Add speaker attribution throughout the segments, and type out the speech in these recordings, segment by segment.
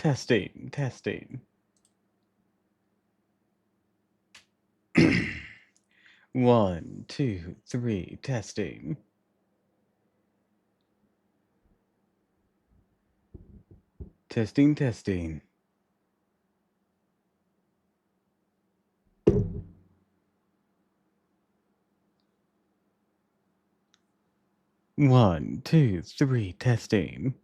Speaker 1: Testing, testing. 1, 2, 3, testing. Testing, testing. One, two, three, testing.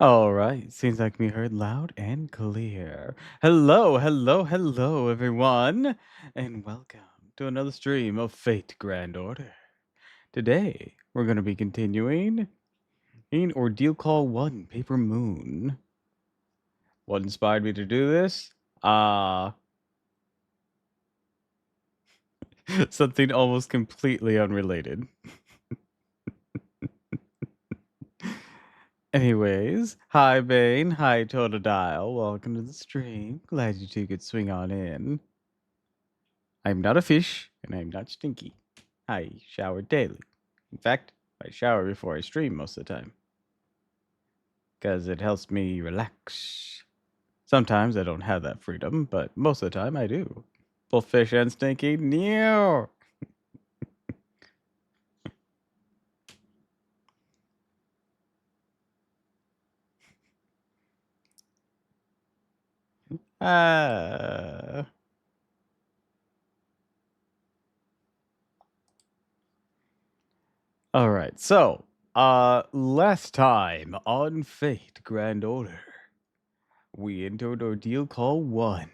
Speaker 1: All right, seems like we heard loud and clear. Hello, hello, hello, everyone, and welcome to another stream of Fate Grand Order. Today, we're going to be continuing in Ordeal Call 1, Paper Moon. What inspired me to do this? Something almost completely unrelated. Anyways, hi Bane, hi Totodile, welcome to the stream. Glad you two could swing on in. I'm not a fish, and I'm not stinky. I shower daily. In fact, I shower before I stream most of the time. Because it helps me relax. Sometimes I don't have that freedom, but most of the time I do. Both fish and stinky, no! All right, so last time on Fate Grand Order, we entered Ordeal Call 1.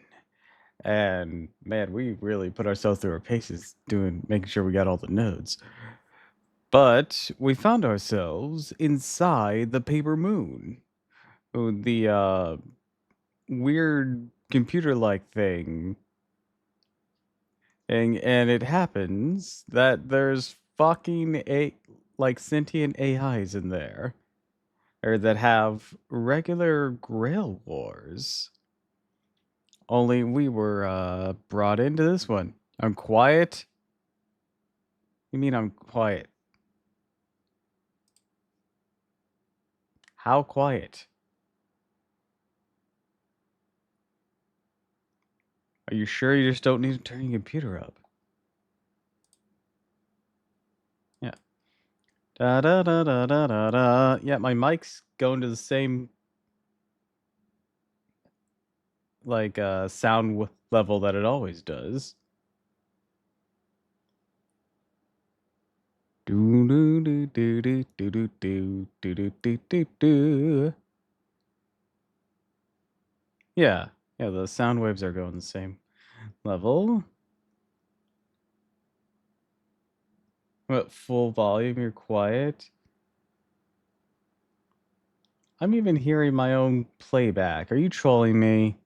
Speaker 1: And man, we really put ourselves through our paces making sure we got all the nodes. But we found ourselves inside the paper moon. The weird computer-like thing. And it happens that there's fucking sentient AIs in there. Or that have regular Grail Wars. Only we were brought into this one. I'm quiet. You mean I'm quiet? How quiet? Are you sure you just don't need to turn your computer up? Yeah. Da da da da da da da. Yeah, my mic's going to the same sound level that it always does. Do do do do do do do do do do do do. Yeah, the sound waves are going the same level. What, full volume? You're quiet. I'm even hearing my own playback. Are you trolling me?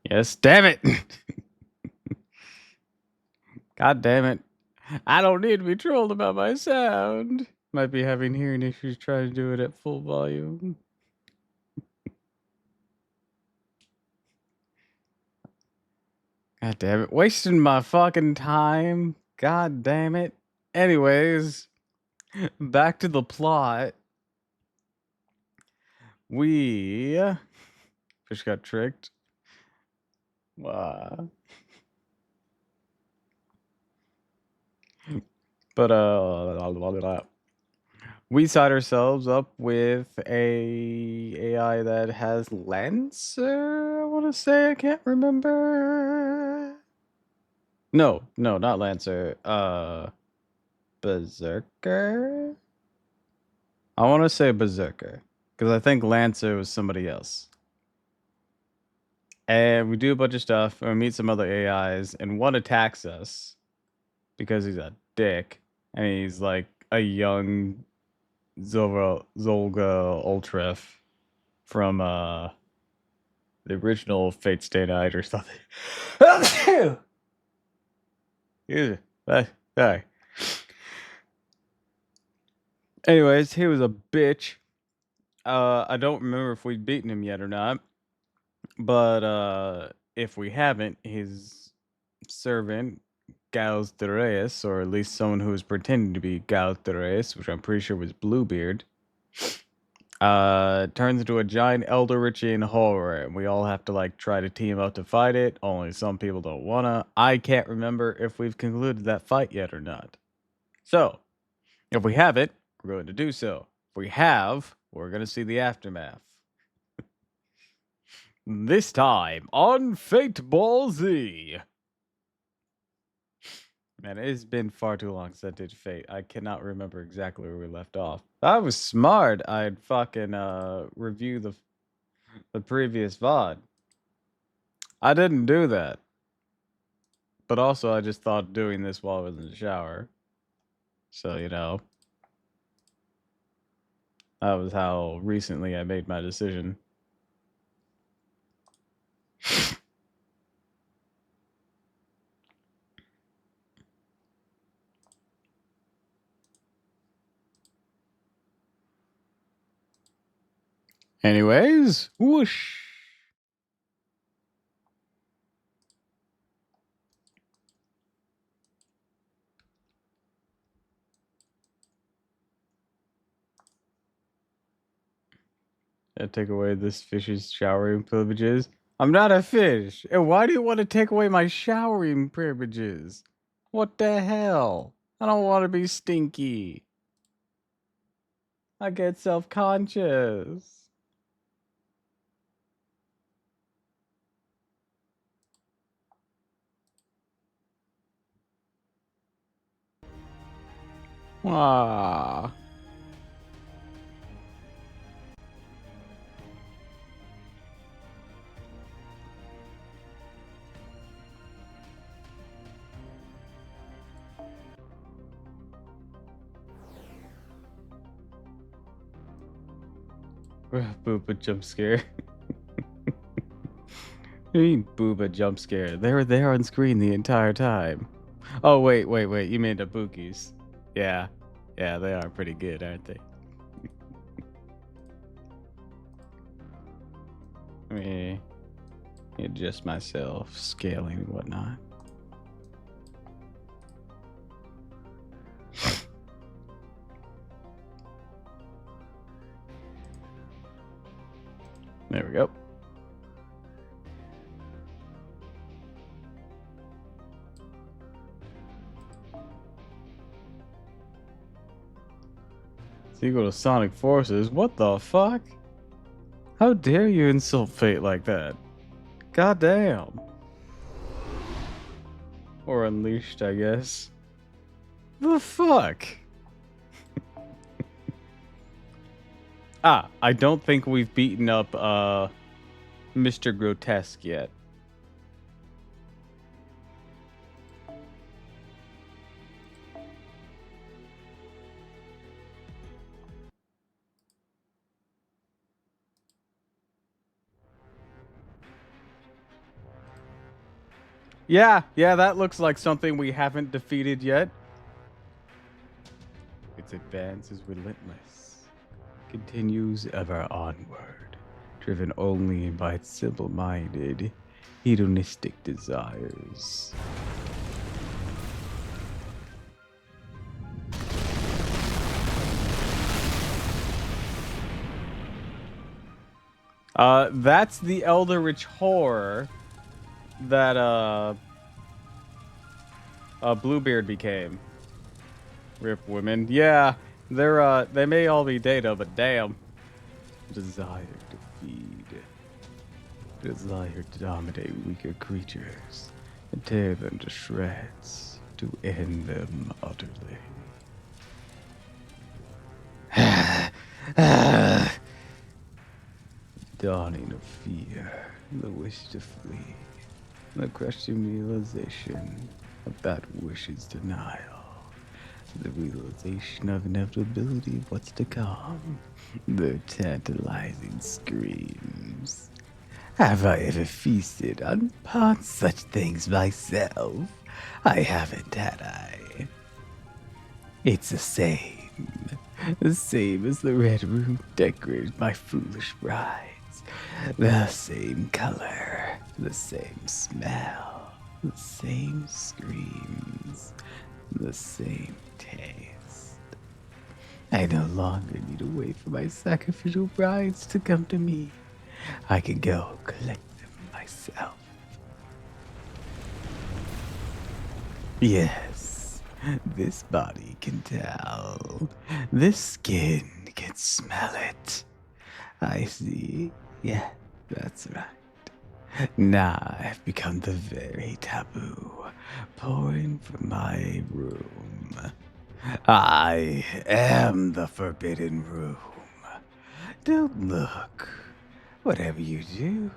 Speaker 1: Yes, damn it. God damn it. I don't need to be trolled about my sound. Might be having hearing issues trying to do it at full volume. God damn it. Wasting my fucking time. God damn it. Anyways, back to the plot. We fish got tricked. But we side ourselves up with a AI that has Lancer, I want to say. I can't remember. No, not Lancer. Berserker? I want to say Berserker. Because I think Lancer was somebody else. And we do a bunch of stuff, and we meet some other AIs, and one attacks us because he's a dick. And he's like a young Zolga Ultref from the original Fate Stay Night or something. Sorry. Anyways, he was a bitch. I don't remember if we'd beaten him yet or not. But if we haven't, his servant, Gals de Reyes, or at least someone who was pretending to be Gals de Reyes, which I'm pretty sure was Bluebeard, turns into a giant Eldritchian horror, and we all have to like try to team up to fight it. Only some people don't wanna. I can't remember if we've concluded that fight yet or not. So, if we haven't, we're going to do so. If we have, we're gonna see the aftermath. This time on Fate Ball Z. Man, it has been far too long since I did Fate. I cannot remember exactly where we left off. I was smart. I'd fucking review the previous VOD. I didn't do that. But also I just thought doing this while I was in the shower. So, you know. That was how recently I made my decision. Anyways, whoosh. I take away this fish's showering privileges. I'm not a fish. And why do you want to take away my showering privileges? What the hell? I don't want to be stinky. I get self-conscious. Ah. Booba jump scare. You mean booba jump scare? They were there on screen the entire time. Oh, wait. You mean the bookies. Yeah. Yeah, they are pretty good, aren't they? Let me adjust myself, scaling and whatnot. There we go. It's equal to Sonic Forces. What the fuck? How dare you insult fate like that? Goddamn. Or unleashed, I guess. The fuck? I don't think we've beaten up Mr. Grotesque yet. Yeah, that looks like something we haven't defeated yet. Its advance is relentless, continues ever onward, driven only by its simple-minded, hedonistic desires. That's the Eldritch Horror that Bluebeard became. Rip women. Yeah, they may all be data, but damn. Desire to feed. Desire to dominate weaker creatures and tear them to shreds, to end them utterly. Dawning of fear, the wish to flee, the crushing realization of that wish's denial. The realization of inevitability of what's to come. The tantalizing screams. Have I ever feasted upon such things myself? I haven't, had I? It's the same as the red room decorated by foolish brides. The same color, The same smell, the same screams, the same taste. I no longer need to wait for my sacrificial brides to come to me. I can go collect them myself. Yes, this body can tell. This skin can smell it. I see. Yeah, that's right. Now I've become the very taboo, pouring from my room. I am the forbidden room. Don't look. Whatever you do,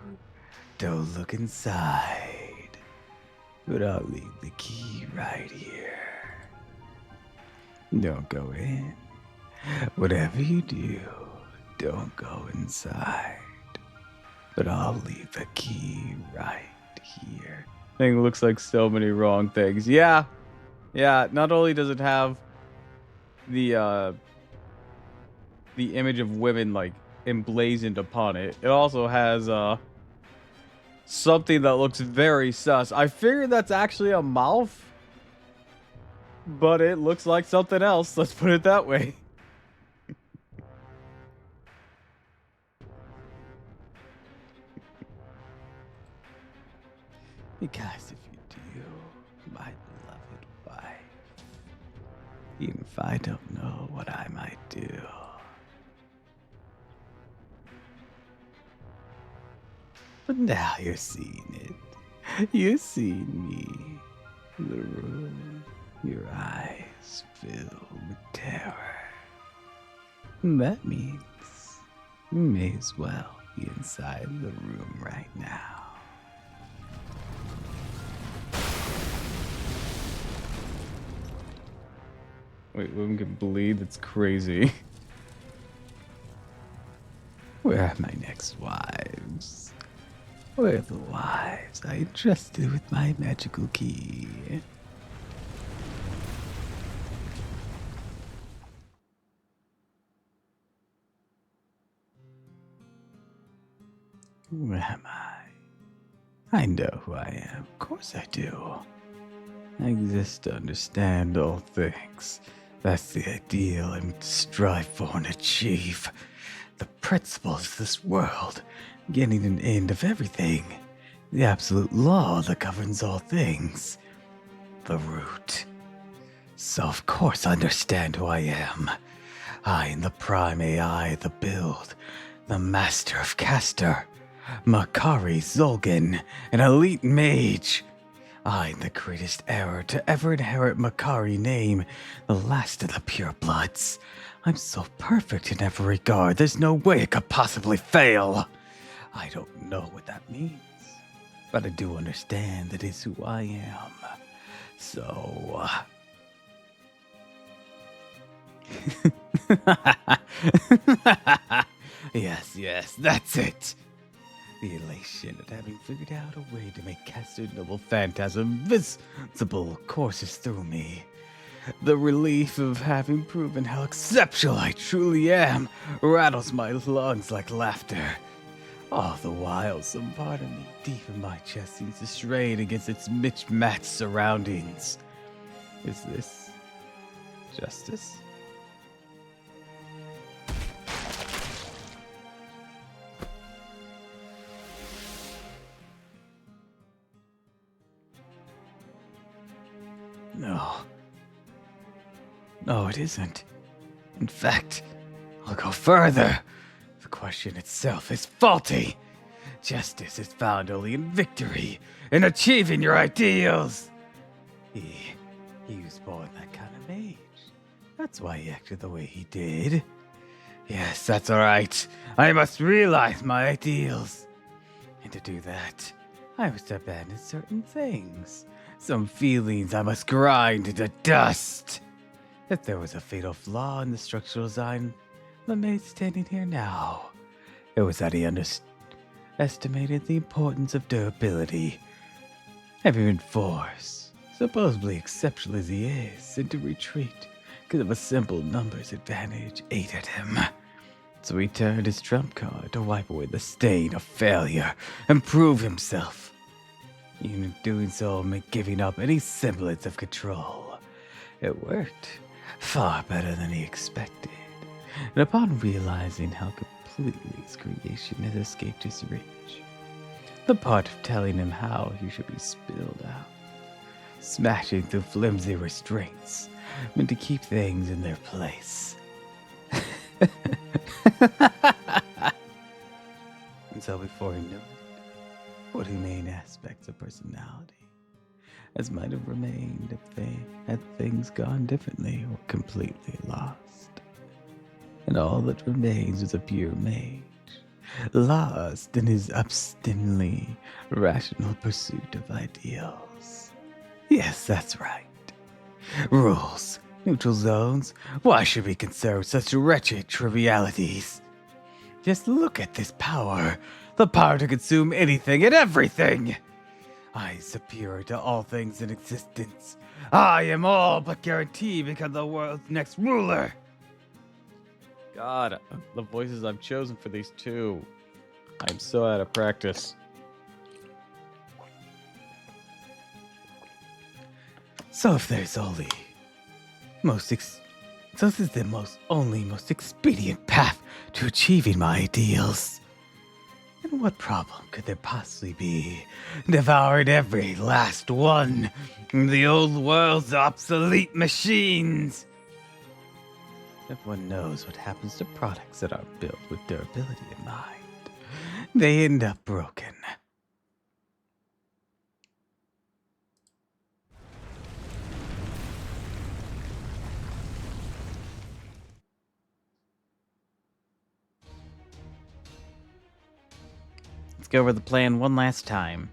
Speaker 1: don't look inside. But I'll leave the key right here. Don't go in. Whatever you do, don't go inside. But I'll leave the key right here. Thing looks like so many wrong things. Yeah. Not only does it have the image of women like emblazoned upon it, it also has something that looks very sus. I figured that's actually a mouth, but it looks like something else. Let's put it that way. Because if you do, my beloved wife, even if I don't know what I might do, but now you're seeing it. You're seeing me. The room, your eyes filled with terror. And that means you may as well be inside the room right now. Wait, women can bleed? That's crazy. Where are my next wives? Where are the wives I entrusted with my magical key? Who am I? I know who I am. Of course I do. I exist to understand all things. That's the ideal I strive for and achieve. The principles of this world, getting an end of everything. The absolute law that governs all things. The root. So of course I understand who I am. I am the prime AI, the build, the master of caster, Makari Zolgan, an elite mage. I'm the greatest heir to ever inherit Makari name, the last of the purebloods. I'm so perfect in every regard, there's no way it could possibly fail. I don't know what that means, but I do understand that it's who I am. So... Yes, that's it. The elation at having figured out a way to make Caster Noble Phantasm visible courses through me. The relief of having proven how exceptional I truly am rattles my lungs like laughter. All the while, some part of me deep in my chest seems to strain against its mismatched surroundings. Is this justice? No, it isn't. In fact, I'll go further. The question itself is faulty. Justice is found only in victory, in achieving your ideals. He was born that kind of age. That's why he acted the way he did. Yes, that's all right. I must realize my ideals. And to do that, I must abandon certain things. Some feelings I must grind into dust. If there was a fatal flaw in the structural design that made standing here now, it was that he underestimated the importance of durability. Having force, supposedly exceptional as he is, into retreat because of a simple numbers advantage ate at him. So he turned his trump card to wipe away the stain of failure and prove himself. In doing so, giving up any semblance of control. It worked far better than he expected. And upon realizing how completely his creation had escaped his reach, the part of telling him how he should be spilled out, smashing through flimsy restraints, meant to keep things in their place. And so before he knew it, 40 main aspects of personality, as might have remained if they had things gone differently or completely lost. And all that remains is a pure mage, lost in his obstinately rational pursuit of ideals. Yes, that's right. Rules, neutral zones, why should we conserve such wretched trivialities? Just look at this power, the power to consume anything and everything. I am superior to all things in existence. I am all but guaranteed to become the world's next ruler. God, the voices I've chosen for these two. I'm so out of practice. So if there's only most expedient path to achieving my ideals, and what problem could there possibly be devouring every last one of the old world's obsolete machines? Everyone knows what happens to products that are built with durability in mind. They end up broken. Let's go over the plan one last time.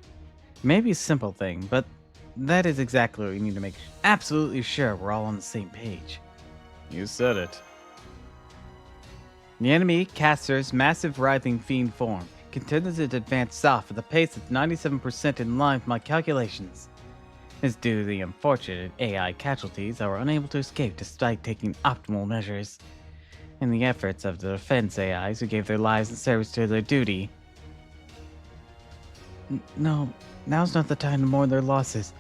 Speaker 1: Maybe a simple thing, but that is exactly what we need to make absolutely sure we're all on the same page. You said it. The enemy caster's massive writhing fiend form continues to advance south at a pace that's 97% in line with my calculations. It's due to the unfortunate AI casualties that were unable to escape despite taking optimal measures, and the efforts of the defense AIs who gave their lives in service to their duty. No, now's not the time to mourn their losses.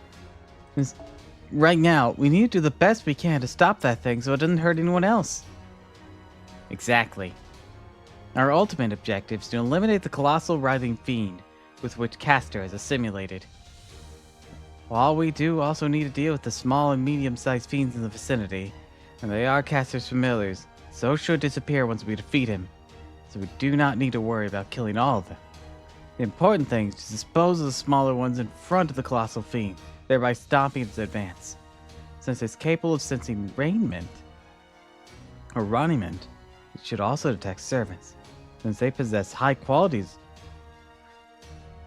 Speaker 1: Right now, we need to do the best we can to stop that thing so it doesn't hurt anyone else. Exactly. Our ultimate objective is to eliminate the colossal writhing fiend with which Castor is assimilated. While we do also need to deal with the small and medium-sized fiends in the vicinity, and they are Castor's familiars, so should disappear once we defeat him, so we do not need to worry about killing all of them. The important thing is to dispose of the smaller ones in front of the colossal fiend, thereby stopping its advance. Since it's capable of sensing raiment, or raniment, it should also detect servants, since they possess high qualities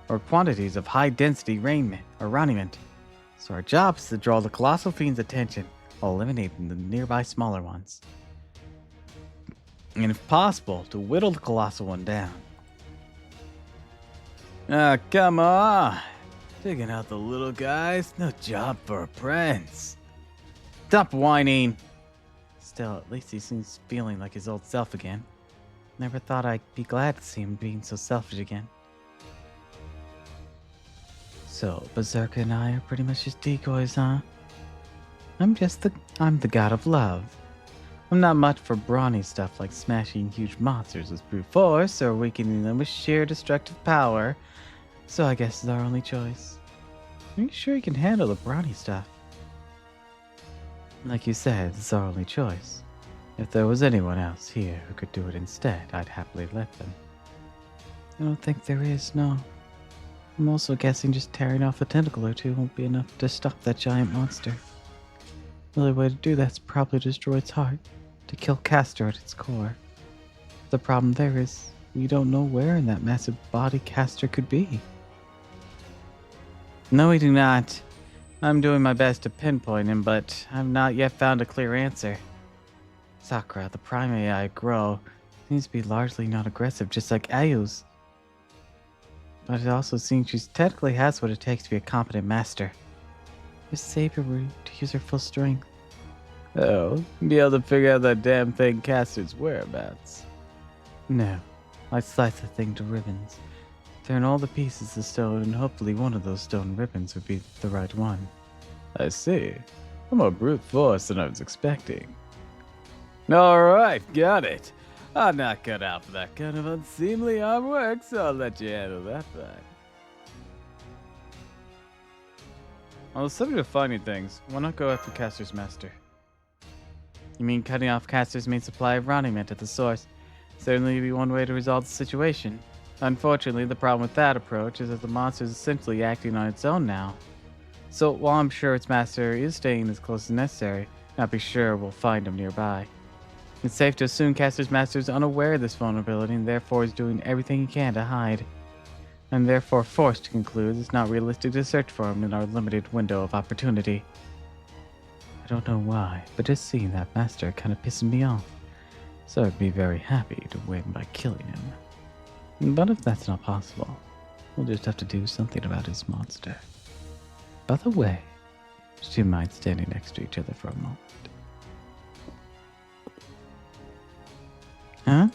Speaker 1: or quantities of high-density raiment or raniment. So our job is to draw the colossal fiend's attention while eliminating the nearby smaller ones. And if possible, to whittle the colossal one down. Ah, come on! Taking out the little guys? No job for a prince. Stop whining! Still, at least he seems feeling like his old self again. Never thought I'd be glad to see him being so selfish again. So, Berserker and I are pretty much just decoys, huh? I'm the god of love. I'm not much for brawny stuff like smashing huge monsters with brute force or weakening them with sheer destructive power, so I guess it's our only choice. Are you sure you can handle the brawny stuff? Like you said, it's our only choice. If there was anyone else here who could do it instead, I'd happily let them. I don't think there is, no. I'm also guessing just tearing off a tentacle or two won't be enough to stop that giant monster. The only way to do that's probably destroy its heart, to kill Castor at its core. The problem there is, we don't know where in that massive body Castor could be. No, we do not. I'm doing my best to pinpoint him, but I've not yet found a clear answer. Sakura, the prime AI Grow, seems to be largely not aggressive, just like Ayu's. But it also seems she technically has what it takes to be a competent master. If Saber were to use her full strength. Oh, be able to figure out that damn thing Castor's whereabouts. No, I'd slice the thing to ribbons. Turn all the pieces of stone, and hopefully one of those stone ribbons would be the right one. I see. I'm more brute force than I was expecting. Alright, got it. I'm not cut out for that kind of unseemly artwork, so I'll let you handle that thing. On the subject of finding things, why not go after Caster's Master? You mean cutting off Caster's main supply of Roniment at the source? Certainly be one way to resolve the situation. Unfortunately, the problem with that approach is that the monster is essentially acting on its own now. So while I'm sure its master is staying as close as necessary, not be sure we'll find him nearby. It's safe to assume Caster's Master is unaware of this vulnerability and therefore is doing everything he can to hide. I'm therefore forced to conclude it's not realistic to search for him in our limited window of opportunity. I don't know why, but just seeing that master kind of pisses me off. So I'd be very happy to win by killing him. But if that's not possible, we'll just have to do something about his monster. By the way, would you mind standing next to each other for a moment? Huh?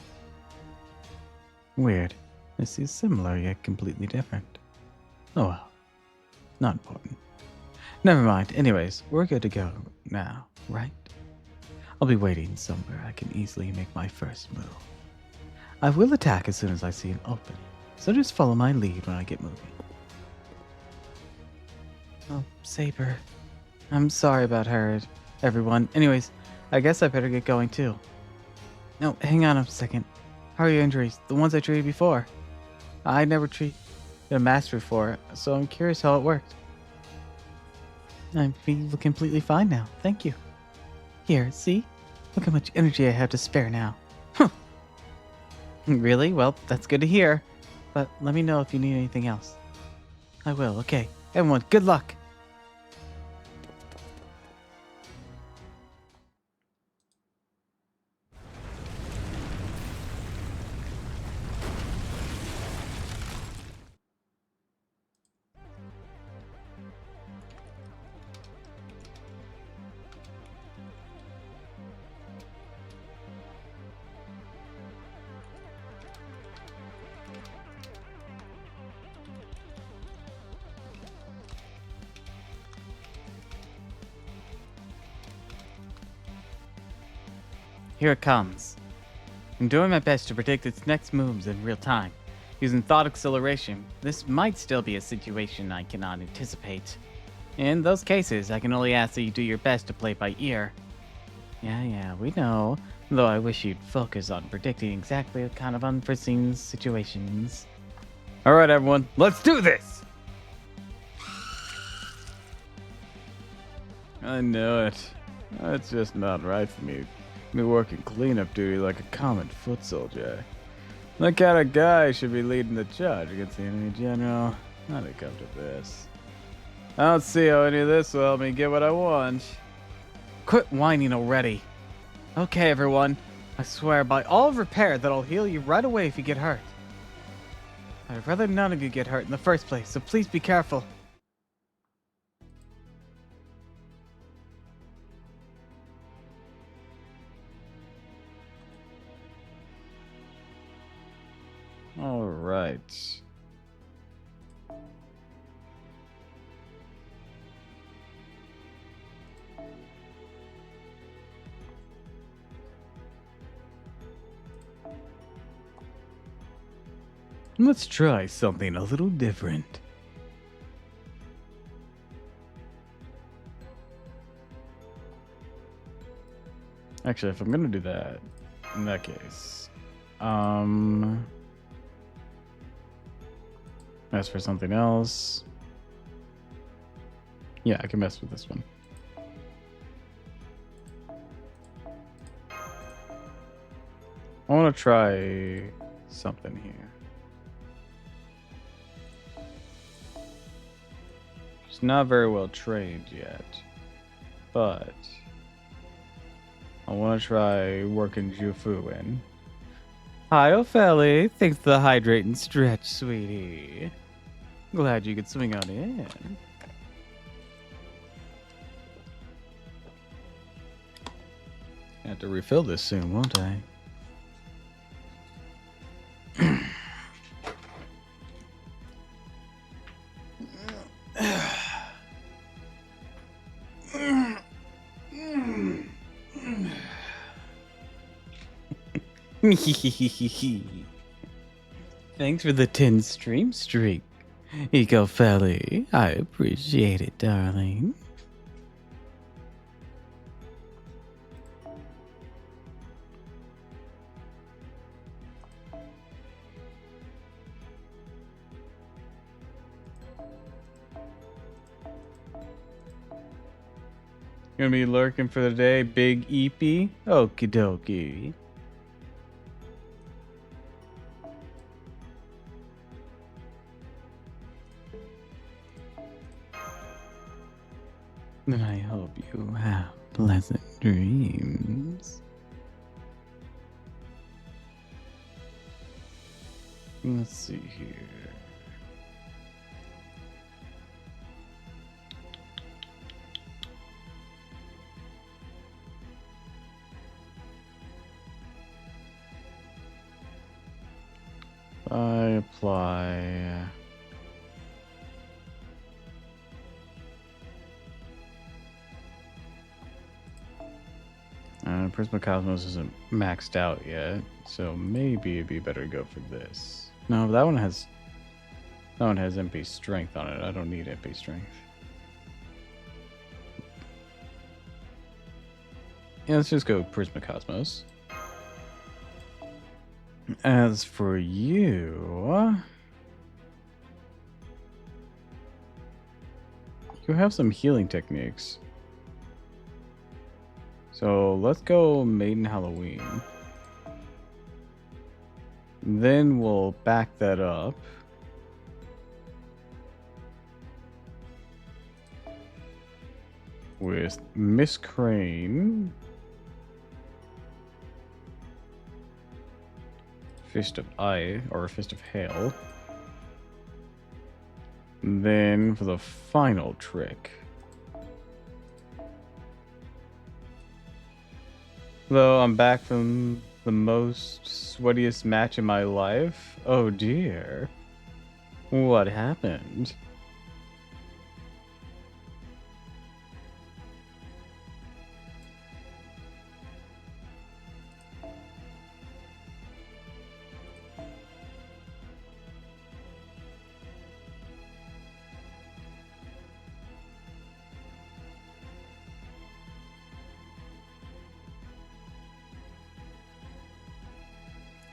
Speaker 1: Weird. This is similar yet completely different. Oh well. Not important. Never mind. Anyways, we're good to go now, right? I'll be waiting somewhere I can easily make my first move. I will attack as soon as I see an opening, so just follow my lead when I get moving. Oh, Saber. I'm sorry about her, everyone. Anyways, I guess I better get going too. No, hang on a second. How are your injuries? The ones I treated before? I never treated a master before, so I'm curious how it worked. I feel completely fine now. Thank you. Here, see? Look how much energy I have to spare now. Huh. Really? Well, that's good to hear. But let me know if you need anything else. I will, okay. Everyone, good luck! Here it comes. I'm doing my best to predict its next moves in real time. Using thought acceleration, this might still be a situation I cannot anticipate. In those cases, I can only ask that you do your best to play by ear. Yeah, we know. Though I wish you'd focus on predicting exactly the kind of unforeseen situations. Alright everyone, let's do this! I know it. It's just not right for me. Me working cleanup duty like a common foot soldier. That kind of guy should be leading the charge against the enemy general. How'd it come to this? I don't see how any of this will help me get what I want. Quit whining already. Okay, everyone. I swear by all of repair that I'll heal you right away if you get hurt. I'd rather none of you get hurt in the first place, so please be careful. All right. Let's try something a little different. Actually, if I'm gonna do that, in that case, mess for something else. Yeah, I can mess with this one. I want to try something here. It's not very well trained yet, but I want to try working Jufu in. Hi, Ophelli. Thanks for the hydrate and stretch, sweetie. Glad you could swing on in. Have to refill this soon, won't I? Thanks for the 10 stream streak, Eco Felly. I appreciate it, darling. Gonna be lurking for the day, Big EP. Okie dokie. Then I hope you have pleasant dreams. Let's see here. I apply. Prisma Cosmos isn't maxed out yet, so maybe it'd be better to go for this. No, but that one has MP strength on it. I don't need MP strength. Yeah, let's just go Prisma Cosmos. As for you, you have some healing techniques. So let's go Maiden Halloween. Then we'll back that up. With Miss Crane. Fist of Eye, or Fist of Hail. And then for the final trick. Though I'm back from the most sweatiest match in my life. Oh dear. What happened?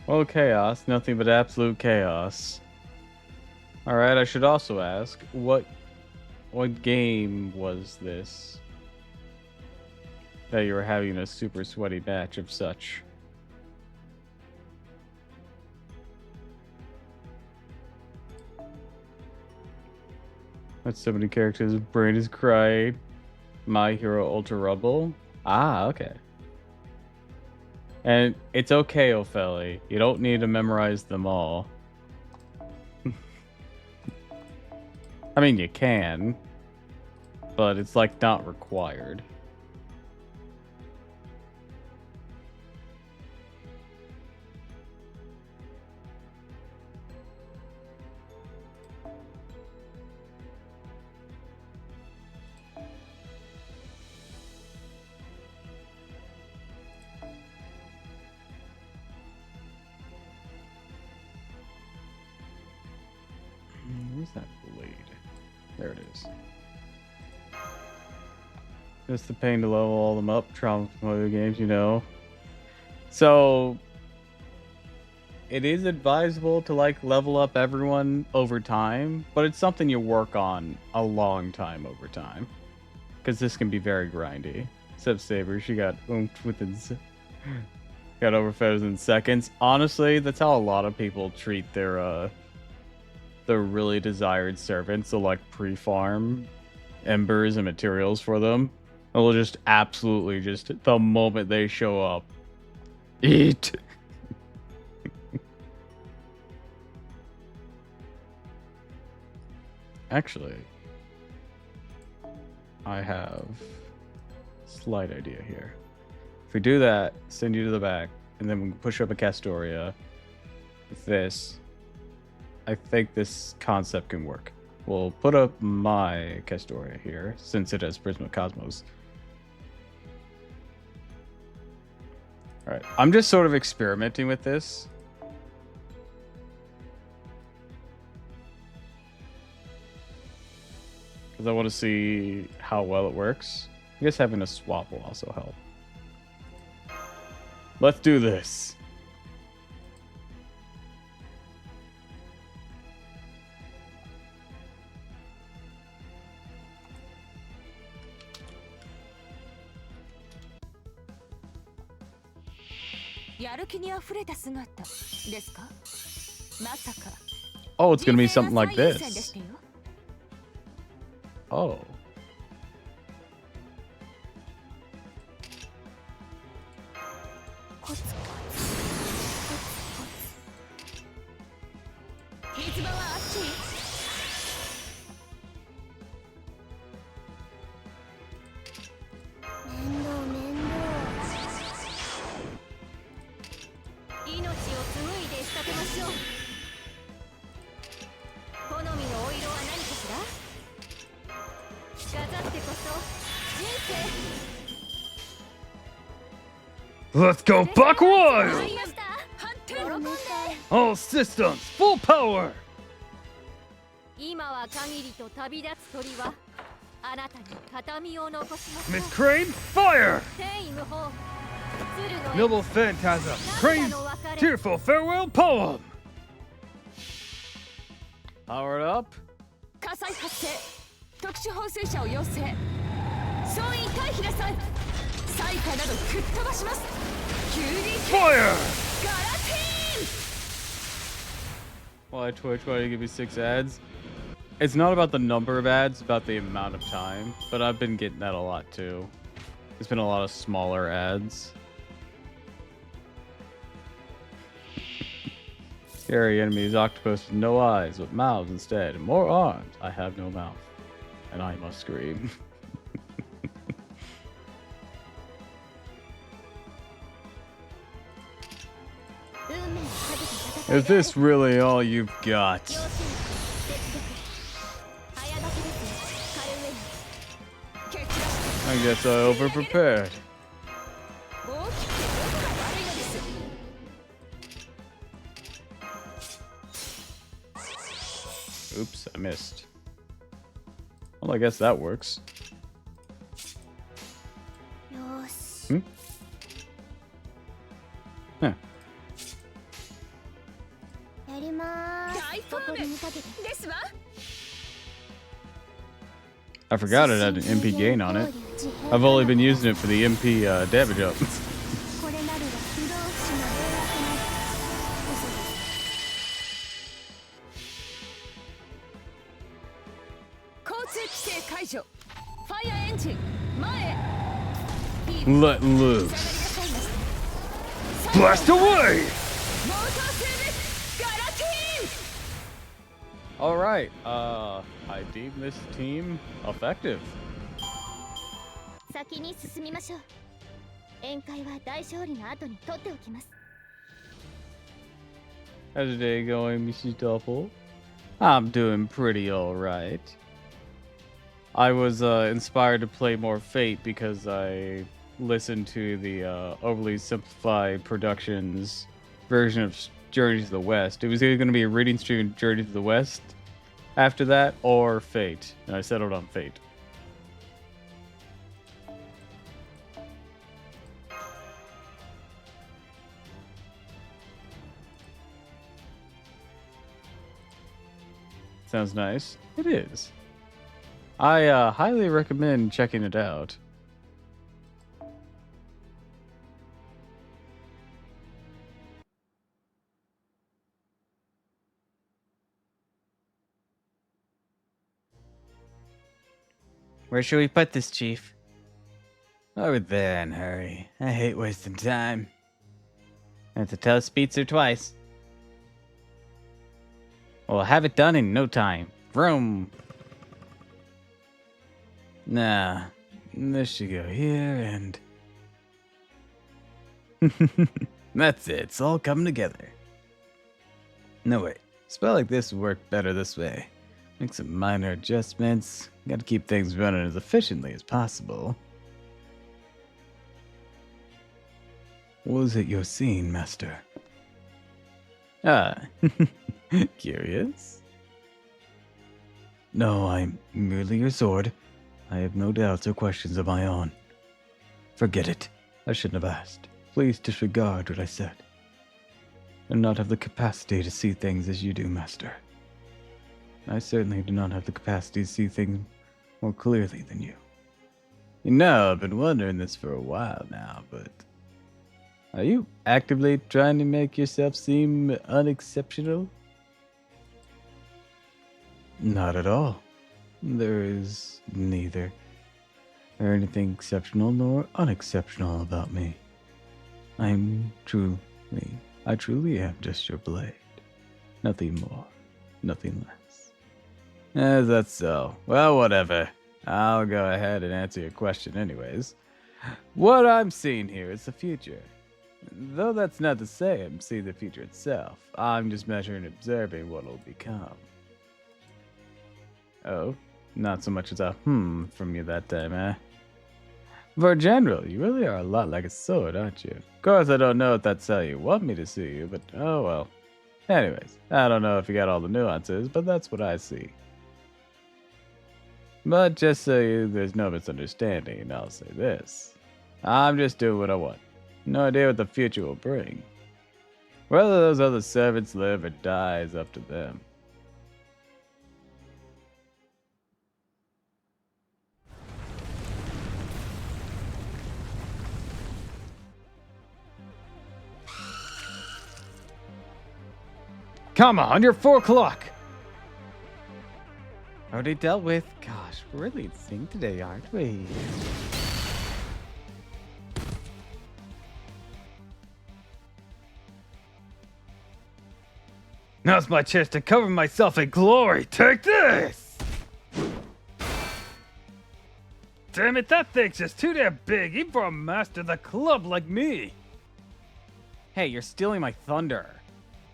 Speaker 1: Well, chaos. Nothing but absolute chaos. Alright, I should also ask, what game was this that you were having a super sweaty match of such? That's so many characters. Brain is cried. My Hero Ultra Rubble. Ah, okay. And it's okay, Ophelli. You don't need to memorize them all. I mean, you can, but it's like not required. Where's that blade? There it is. Just the pain to level all them up. Trauma from other games, you know. So it is advisable to like level up everyone over time, but it's something you work on a long time over time. Because this can be very grindy. Except Saber, she got oomphed within got overfed within seconds. Honestly, that's how a lot of people treat their really desired servants. So like pre-farm embers and materials for them. They'll just absolutely just the moment they show up, eat. Actually, I have a slight idea here. If we do that, send you to the back, and then we can push up a Castoria with this. I think this concept can work. We'll put up my Castoria here, since it has Prisma Cosmos. All right. I'm just sort of experimenting with this. Because I want to see how well it works. I guess having a swap will also help. Let's do this. Oh, it's gonna be something like this. Oh. Let's go buck wild! All systems, full power! Miss Crane, fire! Noble Phantasm, Crane's tearful farewell poem! Powered up. Fire! Why Twitch? Why do you give me 6 ads? It's not about the number of ads, it's about the amount of time. But I've been getting that a lot too. There's been a lot of smaller ads. Scary enemies, octopus with no eyes, with mouths instead, and more arms. I have no mouth, and I must scream. Is this really all you've got? I guess I overprepared. Oops, I missed. Well, I guess that works. Hmm? Huh. I forgot it had an MP gain on it. I've only been using it for the MP damage up. Let loose. Blast away! All right, I deem this team effective. How's your day going, Mrs. Doppel? I'm doing pretty all right. I was inspired to play more Fate because I listened to the overly simplified productions version of Journey to the West. It was either going to be a reading stream of Journey to the West after that or Fate, and I settled on Fate. Sounds nice. It is. I highly recommend checking it out. Where should we put this, Chief? Over there in a hurry. I hate wasting time. I have to tell Speedster twice. We'll have it done in no time. Vroom. Nah. This should go here and... That's it. It's all coming together. No way. Spell like this would work better this way. Make some minor adjustments. Gotta keep things running as efficiently as possible. What is it you're seeing, Master? Ah, curious? No, I'm merely your sword. I have no doubts or questions of my own. Forget it. I shouldn't have asked. Please disregard what I said. I do not have the capacity to see things as you do, Master. I certainly do not have the capacity to see things more clearly than you. You know, I've been wondering this for a while now, but... Are you actively trying to make yourself seem unexceptional? Not at all. There is neither anything exceptional nor unexceptional about me. I truly am just your blade. Nothing more, nothing less. As that's so. Well, whatever. I'll go ahead and answer your question anyways. What I'm seeing here is the future. Though that's not to say I'm seeing the future itself. I'm just measuring and observing what it'll become. Oh, not so much as a from you that time, eh? For a general, you really are a lot like a sword, aren't you? Of course, I don't know if that's how you want me to see you, but oh well. Anyways, I don't know if you got all the nuances, but that's what I see. But just so there's no misunderstanding, I'll say this. I'm just doing what I want. No idea what the future will bring. Whether those other servants live or die is up to them. Come on, you're 4 o'clock! Already dealt with. Gosh, we're really in sync today, aren't we? Now's my chance to cover myself in glory. Take this! Damn it, that thing's just too damn big, even for a master of the club like me. Hey, you're stealing my thunder.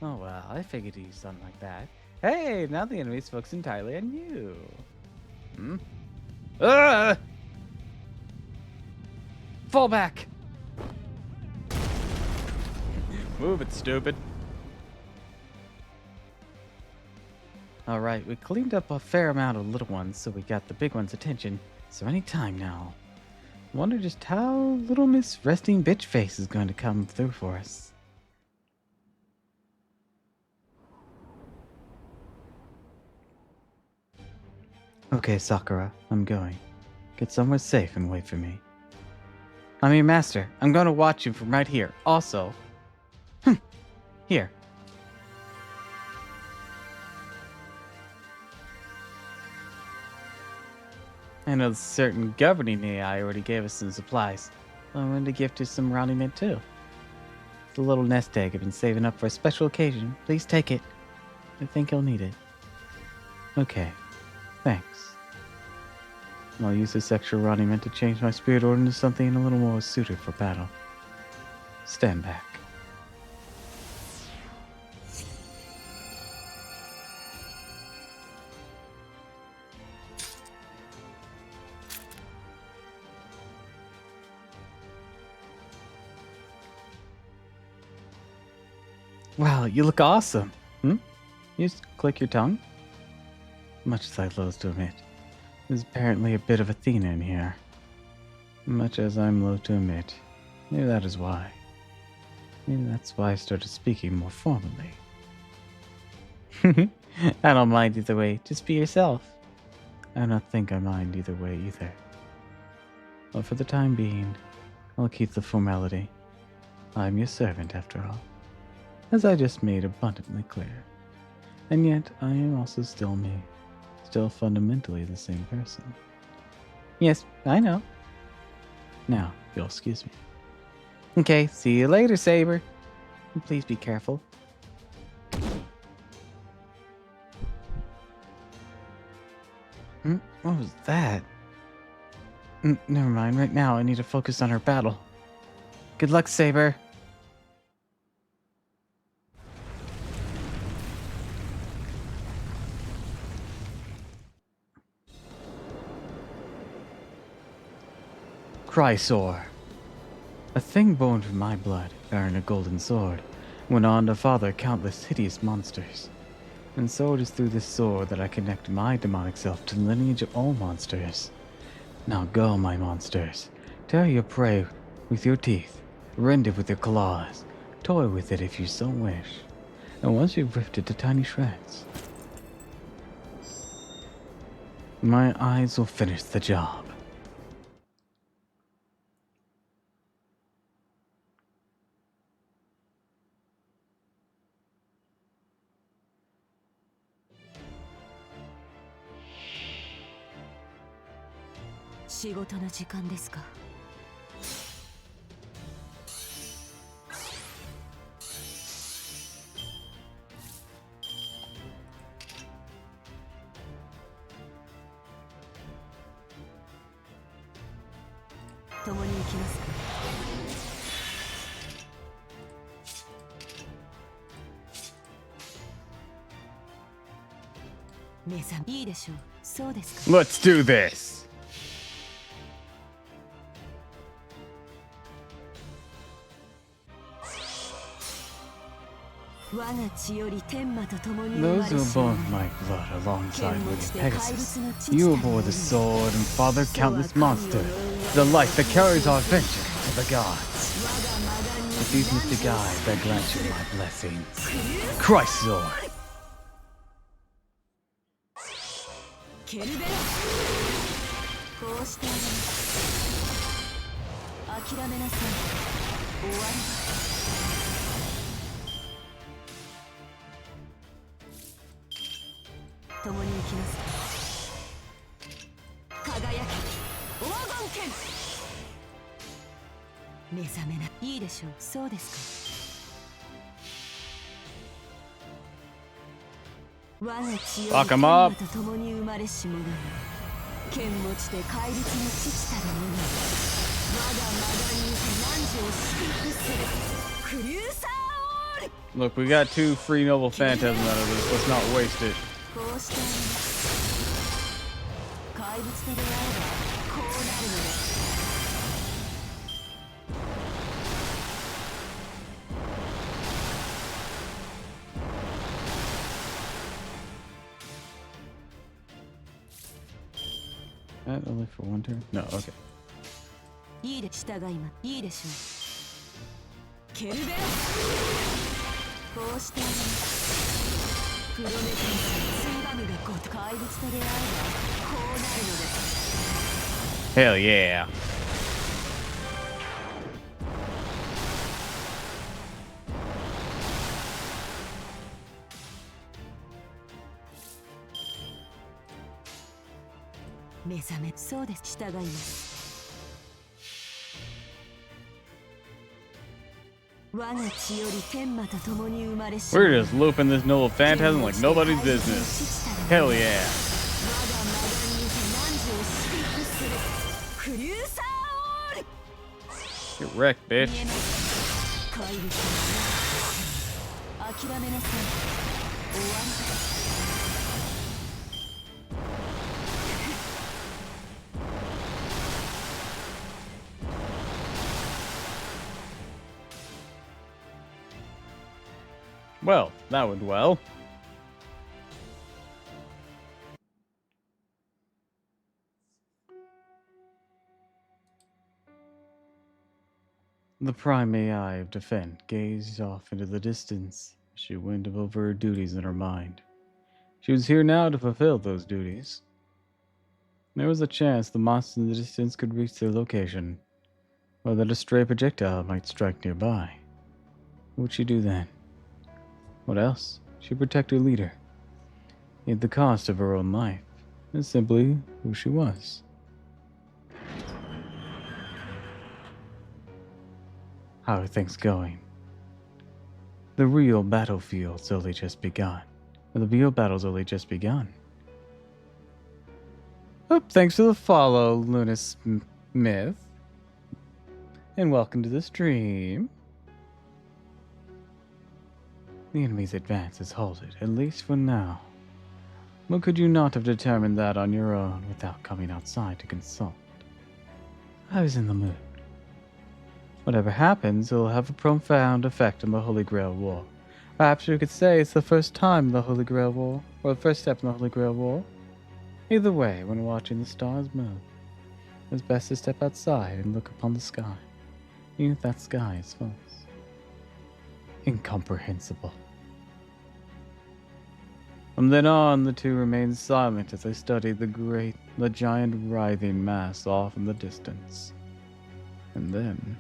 Speaker 1: Oh well, I figured you'd use something like that. Hey, now the enemy's focused entirely on you. Ah! Fall back! Move it, stupid. Alright, we cleaned up a fair amount of little ones, so we got the big one's attention. So any time now. Wonder just how little Miss Resting Bitch Face is going to come through for us. Okay, Sakura, I'm going. Get somewhere safe and wait for me. I'm your master. I'm going to watch you from right here. Also, here. I know the certain governing AI already gave us some supplies. I wanted to gift you some rounding mint too. It's a little nest egg I've been saving up for a special occasion. Please take it. I think you'll need it. Okay. Thanks. I'll use this extra mint to change my spirit order into something a little more suited for battle. Stand back. Wow, you look awesome. You just click your tongue? Much as I loathe to admit, there's apparently a bit of Athena in here. Much as I'm loath to admit, maybe that is why. Maybe that's why I started speaking more formally. I don't mind either way, just be yourself. I do not think I mind either way either. But for the time being, I'll keep the formality. I'm your servant after all, as I just made abundantly clear. And yet, I am also still me. Still fundamentally the same person. Yes, I know. Now, you'll excuse me. Okay, see you later, Saber. And please be careful. What was that? Never mind, right now I need to focus on her battle. Good luck, Saber. Chrysor. A thing born from my blood, bearing a golden sword, went on to father countless hideous monsters. And so it is through this sword that I connect my demonic self to the lineage of all monsters. Now go, my monsters. Tear your prey with your teeth, rend it with your claws, toy with it if you so wish. And once you've ripped it to tiny shreds, my eyes will finish the job. Let's do this! Those who bore my blood alongside with Pegasus, you bore the sword and fathered countless monsters, the light that carries our vengeance to the gods. With these mystic eyes, I grant you my blessings. Christ sword! Fuck him up. Look, we got 2 free noble phantasms out of this. Let's not waste it. That only for 1 turn? No, okay. Hell yeah. We're just looping this noble phantasm like nobody's business. Hell yeah. Get wrecked, bitch. Well, that went well. The prime AI of Defend gazed off into the distance. She went over her duties in her mind. She was here now to fulfill those duties. There was a chance the monsters in the distance could reach their location, or that a stray projectile might strike nearby. What would she do then? What else? She'd protect her leader, at the cost of her own life. It's simply who she was. How are things going? The real battlefield's only just begun. The real battle's only just begun. Oh, thanks for the follow, Luna Smith. And welcome to the stream. The enemy's advance is halted, at least for now. But could you not have determined that on your own without coming outside to consult? I was in the mood. Whatever happens, it'll have a profound effect on the Holy Grail War. Perhaps you could say it's the first time in the Holy Grail War, or the first step in the Holy Grail War. Either way, when watching the stars move, it's best to step outside and look upon the sky, even if that sky is false. Incomprehensible. From then on, the two remained silent as they studied the giant writhing mass off in the distance. And then...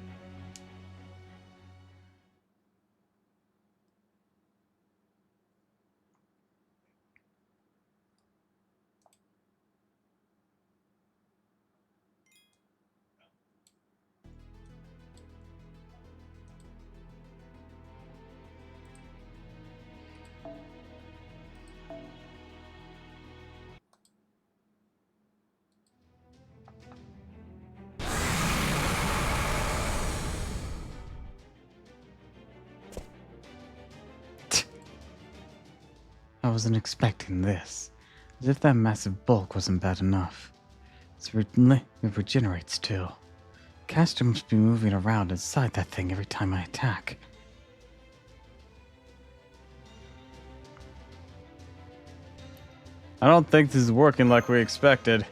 Speaker 1: I wasn't expecting this. As if that massive bulk wasn't bad enough. It regenerates too. Caster must be moving around inside that thing every time I attack. I don't think this is working like we expected.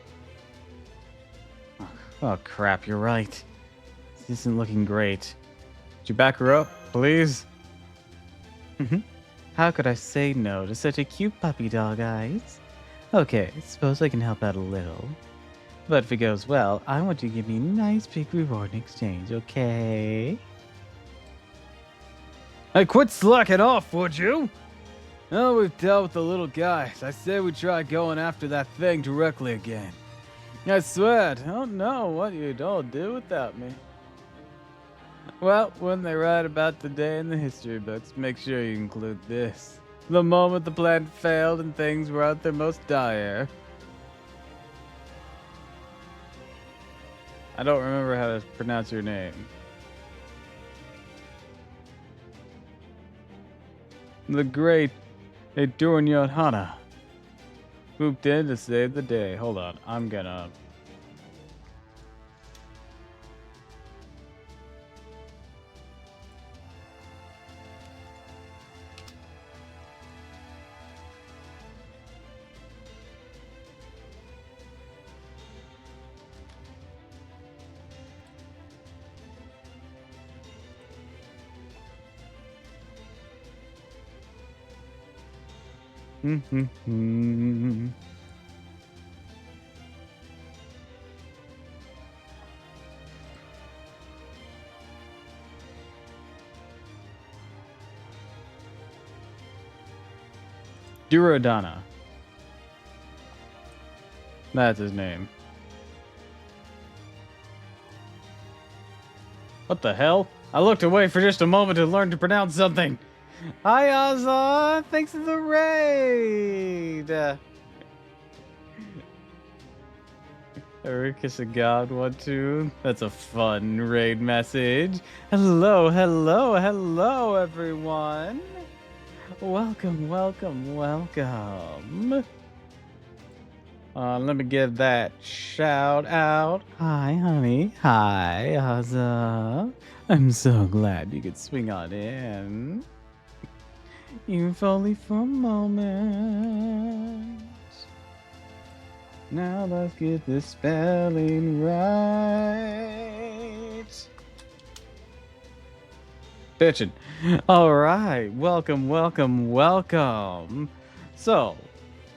Speaker 1: Oh crap, you're right. This isn't looking great. Could you back her up, please? How could I say no to such a cute puppy dog, Eyes? Okay, suppose I can help out a little. But if it goes well, I want you to give me a nice big reward in exchange, okay? Hey, quit slacking off, would you? Oh, we've dealt with the little guys. I say we try going after that thing directly again. I swear, I don't know what you'd all do without me. Well, when they write about the day in the history books, make sure you include this. The moment the plan failed and things were at their most dire. I don't remember how to pronounce your name. The great Edurnyot Hana swooped in to save the day. Hold on, I'm gonna... Durodana. That's his name. What the hell? I looked away for just a moment to learn to pronounce something. Hi, Azza! Thanks for the raid! Ericus a God 1-2. That's a fun raid message. Hello, hello, hello, everyone! Welcome, welcome, welcome. Let me give that shout out. Hi, honey. Hi, Azza. I'm so glad you could swing on in. If only for a moment. Now let's get this spelling right. Bitchin'. Alright, welcome, welcome, welcome. So,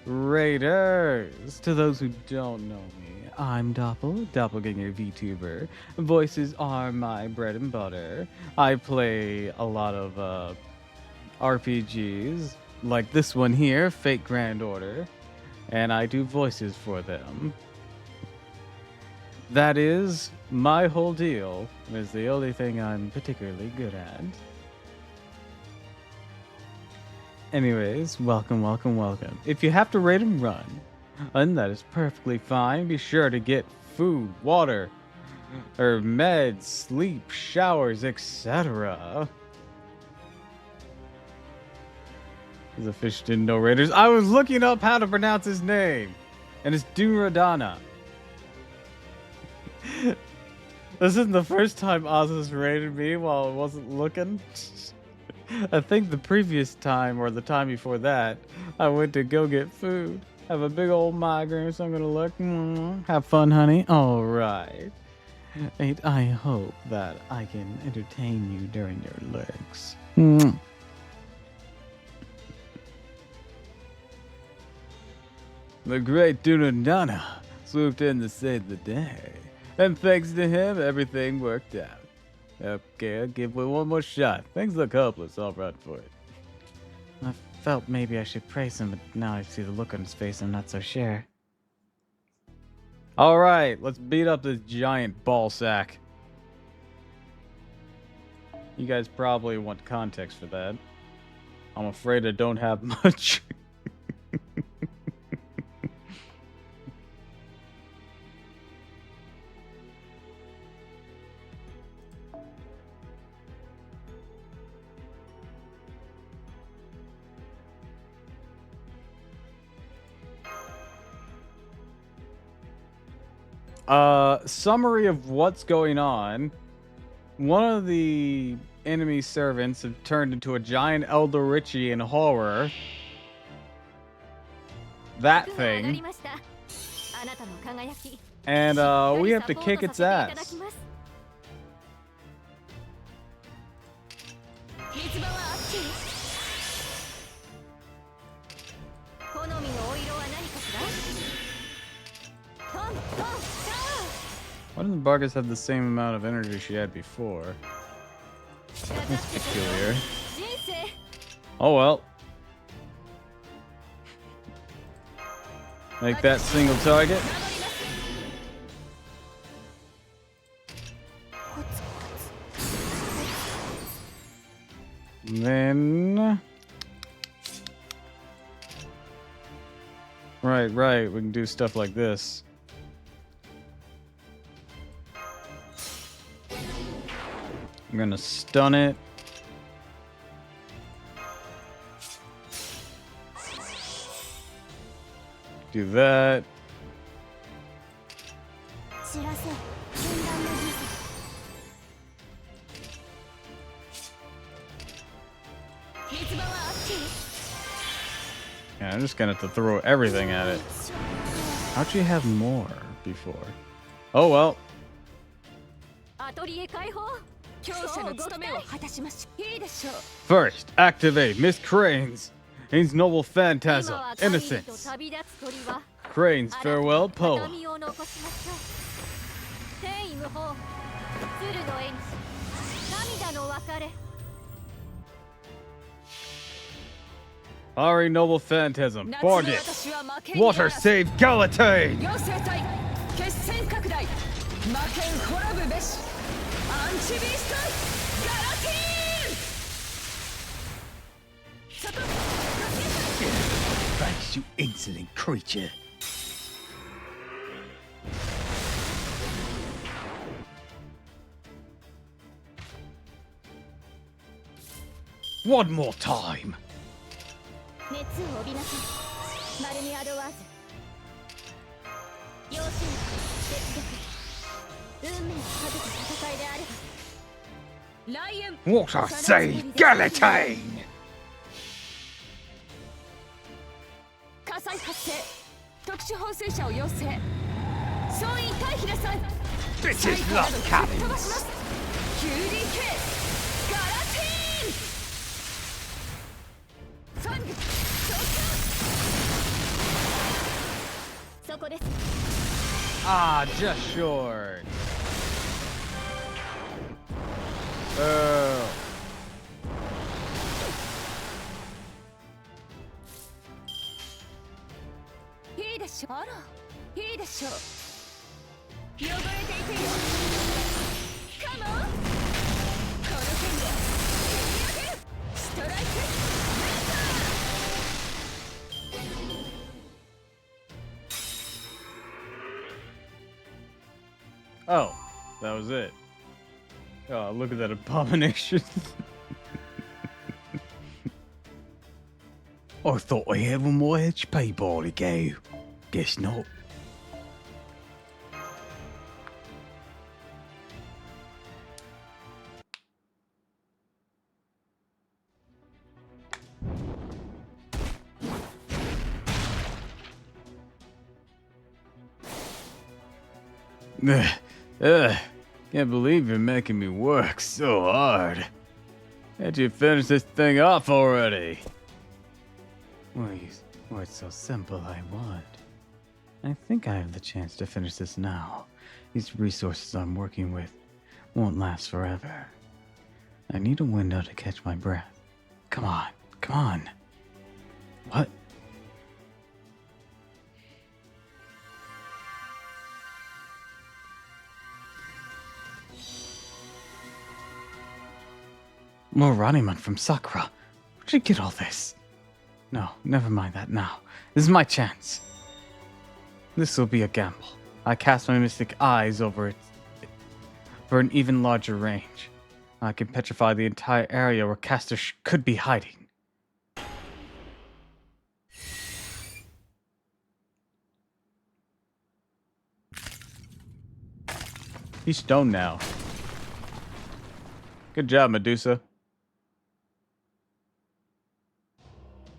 Speaker 1: Raiders, to those who don't know me, I'm Doppel, Doppelganger VTuber. Voices are my bread and butter. I play a lot of RPGs, like this one here, Fate Grand Order, and I do voices for them. That is my whole deal. It's the only thing I'm particularly good at. Anyways, welcome, welcome, welcome. If you have to raid and run, and that is perfectly fine, be sure to get food, water, or meds, sleep, showers, etc. The fish didn't know Raiders. I was looking up how to pronounce his name, and it's Durodana. This isn't the first time Oz raided me while I wasn't looking. I think the previous time, or the time before that, I went to go get food. Have a big old migraine, so I'm gonna look. Have fun, honey. All right. I hope that I can entertain you during your lurks. The great Dunandana swooped in to save the day. And thanks to him, everything worked out. Okay, I'll give it one more shot. Things look hopeless. I'll run for it. I felt maybe I should praise him, but now I see the look on his face, I'm not so sure. Alright, let's beat up this giant ball sack. You guys probably want context for that. I'm afraid I don't have much. Summary of what's going on. One of the enemy servants have turned into a giant Eldritch in horror. That thing. And we have to kick its ass. Why doesn't Vargas have the same amount of energy she had before? That's peculiar. Oh well. Make that single target. And then... Right. We can do stuff like this. I'm gonna stun it. Do that. Yeah, I'm just gonna have to throw everything at it. How'd you have more before? Oh well. First, activate Miss Crane's Noble Phantasm, Innocence. Crane's Farewell Poem. Ari Noble Phantasm, Bardit. Water Save Galatane! Thanks, you insolent creature. One more time. Water Save Galatane! Bitches love cannons! Ah, just short. Oh. Oh, that was it. Oh, look at that abomination. I thought I had one more HP ball to go. Guess not. Ugh, ugh, can't believe you're making me work so hard. Can't you finish this thing off already? Were it so simple, I would. I think I have the chance to finish this now. These resources I'm working with won't last forever. I need a window to catch my breath. Come on, come on. What? More Raniman from Sakura. Where'd you get all this? No, never mind that now. This is my chance. This will be a gamble. I cast my mystic eyes over it for an even larger range. I can petrify the entire area where Caster could be hiding. He's stoned now. Good job, Medusa.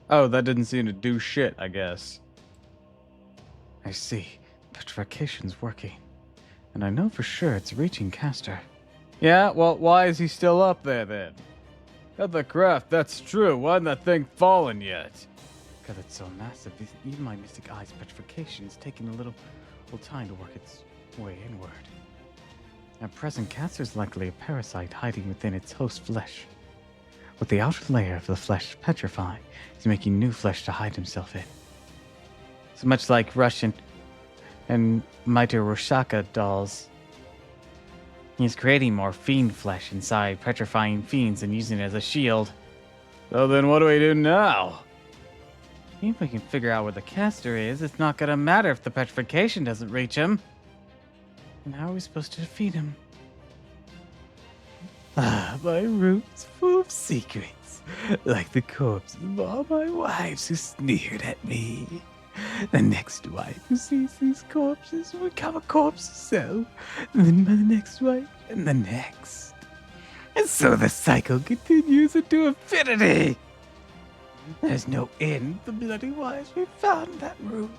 Speaker 1: Oh, that didn't seem to do shit, I guess. I see. Petrification's working. And I know for sure it's reaching Caster. Yeah, well, why is he still up there then? Got the craft, that's true. Why hasn't that thing fallen yet? Because it's so massive, even my Mystic Eye's petrification is taking a little time to work its way inward. At present, Caster's likely a parasite hiding within its host flesh. With the outer layer of the flesh petrifying, he's making new flesh to hide himself in. So much like Russian and Mighty Roshaka dolls. He's creating more fiend flesh inside petrifying fiends and using it as a shield. So then what do we do now? If we can figure out where the caster is, it's not gonna matter if the petrification doesn't reach him. And how are we supposed to defeat him? Ah, my room's full of secrets. Like the corpses of all my wives who sneered at me. The next wife who sees these corpses will become a corpse herself, and then by the next wife, and the next. And so the cycle continues into infinity. There's no end to the bloody wives we found in that room.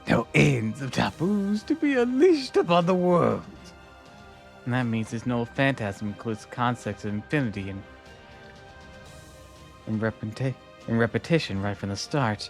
Speaker 1: No ends of taboos to be unleashed upon the world. And that means there's no phantasm includes concepts of infinity and repetition right from the start.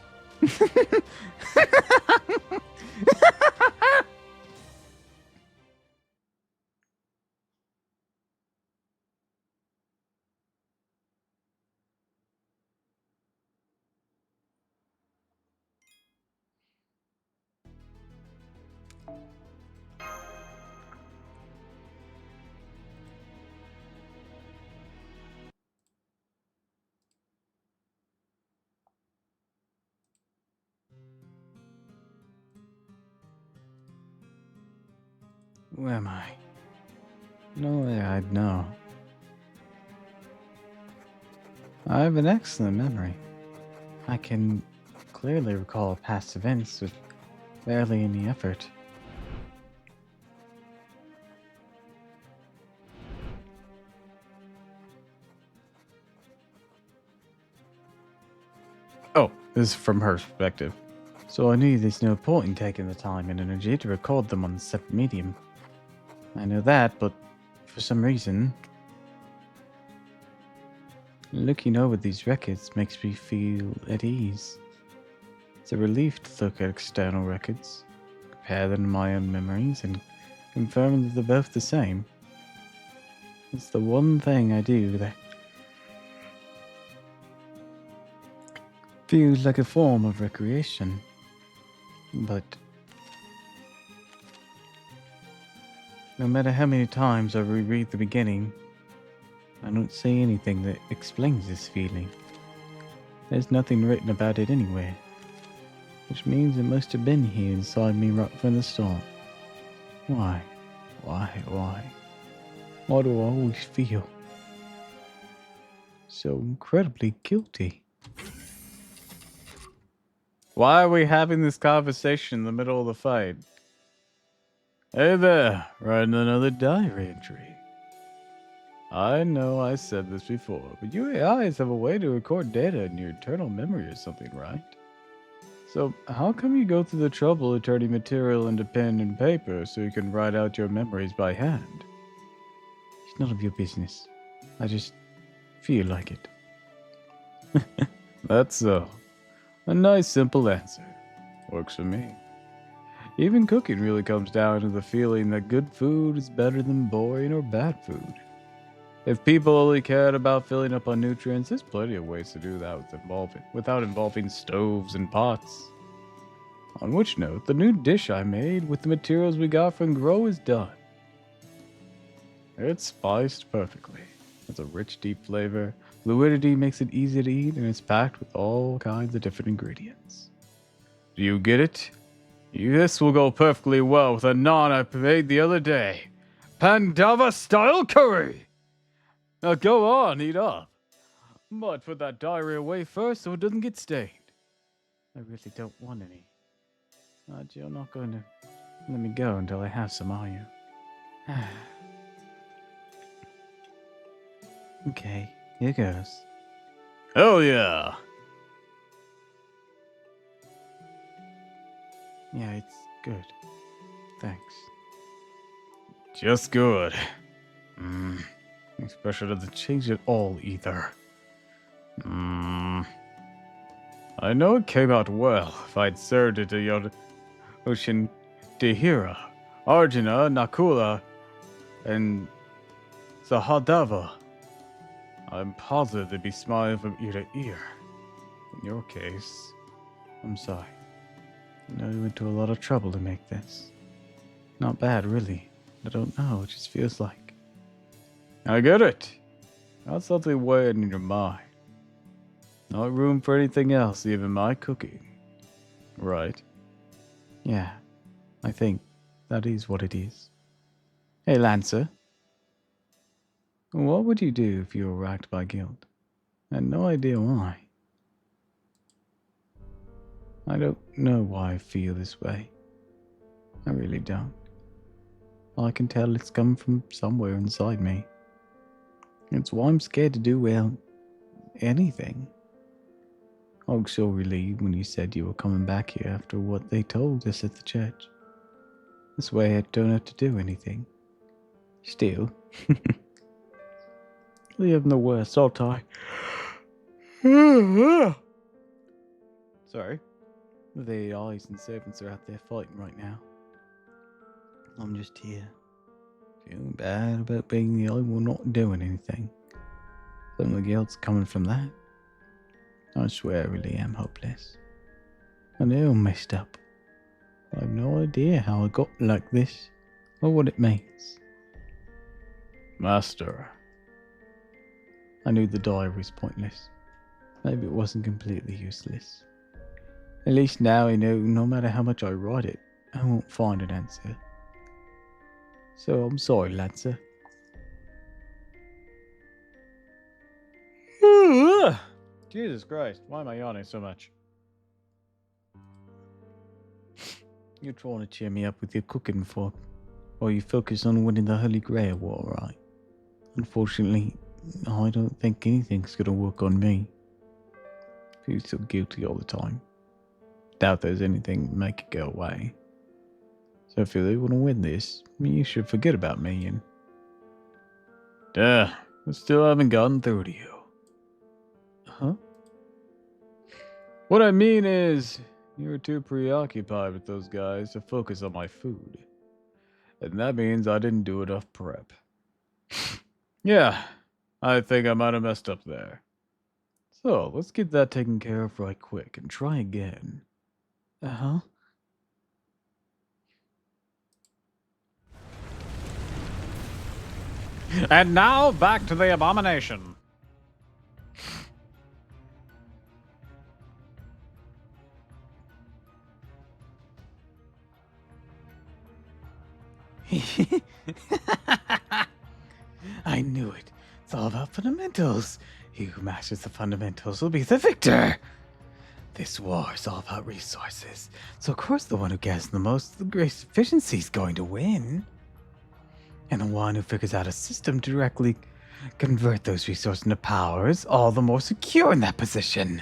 Speaker 1: Who am I? No way I'd know. I have an excellent memory. I can clearly recall past events with barely any effort. Oh, this is from her perspective. So I knew there's no point in taking the time and energy to record them on a separate medium. I know that, but for some reason, looking over these records makes me feel at ease. It's a relief to look at external records, compare them to my own memories, and confirm that they're both the same. It's the one thing I do that feels like a form of recreation. But no matter how many times I reread the beginning, I don't see anything that explains this feeling. There's nothing written about it anywhere, which means it must have been here inside me right from the start. Why? Why do I always feel so incredibly guilty? Why are we having this conversation in the middle of the fight? Hey there, writing another diary entry. I know I said this before, but you AIs have a way to record data in your internal memory or something, right? So, how come you go through the trouble of turning material into pen and paper so you can write out your memories by hand? It's none of your business. I just feel like it. That's so. A nice, simple answer. Works for me. Even cooking really comes down to the feeling that good food is better than boring or bad food. If people only cared about filling up on nutrients, there's plenty of ways to do that without involving stoves and pots. On which note, the new dish I made with the materials we got from Grow is done. It's spiced perfectly. It's a rich, deep flavor. Fluidity makes it easy to eat, and it's packed with all kinds of different ingredients. Do you get it? This will go perfectly well with a naan I made the other day. Pandava-style curry! Now go on, eat up. But put that diarrhea away first so it doesn't get stained. I really don't want any. You're not going to let me go until I have some, are you? Okay, here goes. Hell yeah! Yeah, it's good. Thanks. Just good. Expression doesn't change at all either. I know it came out well if I'd served it to Yoshin Dehira, Arjuna, Nakula, and Sahadeva. I'm positive they'd be smiling from ear to ear. In your case, I'm sorry. I know you went to a lot of trouble to make this. Not bad, really. I don't know, it just feels like. I get it. Got something weighing in your mind. Not room for anything else, even my cooking. Right? Yeah, I think that is what it is. Hey, Lancer. What would you do if you were racked by guilt? I had no idea why. I don't know why I feel this way. I really don't. All I can tell it's come from somewhere inside me. It's why I'm scared to do, well, anything. I was so relieved when you said you were coming back here after what they told us at the church. This way I don't have to do anything. Still. They have the worst, aren't I? Sorry. The eyes and servants are out there fighting right now. I'm just here. Feeling bad about being the only one not doing anything. Some of the guilt's coming from that. I swear I really am hopeless. I know I'm messed up. I have no idea how I got like this, or what it means. Master. I knew the diary was pointless. Maybe it wasn't completely useless. At least now I know no matter how much I write it, I won't find an answer. So I'm sorry, Lancer. Jesus Christ, why am I yawning so much? You're trying to cheer me up with your cooking fork, while you focus on winning the Holy Grail war, right? Unfortunately, I don't think anything's gonna work on me. Feel so guilty all the time. Doubt there's anything to make it go away. So if you really want to win this, you should forget about me and... I still haven't gotten through to you. Huh? What I mean is, you were too preoccupied with those guys to focus on my food. And that means I didn't do enough prep. Yeah, I think I might have messed up there. So, let's get that taken care of right quick and try again. Uh-huh. And now, back to the abomination. I knew it. It's all about fundamentals. He who masters the fundamentals will be the victor. This war is all about resources. So of course the one who gets the most, the greatest efficiency is going to win. And the one who figures out a system to directly convert those resources into power is all the more secure in that position.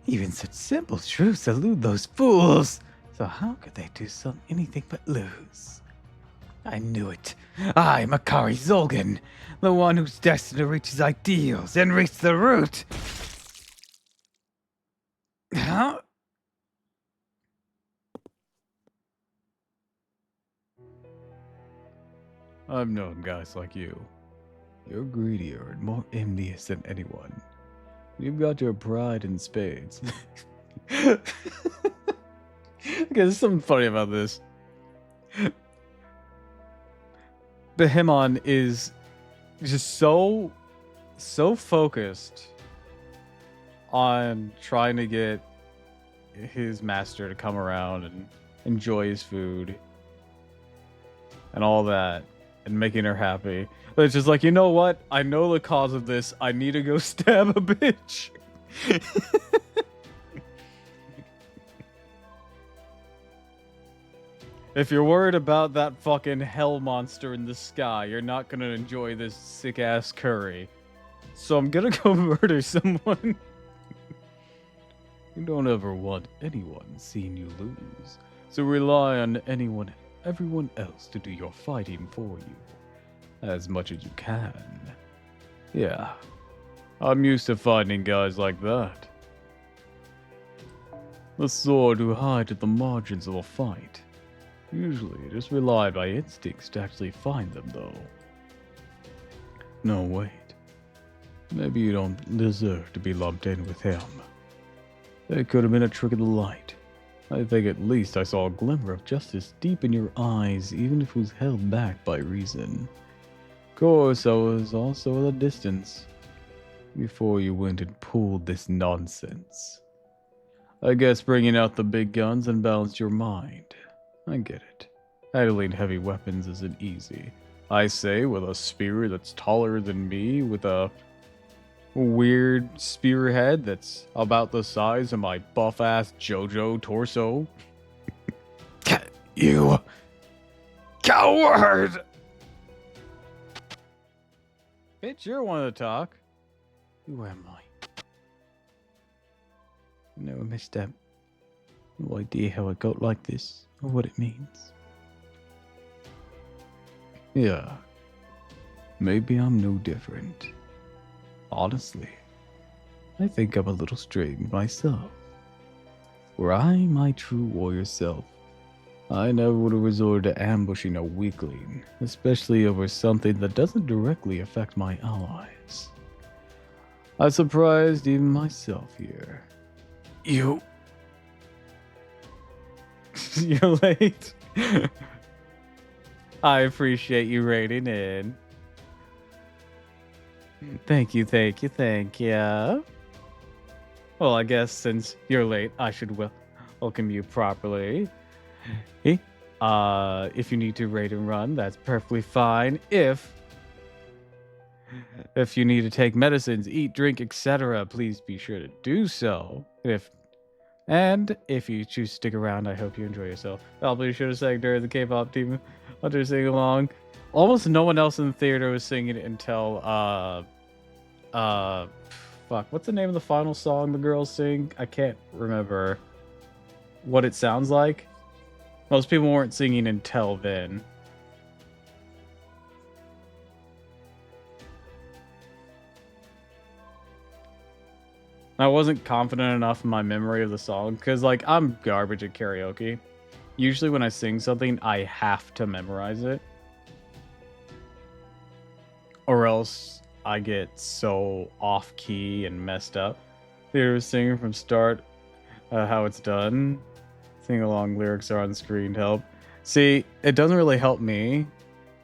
Speaker 1: Even such simple truths elude those fools. So how could they do anything but lose? I knew it. I, Makari Zolgan, the one who's destined to reach his ideals and reach the root. Huh? I've known guys like you. You're greedier and more envious than anyone. You've got your pride in spades. Okay, there's something funny about this. Behemoth is just so focused on trying to get his master to come around and enjoy his food and all that and making her happy. But it's just like, you know what? I know the cause of this. I need to go stab a bitch. If you're worried about that fucking hell monster in the sky, you're not gonna enjoy this sick-ass curry. So I'm gonna go murder someone. You don't ever want anyone seeing you lose. So rely on everyone else to do your fighting for you. As much as you can. Yeah. I'm used to finding guys like that. The sort who hide at the margins of a fight. Usually just rely by instincts to actually find them, though. No, wait. Maybe you don't deserve to be lumped in with him. It could have been a trick of the light. I think at least I saw a glimmer of justice deep in your eyes, even if it was held back by reason. Of course, I was also at a distance before you went and pulled this nonsense. I guess bringing out the big guns unbalanced your mind. I get it. Handling heavy weapons isn't easy. I say, with a spear that's taller than me, with a weird spearhead that's about the size of my buff-ass JoJo torso. You coward! Bitch, you're one to talk. Who am I? No misstep. No idea how I got like this, or what it means. Yeah. Maybe I'm no different. Honestly, I think I'm a little strange myself. Were I my true warrior self, I never would have resorted to ambushing a weakling, especially over something that doesn't directly affect my allies. I surprised even myself here. You're late. I appreciate you raiding in. Thank you. Well, I guess since you're late, I should welcome you properly. If you need to raid and run, that's perfectly fine. If you need to take medicines, eat, drink, etc., please be sure to do so. If you choose to stick around, I hope you enjoy yourself. I'll be sure to sing during the K-pop team under sing along. Almost no one else in the theater was singing it until fuck, what's the name of the final song the girls sing? I can't remember what it sounds like. Most people weren't singing until then. I wasn't confident enough in my memory of the song because, like, I'm garbage at karaoke. Usually when I sing something, I have to memorize it. Or else I get so off-key and messed up. There's singing from start, how it's done. Sing-along lyrics are on the screen to help. See, it doesn't really help me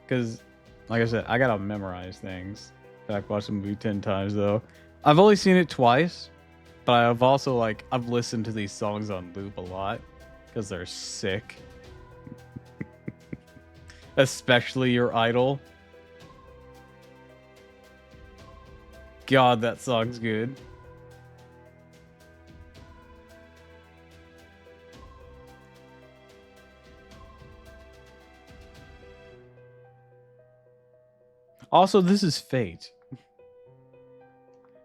Speaker 1: because, like I said, I gotta memorize things. In fact, watched the movie 10 times, though. I've only seen it twice. But I've also, I've listened to these songs on loop a lot because they're sick. Especially Your Idol. God, that song's good. Also, this is Fate.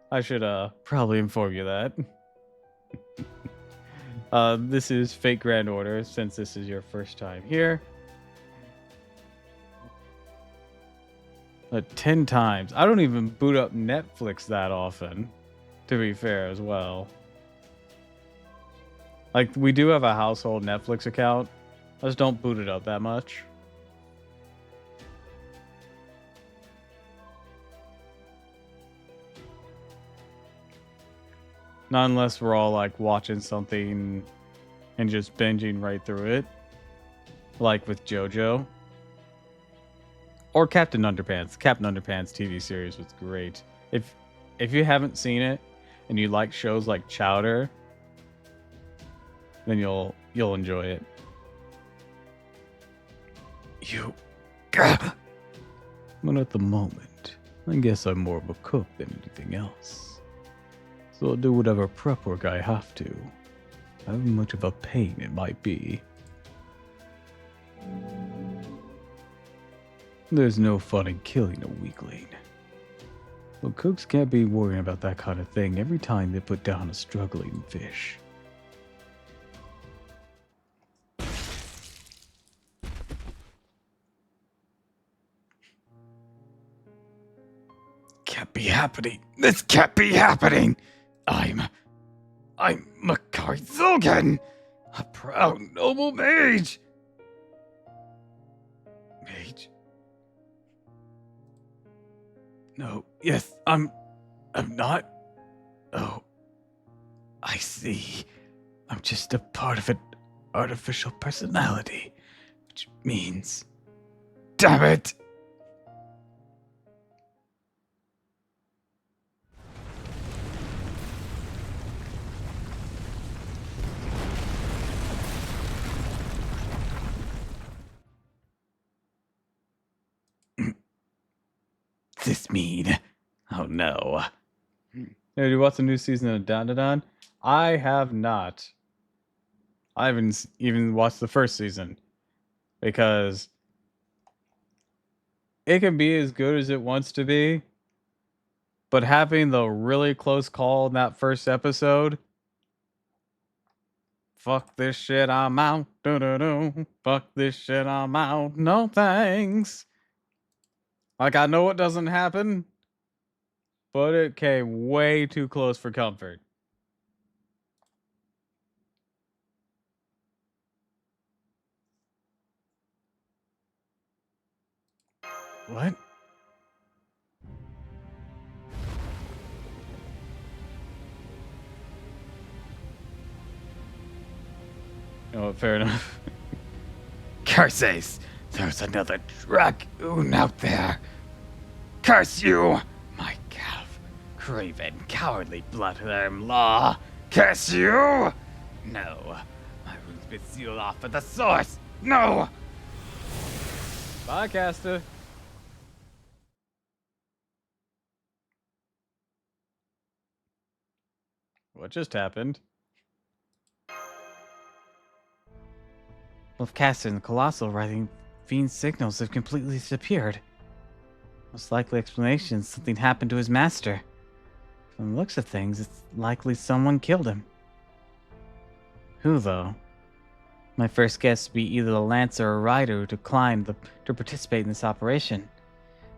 Speaker 1: I should probably inform you that. This is Fate Grand Order, since this is your first time here. 10 times. I don't even boot up Netflix that often, to be fair as well. Like, we do have a household Netflix account. I just don't boot it up that much. Not unless we're all like watching something and just binging right through it. Like with JoJo. Or Captain Underpants. Captain Underpants TV series was great. If you haven't seen it and you like shows like Chowder, then you'll enjoy it. But at the moment, I guess I'm more of a cook than anything else. So I'll do whatever prep work I have to. However much of a pain it might be. There's no fun in killing a weakling. But cooks can't be worrying about that kind of thing every time they put down a struggling fish. Can't be happening. This can't be happening. I'm Makai Zogan, a proud noble mage. Mage? No, yes, I'm not. Oh, I see. I'm just a part of an artificial personality, which means, damn it. This mean? Oh no. Hey, did you watch the new season of Dandadan? I have not. I haven't even watched the first season. Because it can be as good as it wants to be. But having the really close call in that first episode. Fuck this shit, I'm out. Fuck this shit, I'm out. No thanks. Like, I know it doesn't happen, but it came way too close for comfort. What? Oh, fair enough. Curses! There's another dragoon out there. Curse you! My calf, craven, cowardly bloodworm-law. Curse you! No. My rune's been sealed off at the source. No! Bye, Caster. What just happened? Both Caster and the Colossal writing Fiend's signals have completely disappeared. Most likely explanation is something happened to his master. From the looks of things, it's likely someone killed him. Who, though? My first guess would be either the Lancer or Rider who declined to participate in this operation,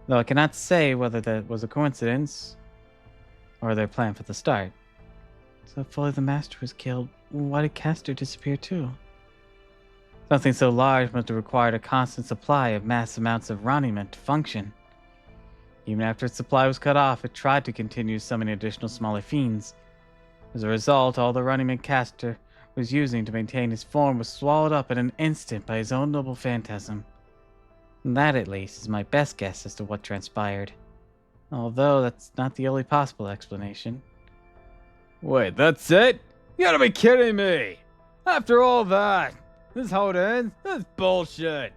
Speaker 1: though I cannot say whether that was a coincidence or their plan from the start. So if only the master was killed, why did Caster disappear too? Something so large must have required a constant supply of mass amounts of Roniment to function. Even after its supply was cut off, it tried to continue summoning additional smaller fiends. As a result, all the Roniment Caster was using to maintain his form was swallowed up in an instant by his own noble phantasm. And that, at least, is my best guess as to what transpired. Although that's not the only possible explanation. Wait, that's it? You gotta be kidding me! After all that, this is how it ends? That's bullshit!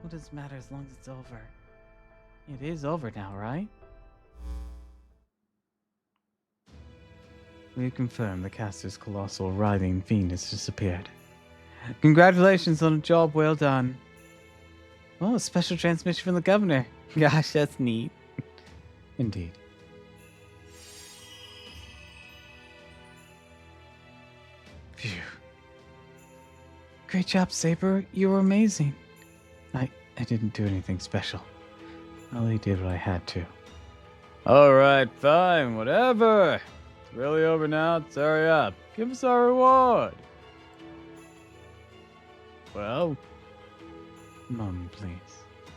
Speaker 1: What does it matter as long as it's over? It is over now, right? We confirm the caster's colossal writhing fiend has disappeared. Congratulations on a job well done. Oh, a special transmission from the governor. Gosh, that's neat. Indeed. Phew. Great job, Saber. You were amazing. I didn't do anything special. I only did what I had to. Alright, fine, whatever. It's really over now. Let's hurry up. Give us our reward. Well, a moment, please.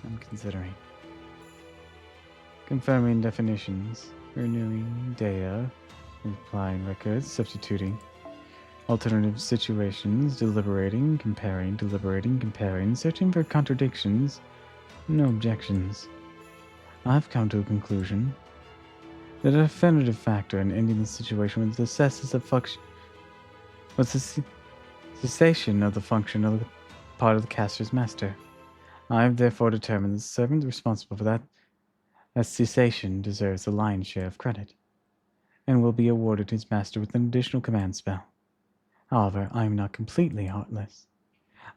Speaker 1: I'm considering. Confirming definitions, renewing data, applying records, substituting. Alternative situations, deliberating, comparing, searching for contradictions. No objections. I've come to a conclusion. The definitive factor in ending the situation was the cessation of the function of the part of the caster's master. I have therefore determined that the servant responsible for that cessation deserves the lion's share of credit, and will be awarded his master with an additional command spell. However, I am not completely heartless.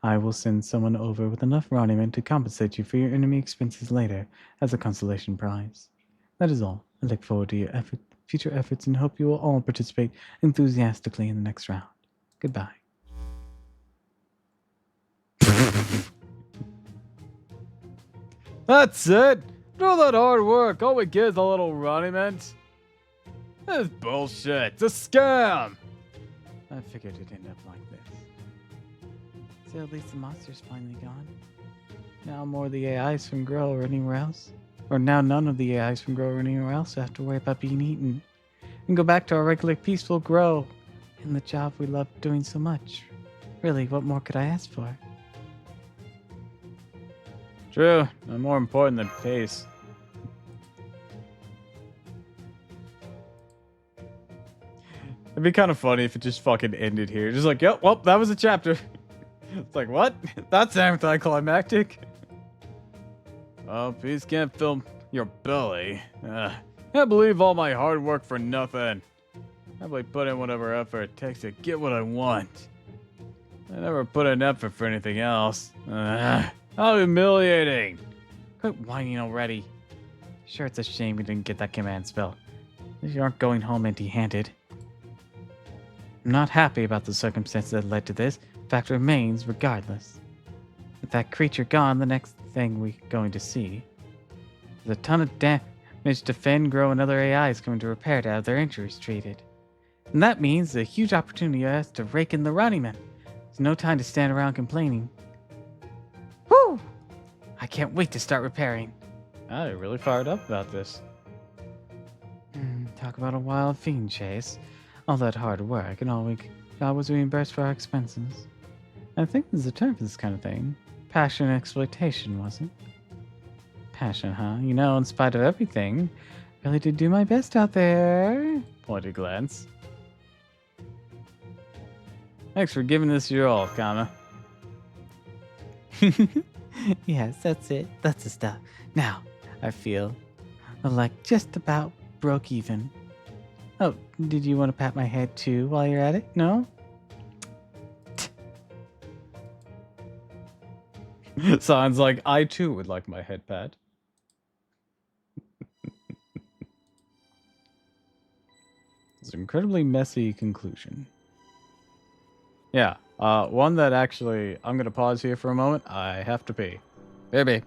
Speaker 1: I will send someone over with enough Ronnymen to compensate you for your enemy expenses later as a consolation prize. That is all. I look forward to your future efforts and hope you will all participate enthusiastically in the next round. Goodbye. That's it. After all that hard work, all we get is a little Ronnyment. This is bullshit. It's a scam. I figured it'd end up like this. So at least the monster's finally gone. Now more of the AIs from Grow or anywhere else. Or now none of the AIs from Grow or anywhere else have to worry about being eaten. And go back to our regular peaceful Grow. And the job we love doing so much. Really, what more could I ask for? True. No more important than pace. It'd be kind of funny if it just fucking ended here. Just like, yep, well, that was a chapter. It's like, what? That's anticlimactic. Oh, peace can't fill your belly. Can't believe all my hard work for nothing. I probably put in whatever effort it takes to get what I want. I never put in effort for anything else. How humiliating. Quit whining already. Sure, it's a shame we didn't get that command spell. You aren't going home empty-handed. I'm not happy about the circumstances that led to this. Fact remains regardless. With that creature gone, the next thing we're going to see is a ton of damage to Finn, Grow, and other AIs coming to repair to have their injuries treated. And that means a huge opportunity for us to rake in the Ronnymen. There's no time to stand around complaining. Woo! I can't wait to start repairing. I'm really fired up about this. Talk about a wild fiend chase. All that hard work and all we got was reimbursed for our expenses. I think there's a term for this kind of thing. Passion and exploitation, wasn't it? Passion, huh? You know, in spite of everything, really did do my best out there. Pointed glance. Thanks for giving this your all, Kama. Yes, that's it. That's the stuff. Now, I feel like just about broke even. Oh, did you want to pat my head too while you're at it? No? Sounds like I too would like my head pat. It's an incredibly messy conclusion. Yeah, one that actually, I'm going to pause here for a moment. I have to pee. Baby.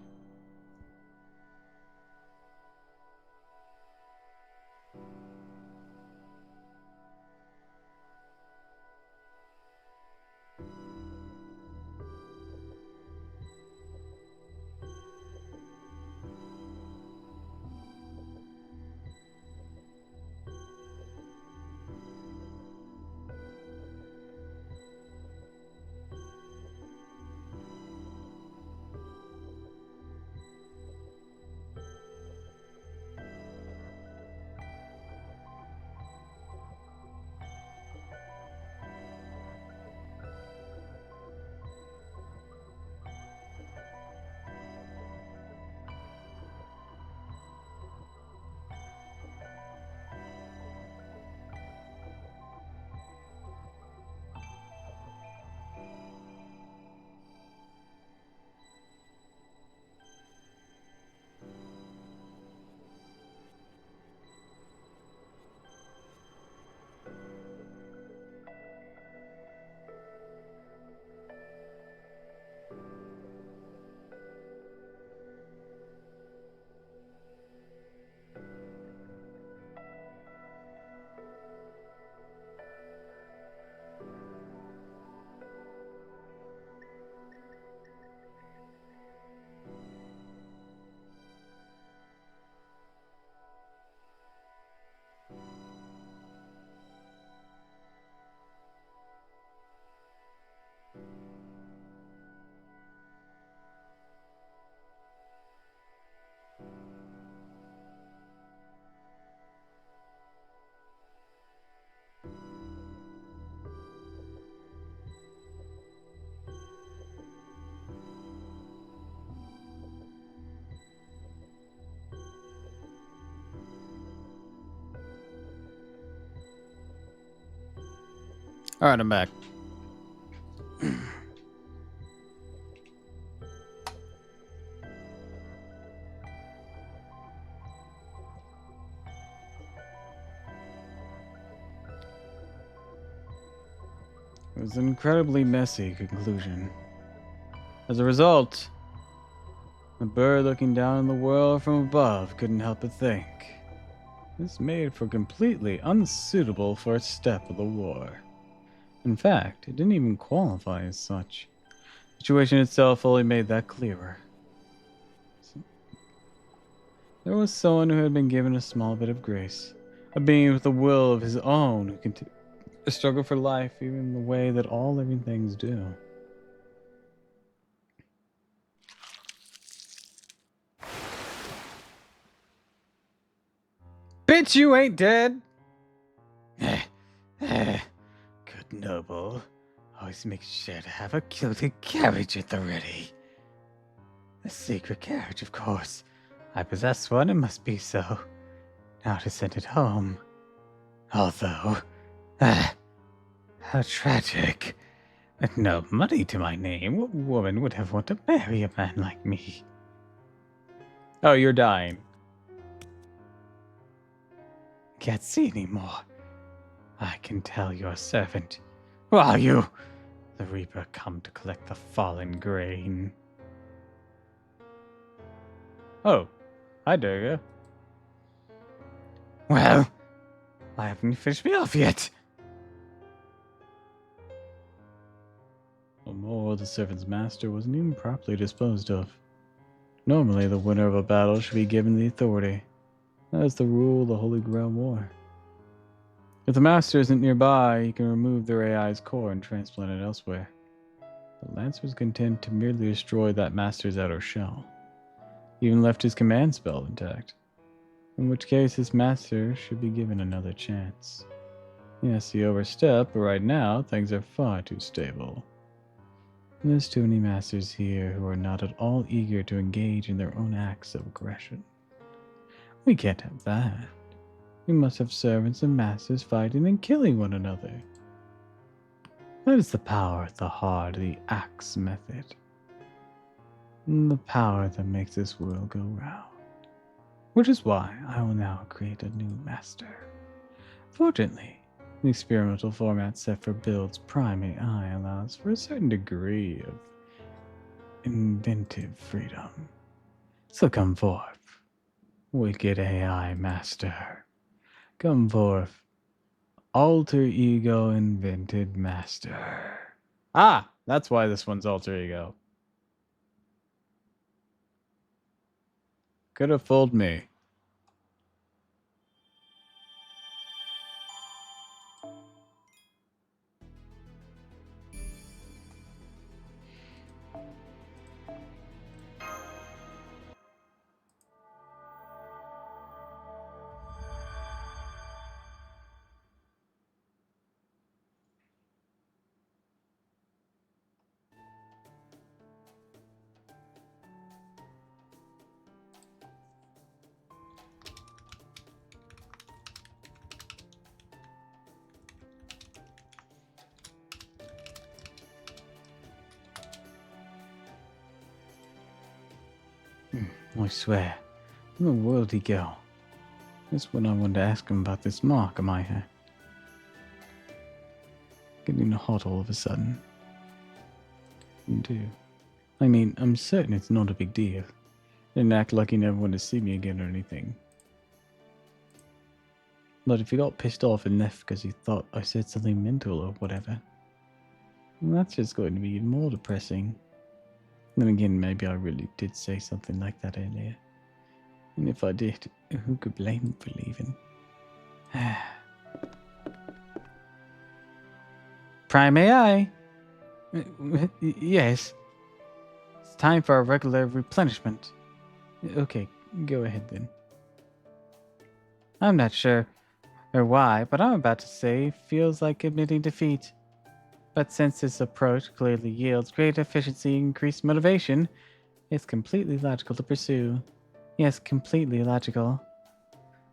Speaker 1: Alright, I'm back. It was an incredibly messy conclusion. As a result, the bird looking down on the world from above couldn't help but think. This made for completely unsuitable first step of the war. In fact, it didn't even qualify as such. The situation itself only made that clearer. There was someone who had been given a small bit of grace, a being with a will of his own who continued to struggle for life even in the way that all living things do. Bitch, you ain't dead! Good noble. Always make sure to have a gilded carriage at the ready. A secret carriage, of course. I possess one, it must be so. Now to send it home. Although, how tragic. With no money to my name, what woman would have wanted to marry a man like me? Oh, you're dying. Can't see anymore. I can tell your servant. Who are you? The Reaper come to collect the fallen grain. Oh, hi, Durga. Well, why haven't you finished me off yet? Or the servant's master wasn't even properly disposed of. Normally, the winner of a battle should be given the authority. That is the rule of the Holy Grail War. If the master isn't nearby, you can remove their AI's core and transplant it elsewhere. The Lancer was content to merely destroy that master's outer shell. He even left his command spell intact. In which case, his master should be given another chance. Yes, he overstepped, but right now, things are far too stable. There's too many masters here who are not at all eager to engage in their own acts of aggression. We can't have that. We must have servants and masters fighting and killing one another. That is the power at the heart of the axe method. And the power that makes this world go round. Which is why I will now create a new master. Fortunately, the experimental format set for builds Prime AI allows for a certain degree of inventive freedom. So come forth, wicked AI master. Come forth, alter ego invented master. Ah, that's why this one's alter ego. Could have fooled me. I swear, where the world did he go? That's what I wanted to ask him about this mark on my hair. Getting hot all of a sudden. You do. I mean, I'm certain it's not a big deal. Didn't act like he never wanted to see me again or anything. But if he got pissed off and left because he thought I said something mental or whatever, well, that's just going to be even more depressing. Then again, maybe I really did say something like that earlier. And if I did, who could blame him for leaving? Prime AI? Yes. It's time for a regular replenishment. Okay, go ahead then. I'm not sure or why, but I'm about to say feels like admitting defeat. But since this approach clearly yields great efficiency and increased motivation, it's completely logical to pursue. Yes, completely logical.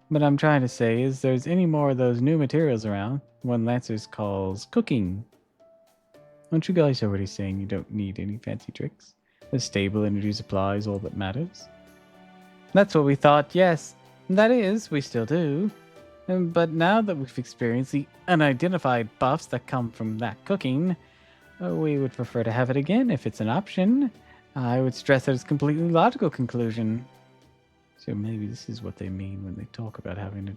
Speaker 1: What I'm trying to say is there's any more of those new materials around, one Lancers calls cooking. Aren't you guys already saying you don't need any fancy tricks? The stable energy supply is all that matters. That's what we thought, yes. That is, we still do. But now that we've experienced the unidentified buffs that come from that cooking, we would prefer to have it again if it's an option. I would stress that it's a completely logical conclusion. So maybe this is what they mean when they talk about having a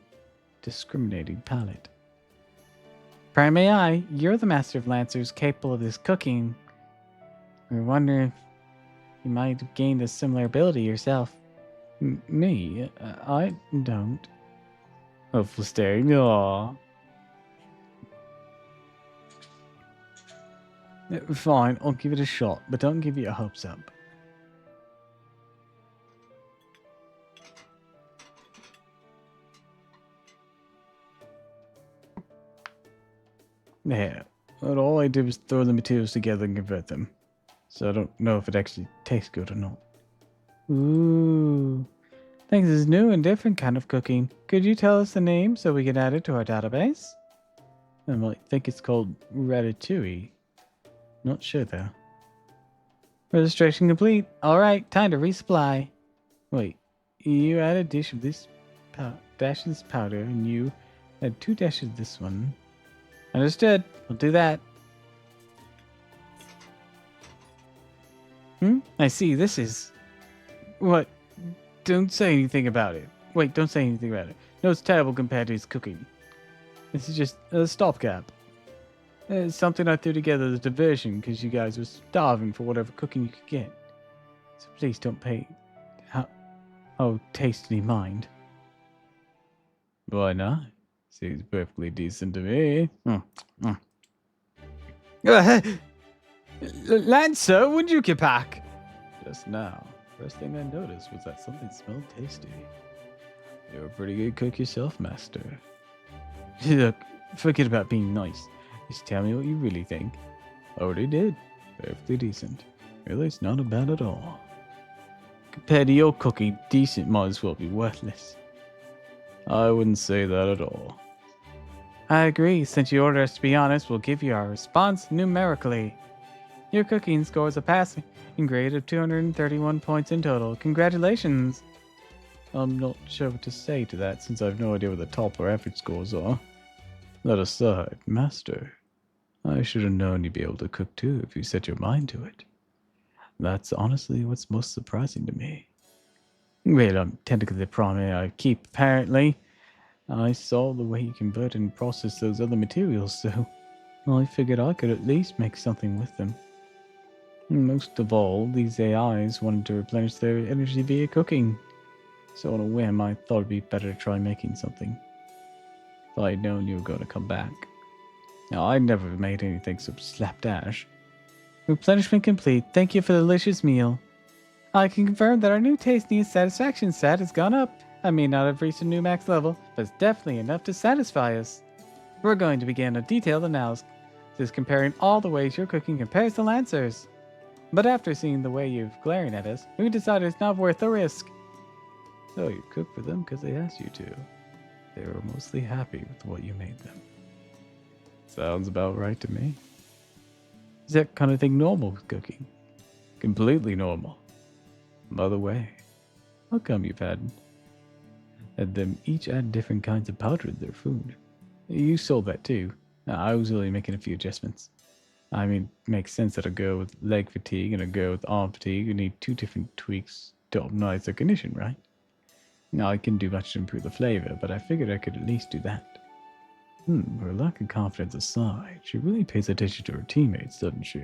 Speaker 1: discriminating palate. Prime AI, you're the master of Lancers capable of this cooking. We wonder if you might have gained a similar ability yourself. Me? I don't. Oh, Flistering. Aww. Fine, I'll give it a shot, but don't give your hopes up. Yeah, but all I did was throw the materials together and convert them. So I don't know if it actually tastes good or not. Ooh. Thanks, this is new and different kind of cooking. Could you tell us the name so we can add it to our database? I might think it's called ratatouille. Not sure though. Registration complete. Alright, time to resupply. Wait, you add a dish of this dash of this powder and you add 2 dashes of this one. Understood. We'll do that. I see. This is... What? Don't say anything about it. Wait, don't say anything about it. No, it's terrible compared to his cooking. This is just a stopgap. It's something I threw together as a diversion because you guys were starving for whatever cooking you could get. So please don't pay... taste any mind. Why not? Seems perfectly decent to me. Lancer, when did you get back? Just now. First thing I noticed was that something smelled tasty. You're a pretty good cook yourself, master. Look, forget about being nice. Just tell me what you really think. Already did. Perfectly decent. Really, it's not bad at all. Compared to your cooking, decent might as well be worthless. I wouldn't say that at all. I agree. Since you ordered us to be honest, we'll give you our response numerically. Your cooking scores a passing grade of 231 points in total. Congratulations! I'm not sure what to say to that since I have no idea what the top or average scores are. That aside, master, I should have known you'd be able to cook too if you set your mind to it. That's honestly what's most surprising to me. Well, I'm technically the prime I keep, apparently. I saw the way you convert and process those other materials, so I figured I could at least make something with them. Most of all, these AIs wanted to replenish their energy via cooking. So on a whim, I thought it'd be better to try making something. If I'd known you were going to come back. Now, I'd never made anything so slapdash. Replenishment complete. Thank you for the delicious meal. I can confirm that our new tasty satisfaction stat has gone up. I may not have reached a new max level, but it's definitely enough to satisfy us. We're going to begin a detailed analysis comparing all the ways your cooking compares to Lancer's. But after seeing the way you're glaring at us, we decided it's not worth the risk. So you cooked for them because they asked you to. They were mostly happy with what you made them. Sounds about right to me. Is that kind of thing normal with cooking? Completely normal. By the way, how come you've had them each add different kinds of powder to their food? You sold that too. I was only making a few adjustments. I mean, it makes sense that a girl with leg fatigue and a girl with arm fatigue would need 2 different tweaks to optimize their condition, right? Now, I couldn't do much to improve the flavor, but I figured I could at least do that. Her lack of confidence aside, she really pays attention to her teammates, doesn't she?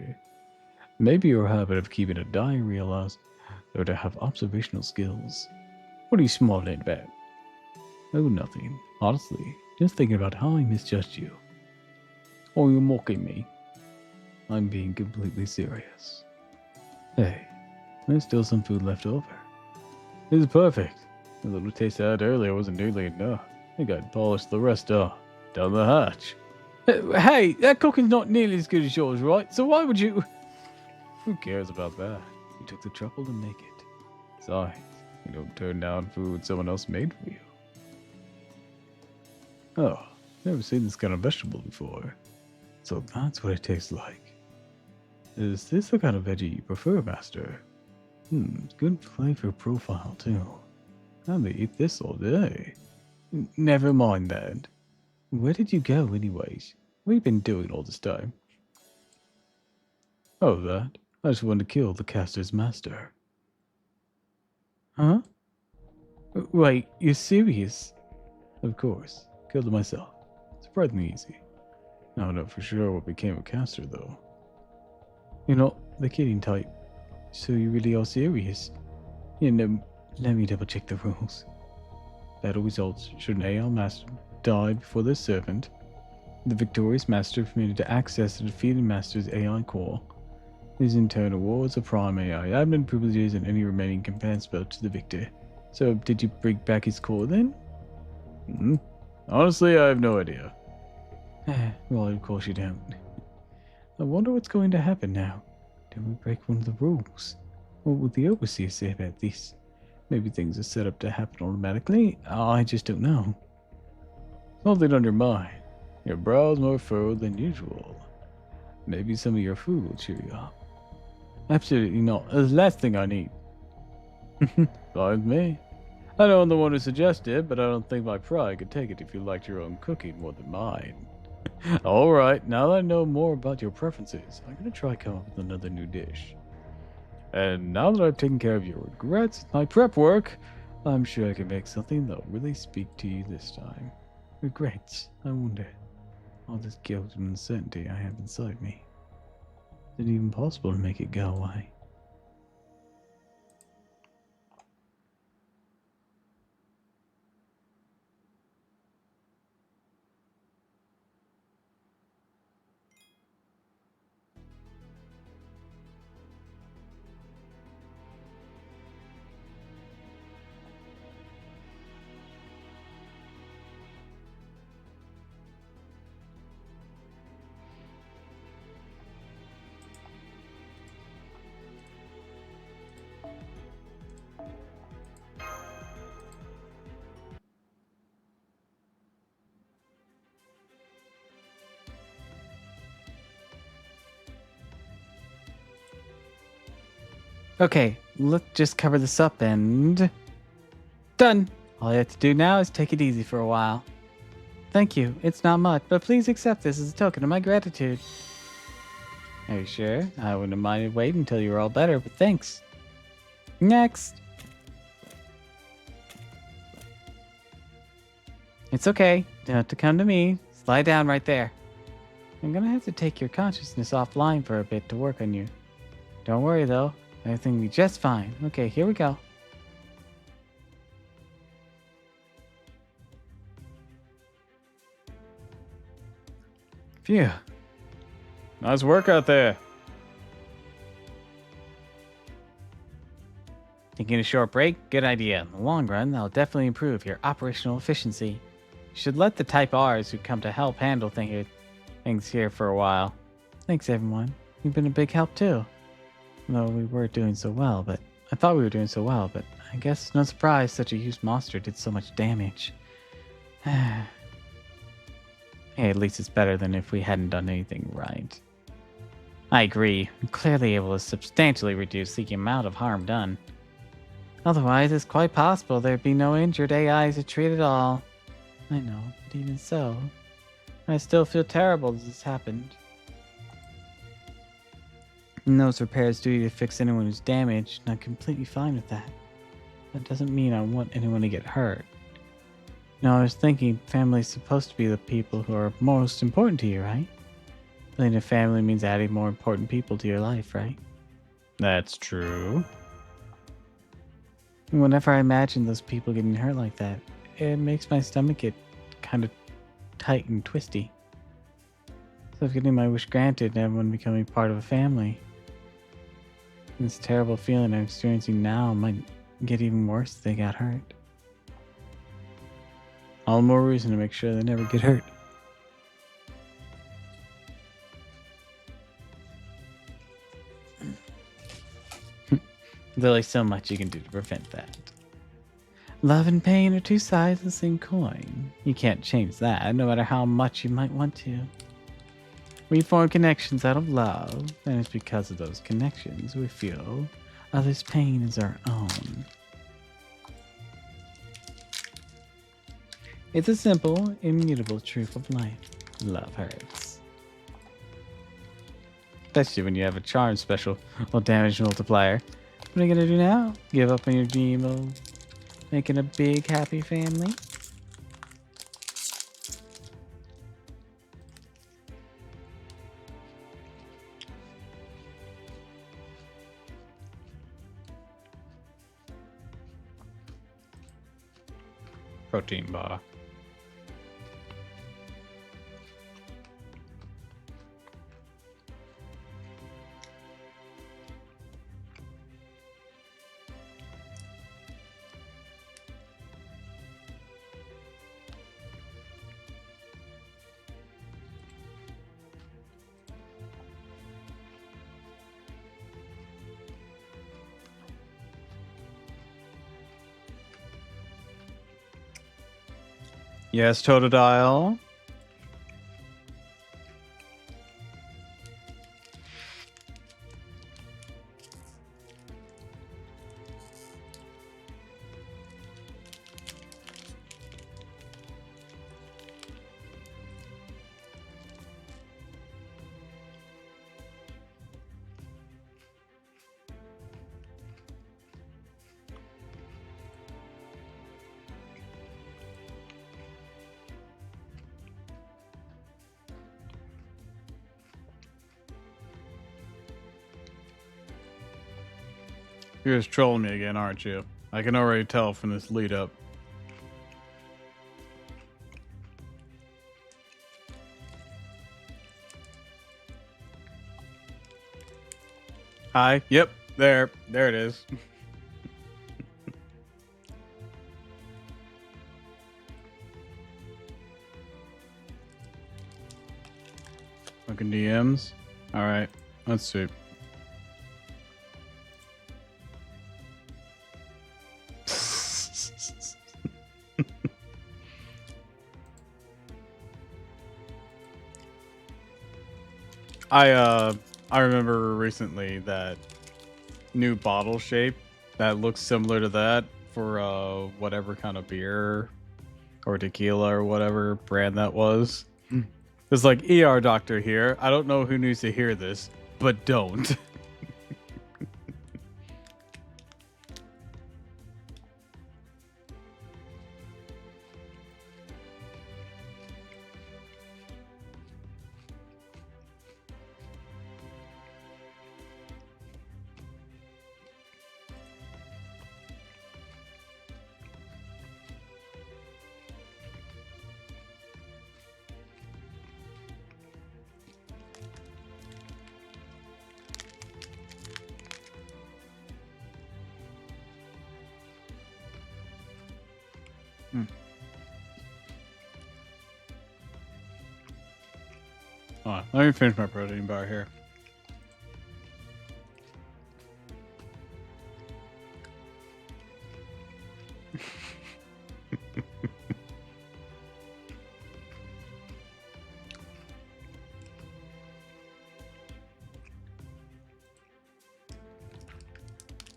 Speaker 1: Maybe her habit of keeping a diary allows her to have observational skills. What are you smiling about? Oh, nothing. Honestly, just thinking about how I misjudged you. Oh, you're mocking me. I'm being completely serious. Hey, there's still some food left over. This is perfect. The little taste I had earlier wasn't nearly enough. I think I'd polish the rest off. Down the hatch. Hey, that cooking's not nearly as good as yours, right? So why would you... Who cares about that? You took the trouble to make it. Besides, you don't turn down food someone else made for you. Oh, never seen this kind of vegetable before. So that's what it tastes like. Is this the kind of veggie you prefer, Master? Good flavor profile, too. I may eat this all day. Never mind that. Where did you go, anyways? What have you been doing all this time? Oh, that. I just wanted to kill the caster's master. Huh? Wait, you're serious? Of course. Killed him myself. Surprisingly easy. I don't know for sure what became of Caster, though. You're not the kidding type. So you really are serious? Yeah, no, let me double check the rules. Battle results should an AI master die before their servant. The victorious master permitted to access the defeated master's AI core. This in turn awards a prime AI admin privileges and any remaining command spell to the victor. So, did you bring back his core then? Honestly, I have no idea. Well, of course you don't. I wonder what's going to happen now. Do we break one of the rules? What would the overseer say about this? Maybe things are set up to happen automatically? I just don't know. Something on your mind. Your brow's more furrowed than usual. Maybe some of your food will cheer you up. Absolutely not. That's the last thing I need. Fine with me. I know I'm the one who suggested it, but I don't think my pride could take it if you liked your own cooking more than mine. Alright, now that I know more about your preferences, I'm gonna try come up with another new dish. And now that I've taken care of your regrets with my prep work, I'm sure I can make something that'll really speak to you this time. Regrets, I wonder. All this guilt and uncertainty I have inside me. Is it even possible to make it go away? Okay, let's just cover this up and... Done! All you have to do now is take it easy for a while. Thank you, it's not much, but please accept this as a token of my gratitude. Are you sure? I wouldn't have minded waiting until you were all better, but thanks. Next! It's okay, you don't have to come to me. Lie down right there. I'm gonna have to take your consciousness offline for a bit to work on you. Don't worry though, everything will be just fine. Okay, here we go. Phew. Nice work out there. Taking a short break? Good idea. In the long run, that'll definitely improve your operational efficiency. You should let the Type Rs who come to help handle things here for a while. Thanks, everyone. You've been a big help, too. Though we were doing so well, but... I thought we were doing so well, but I guess no surprise such a huge monster did so much damage. Hey, at least it's better than if we hadn't done anything right. I agree. We're clearly able to substantially reduce the amount of harm done. Otherwise, it's quite possible there'd be no injured AIs to treat at all. I know, but even so, I still feel terrible that this happened. Those repairs duty to fix anyone who's damaged, and I'm completely fine with that. That doesn't mean I want anyone to get hurt. You know, I was thinking family's supposed to be the people who are most important to you, right? Building a family means adding more important people to your life, right? That's true. And whenever I imagine those people getting hurt like that, it makes my stomach get kind of tight and twisty. So getting my wish granted and everyone becoming part of a family. This terrible feeling I'm experiencing now might get even worse if they got hurt. All the more reason to make sure they never get hurt. There's only so much you can do to prevent that. Love and pain are two sides of the same coin. You can't change that, no matter how much you might want to. We form connections out of love, and it's because of those connections we feel others' pain is our own. It's a simple, immutable truth of life. Love hurts. Especially when you have a charm special or damage multiplier. What are you gonna do now? Give up on your dream of making a big happy family? Protein bar. Yes, Totodile. You're just trolling me again, aren't you? I can already tell from this lead up. Hi. Yep. There it is. Fucking DMs. All right. Let's see. I remember recently that new bottle shape that looks similar to that for whatever kind of beer or tequila or whatever brand that was. It's like ER doctor here. I don't know who needs to hear this, but don't. Hold on, let me finish my protein bar here.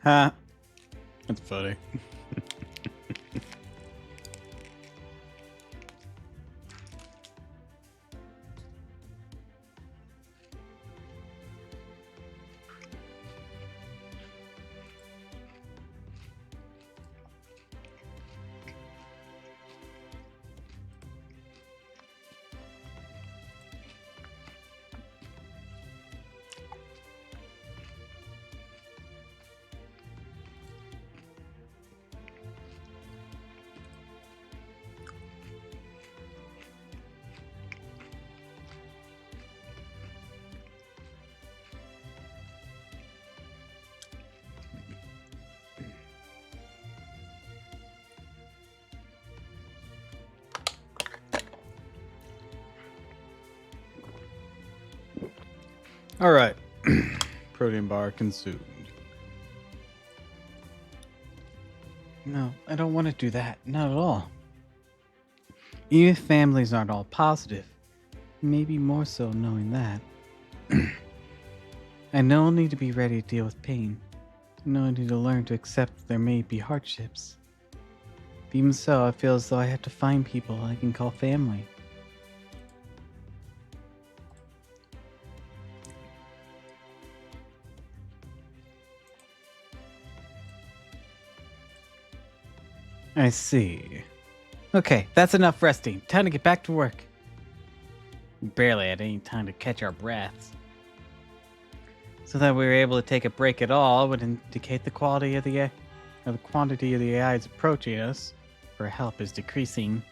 Speaker 1: Ha. That's funny. All right. Protein bar consumed. No, I don't want to do that. Not at all. Even if families aren't all positive, maybe more so knowing that. I know I'll need to be ready to deal with pain. I know I need to learn to accept that there may be hardships. But even so, I feel as though I have to find people I can call family. I see. Okay, that's enough resting. Time to get back to work. We barely had any time to catch our breaths. So that we were able to take a break at all would indicate the quality of the or the quantity of the AIs approaching us, or help is decreasing.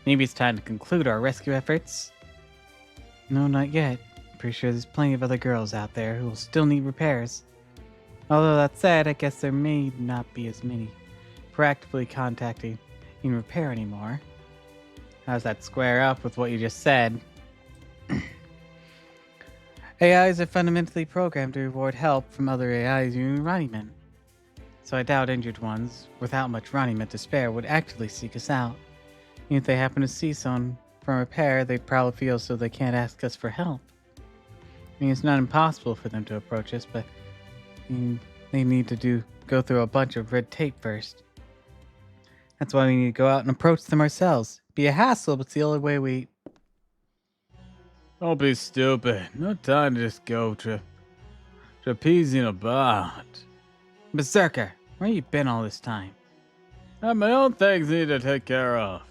Speaker 1: Maybe it's time to conclude our rescue efforts. No, not yet. I'm pretty sure there's plenty of other girls out there who will still need repairs. Although that said, I guess there may not be as many proactively contacting in repair anymore. How does that square up with what you just said? AIs are fundamentally programmed to reward help from other AIs using Running. So I doubt injured ones, without much Running to spare, would actively seek us out. Even if they happen to see someone from repair, they'd probably feel so they can't ask us for help. I mean, it's not impossible for them to approach us, but they need to go through a bunch of red tape first. That's why we need to go out and approach them ourselves. Be a hassle, but it's the only way we... Don't be stupid. No time to just go trapezing about. Berserker, where you been all this time? I have my own things I need to take care of.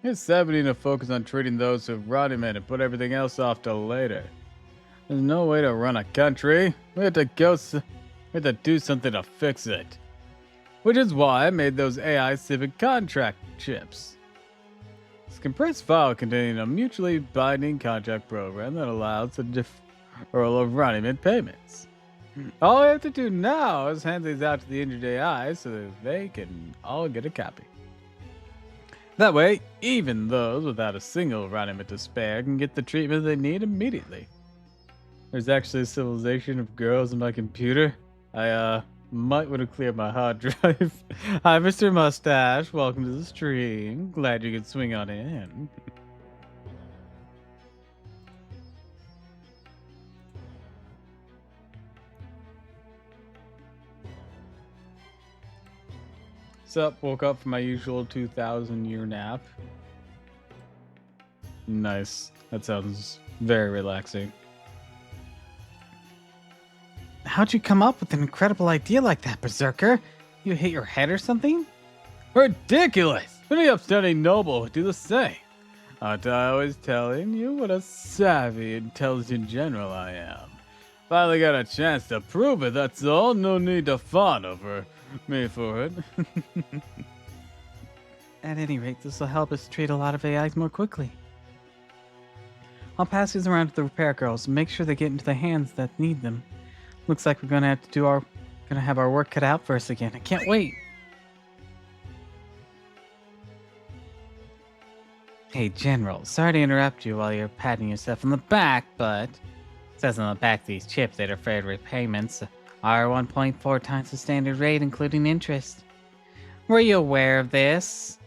Speaker 1: It's 70 to focus on treating those who've run him in and put everything else off till later. There's no way to run a country. We have to do something to fix it. Which is why I made those AI civic contract chips. It's a compressed file containing a mutually binding contract program that allows the deferral of running payments. All we have to do now is hand these out to the injured AI so that they can all get a copy. That way, even those without a single running to spare can get the treatment they need immediately. There's actually a civilization of girls in my computer. I might want to clear my hard drive. Hi, Mr. Mustache. Welcome to the stream. Glad you could swing on in. Sup, woke up from my usual 2,000-year nap. Nice. That sounds very relaxing. How'd you come up with an incredible idea like that, Berserker? You hit your head or something? Ridiculous! Any upstanding noble would do the same. Aren't I always telling you what a savvy, intelligent general I am? Finally got a chance to prove it, that's all. No need to fawn over me for it. At any rate, this will help us treat a lot of AIs more quickly. I'll pass these around to the repair girls and make sure they get into the hands that need them. Looks like we're gonna have our work cut out for us again. I can't wait. Hey, General, sorry to interrupt you while you're patting yourself on the back, but it says on the back these chips that are fair repayments are 1.4 times the standard rate, including interest. Were you aware of this?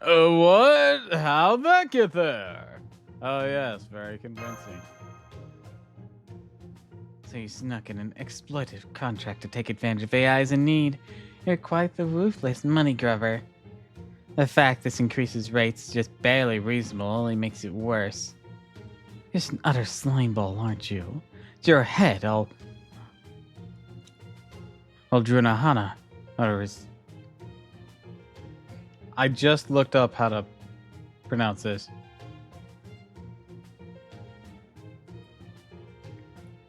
Speaker 1: What? How'd that get there? Oh yes, very convincing. So you snuck in an exploitative contract to take advantage of AIs in need. You're quite the ruthless money grubber. The fact this increases rates just barely reasonable only makes it worse. You're just an utter slimeball, aren't you? It's your head, Aldrunahana. I just looked up how to pronounce this.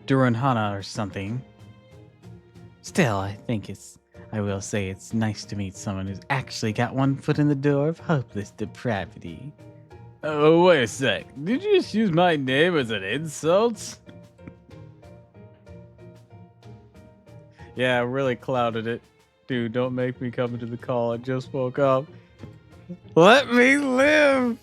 Speaker 1: Durunhana or something. Still, I will say it's nice to meet someone who's actually got one foot in the door of hopeless depravity. Oh, wait a sec. Did you just use my name as an insult? Yeah, I really clouded it. Dude, don't make me come into the call. I just woke up. Let me live!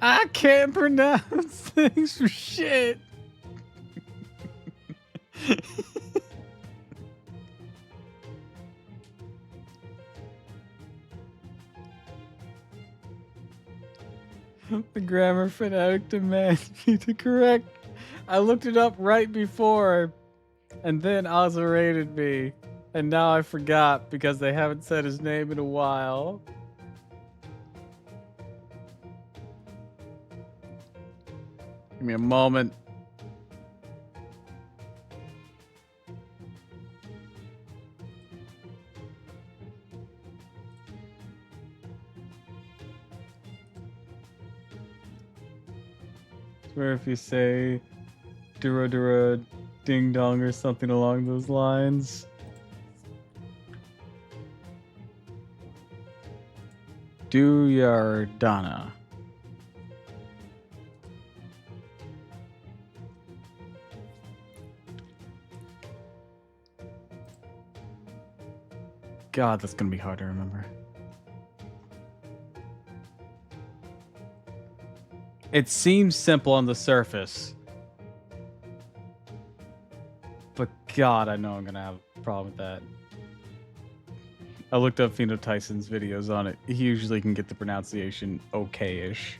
Speaker 1: I can't pronounce things for shit. The grammar fanatic demands me to correct. I looked it up right before, and then Ozza rated me. And now I forgot because they haven't said his name in a while. Give me a moment. Where if you say Dura Dura Ding Dong or something along those lines. Do your Donna. God, that's gonna be hard to remember. It seems simple on the surface. But God, I know I'm gonna have a problem with that. I looked up Pheno Tyson's videos on it. He usually can get the pronunciation okay-ish.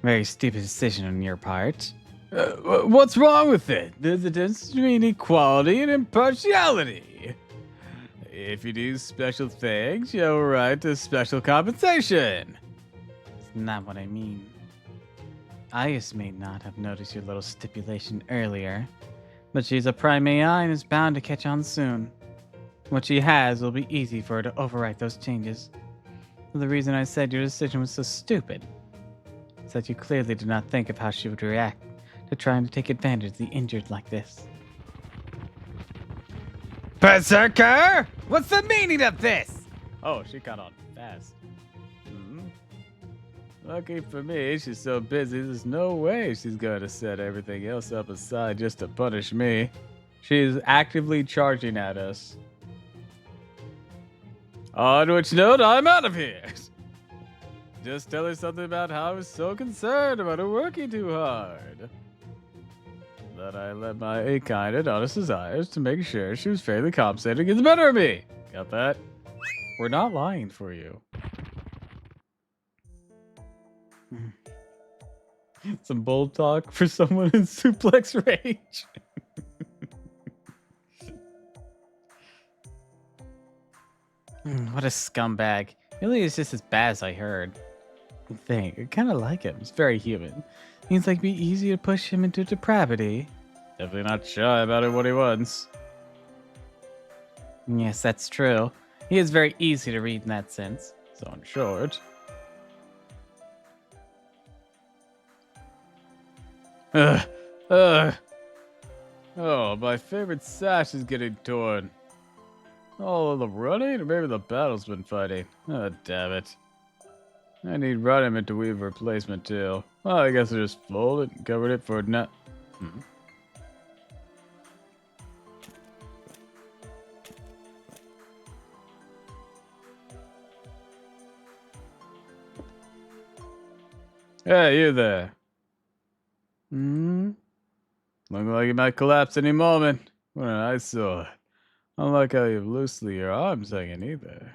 Speaker 1: Very stupid decision on your part. What's wrong with it? There's a difference between equality and impartiality. If you do special things, you have a right to special compensation. That's not what I mean. Ius may not have noticed your little stipulation earlier, but she's a prime AI and is bound to catch on soon. What she has will be easy for her to overwrite those changes. The reason I said your decision was so stupid is that you clearly did not think of how she would react to trying to take advantage of the injured like this. Berserker! What's the meaning of this? Oh, she got on fast. Lucky for me, she's so busy, there's no way she's going to set everything else up aside just to punish me. She's actively charging at us. On which note, I'm out of here. Just tell her something about how I was so concerned about her working too hard. That I let my kind and honest desires to make sure she was fairly compensated against the better of me. Got that? We're not lying for you. Some bold talk for someone in suplex rage. What a scumbag. Really is just as bad as I heard. I kind of like him. He's very human. Seems like it'd be easy to push him into depravity. Definitely not shy about it what he wants. Yes, that's true. He is very easy to read in that sense. So in short. Oh, my favorite sash is getting torn. All of the running, or maybe the battle's been fighting. Oh, damn it. I need Rudiment to weave a replacement too. Well, I guess I just folded it and covered it for now. Hey, you there. Looking like it might collapse any moment. What an eyesore. I don't like how you've loosely your arms hanging either.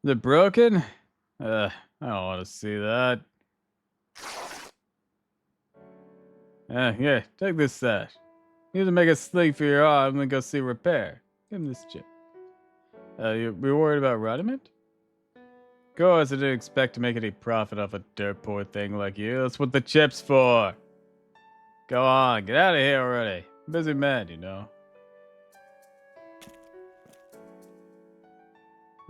Speaker 1: Is it broken? I don't want to see that. Here, take this sash. Use it to make a sling for your arm and then go see repair. Give him this chip. You worried about Rudiment? Of course, I didn't expect to make any profit off a dirt poor thing like you. That's what the chip's for. Go on, get out of here already. Busy man, you know.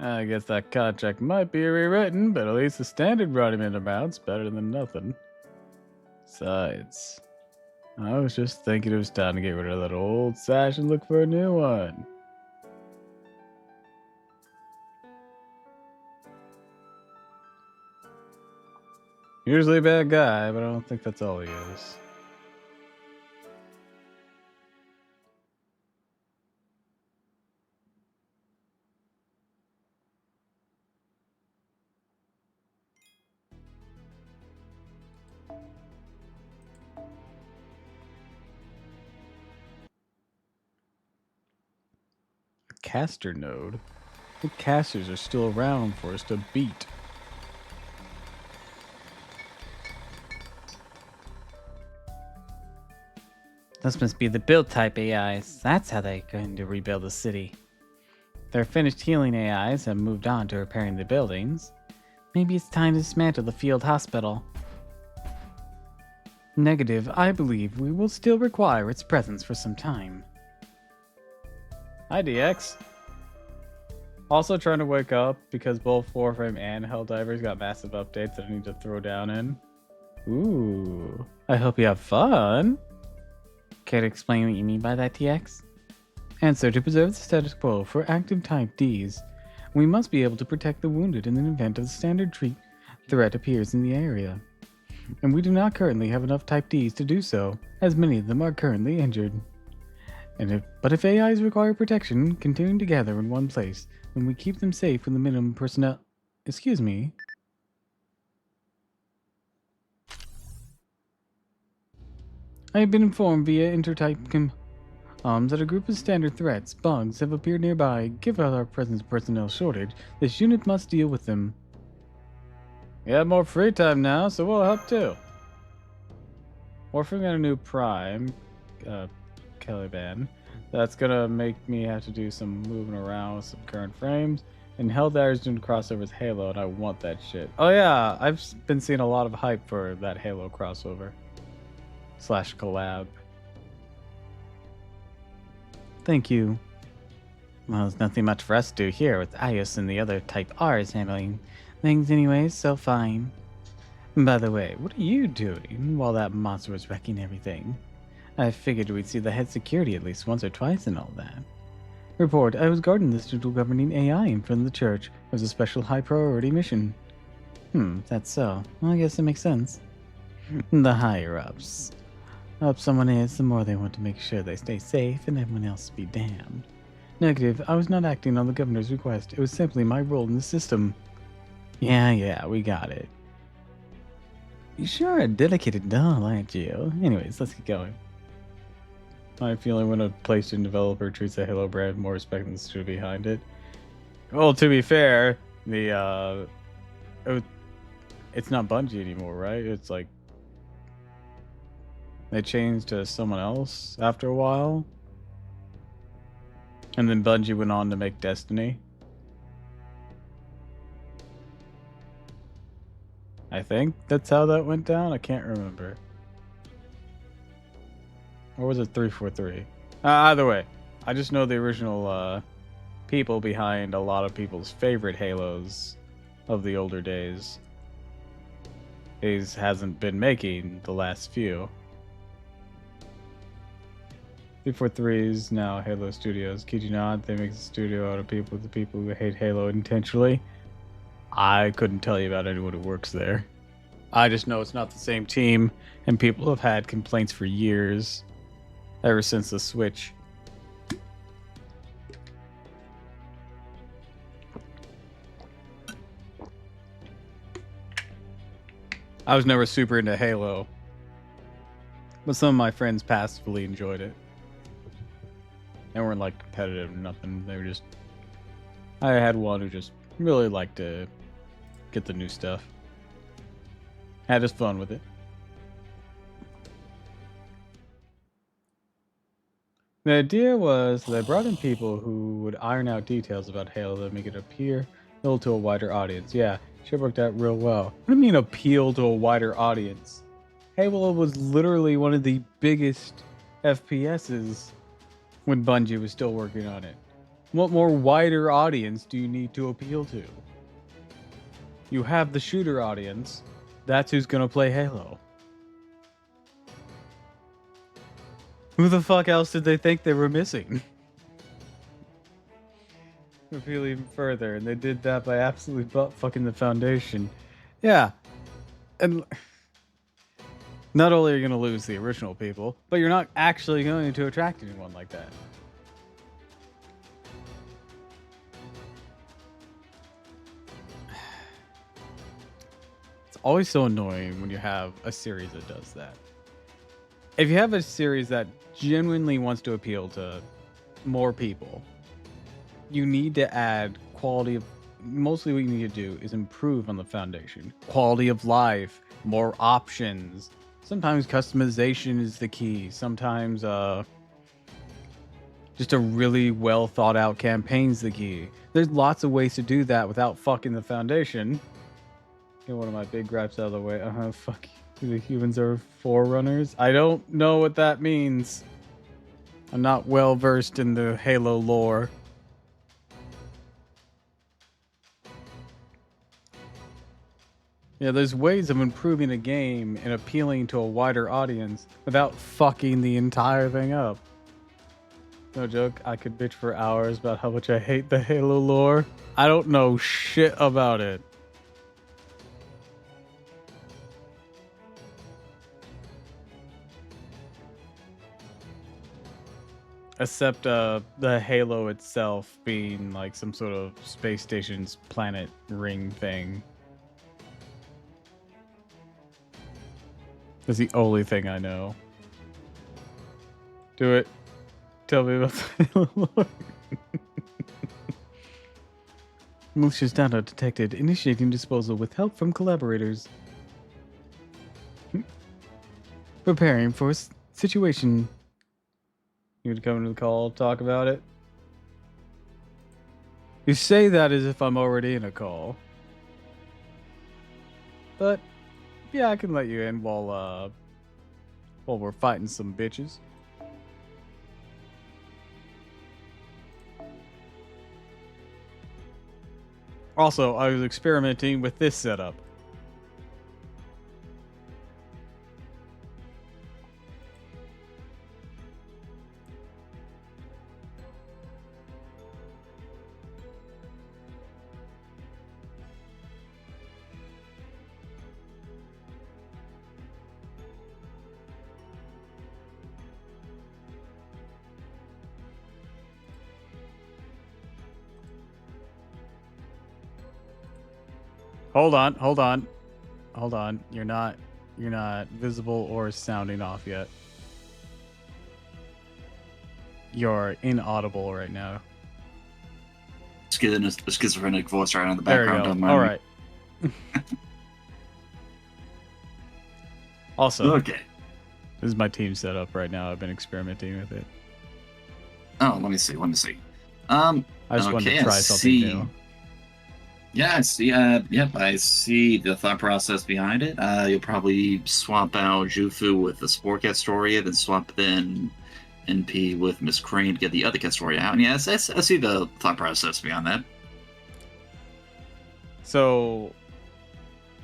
Speaker 1: I guess that contract might be rewritten, but at least the standard Rudiment amount's better than nothing. Besides, I was just thinking it was time to get rid of that old sash and look for a new one. Usually a bad guy, but I don't think that's all he is. caster node. The casters are still around for us to beat.
Speaker 2: Those must be the build type AIs. That's how they're going to rebuild the city. Their finished healing AIs have moved on to repairing the buildings. Maybe it's time to dismantle the field hospital. Negative, I believe we will still require its presence for some time.
Speaker 1: Hi, DX. Also trying to wake up because both Warframe and Helldivers got massive updates that I need to throw down in. Ooh, I hope you have fun.
Speaker 2: Care to explain what you mean by that, TX? Answer: to preserve the status quo for active type Ds, we must be able to protect the wounded in the event of the standard threat appears in the area. And we do not currently have enough type Ds to do so, as many of them are currently injured. But if AIs require protection, continuing to gather in one place, when we keep them safe with the minimum personnel... Excuse me? I have been informed via intertype that a group of standard threats, bugs, have appeared nearby. Given our present personnel shortage, this unit must deal with them.
Speaker 1: We have more free time now, so we'll help too. Warframe got a new Prime, Caliban. That's gonna make me have to do some moving around with some current frames. And Helldire's doing crossover with Halo, and I want that shit. Oh yeah, I've been seeing a lot of hype for that Halo crossover. / collab.
Speaker 2: Thank you. Well, there's nothing much for us to do here with Ios and the other type R's handling things anyways, so fine. By the way, what are you doing while that monster was wrecking everything? I figured we'd see the head security at least once or twice and all that. Report: I was guarding the digital governing AI in front of the church. It was a special high priority mission. That's so. Well, I guess it makes sense. The higher ups. The up someone is, the more they want to make sure they stay safe and everyone else be damned. Negative, I was not acting on the governor's request. It was simply my role in the system. Yeah, we got it. You sure are a dedicated doll, aren't you? Anyways, let's get going.
Speaker 1: I have a feeling when a PlayStation developer treats a Halo brand with more respect than the studio behind it. Well, to be fair, it's not Bungie anymore, right? It's like they changed to someone else after a while. And then Bungie went on to make Destiny. I think that's how that went down. I can't remember. Or was it 343? Either way, I just know the original people behind a lot of people's favorite Halos of the older days. He hasn't been making the last few. 343 is now Halo Studios. Kid you not, they make the studio out of the people who hate Halo intentionally. I couldn't tell you about anyone who works there. I just know it's not the same team, and people have had complaints for years, ever since the Switch. I was never super into Halo, but some of my friends passively enjoyed it. They weren't like competitive or nothing. They were just... I had one who just really liked to get the new stuff. Had his fun with it. The idea was they brought in people who would iron out details about Halo that make it appeal to a wider audience. Yeah, shit worked out real well. What do you mean appeal to a wider audience? Halo was literally one of the biggest FPSs when Bungie was still working on it. What more wider audience do you need to appeal to? You have the shooter audience. That's who's gonna play Halo. Who the fuck else did they think they were missing? Appeal even further, and they did that by absolutely butt fucking the foundation. Yeah, and not only are you gonna lose the original people, but you're not actually going to attract anyone like that. It's always so annoying when you have a series that does that. If you have a series that genuinely wants to appeal to more people, you need to add quality of. Mostly, what you need to do is improve on the foundation, quality of life, more options. Sometimes customization is the key. Sometimes just a really well thought out campaign's the key. There's lots of ways to do that without fucking the foundation. Get one of my big gripes out of the way. Fuck you. The humans are forerunners. I don't know what that means. I'm not well versed in the Halo lore. Yeah, there's ways of improving a game and appealing to a wider audience without fucking the entire thing up. No joke, I could bitch for hours about how much I hate the Halo lore. I don't know shit about it. Except the Halo itself being like some sort of space station's planet ring thing. That's the only thing I know. Do it. Tell me about the Halo lore. Malicious data detected. Initiating disposal with help from collaborators. Preparing for situation. You would come to the call, talk about it. You say that as if I'm already in a call. But yeah, I can let you in while we're fighting some bitches. Also, I was experimenting with this setup. Hold on. You're not visible or sounding off yet. You're inaudible right now.
Speaker 3: Just getting a schizophrenic voice right on the
Speaker 1: There
Speaker 3: background.
Speaker 1: we go. All right. Also,
Speaker 3: okay.
Speaker 1: This is my team setup right now. I've been experimenting with it.
Speaker 3: Oh, let me see.
Speaker 1: I just wanted to try something new.
Speaker 3: Yeah, I see. Yep, I see the thought process behind it. You'll probably swap out Jufu with the Spore Cat story, then swap then NP with Miss Crane to get the other cat story out. And yeah, I see the thought process behind that.
Speaker 1: So,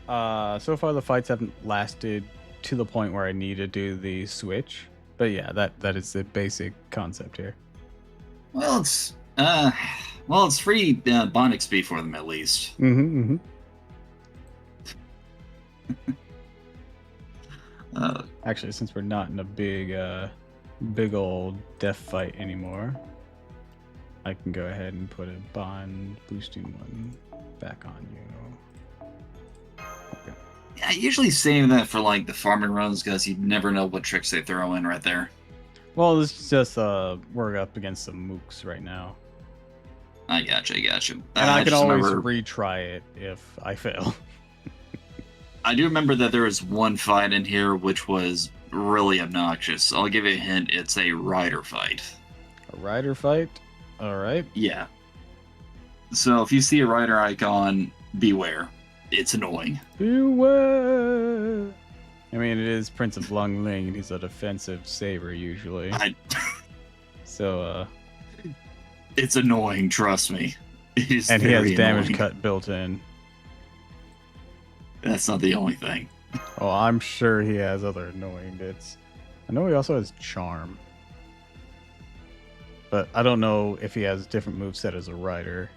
Speaker 1: so far the fights haven't lasted to the point where I need to do the switch. But yeah, that is the basic concept here.
Speaker 3: Well, it's free bond XP for them at least.
Speaker 1: Actually, since we're not in a big old death fight anymore, I can go ahead and put a bond boosting one back on you. Okay.
Speaker 3: Yeah, I usually save that for like the farming runs because you never know what tricks they throw in right there.
Speaker 1: Well, this is just we're up against some mooks right now.
Speaker 3: I gotcha.
Speaker 1: And I can always retry it if I fail.
Speaker 3: I do remember that there was one fight in here which was really obnoxious. I'll give you a hint. It's a rider fight.
Speaker 1: A rider fight? All right.
Speaker 3: Yeah. So if you see a rider icon, beware. It's annoying.
Speaker 1: Beware. I mean, it is Prince of Lung Ling, and he's a defensive saber usually. So,
Speaker 3: it's annoying, trust me.
Speaker 1: And he has damage cut built in.
Speaker 3: That's not the only thing.
Speaker 1: Oh, I'm sure he has other annoying bits. I know he also has charm. But I don't know if he has different moveset as a rider.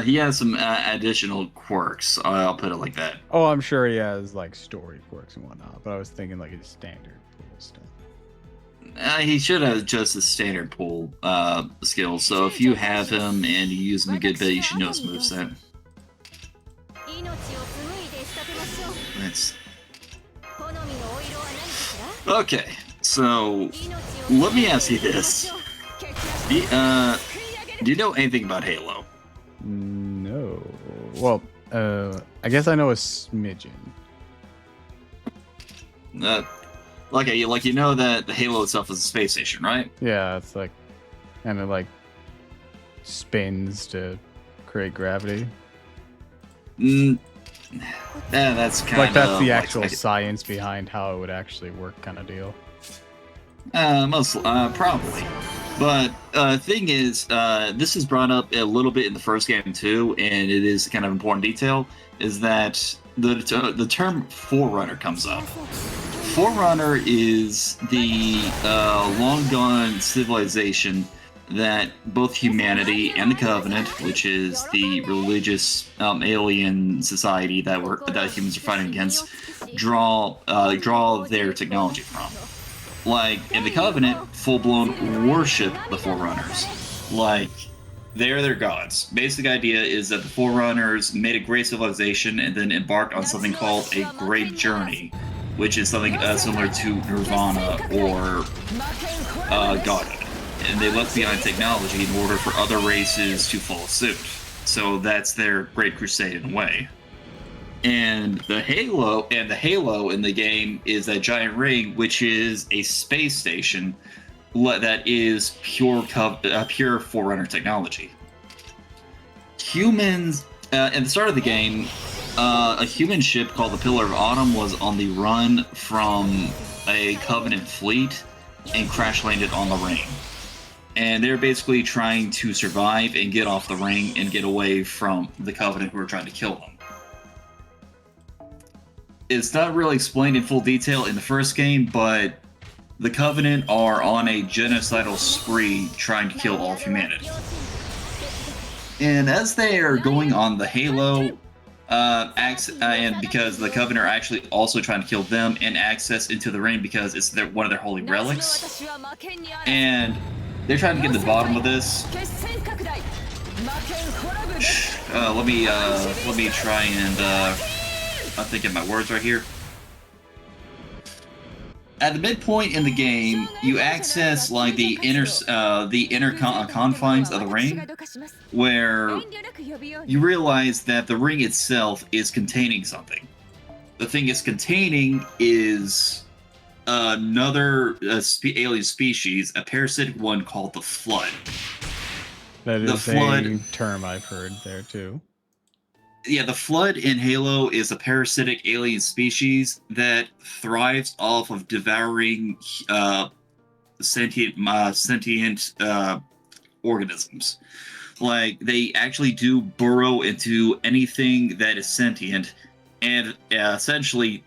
Speaker 3: He has some additional quirks. I'll put it like that.
Speaker 1: Oh, I'm sure he has like story quirks and whatnot. But I was thinking like his standard pool stuff.
Speaker 3: He should have just the standard pool skills. So if you have him and you use him a good bit, you should know his moveset. Nice. Okay, so let me ask you this. Do you know anything about Halo?
Speaker 1: No. Well, I guess I know a smidgen.
Speaker 3: Okay, you know that the Halo itself is a space station, right?
Speaker 1: Yeah, it's like, and it like spins to create gravity.
Speaker 3: Yeah, that's kind
Speaker 1: Like
Speaker 3: of
Speaker 1: that's the actual science behind how it would actually work, kind of deal.
Speaker 3: Probably. But thing is, this is brought up a little bit in the first game too, and it is kind of important detail, is that the term Forerunner comes up. Forerunner is the long gone civilization that both humanity and the Covenant, which is the religious alien society that humans are fighting against, draw their technology from. Like in the Covenant, full-blown worship the Forerunners. Like they're their gods. Basic idea is that the Forerunners made a great civilization and then embarked on something called a great journey, which is something similar to Nirvana or Godhood. And they left behind technology in order for other races to follow suit. So that's their great crusade in a way. And the Halo in the game is that giant ring, which is a space station that is pure Forerunner technology. Humans at the start of the game, a human ship called the Pillar of Autumn was on the run from a Covenant fleet and crash landed on the ring. And they're basically trying to survive and get off the ring and get away from the Covenant who are trying to kill them. It's not really explained in full detail in the first game, but the Covenant are on a genocidal spree trying to kill all of humanity. And as they are going on the Halo, and because the Covenant are actually also trying to kill them and access into the ring because it's one of their holy relics, and they're trying to get to the bottom of this. Let me try and I'm thinking my words right here. At the midpoint in the game, you access like the inner confines of the ring, where you realize that the ring itself is containing something. The thing it's containing is another alien species, a parasitic one called the Flood.
Speaker 1: That is a term I've heard there too.
Speaker 3: Yeah, the Flood in Halo is a parasitic alien species that thrives off of devouring sentient organisms. Like, they actually do burrow into anything that is sentient, and essentially,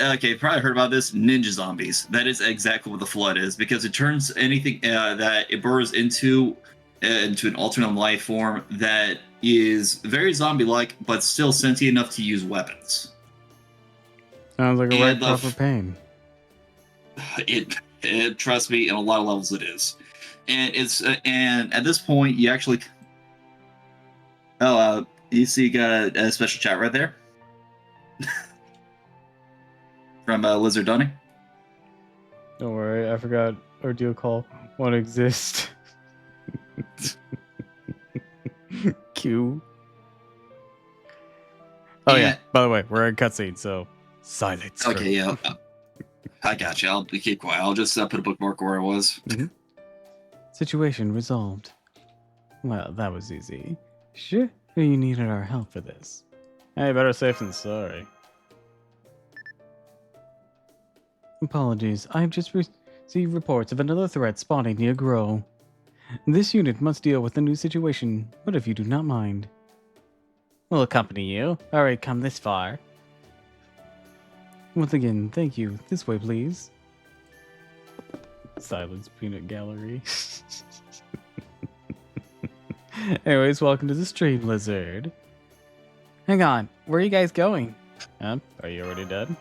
Speaker 3: okay, you've probably heard about this, ninja zombies. That is exactly what the Flood is, because it turns anything that it burrows into an alternate life form that is very zombie-like, but still sentient enough to use weapons.
Speaker 1: Sounds like a right proper pain.
Speaker 3: It trust me, in a lot of levels it is. And it's and at this point you actually you see you got a special chat right there from Lizard Dunning.
Speaker 1: Don't worry, I forgot Ordeal Call won't exist. Q. Oh yeah. By the way, we're in cutscene, so silence.
Speaker 3: Okay, yeah. I got you. I'll keep quiet. I'll just put a bookmark where I was.
Speaker 1: Mm-hmm. Situation resolved. Well, that was easy. Sure, you needed our help for this. Hey, better safe than sorry. Apologies, I've just received reports of another threat spawning near Grow. This unit must deal with the new situation, but if you do not mind, we'll accompany you. Alright, come this far. Once again, thank you. This way, please. Silence Peanut Gallery. Anyways, welcome to the stream, Lizard. Hang on, where are you guys going? Are you already dead?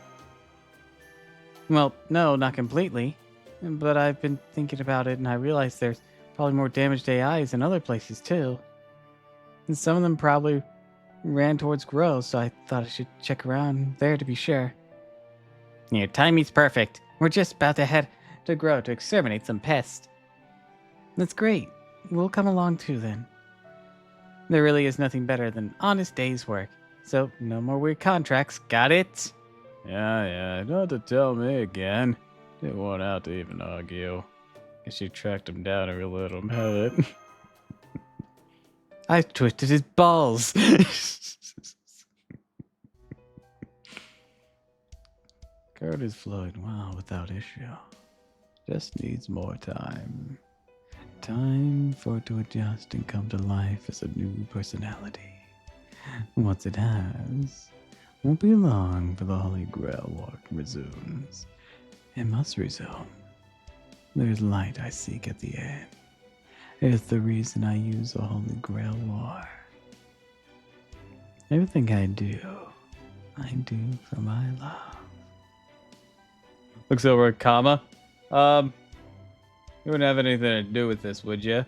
Speaker 1: Well, no, not completely. But I've been thinking about it and I realized there's probably more damaged AIs in other places too. And some of them probably ran towards Grow, so I thought I should check around there to be sure. Your timing's perfect. We're just about to head to Grow to exterminate some pests.
Speaker 2: That's great. We'll come along too then. There really is nothing better than honest day's work. So, no more weird contracts. Got it?
Speaker 1: Yeah, don't have to tell me again. Didn't want out to even argue. Guess you tracked him down and really let him have it.
Speaker 2: I twisted his balls.
Speaker 1: Code is flowing well without issue. Just needs more time. Time for it to adjust and come to life as a new personality. Once it has, won't be long for the Holy Grail War resumes. It must resume. There's light I seek at the end. It's the reason I use the Holy Grail War. Everything I do for my love. Looks over at comma. You wouldn't have anything to do with this, would you?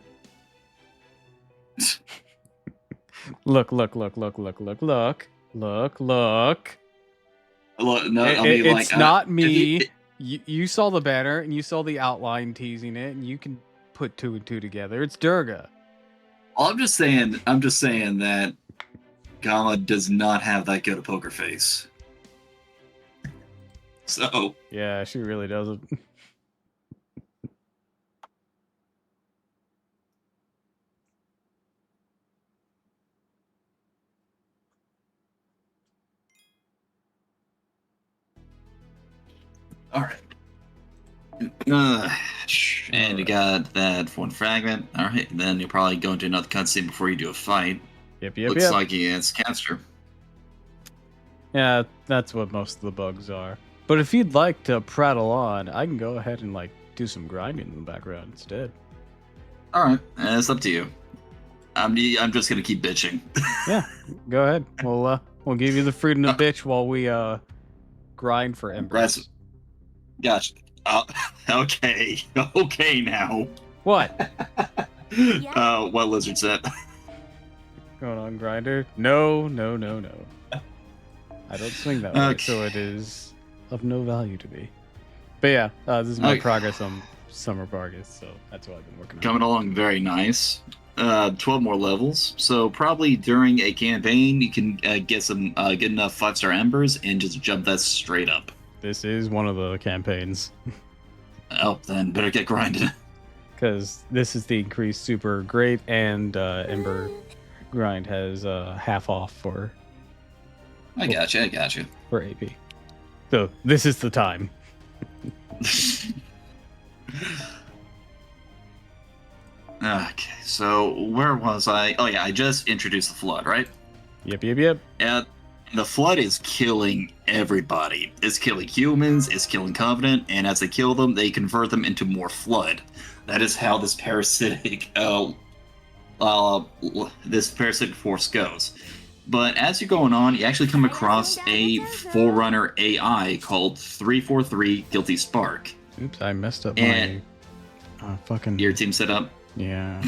Speaker 1: Look.
Speaker 3: Look, no,
Speaker 1: It's not me. You saw the banner and you saw the outline teasing it, and you can put 2 and 2 together. It's Durga.
Speaker 3: I'm just saying that Gama does not have that good a poker face. So
Speaker 1: Yeah, she really doesn't.
Speaker 3: all right. And you got that one fragment. All right, then you'll probably go into another cutscene before you do a fight.
Speaker 1: Yep.
Speaker 3: Looks like it's Caster.
Speaker 1: Yeah, that's what most of the bugs are. But if you'd like to prattle on, I can go ahead and like do some grinding in the background instead.
Speaker 3: All right, it's up to you. I'm just gonna keep bitching.
Speaker 1: Yeah, go ahead. We'll give you the freedom to bitch while we grind for embers.
Speaker 3: Gotcha. Okay now.
Speaker 1: What?
Speaker 3: What lizard set?
Speaker 1: Going on, grinder? No. I don't swing that way,
Speaker 3: Okay.
Speaker 1: so it is of no value to me. But yeah, this is my
Speaker 3: Okay.
Speaker 1: progress on Summer Bargus, so that's what I've been working on.
Speaker 3: Coming along very nice. 12 more levels. So probably during a campaign, you can get some good enough 5-star embers and just jump that straight up.
Speaker 1: This is one of the campaigns.
Speaker 3: Oh, then better get grinded.
Speaker 1: Because this is the increased super great, and Ember grind has half off for
Speaker 3: I got you.
Speaker 1: for AP. So this is the time.
Speaker 3: Okay, so where was I? Oh yeah, I just introduced the flood, right?
Speaker 1: Yep.
Speaker 3: And the flood is killing everybody. It's killing humans, it's killing Covenant, and as they kill them, they convert them into more flood. That is how this parasitic force goes. But as you're going on, you actually come across a Forerunner AI called 343 Guilty Spark.
Speaker 1: Oops, I messed up
Speaker 3: And
Speaker 1: my fucking...
Speaker 3: your team setup.
Speaker 1: Yeah.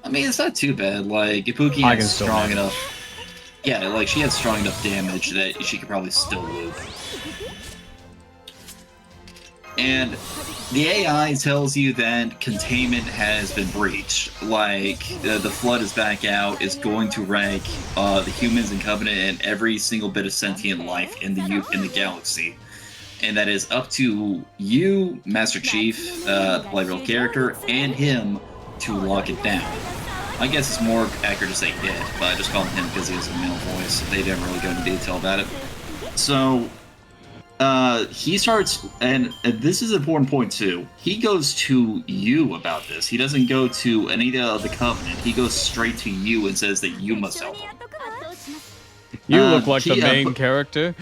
Speaker 3: I mean, it's not too bad. Like, Ipuki
Speaker 1: I can
Speaker 3: has
Speaker 1: still
Speaker 3: strong
Speaker 1: manage.
Speaker 3: enough. Yeah, like she had strong enough damage that she could probably still loop. And the AI tells you that containment has been breached. Like, the flood is back out, is going to wreck the humans and Covenant and every single bit of sentient life in the galaxy. And that is up to you, Master Chief, the playable character, and him to lock it down. I guess it's more accurate to say it, but I just call him because he has a male voice. They didn't really go into detail about it. So, he starts, and this is an important point too, he goes to you about this. He doesn't go to any of the Covenant. He goes straight to you and says that you must help him.
Speaker 1: You look like the
Speaker 3: he,
Speaker 1: main character.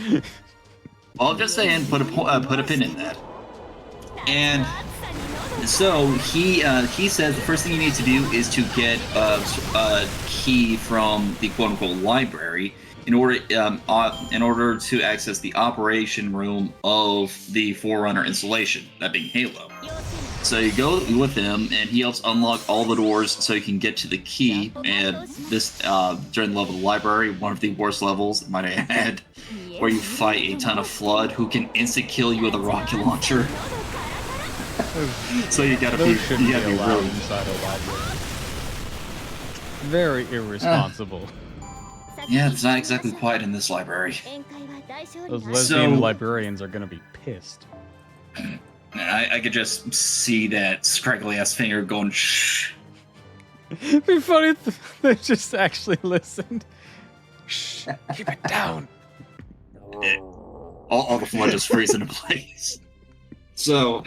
Speaker 3: Well, I'm just saying, put a pin in that. And so he says the first thing you need to do is to get a key from the quote-unquote library in order to access the operation room of the Forerunner installation, that being Halo. So you go with him, and he helps unlock all the doors so you can get to the key. And this during the level of the library, one of the worst levels, might I add, where you fight a ton of Flood who can insta-kill you with a rocket launcher. So you gotta
Speaker 1: Those shouldn't
Speaker 3: you gotta
Speaker 1: be
Speaker 3: be
Speaker 1: allowed
Speaker 3: really.
Speaker 1: inside a library. Very irresponsible.
Speaker 3: Yeah, it's not exactly quiet in this library.
Speaker 1: Those lesbian
Speaker 3: So-
Speaker 1: librarians are gonna be pissed.
Speaker 3: I could just see that scraggly ass finger going shh.
Speaker 1: It'd be funny if they just actually listened. Shh, keep it down.
Speaker 3: All the blood just freezes into place. So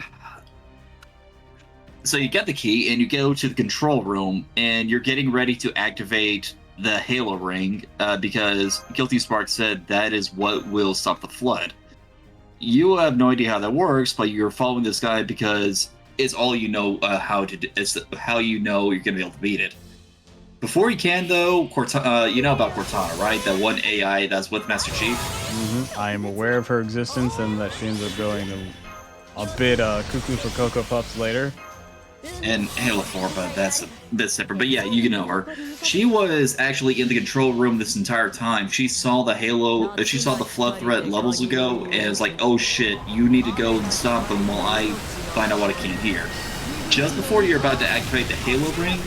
Speaker 3: you get the key and you go to the control room and you're getting ready to activate the Halo ring because Guilty Spark said that is what will stop the flood. You have no idea how that works, but you're following this guy because it's all you know it's how you know you're gonna be able to beat it. Before you can though, you know about Cortana, right? That one AI that's with Master Chief.
Speaker 1: I am aware of her existence and that she ends up going a bit cuckoo for Cocoa Puffs later.
Speaker 3: And Halo 4, but that's a bit separate. But yeah, you know her. She was actually in the control room this entire time. She saw the she saw the flood threat levels ago, and was like, oh shit, you need to go and stop them while I find out what I can hear. Just before you're about to activate the Halo ring,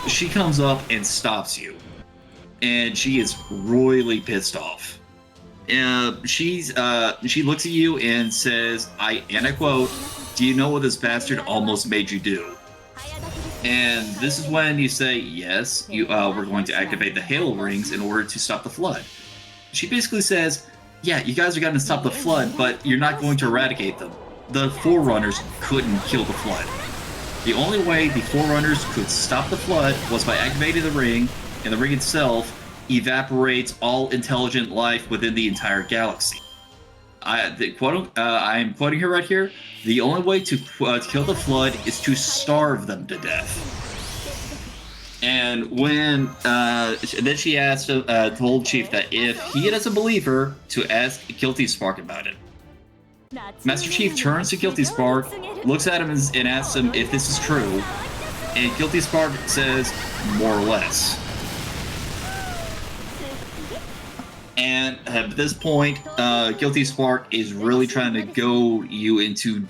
Speaker 3: she comes up and stops you. And she is royally pissed off. She looks at you and says, and I quote, "Do you know what this bastard almost made you do?" And this is when you say, yes, we're going to activate the Halo rings in order to stop the flood. She basically says, yeah, you guys are going to stop the flood, but you're not going to eradicate them. The Forerunners couldn't kill the flood. The only way the Forerunners could stop the flood was by activating the ring, and the ring itself evaporates all intelligent life within the entire galaxy. I'm quoting her right here. The only way to kill the flood is to starve them to death. And when then she asked, told Chief that if he doesn't believe her, to ask Guilty Spark about it. Master Chief turns to Guilty Spark, looks at him and asks him if this is true, and Guilty Spark says, more or less. And at this point, Guilty Spark is really trying to goad you into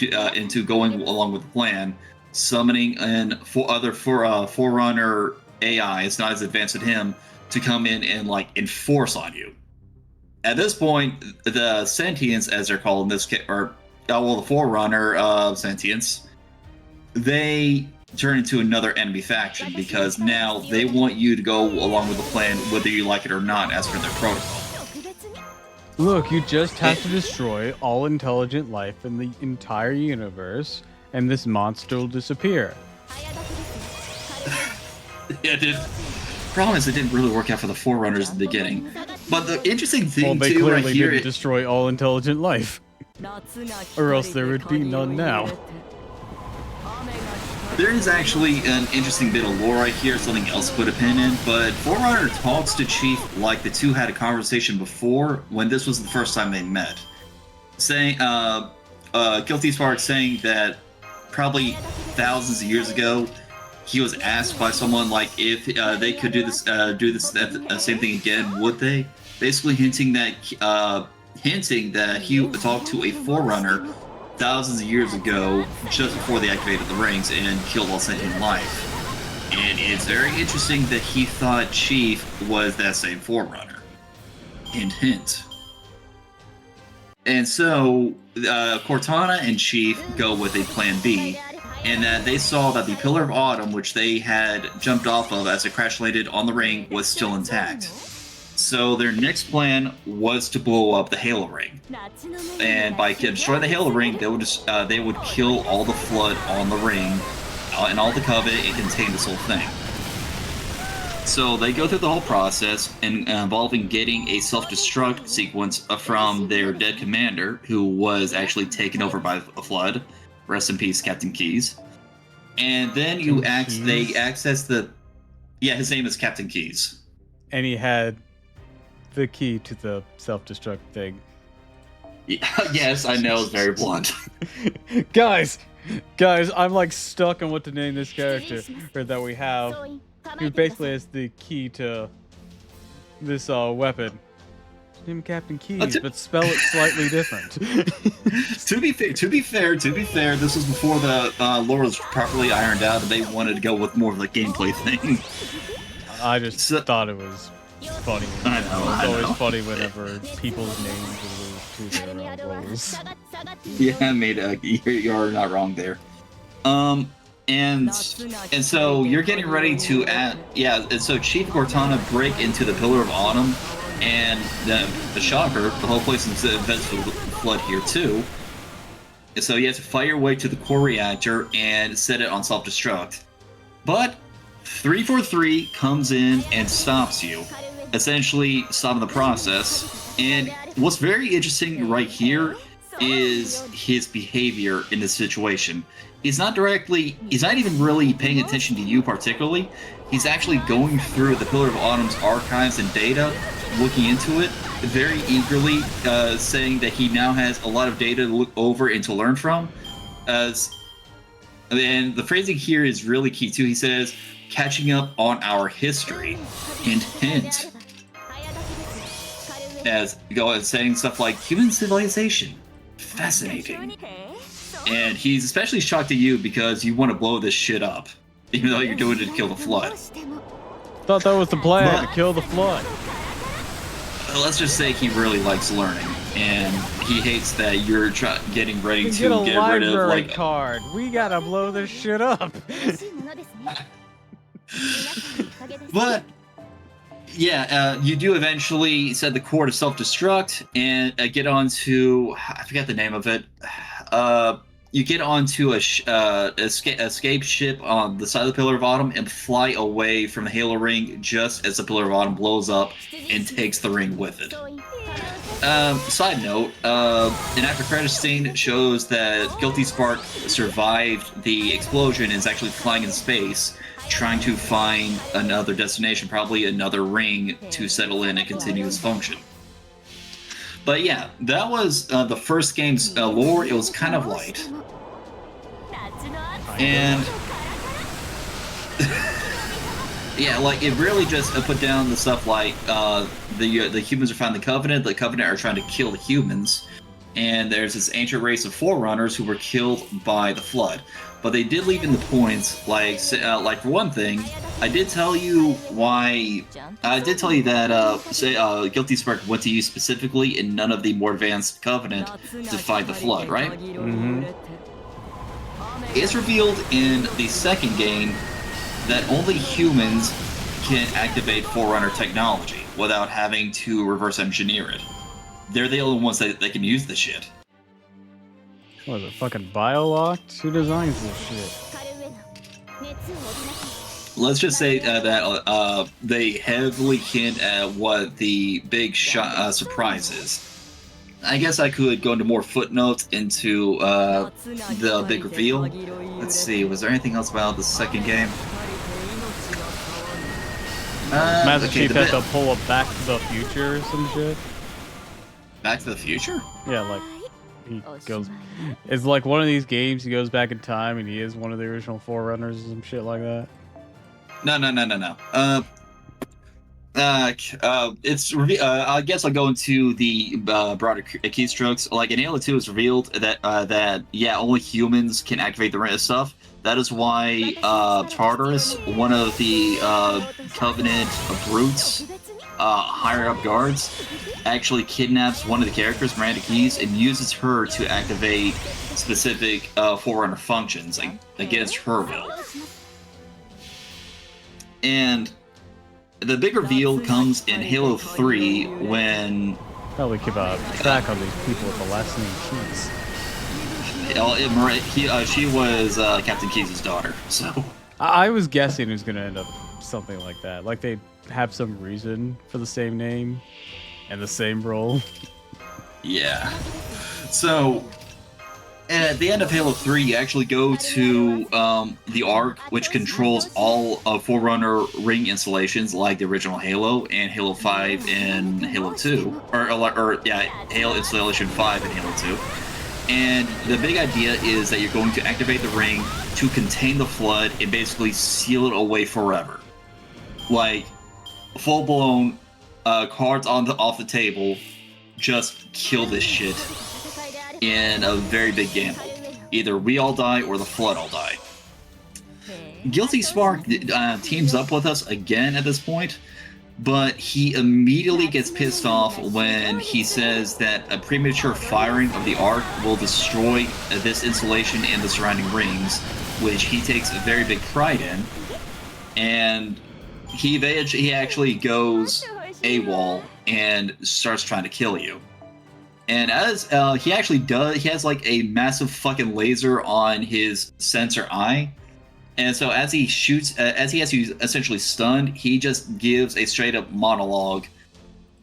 Speaker 3: going along with the plan, summoning in Forerunner AIs, not as advanced as him, to come in and enforce on you. At this point, the Sentients, as they're called in this case, the Forerunner Sentients, they turn into another enemy faction because now they want you to go along with the plan, whether you like it or not, as per their protocol.
Speaker 1: Look, you just have to destroy all intelligent life in the entire universe, and this monster will disappear.
Speaker 3: Yeah, dude. Problem is, it didn't really work out for the Forerunners in the beginning. But the interesting thing,
Speaker 1: they
Speaker 3: too,
Speaker 1: clearly
Speaker 3: right here...
Speaker 1: didn't destroy all intelligent life. Or else there would be none now.
Speaker 3: There is actually an interesting bit of lore right here, something else to put a pin in, but Forerunner talks to Chief like the two had a conversation before, when this was the first time they met. Saying, Guilty Spark saying that probably thousands of years ago, he was asked by someone if they could do this same thing again, would they? Basically hinting that he talked to a Forerunner thousands of years ago, just before they activated the rings and killed all sentient life. And it's very interesting that he thought Chief was that same Forerunner. Hint, hint. And so, Cortana and Chief go with a plan B, and that they saw that the Pillar of Autumn, which they had jumped off of as it crash landed on the ring, was still intact. So their next plan was to blow up the Halo ring, and by destroying the Halo ring, they would kill all the flood on the ring and all the Covenant and contain this whole thing. So they go through the whole process, involving getting a self-destruct sequence from their dead commander, who was actually taken over by a flood. Rest in peace, Captain Keyes. And then they access the... Yeah, his name is Captain Keyes.
Speaker 1: And he had the key to the self-destruct thing.
Speaker 3: Yeah, yes, I know, it's very blunt.
Speaker 1: Guys, I'm stuck on what to name this character that we have. Who basically has the key to this weapon. Name Captain Keys, but spell it slightly different.
Speaker 3: To be fair, this was before the lore was properly ironed out, and they wanted to go with more of the gameplay thing.
Speaker 1: I just thought it was funny.
Speaker 3: I know.
Speaker 1: It's always funny whenever people's names are to their roles.
Speaker 3: Yeah, you're not wrong there. And so you're getting ready to and so Chief Cortana break into the Pillar of Autumn, and the shocker, the whole place is events for the flood here too. And so you have to fight your way to the core reactor and set it on self-destruct. But 343 comes in and stops you, essentially stopping the process. And what's very interesting right here is his behavior in this situation. He's not even really paying attention to you particularly. He's actually going through the Pillar of Autumn's archives and data, looking into it very eagerly, saying that he now has a lot of data to look over and to learn from. And the phrasing here is really key too. He says, catching up on our history. Hint, hint. As saying stuff like human civilization. Fascinating. And he's especially shocked at you because you want to blow this shit up, even though you're doing it to kill the flood.
Speaker 1: Thought that was the plan, to kill the flood.
Speaker 3: Let's just say he really likes learning, and he hates that you're getting ready to
Speaker 1: get a
Speaker 3: get rid of
Speaker 1: library card. We gotta blow this shit up.
Speaker 3: But yeah, you do eventually set the core to self-destruct and get onto, I forget the name of it. You get onto a escape ship on the side of the Pillar of Autumn and fly away from the Halo ring just as the Pillar of Autumn blows up and takes the ring with it. Side note, an after credits scene shows that Guilty Spark survived the explosion and is actually flying in space, trying to find another destination, probably another ring to settle in and continue his function. But yeah, that was the first game's lore. It was kind of light. And yeah, like it really just put down the stuff like the humans are finding the Covenant are trying to kill the humans, and there's this ancient race of Forerunners who were killed by the flood. But they did leave in the points, like for one thing, I did tell you that Guilty Spark went to you specifically in none of the more advanced Covenant to fight the flood, right?
Speaker 1: Mm-hmm.
Speaker 3: It's revealed in the second game that only humans can activate Forerunner technology without having to reverse engineer it. They're the only ones that can use the shit.
Speaker 1: What is it, fucking bio-locked? Who designs this shit?
Speaker 3: Let's just say that they heavily hint at what the big surprise is. I guess I could go into more footnotes into the big reveal. Let's see, was there anything else about the second game?
Speaker 1: Master Chief has to pull a Back to the Future or some shit?
Speaker 3: Back to the Future?
Speaker 1: Yeah, like, he goes... It's like one of these games, he goes back in time and he is one of the original Forerunners or some shit like that.
Speaker 3: No. I guess I'll go into the broader keystrokes. Like in Halo 2, it's revealed that yeah, only humans can activate the rest stuff. That is why Tartarus, one of the Covenant brutes, higher up guards, actually kidnaps one of the characters, Miranda Keyes, and uses her to activate specific Forerunner functions against her will. And the big reveal comes in Halo 3 when...
Speaker 1: Probably keep a track on these people with the last name Keys.
Speaker 3: She was Captain Keyes' daughter, so...
Speaker 1: I was guessing it was going to end up something like that. Like they have some reason for the same name and the same role.
Speaker 3: Yeah. So... at the end of Halo 3, you actually go to the Ark, which controls all of Forerunner ring installations, like the original Halo and Halo 5 and Halo 2, Halo Installation 5 and Halo 2. And the big idea is that you're going to activate the ring to contain the flood and basically seal it away forever. Like full-blown cards off the table. just kill this shit in a very big gamble. Either we all die or the Flood all die. Guilty Spark teams up with us again at this point, but he immediately gets pissed off when he says that a premature firing of the arc will destroy this installation and the surrounding rings, which he takes a very big pride in, and he actually goes AWOL and starts trying to kill you. And as he actually does, he has like a massive fucking laser on his sensor eye. And so as he shoots, as he has you essentially stunned, he just gives a straight up monologue.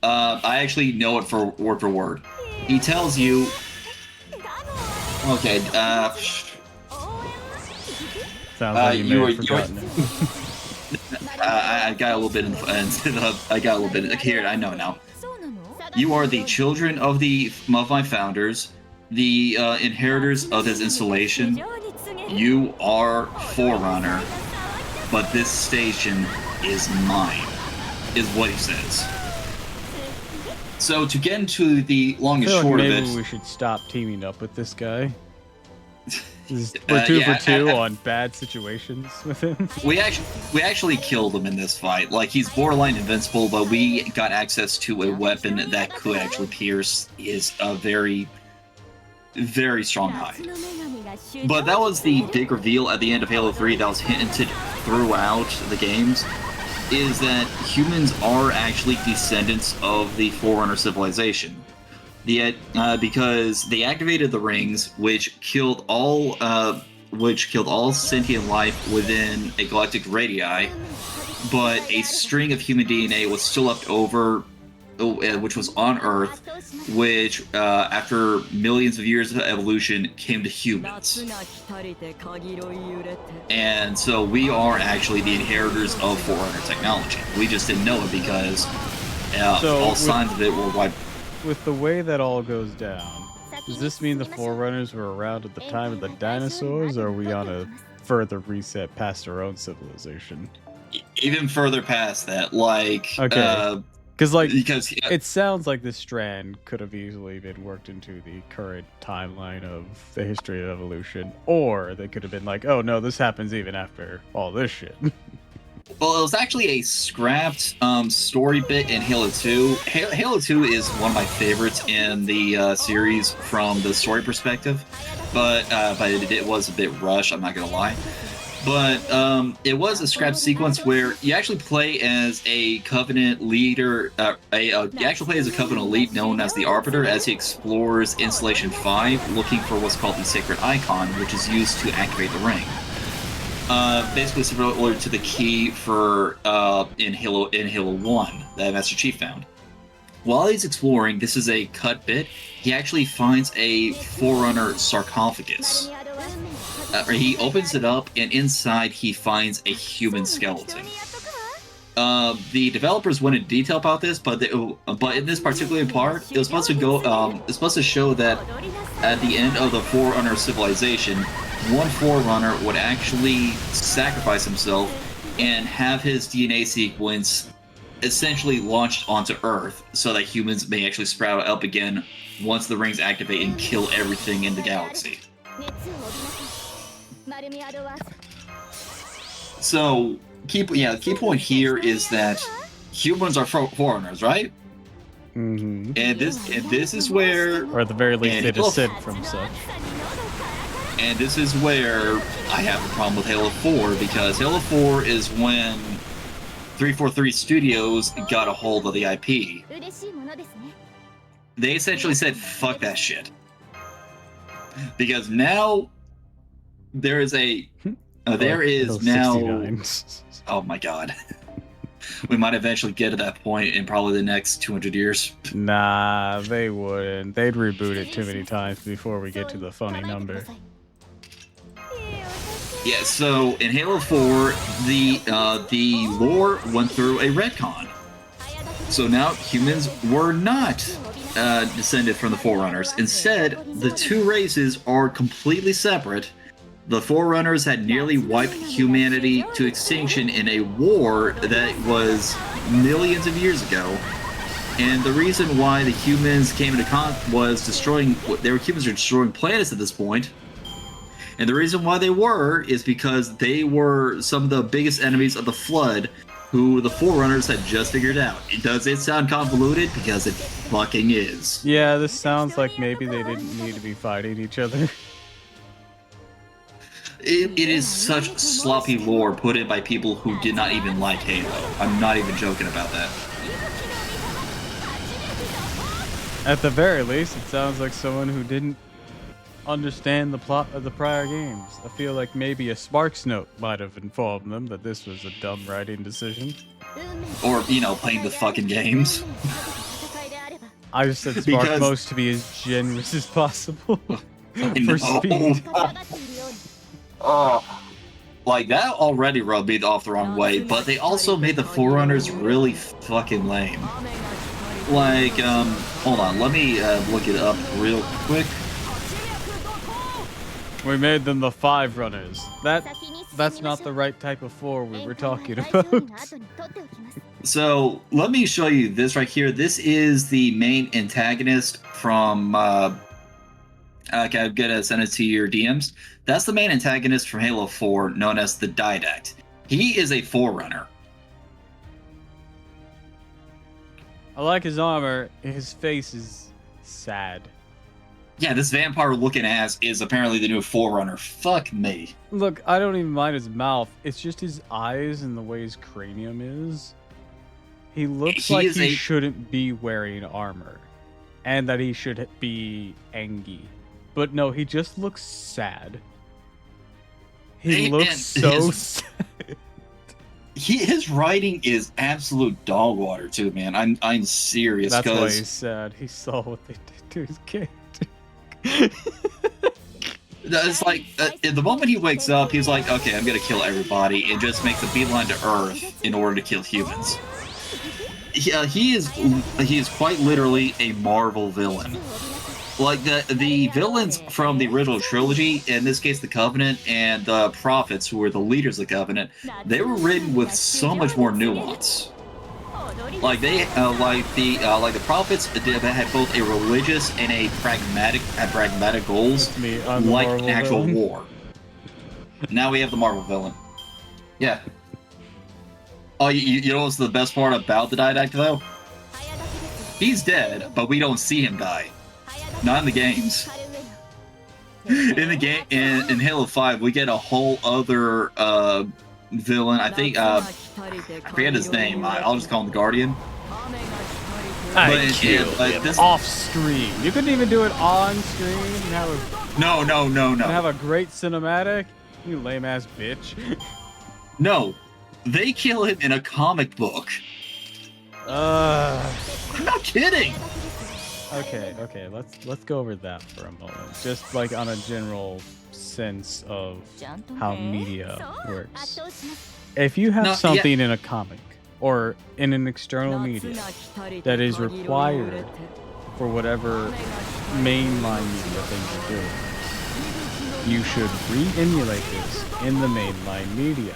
Speaker 3: I actually know it for word. He tells you, okay,
Speaker 2: Sounds like you may have forgotten it.
Speaker 3: I got a little bit, I got a little bit, here, I know now. You are the children of my founders, the inheritors of this installation. You are Forerunner, but this station is mine, is what he says. So to get into the long and short of it,
Speaker 1: maybe we should stop teaming up with this guy. We're two for two on bad situations with him.
Speaker 3: We actually killed him in this fight. Like, he's borderline invincible, but we got access to a weapon that could actually pierce his very, very strong hide. But that was the big reveal at the end of Halo 3 that was hinted throughout the games, is that humans are actually descendants of the Forerunner civilization. Because they activated the rings, which killed all sentient life within a galactic radii, but a string of human DNA was still left over, which was on Earth, which after millions of years of evolution came to humans. And so we are actually the inheritors of Forerunner technology. We just didn't know it because all signs of it were wiped.
Speaker 1: With the way that all goes down, does this mean the Forerunners were around at the time of the dinosaurs, or are we on a further reset past our own civilization?
Speaker 3: Even further past that, like...
Speaker 1: Okay. Because it sounds like this strand could have easily been worked into the current timeline of the history of evolution, or they could have been like, oh no, this happens even after all this shit.
Speaker 3: Well, it was actually a scrapped story bit in Halo 2. Halo 2 is one of my favorites in the series from the story perspective, but it was a bit rushed, I'm not gonna lie. But it was a scrapped sequence where you actually play as a Covenant leader, you actually play as a Covenant elite known as the Arbiter as he explores Installation 5, looking for what's called the Sacred Icon, which is used to activate the ring. Basically similar to the key for in Halo 1 that Master Chief found. While he's exploring, this is a cut bit, he actually finds a Forerunner sarcophagus. He opens it up, and inside he finds a human skeleton. The developers went into detail about this, but in this particular part, it was supposed to go. It's supposed to show that at the end of the Forerunner civilization, one Forerunner would actually sacrifice himself and have his DNA sequence essentially launched onto Earth, so that humans may actually sprout up again once the rings activate and kill everything in the galaxy. So, key point here is that humans are Forerunners, right?
Speaker 1: Mm-hmm.
Speaker 3: And this is where,
Speaker 1: or at the very least, they descend from such.
Speaker 3: And this is where I have a problem with Halo 4, because Halo 4 is when 343 Studios got a hold of the IP. They essentially said, fuck that shit. Because now there is now... Oh my god. We might eventually get to that point in probably the next 200 years.
Speaker 1: Nah, they wouldn't. They'd reboot it too many times before we get to the funny number.
Speaker 3: Yeah, so in Halo 4, the lore went through a retcon. So now humans were not descended from the Forerunners. Instead, the two races are completely separate. The Forerunners had nearly wiped humanity to extinction in a war that was millions of years ago. And the reason why the humans came into conflict was humans are destroying planets at this point. And the reason why they were is because they were some of the biggest enemies of the Flood, who the Forerunners had just figured out. Does it sound convoluted? Because it fucking is.
Speaker 2: Yeah, this sounds like maybe they didn't need to be fighting each other.
Speaker 3: It is such sloppy lore put in by people who did not even like Halo. I'm not even joking about that.
Speaker 2: At the very least, it sounds like someone who didn't understand the plot of the prior games. I feel like maybe a Sparks note might have informed them that this was a dumb writing decision.
Speaker 3: Or, playing the fucking games.
Speaker 2: I just said Spark most to be as generous as possible for speed.
Speaker 3: Like, that already rubbed me off the wrong way, but they also made the Forerunners really fucking lame. Like, hold on, let me look it up real quick.
Speaker 2: We made them the 5 runners. That's not the right type of 4 we were talking about.
Speaker 3: So, let me show you this right here. This is the main antagonist from, okay, I'm gonna send it to your DMs. That's the main antagonist from Halo 4, known as the Didact. He is a Forerunner.
Speaker 2: I like his armor. His face is sad.
Speaker 3: Yeah, this vampire-looking ass is apparently the new Forerunner. Fuck me.
Speaker 2: Look, I don't even mind his mouth. It's just his eyes and the way his cranium is. He looks like he shouldn't be wearing armor. And that he should be angry. But no, he just looks sad. He looks so sad.
Speaker 3: His writing is absolute dog water too, man. I'm serious.
Speaker 2: That's why he's sad. He saw what they did to his character.
Speaker 3: It's like the moment he wakes up, he's like, "Okay, I'm gonna kill everybody," and just makes a beeline to Earth in order to kill humans. He is quite literally a Marvel villain. Like the villains from the original trilogy, in this case the Covenant and the Prophets, who were the leaders of the Covenant, they were written with so much more nuance. Like the Prophets had both a religious and a pragmatic goals, like an actual war. Now we have the Marvel villain. Yeah. Oh, you know what's the best part about the Didact though? He's dead, but we don't see him die. Not in the games. In the game, in Halo 5, we get a whole other villain. I think I forget his name. I'll just call him the Guardian.
Speaker 2: This off screen. You couldn't even do it on screen.
Speaker 3: No.
Speaker 2: Have a great cinematic. You lame ass bitch.
Speaker 3: No, they kill him in a comic book. I'm not kidding.
Speaker 2: Okay, let's go over that for a moment. Just like on a general sense of how media works. If you have something in a comic or in an external media that is required for whatever mainline media things are doing, you should re-emulate this in the mainline media.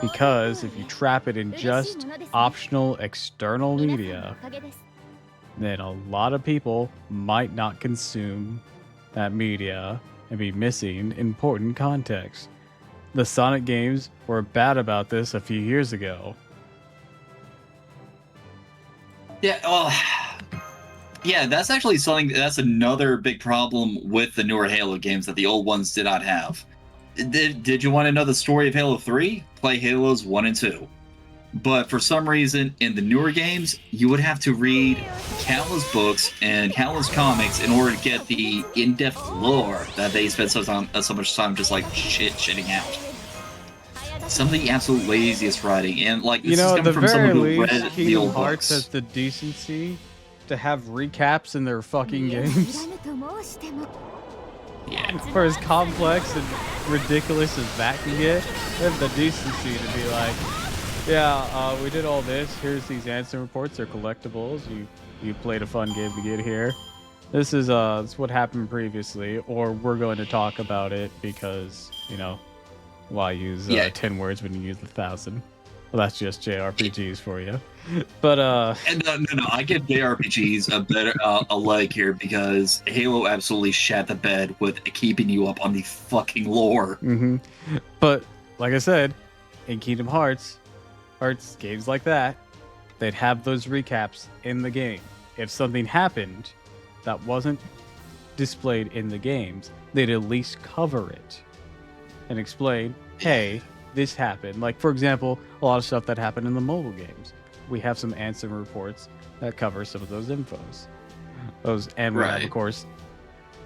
Speaker 2: Because if you trap it in just optional external media, then a lot of people might not consume that media and be missing important context. The Sonic games were bad about this a few years ago.
Speaker 3: Yeah, yeah, that's actually something. That's another big problem with the newer Halo games that the old ones did not have. Did you want to know the story of Halo 3? Play Halos 1 and 2. But for some reason, in the newer games, you would have to read countless books and countless comics in order to get the in-depth lore that they spent so much time just like shitting out. Some of the absolute laziest writing, and like this is coming from someone who read the old
Speaker 2: Hearts
Speaker 3: books.
Speaker 2: has the decency to have recaps in their fucking games.
Speaker 3: Yeah.
Speaker 2: For as complex and ridiculous as that can get, they have the decency to be like, yeah, we did all this. Here's these answer reports. They're collectibles. You played a fun game to get here. This is what happened previously, or we're going to talk about it because, why use 10 words when you use 1,000?
Speaker 1: Well, that's just JRPGs for you. But
Speaker 3: And no, I give JRPGs a better a leg here because Halo absolutely shat the bed with keeping you up on the fucking lore.
Speaker 1: but like I said, in Kingdom Hearts games like that, they'd have those recaps in the game. If something happened that wasn't displayed in the games, they'd at least cover it and explain, hey, this happened. Like, for example, a lot of stuff that happened in the mobile games. We have some answer reports that cover some of those infos. And we have, of course...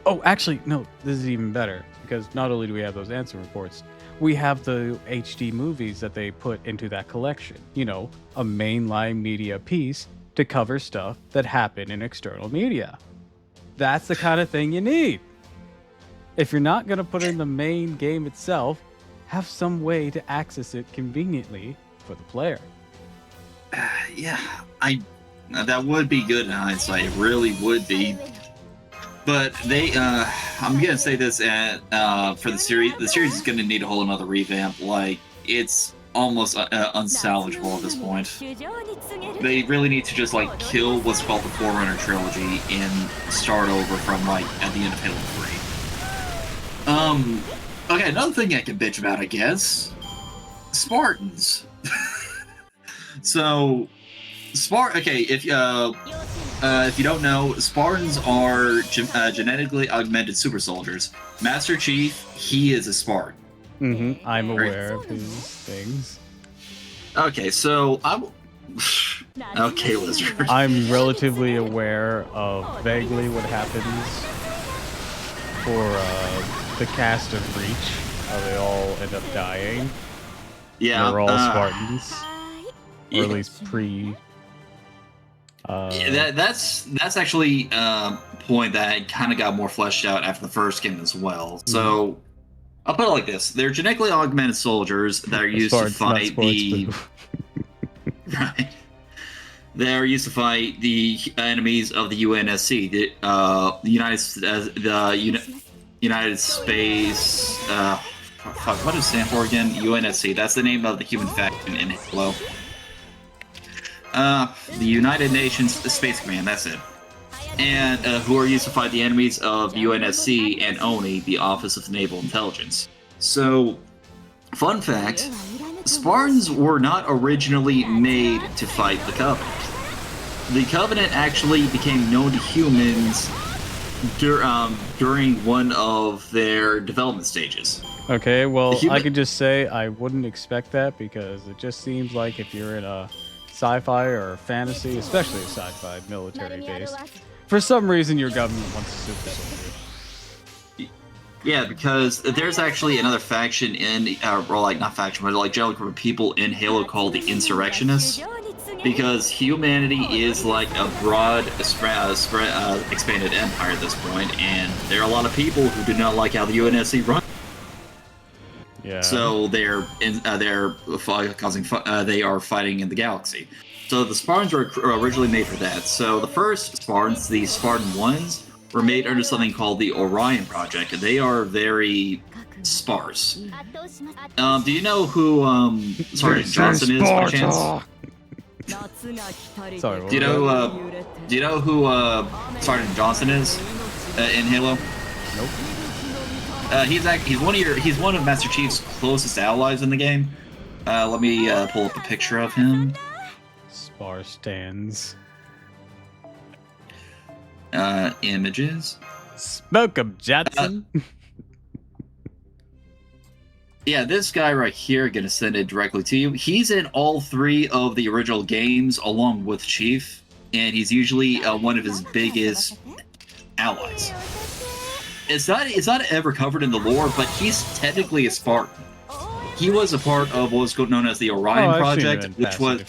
Speaker 1: Oh, actually, no, this is even better, because not only do we have those answer reports, we have the HD movies that they put into that collection. You know, a mainline media piece to cover stuff that happened in external media. That's the kind of thing you need. If you're not going to put it in the main game itself, have some way to access it conveniently for the player.
Speaker 3: Yeah, that would be good in hindsight. It really would be. But I'm gonna say this for the series. The series is gonna need a whole another revamp. Like, it's almost unsalvageable at this point. They really need to just like kill what's called the Forerunner trilogy and start over from like at the end of Halo 3. Okay, another thing I can bitch about, I guess, Spartans. So, if you don't know, Spartans are genetically augmented super soldiers. Master Chief, he is a Spartan.
Speaker 1: I'm aware of these things.
Speaker 3: Okay, so okay, Lizard.
Speaker 1: I'm relatively aware of vaguely what happens for the cast of Reach. How they all end up dying.
Speaker 3: Yeah,
Speaker 1: they're all Spartans, or at least pre.
Speaker 3: That's actually a point that kind of got more fleshed out after the first game as well. So I'll put it like this: they're genetically augmented soldiers that are used to fight the right. They're used to fight the enemies of the UNSC, the United Space. Fuck, what does it stand for again? UNSC. That's the name of the human faction in Halo. The United Nations Space Command, that's it. And who are used to fight the enemies of the UNSC and ONI, the Office of Naval Intelligence. So, fun fact, Spartans were not originally made to fight the Covenant. The Covenant actually became known to humans during one of their development stages.
Speaker 1: Okay, well, I could just say I wouldn't expect that because it just seems like if you're in a sci-fi or fantasy, especially a sci-fi military base, for some reason your government wants a super soldier.
Speaker 3: Yeah, because there's actually another faction in, or like not faction, but like general group of people in Halo called the Insurrectionists. Because humanity is like a broad, expanded empire at this point, and there are a lot of people who do not like how the UNSC runs.
Speaker 1: Yeah.
Speaker 3: So they are fighting in the galaxy. So the Spartans were originally made for that. So the first Spartans, the Spartan ones, were made under something called the Orion Project. They are very sparse. Do you know who Sergeant Johnson is by chance?
Speaker 1: Sorry.
Speaker 3: Do you know who Sergeant Johnson is in Halo?
Speaker 1: Nope.
Speaker 3: He's one of Master Chief's closest allies in the game. Let me pull up a picture of him.
Speaker 1: Spar stands.
Speaker 3: Images.
Speaker 1: Smoke 'em, Jetson.
Speaker 3: Yeah, this guy right here, gonna send it directly to you. He's in all three of the original games along with Chief, and he's usually one of his biggest allies. It's not ever covered in the lore, but he's technically a Spartan. He was a part of what was known as the Orion Project, which was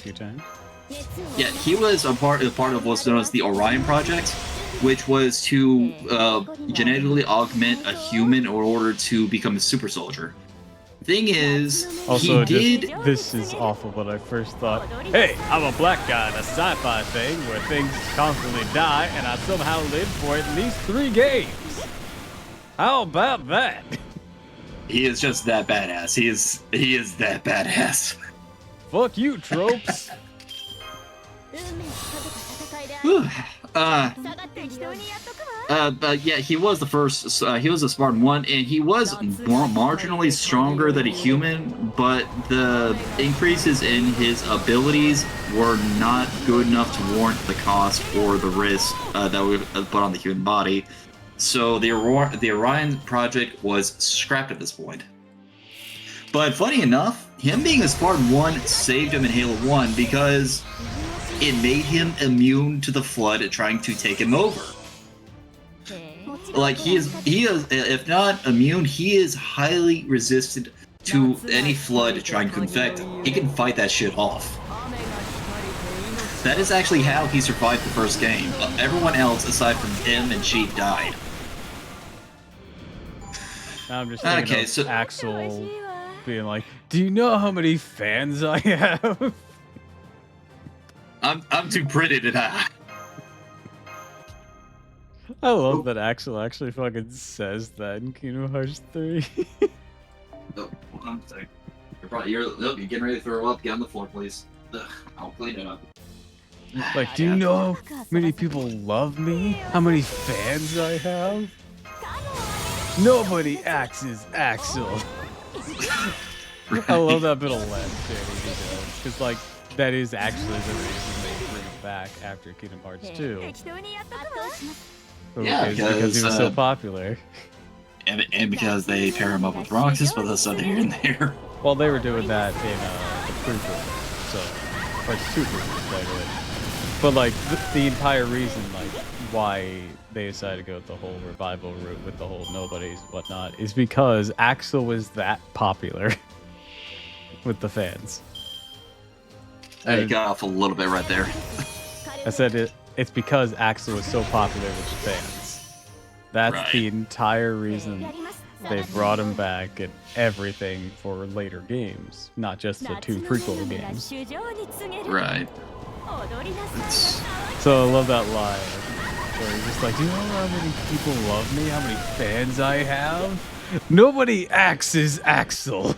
Speaker 3: he was a part of what's known as the Orion Project, which was to genetically augment a human in order to become a super soldier. Thing is,
Speaker 1: also, this is awful, but I first thought, hey, I'm a black guy in a sci-fi thing where things constantly die, and I somehow lived for at least 3 games. How about that?
Speaker 3: He is just that badass. He is that badass.
Speaker 1: Fuck you, tropes.
Speaker 3: Whew. But yeah, he was the first. He was a Spartan 1, and he was more marginally stronger than a human. But the increases in his abilities were not good enough to warrant the cost or the risk that we put on the human body. So the Orion project was scrapped at this point. But funny enough, him being a Spartan 1 saved him in Halo 1 because it made him immune to the Flood trying to take him over. Like, he is, if not immune, he is highly resistant to any Flood trying to infect him. He can fight that shit off. That is actually how he survived the first game. Everyone else, aside from him and Chief, died.
Speaker 1: I'm just thinking of Axel being like, do you know how many fans I have?
Speaker 3: I'm too pretty to die.
Speaker 1: I love that Axel actually fucking says that in Kingdom Hearts 3.
Speaker 3: Oh, hold on a second. You're getting ready to throw up. Get on the floor, please. Ugh, I'll clean it up.
Speaker 1: Like, do you know how many people love me? How many fans I have? Nobody axes Axel. I love that bit of laugh, Danny, because, like, that is actually the reason they bring him back after Kingdom Hearts 2.
Speaker 3: Yeah,
Speaker 1: because he was so popular.
Speaker 3: And because they pair him up with Roxas, but that's not here and there.
Speaker 1: Well, they were doing that in the prequel, so, or it's 2 prequels, by the way. But, like, the entire reason, like, why they decided to go with the whole revival route with the whole nobodies and whatnot is because Axel was that popular with the fans.
Speaker 3: I got off a little bit right there.
Speaker 1: I said it's because Axel was so popular with the fans. That's
Speaker 3: Right.
Speaker 1: the entire reason they brought him back and everything for later games, not just the 2 prequel games.
Speaker 3: Right.
Speaker 1: So I love that line where he's just like, do you know how many people love me? How many fans I have? Nobody axes Axel.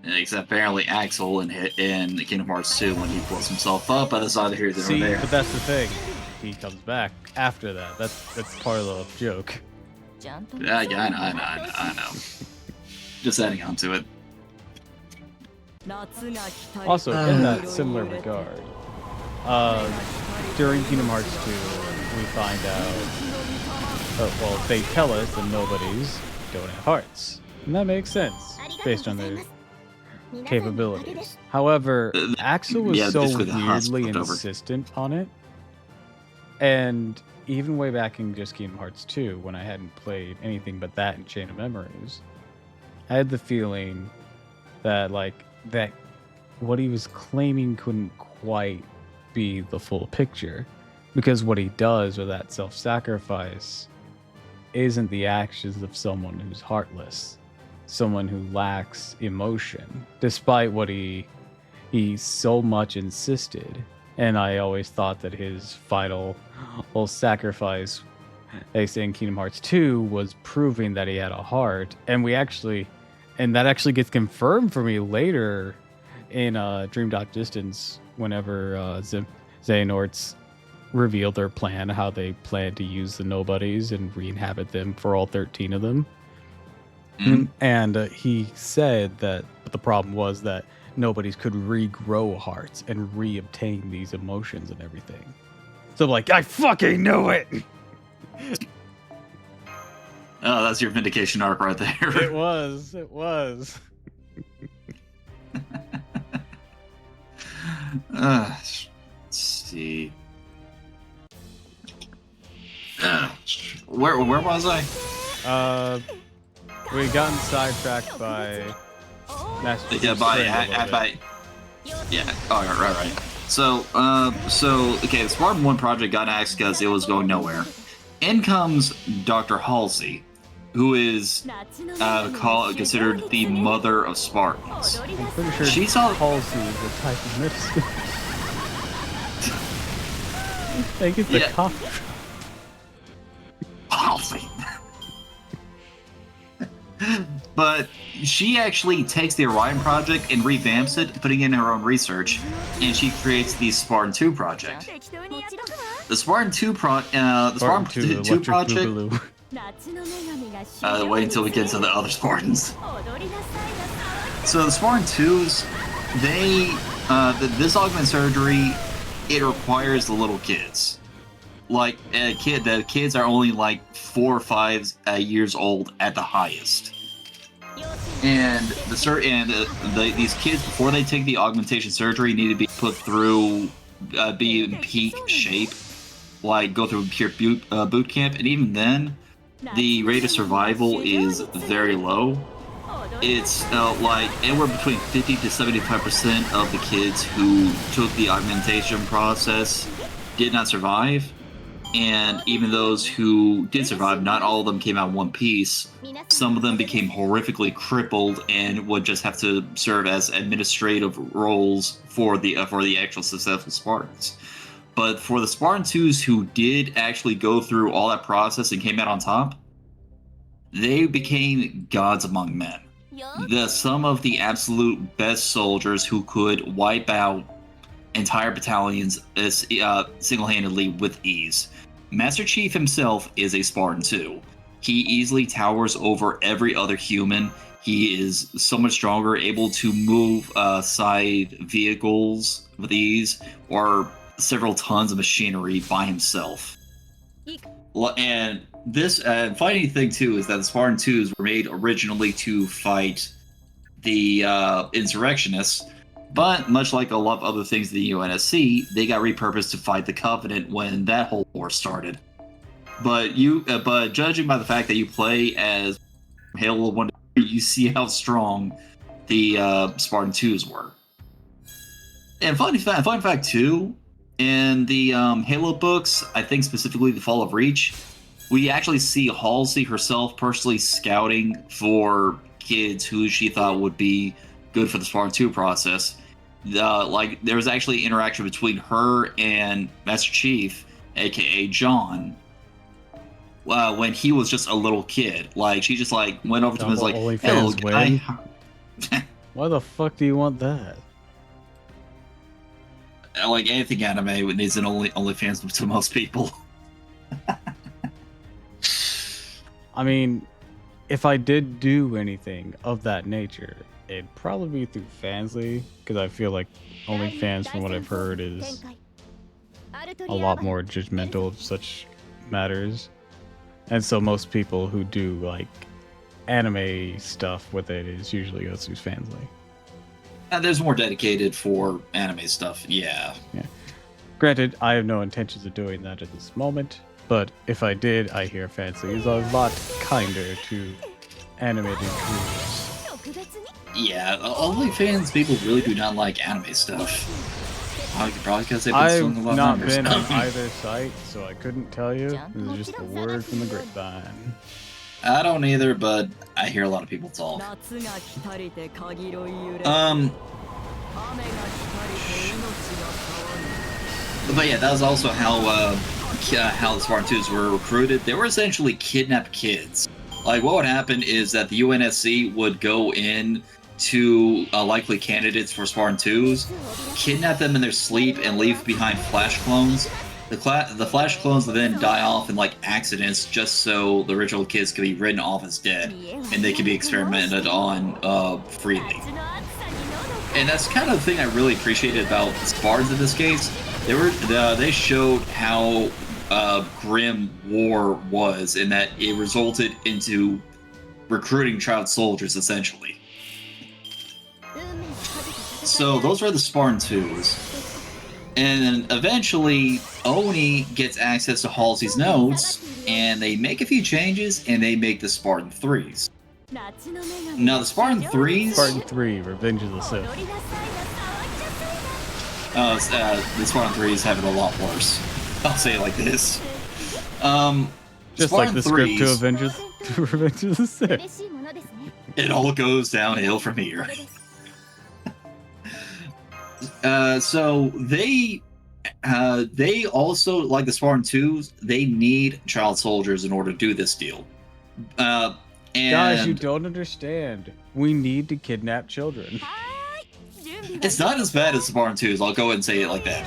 Speaker 3: Except apparently Axel in Kingdom Hearts 2 when he blows himself up by the side of here than
Speaker 1: See,
Speaker 3: there.
Speaker 1: but that's the thing. He comes back after that. That's part of the joke.
Speaker 3: Yeah, I know. Just adding on to it.
Speaker 1: Also, in that similar regard, during Kingdom Hearts 2, we find out, well, they tell us that nobodies don't have hearts. And that makes sense, based on their capabilities. However, Axel was so
Speaker 3: basically the Husk
Speaker 1: weirdly
Speaker 3: flipped over.
Speaker 1: insistent on it. And even way back in just Kingdom Hearts 2, when I hadn't played anything but that in Chain of Memories, I had the feeling that, like, that what he was claiming couldn't quite be the full picture. Because what he does with that self-sacrifice isn't the actions of someone who's heartless. Someone who lacks emotion, despite what he so much insisted. And I always thought that his final whole sacrifice, they say in Kingdom Hearts 2, was proving that he had a heart. And that actually gets confirmed for me later in Dream Dot Distance, whenever Xehanorts revealed their plan, how they plan to use the nobodies and re-inhabit them for all 13 of them. And he said that the problem was that nobodies could regrow hearts and re-obtain these emotions and everything. So I'm like, I fucking knew it!
Speaker 3: Oh, that's your vindication arc right there.
Speaker 1: It was.
Speaker 3: Let's see. Where was I?
Speaker 1: We gotten sidetracked by Master
Speaker 3: Yeah,
Speaker 1: Chief's friend a little bit.
Speaker 3: yeah. Oh, right. So okay, the Spartan 1 project got axed because it was going nowhere. In comes Dr. Halsey, who is considered the mother of Spartans.
Speaker 1: I'm pretty sure
Speaker 3: She saw
Speaker 1: palsy is a type of medicine. I think it's the cough.
Speaker 3: Halsey. But she actually takes the Orion project and revamps it, putting in her own research, and she creates the Spartan 2 project. The Spartan 2
Speaker 2: Spartan 2 Electric
Speaker 3: project.
Speaker 2: Boogaloo.
Speaker 3: Wait until we get to the other Spartans. So the Spartan 2s, this augment surgery, it requires the little kids. Like the kids are only like 4 or 5 years old at the highest. And these kids, before they take the augmentation surgery, need to be put through, be in peak shape, like go through pure boot camp, and even then, the rate of survival is very low. It's like anywhere between 50 to 75% of the kids who took the augmentation process did not survive. And even those who did survive, not all of them came out in one piece. Some of them became horrifically crippled and would just have to serve as administrative roles for the actual successful Spartans. But for the Spartan 2s who did actually go through all that process and came out on top, they became gods among men. Some of the absolute best soldiers who could wipe out entire battalions single-handedly with ease. Master Chief himself is a Spartan 2. He easily towers over every other human. He is so much stronger, able to move side vehicles with ease, or several tons of machinery by himself. And this funny thing too is that the Spartan 2s were made originally to fight the insurrectionists, but much like a lot of other things in the UNSC, they got repurposed to fight the Covenant when that whole war started. But judging by the fact that you play as Halo 1, you see how strong the Spartan 2s were. And fun fact too, in the Halo books, I think specifically the Fall of Reach, we actually see Halsey herself personally scouting for kids who she thought would be good for the Spartan 2 process. There was actually interaction between her and Master Chief, aka John, when he was just a little kid. Like, she just like went over to him and was like, "Hello, guy."
Speaker 2: Why the fuck do you want that?
Speaker 3: Like anything anime needs an OnlyFans to most people.
Speaker 2: I mean, if I did do anything of that nature, it'd probably be through Fansly, because I feel like OnlyFans, from what I've heard, is a lot more judgmental of such matters. And so most people who do like anime stuff with it is usually goes through Fansly.
Speaker 3: There's more dedicated for anime stuff, yeah.
Speaker 2: Granted, I have no intentions of doing that at this moment, but if I did, I hear Fansly is a lot kinder to animated creators.
Speaker 3: Yeah, OnlyFans people really do not like anime stuff. Probably because they've been
Speaker 2: I've
Speaker 3: suing a lot of
Speaker 2: not
Speaker 3: numbers.
Speaker 2: been on either site, so I couldn't tell you. This is just the word from the grapevine.
Speaker 3: I don't either, but I hear a lot of people talk. But yeah, that was also how the Spartan 2s were recruited. They were essentially kidnapped kids. Like, what would happen is that the UNSC would go in to likely candidates for Spartan 2s, kidnap them in their sleep, and leave behind flash clones. The flash clones would then die off in like accidents, just so the original kids could be written off as dead, and they could be experimented on freely. And that's kind of the thing I really appreciated about Spartans in this case. They showed how grim war was, in that it resulted into recruiting child soldiers, essentially. So those are the Spartan 2s. And then eventually, Oni gets access to Halsey's notes, and they make a few changes, and they make the Spartan 3s. Now, the Spartan 3s...
Speaker 2: Spartan 3, Revenge of the Sith.
Speaker 3: The Spartan 3s have it a lot worse. I'll say it like this.
Speaker 2: Just
Speaker 3: Spartan
Speaker 2: like the script
Speaker 3: 3s,
Speaker 2: to Revenge of the Sith.
Speaker 3: it all goes downhill from here. So they also, like the Spartan 2s, they need child soldiers in order to do this deal.
Speaker 1: Guys, you
Speaker 3: And
Speaker 1: don't understand. We need to kidnap children.
Speaker 3: it's not as bad as Spartan 2s. I'll go ahead and say it like that.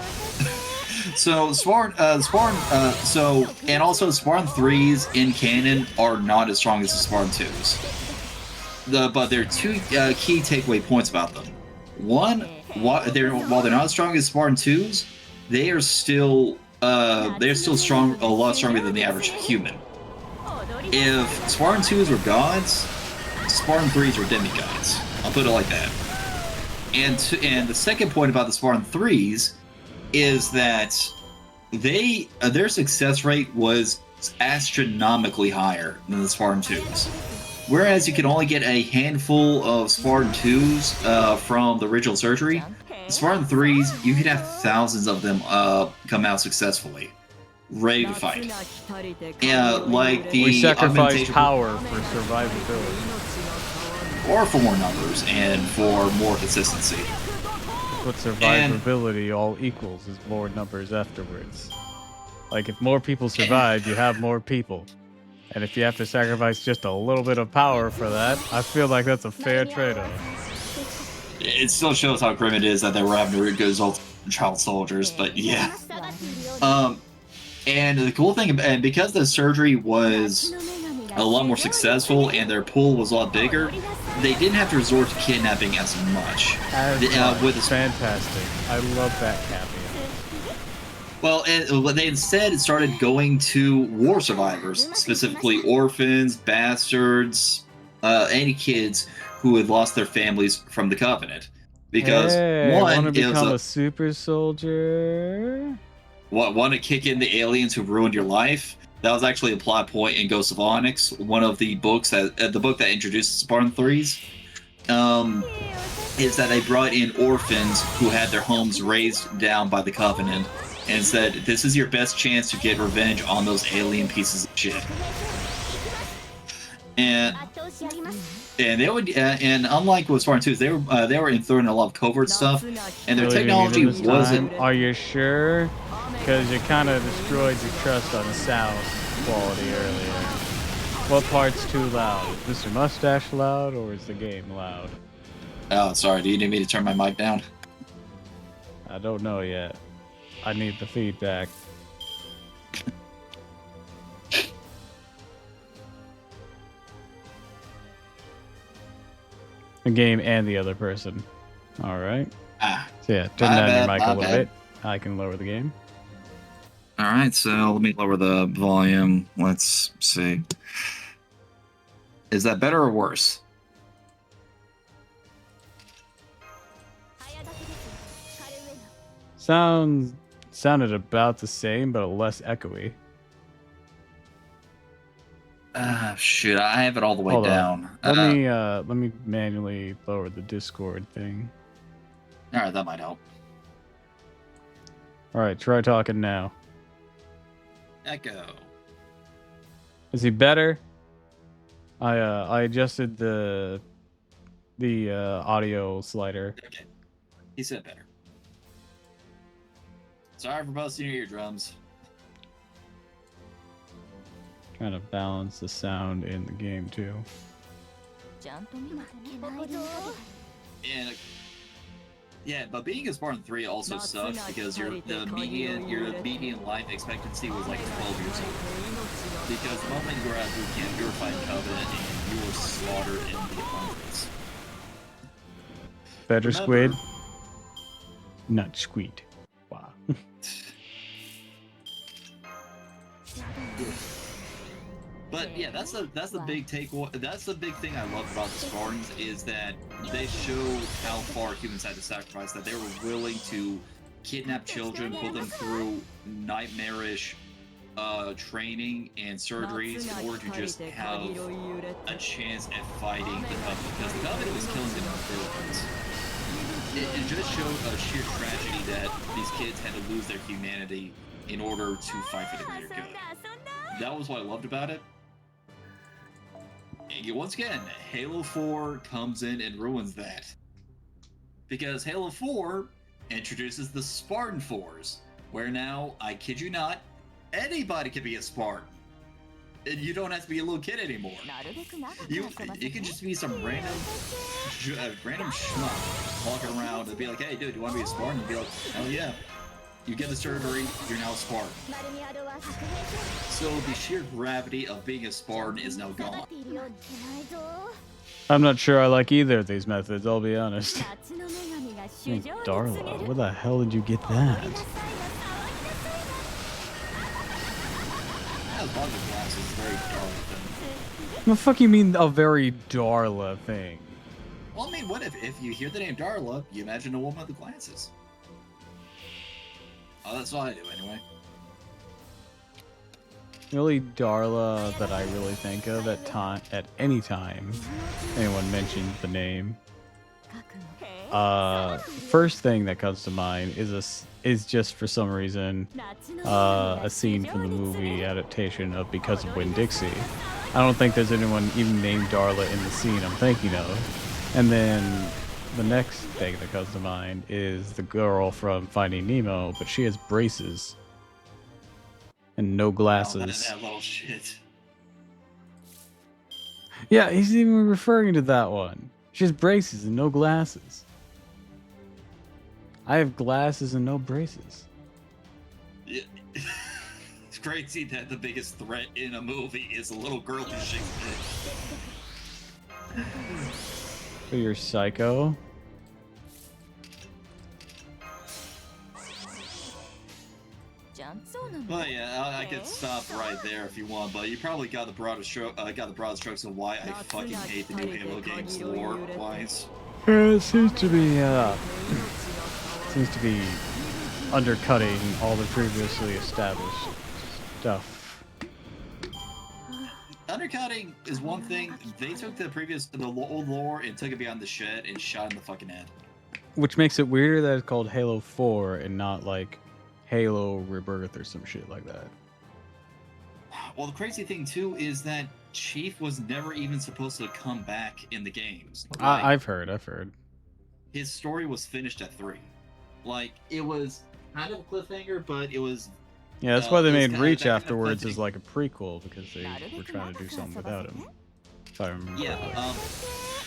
Speaker 3: So and also Spartan 3s in canon are not as strong as the Spartan 2s. But there are two key takeaway points about them. One, while they're not as strong as Spartan 2s, they're still strong, a lot stronger than the average human. If Spartan 2s were gods, Spartan 3s were demigods. I'll put it like that. And the second point about the Spartan 3s is that their success rate was astronomically higher than the Spartan 2s. Whereas you can only get a handful of Spartan 2s from the original surgery, the Spartan 3s, you could have thousands of them come out successfully, ready to fight. Like the
Speaker 1: We sacrifice
Speaker 3: augmentation
Speaker 1: power for survivability.
Speaker 3: or for more numbers and for more consistency.
Speaker 1: What survivability all equals is more numbers afterwards. Like, if more people survive, you have more people. And if you have to sacrifice just a little bit of power for that, I feel like that's a fair trade-off.
Speaker 3: It still shows how grim it is that they were having to result in child soldiers, but yeah. And the cool thing, and because the surgery was a lot more successful and their pool was a lot bigger, they didn't have to resort to kidnapping as much.
Speaker 1: With fantastic. I love that caveat.
Speaker 3: Well, they instead started going to war survivors, specifically orphans, bastards, any kids who had lost their families from the Covenant. Because
Speaker 1: want to become a super soldier?
Speaker 3: Want to kick in the aliens who ruined your life? That was actually a plot point in Ghosts of Onyx, one of the books the book that introduced Spartan 3s. Is that they brought in orphans who had their homes razed down by the Covenant, and said, "This is your best chance to get revenge on those alien pieces of shit." And they would, and unlike with Spartan 2s, they were throwing a lot of covert stuff, and their technology wasn't.
Speaker 1: Are you sure? Because you kind of destroyed your trust on the sound quality earlier. What part's too loud? Is Mr. Mustache loud, or is the game loud?
Speaker 3: Oh, sorry. Do you need me to turn my mic down?
Speaker 1: I don't know yet. I need the feedback. The game and the other person. All right. So yeah, turn down your mic a little bit. I can lower the game.
Speaker 3: All right, so let me lower the volume. Let's see. Is that better or worse?
Speaker 1: Sounded about the same, but less echoey.
Speaker 3: Shoot, I have it all the way down.
Speaker 1: Let me manually lower the Discord thing.
Speaker 3: All right, that might help.
Speaker 1: All right, try talking now.
Speaker 3: Echo.
Speaker 1: Is he better? I adjusted the audio slider.
Speaker 3: Okay, he said better. Sorry for busting your eardrums.
Speaker 1: Trying to balance the sound in the game too.
Speaker 3: And yeah, but being a Spartan 3 also sucks because your median life expectancy was like 12 years old. Because the moment you were at boot camp, you were fighting Covenant and you were slaughtered in the hundreds.
Speaker 1: Better squid, not squid. Wow.
Speaker 3: But yeah, that's the big takeaway. That's the big thing I love about the Spartans is that they show how far humans had to sacrifice. That they were willing to kidnap children, put them through nightmarish training and surgeries in order to just have a chance at fighting the Covenant, because the Covenant was killing them in the first place. It just showed a sheer tragedy that these kids had to lose their humanity in order to fight for the greater good. That was what I loved about it. And once again, Halo 4 comes in and ruins that. Because Halo 4 introduces the Spartan 4s, where now, I kid you not, anybody can be a Spartan. And you don't have to be a little kid anymore. You it could just be some random schmuck walking around and be like, hey, dude, you want to be a Spartan? And be like, hell yeah. You get the surgery, you're now a Spartan. So the sheer gravity of being a Spartan is now gone.
Speaker 1: I'm not sure I like either of these methods, I'll be honest. Hey, Darla, where the hell did you get that?
Speaker 3: That bug glass is very dark thing.
Speaker 1: What the fuck you mean a very Darla thing?
Speaker 3: Well, I mean, what if you hear the name Darla, you imagine a woman with the glasses? Oh, that's what I do anyway.
Speaker 1: The only Darla that I really think of at any time anyone mentions the name. First thing that comes to mind is just for some reason a scene from the movie adaptation of Because of Winn-Dixie. I don't think there's anyone even named Darla in the scene I'm thinking of. And then the next thing that comes to mind is the girl from Finding Nemo, but she has braces and no glasses.
Speaker 3: Oh, that little shit.
Speaker 1: Yeah, he's even referring to that one. She has braces and no glasses. I have glasses and no braces.
Speaker 3: Yeah. It's crazy that the biggest threat in a movie is a little girl who shakes it.
Speaker 1: So you're psycho?
Speaker 3: Well, yeah, I could stop right there if you want, but you probably got the broad strokes of why I fucking hate the new Halo games lore-wise.
Speaker 1: It seems to be undercutting all the previously established stuff.
Speaker 3: Undercutting is one thing. They took the old lore and took it beyond the shed and shot in the fucking head.
Speaker 1: Which makes it weirder that it's called Halo 4 and not like Halo Rebirth or some shit like that.
Speaker 3: Well, the crazy thing too is that Chief was never even supposed to come back in the games. Like,
Speaker 1: I've heard.
Speaker 3: His story was finished at 3. Like, it was kind of a cliffhanger, but it was...
Speaker 1: Yeah, that's why they made Reach
Speaker 3: that kind of
Speaker 1: afterwards
Speaker 3: cliffhanger.
Speaker 1: as like a prequel, because they were trying to do something without him. If I remember correctly.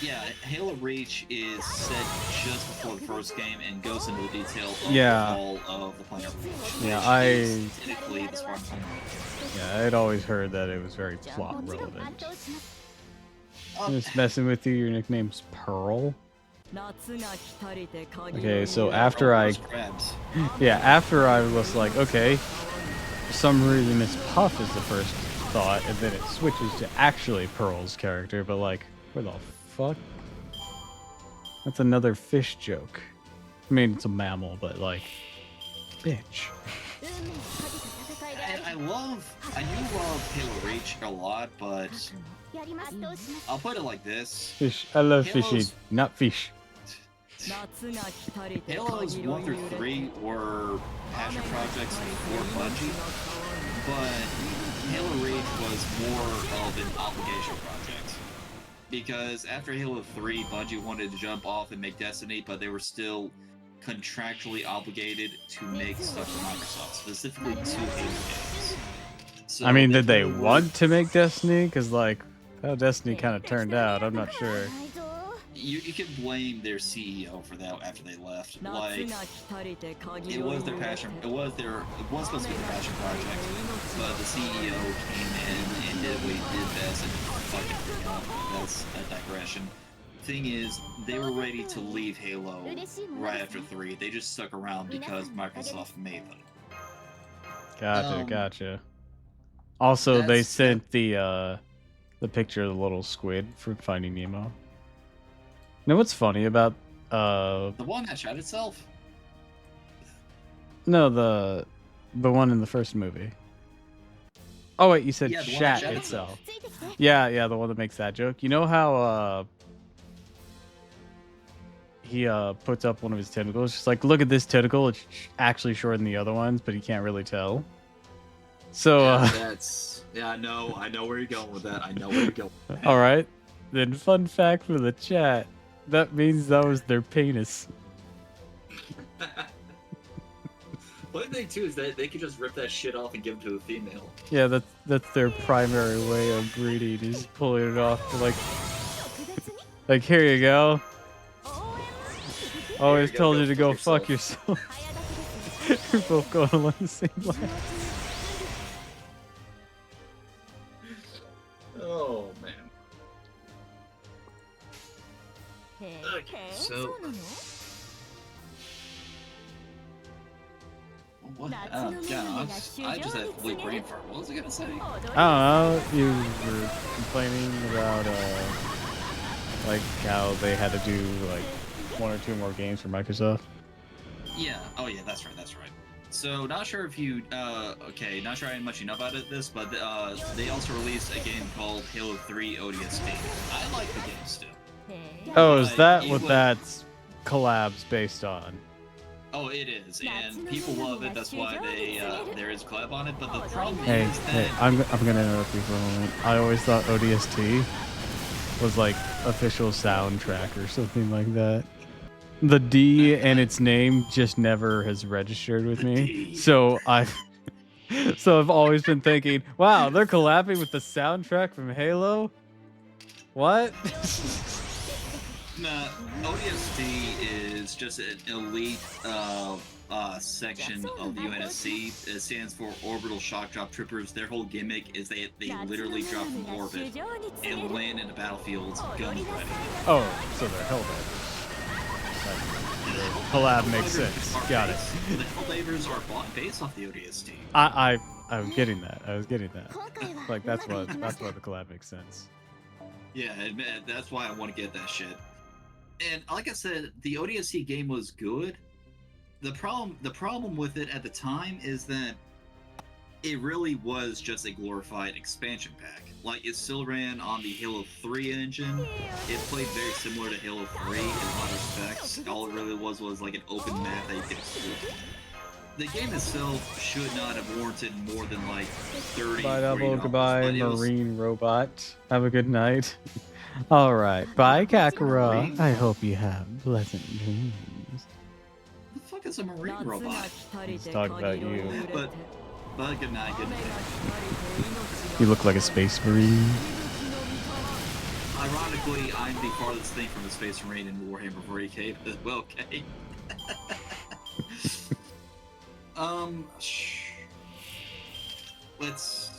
Speaker 3: Yeah, Halo Reach is set just before the first game and goes into the detail of all of the planet Reach.
Speaker 1: Yeah,
Speaker 3: Technically, the Spartan planet.
Speaker 1: Yeah, I'd always heard that it was very plot relevant. Just messing with you, your nickname's Pearl? Okay, so after after I was like, okay, for some reason it's Puff is the first thought, and then it switches to actually Pearl's character, but like, where the fuck? That's another fish joke. I mean, it's a mammal, but like, bitch.
Speaker 3: And I do love Halo Reach a lot, but I'll put it like this.
Speaker 1: Fish. I love fishing, not fish.
Speaker 3: Halos 1 through 3 were passion projects for Bungie, but Halo Reach was more of an obligation project. Because after Halo 3, Bungie wanted to jump off and make Destiny, but they were still contractually obligated to make stuff for Microsoft, specifically 2 Halo games. So
Speaker 1: I mean, did they want to make Destiny? Because, like, how Destiny kind of turned out, I'm not sure.
Speaker 3: You can blame their CEO for that after they left. Like, it was their passion. It was supposed to be their passion project, but the CEO came in and did what he did best and fucking thing up. That's a digression. Thing is, they were ready to leave Halo right after 3. They just stuck around because Microsoft made them.
Speaker 1: Gotcha. Also, they sent the picture of the little squid from Finding Nemo. You know what's funny about
Speaker 3: the one that shot itself?
Speaker 1: No, the one in the first movie. Oh wait, you said shat itself. Yeah, the one that makes that joke. You know how he puts up one of his tentacles, just like, look at this tentacle, it's actually shorter than the other ones, but he can't really tell. So
Speaker 3: I know where you're going with that.
Speaker 1: All right. Then fun fact for the chat. That means that was their penis.
Speaker 3: funny thing too is that they could just rip that shit off and give it to a female.
Speaker 1: Yeah, that's their primary way of breeding, is pulling it off to like here you go. Always told you to go fuck yourself. You're both going along the same line.
Speaker 3: Oh man. Okay, so what? Oh gosh, I just had complete brain fart. What was I gonna say?
Speaker 1: I don't know. You were complaining about like how they had to do like 1 or 2 more games for Microsoft.
Speaker 3: Yeah. Oh yeah, that's right. So not sure if you okay, not sure how much you know about this, but they also released a game called Halo 3 ODST. I like the game still.
Speaker 1: Oh, is that what that's collab's based on?
Speaker 3: Oh, it is, and people love it. That's why there is a collab on it. But the problem
Speaker 1: Hey,
Speaker 3: is that
Speaker 1: I'm gonna interrupt you for a moment. I always thought ODST was like official soundtrack or something like that. The D and its name just never has registered with me. So I've always been thinking, wow, they're collabing with the soundtrack from Halo? What?
Speaker 3: nah, ODST is just an elite section of the UNSC. It stands for Orbital Shock Drop Troopers. Their whole gimmick is they literally drop from orbit and land in the battlefield, guns ready.
Speaker 1: Oh, so they're Helldivers. Collab makes sense. Got it.
Speaker 3: The Helldivers are based off the ODST.
Speaker 1: I was getting that. Like that's why the collab makes sense.
Speaker 3: Yeah, and that's why I want to get that shit. And like I said, the ODST game was good. The problem with it at the time is that it really was just a glorified expansion pack. Like, it still ran on the Halo 3 engine. It played very similar to Halo 3 in a lot of respects. All it really was like an open map that you could explore. The game itself should not have warranted more than like 30.
Speaker 1: Bye, Doppel.
Speaker 3: $40,
Speaker 1: Goodbye, marine robot. Have a good night. All right. Bye, Kakura. I hope you have pleasant dreams.
Speaker 3: The fuck is a marine robot?
Speaker 1: Let's talk about you.
Speaker 3: But good night, good night.
Speaker 1: You look like a space marine.
Speaker 3: Ironically, I'm the farthest thing from a space marine in Warhammer 40k, but well, okay. Let's see.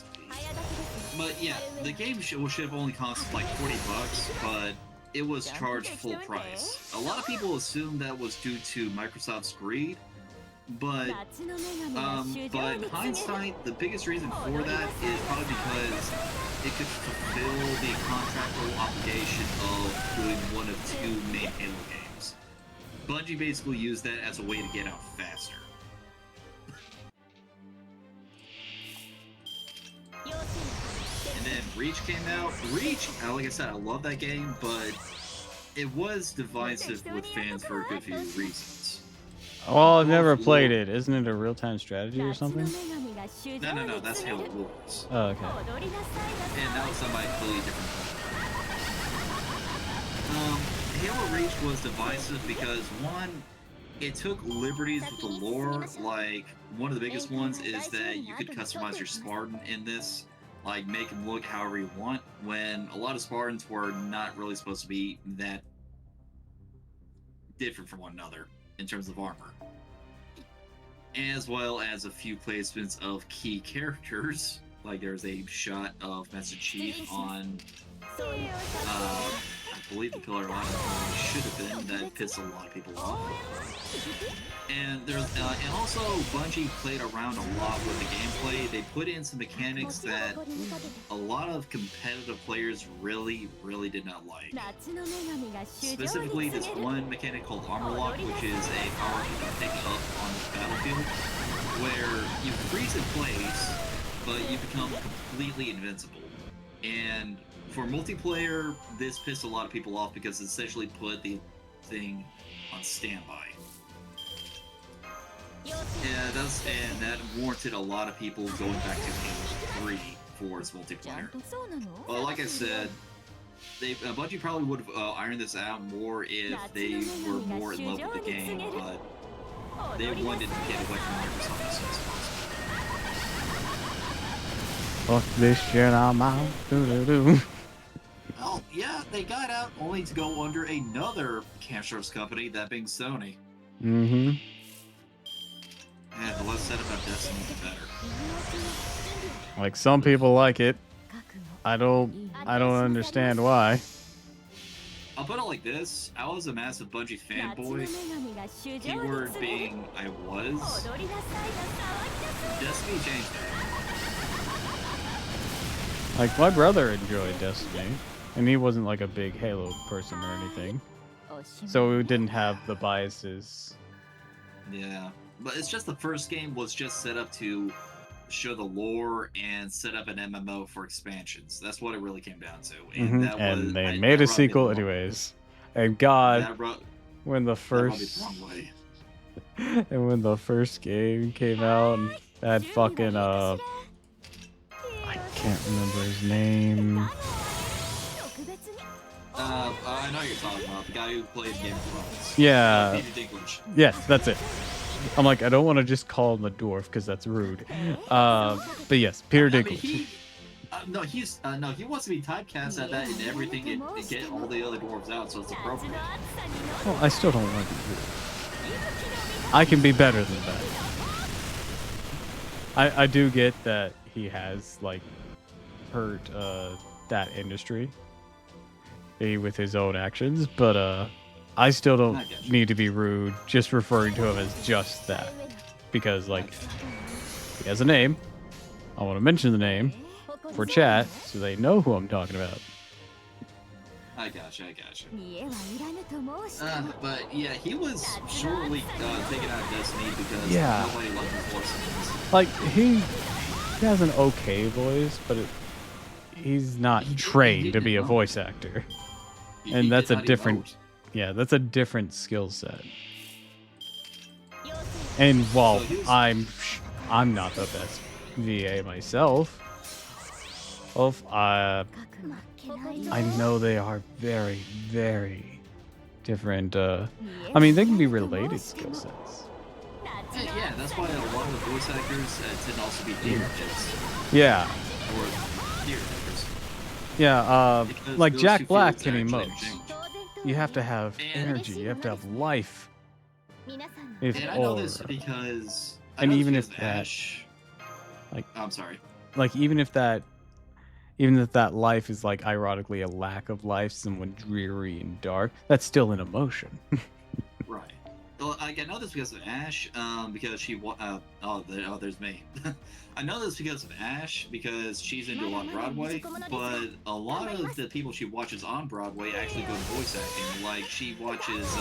Speaker 3: But yeah, the game should have only cost like $40, but it was charged full price. A lot of people assume that was due to Microsoft's greed, but in hindsight, the biggest reason for that is probably because it could fulfill the contractual obligation of doing one of 2 main Halo games. Bungie basically used that as a way to get out faster. And then Reach came out. Reach, like I said, I love that game, but it was divisive with fans for a good few reasons.
Speaker 1: Well, I've never played it. Isn't it a real-time strategy or something?
Speaker 3: No, that's Halo Wars.
Speaker 1: Oh, okay.
Speaker 3: And that was somebody completely different. Halo Reach was divisive because, one, it took liberties with the lore. Like, one of the biggest ones is that you could customize your Spartan in this, like make him look however you want, when a lot of Spartans were not really supposed to be that different from one another in terms of armor. As well as a few placements of key characters, like there's a shot of Master Chief on I believe the Pillar Line should have been, that pissed a lot of people off. And there's and also Bungie played around a lot with the gameplay. They put in some mechanics that a lot of competitive players really did not like. Specifically, this one mechanic called Armor Lock, which is a power you can pick up on the battlefield, where you freeze in place, but you become completely invincible. And for multiplayer, this pissed a lot of people off because it essentially put the thing on standby. And that warranted a lot of people going back to Halo 3 for its multiplayer. Well, like I said, Bungie probably would have ironed this out more if they were more in love with the game, but They wanted to get away from Microsoft as soon as possible.
Speaker 2: Fuck this shit, I'm out. Doo-doo-doo.
Speaker 3: Well, yeah, they got out only to go under another camshaft company, that being Sony.
Speaker 2: Mm-hmm.
Speaker 3: And the less said about Destiny, the better.
Speaker 2: Like, some people like it. I don't understand why.
Speaker 3: I'll put it like this. I was a massive Bungie fanboy. Keyword being I was. Destiny changed that.
Speaker 2: Like, my brother enjoyed Destiny, and he wasn't like a big Halo person or anything. So we didn't have the biases.
Speaker 3: Yeah. But it's just the first game was just set up to show the lore and set up an MMO for expansions. That's what it really came down to. And, that
Speaker 2: And
Speaker 3: was,
Speaker 2: they made a sequel anyways. And God, when the first and when the first game came out, and that fucking I can't remember his name.
Speaker 3: I know you're talking about the guy who played Game of Thrones.
Speaker 2: Yeah.
Speaker 3: Peter Dinklage.
Speaker 2: Yes, that's it. I'm like, I don't want to just call him a dwarf because that's rude. But yes, Peter Dinklage.
Speaker 3: He wants to be typecast at that and everything and get all the other dwarves out, so it's appropriate.
Speaker 2: Well, I still don't want to be rude. I can be better than that. I do get that he has like hurt that industry with his own actions, but I still don't need to be rude just referring to him as just that, because like he has a name. I want to mention the name for chat so they know who I'm talking about.
Speaker 3: I gotcha. But yeah, he was shortly taken out of Destiny because nobody liked his voice.
Speaker 2: Like he has an okay voice, but he's not trained to be a voice actor. And that's a different, that's a different skill set. And while I'm not the best VA myself, I know they are very, very different. I mean, they can be related skill sets.
Speaker 3: Yeah, that's why a lot of the voice actors tend to also be theater kids.
Speaker 2: Yeah.
Speaker 3: Or theater actors.
Speaker 2: Yeah,
Speaker 3: Because
Speaker 2: like
Speaker 3: those
Speaker 2: Jack
Speaker 3: two
Speaker 2: Black
Speaker 3: fields
Speaker 2: can
Speaker 3: actually
Speaker 2: emote.
Speaker 3: interchange.
Speaker 2: You have to have energy. You have to have life.
Speaker 3: And I know this because
Speaker 2: even if
Speaker 3: Ash, I'm sorry.
Speaker 2: Like even if that life is like ironically a lack of life, someone dreary and dark, that's still an emotion.
Speaker 3: Right. Well, I know this because of Ash, because she there's me. I know this because of Ash, because she's into a lot of Broadway, but a lot of the people she watches on Broadway actually go to voice acting. Like, she watches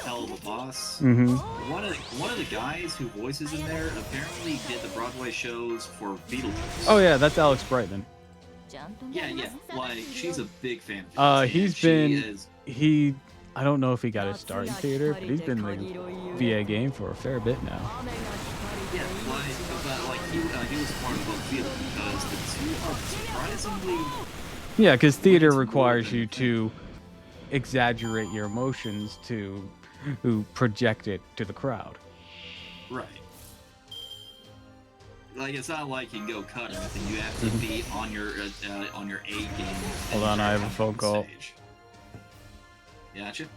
Speaker 3: Hell of a Boss.
Speaker 2: Mm-hmm.
Speaker 3: One of the guys who voices in there apparently did the Broadway shows for Beetlejuice.
Speaker 2: Oh yeah, that's Alex Brightman.
Speaker 3: Yeah. Like, she's a big fan
Speaker 2: I
Speaker 3: of
Speaker 2: don't know if he got his start in theater, but he's been in the VA game for a fair bit now.
Speaker 3: Yeah, he was part of both field because the two are surprisingly.
Speaker 2: Yeah, because theater requires you to exaggerate your emotions to project it to the crowd.
Speaker 3: Right. Like, it's not like you can go cut or anything. You have to be on your A game.
Speaker 2: Hold on, I have a phone call.
Speaker 3: Stage. Gotcha.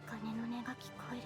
Speaker 4: 鐘の音が聞こえる。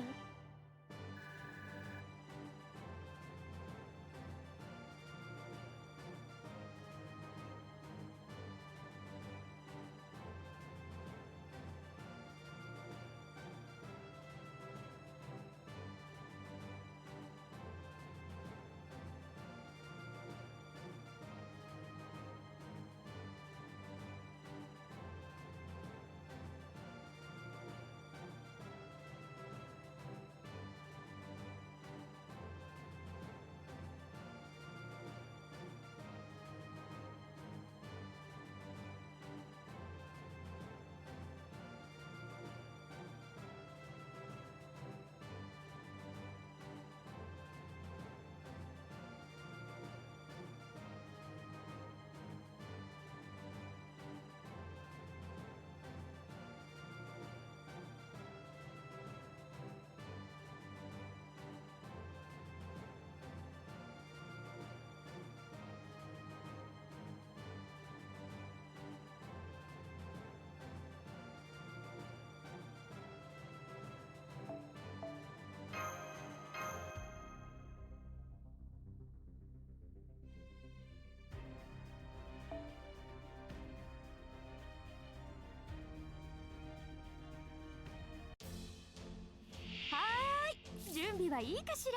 Speaker 4: 準備はいいかしら。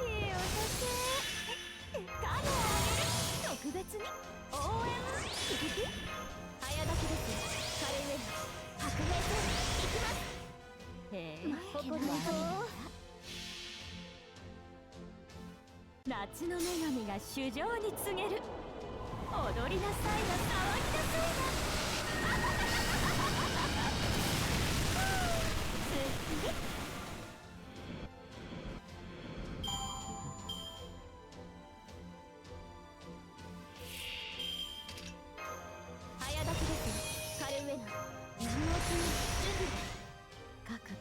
Speaker 4: いいお酒。カードをあげる。特別に応援。早炊きです。カレーウェイ白兵戦行きます。へえ、誇りと夏の女神が主情に告げる。踊りなさいが騒ぎなさいが。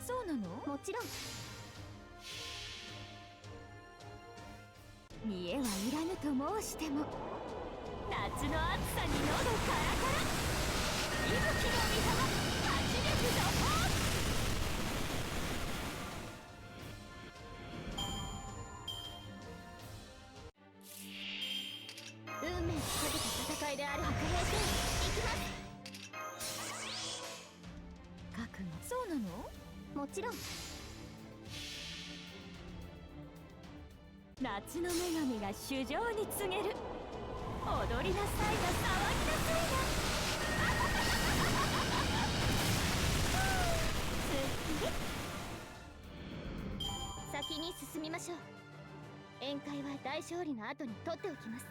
Speaker 4: そうなの？もちろん。見栄はいらぬと申しても、夏の暑さに喉カラカラ。息吹の御霊、圧力の方。運命をかけた戦いである。白兵戦行きます。覚悟。そうなの？もちろん。夏の女神が主情に告げる。踊りなさいが騒ぎなさいが。先に進みましょう。宴会は大勝利の後に取っておきます。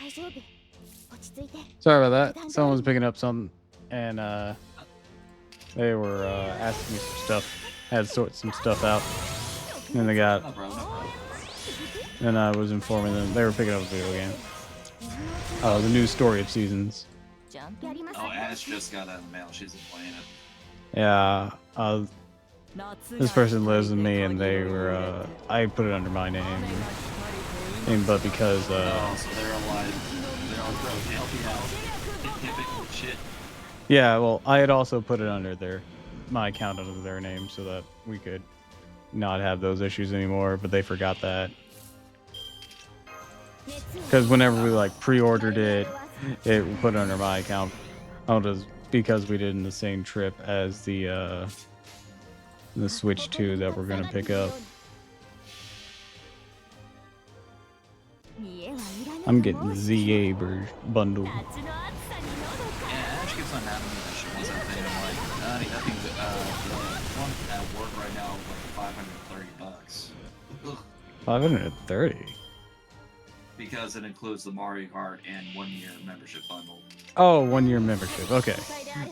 Speaker 4: 大丈夫。落ち着いて。
Speaker 2: Sorry about that. Someone was picking up something, and they were asking me some stuff. I had to sort some stuff out, and they got,
Speaker 3: No, bro, no problem.
Speaker 2: and I was informing them they were picking up a video game. The new Story of Seasons.
Speaker 3: Oh, Ash just got out of the mail. She's playing it.
Speaker 2: Yeah. This person lives with me, and they were. I put it under my name, but because
Speaker 3: Oh, so they're alive. They're all bro. Can I help you out? Shit.
Speaker 2: yeah, well, I had also put it under my account under their name so that we could not have those issues anymore, but they forgot that. Because whenever we like pre-ordered it, it put it under my account. Just because we did in the same trip as the Switch 2 that we're gonna pick up.
Speaker 1: I'm getting ZA bundle.
Speaker 4: 夏の暑さに喉
Speaker 3: Yeah, Ash keeps on having me that she wants that thing. I'm like, I think the one at work right now is like $530. Ugh.
Speaker 1: 530.
Speaker 3: Because it includes the Mario Kart and 1-year membership bundle.
Speaker 1: Oh, 1-year membership. Okay.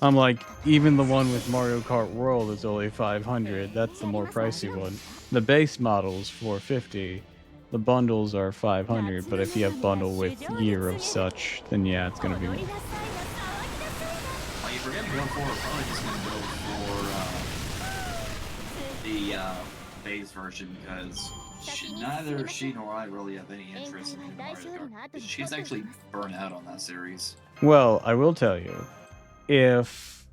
Speaker 1: I'm like, even the one with Mario Kart World is only 500. That's the more pricey one. The base model is 450. The bundles are 500, but if you have bundle with year of such, then yeah, it's gonna be more.
Speaker 4: 踊りなさいな騒ぎなさいな
Speaker 3: Like, if we're gonna go for it, probably just gonna go for the base version because neither she nor I really have any interest in Mario Kart. She's actually burnt out on that series.
Speaker 1: Well, I will tell you, if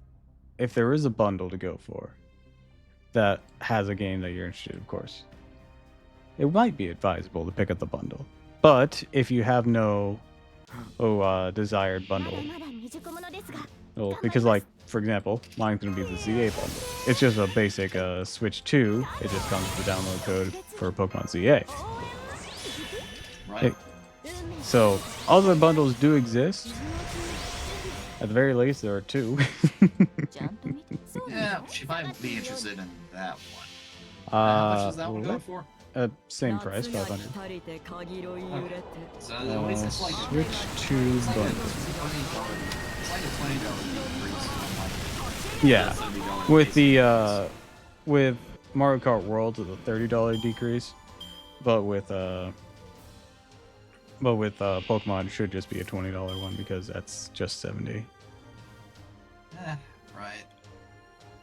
Speaker 1: there is a bundle to go for that has a game that you're interested in, of course, it might be advisable to pick up the bundle. But if you have no desired bundle,
Speaker 4: まだ未熟者ですが
Speaker 1: well, because like for example, mine's gonna be the ZA bundle. It's just a basic Switch 2. It just comes with the download code for Pokemon ZA.
Speaker 3: Right?
Speaker 1: So other bundles do exist. At the very least, there are 2.
Speaker 4: ちゃんと見てそう
Speaker 3: Yeah, she might be interested in that one. How much does that one go for?
Speaker 1: Same price, 500.
Speaker 3: So it's like
Speaker 1: Switch 2
Speaker 3: it's like a
Speaker 1: bundle.
Speaker 3: $20 decrease from like
Speaker 1: Yeah,
Speaker 3: $70
Speaker 1: with
Speaker 3: base
Speaker 1: the with Mario Kart World, it's a $30 decrease, but with Pokemon, it should just be a $20 one because that's just 70.
Speaker 3: Right.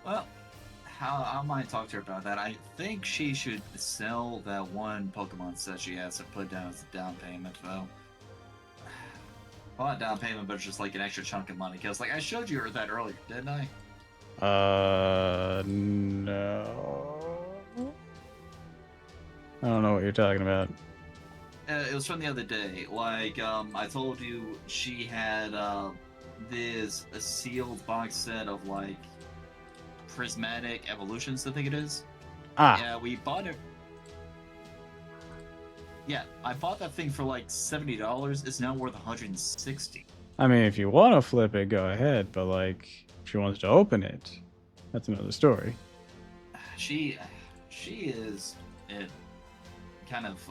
Speaker 3: Well, I might talk to her about that. I think she should sell that one Pokemon set she has and put down as a down payment, though. Well, not down payment, but it's just like an extra chunk of money. Because, like, I showed you that earlier, didn't I?
Speaker 1: No. I don't know what you're talking about.
Speaker 3: It was from the other day. Like, I told you she had this a sealed box set of like prismatic evolutions. I think it is.
Speaker 1: Ah,
Speaker 3: Yeah, we bought it. Yeah, I bought that thing for like $70. It's now worth $160.
Speaker 1: I mean, if you want to flip it, go ahead. But like, if she wants to open it, that's another story.
Speaker 3: She is kind of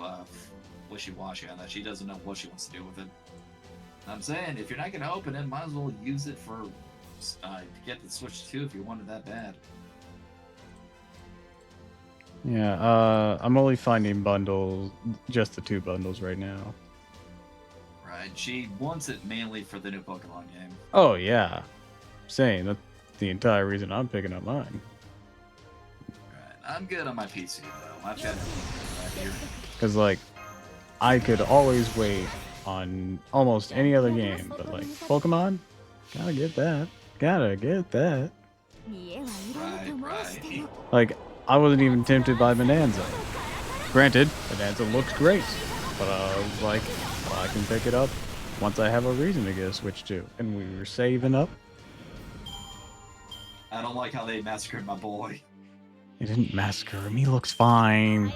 Speaker 3: wishy-washy on that. She doesn't know what she wants to do with it. I'm saying, if you're not going to open it, might as well use it for to get the Switch 2 if you want it that bad.
Speaker 1: Yeah, I'm only finding bundles, just the 2 bundles right now.
Speaker 3: Right, she wants it mainly for the new Pokemon game.
Speaker 1: Oh yeah, same. That's the entire reason I'm picking up mine.
Speaker 3: Right, I'm good on my PC though. I've got everything right here.
Speaker 1: Cause like, I could always wait on almost any other game, but like Pokemon, gotta get that. Gotta get that.
Speaker 4: 見えはいろいろと申しても
Speaker 1: Like, I wasn't even tempted by Bonanza. Granted, Bonanza looks great, but I was like, well, I can pick it up once I have a reason to get a Switch 2. And we were saving up.
Speaker 3: I don't like how they massacred my boy.
Speaker 1: He didn't massacre him. He looks fine.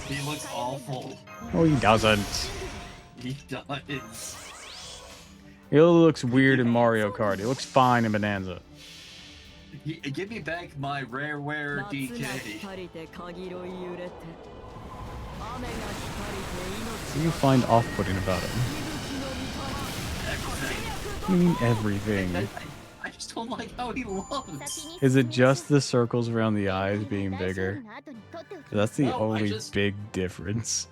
Speaker 3: He looks awful.
Speaker 1: No, he doesn't.
Speaker 3: He does.
Speaker 1: He looks weird in Mario Kart. He looks fine in Bonanza.
Speaker 3: Give me back my rareware
Speaker 5: 夏が
Speaker 3: DK.
Speaker 5: 光りて鍵色揺れて雨が光りて
Speaker 1: What do
Speaker 5: 命
Speaker 1: you
Speaker 5: が
Speaker 1: find off-putting about him?
Speaker 3: Everything.
Speaker 1: What do you mean everything?
Speaker 3: I just don't like how he looks.
Speaker 1: Is it just the circles around the eyes being bigger? That's the
Speaker 3: No, I
Speaker 1: only
Speaker 3: just-
Speaker 1: big difference.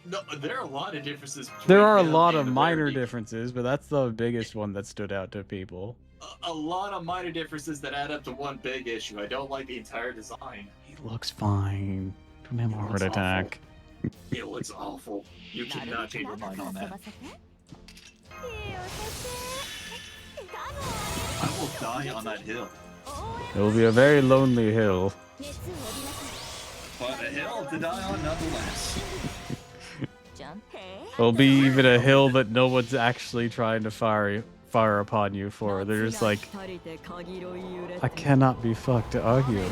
Speaker 3: No, there are a lot of differences.
Speaker 1: There are a
Speaker 3: between him
Speaker 1: lot
Speaker 3: and
Speaker 1: of
Speaker 3: the
Speaker 1: minor
Speaker 3: rare DK.
Speaker 1: differences, but that's the biggest one that stood out to people.
Speaker 3: A lot of minor differences that add up to one big issue. I don't like the entire design.
Speaker 1: He looks fine. Don't have a
Speaker 3: He
Speaker 1: heart
Speaker 3: looks
Speaker 1: attack.
Speaker 3: It looks awful. You cannot change your mind on that. I will die on that hill.
Speaker 1: It will be a very lonely hill.
Speaker 3: But a hill to die on nonetheless.
Speaker 1: It'll be even a hill that no one's actually trying to fire upon you for. They're just like,
Speaker 5: 光りて鍵色揺れ
Speaker 1: I
Speaker 5: て
Speaker 1: cannot be fucked to argue.
Speaker 3: や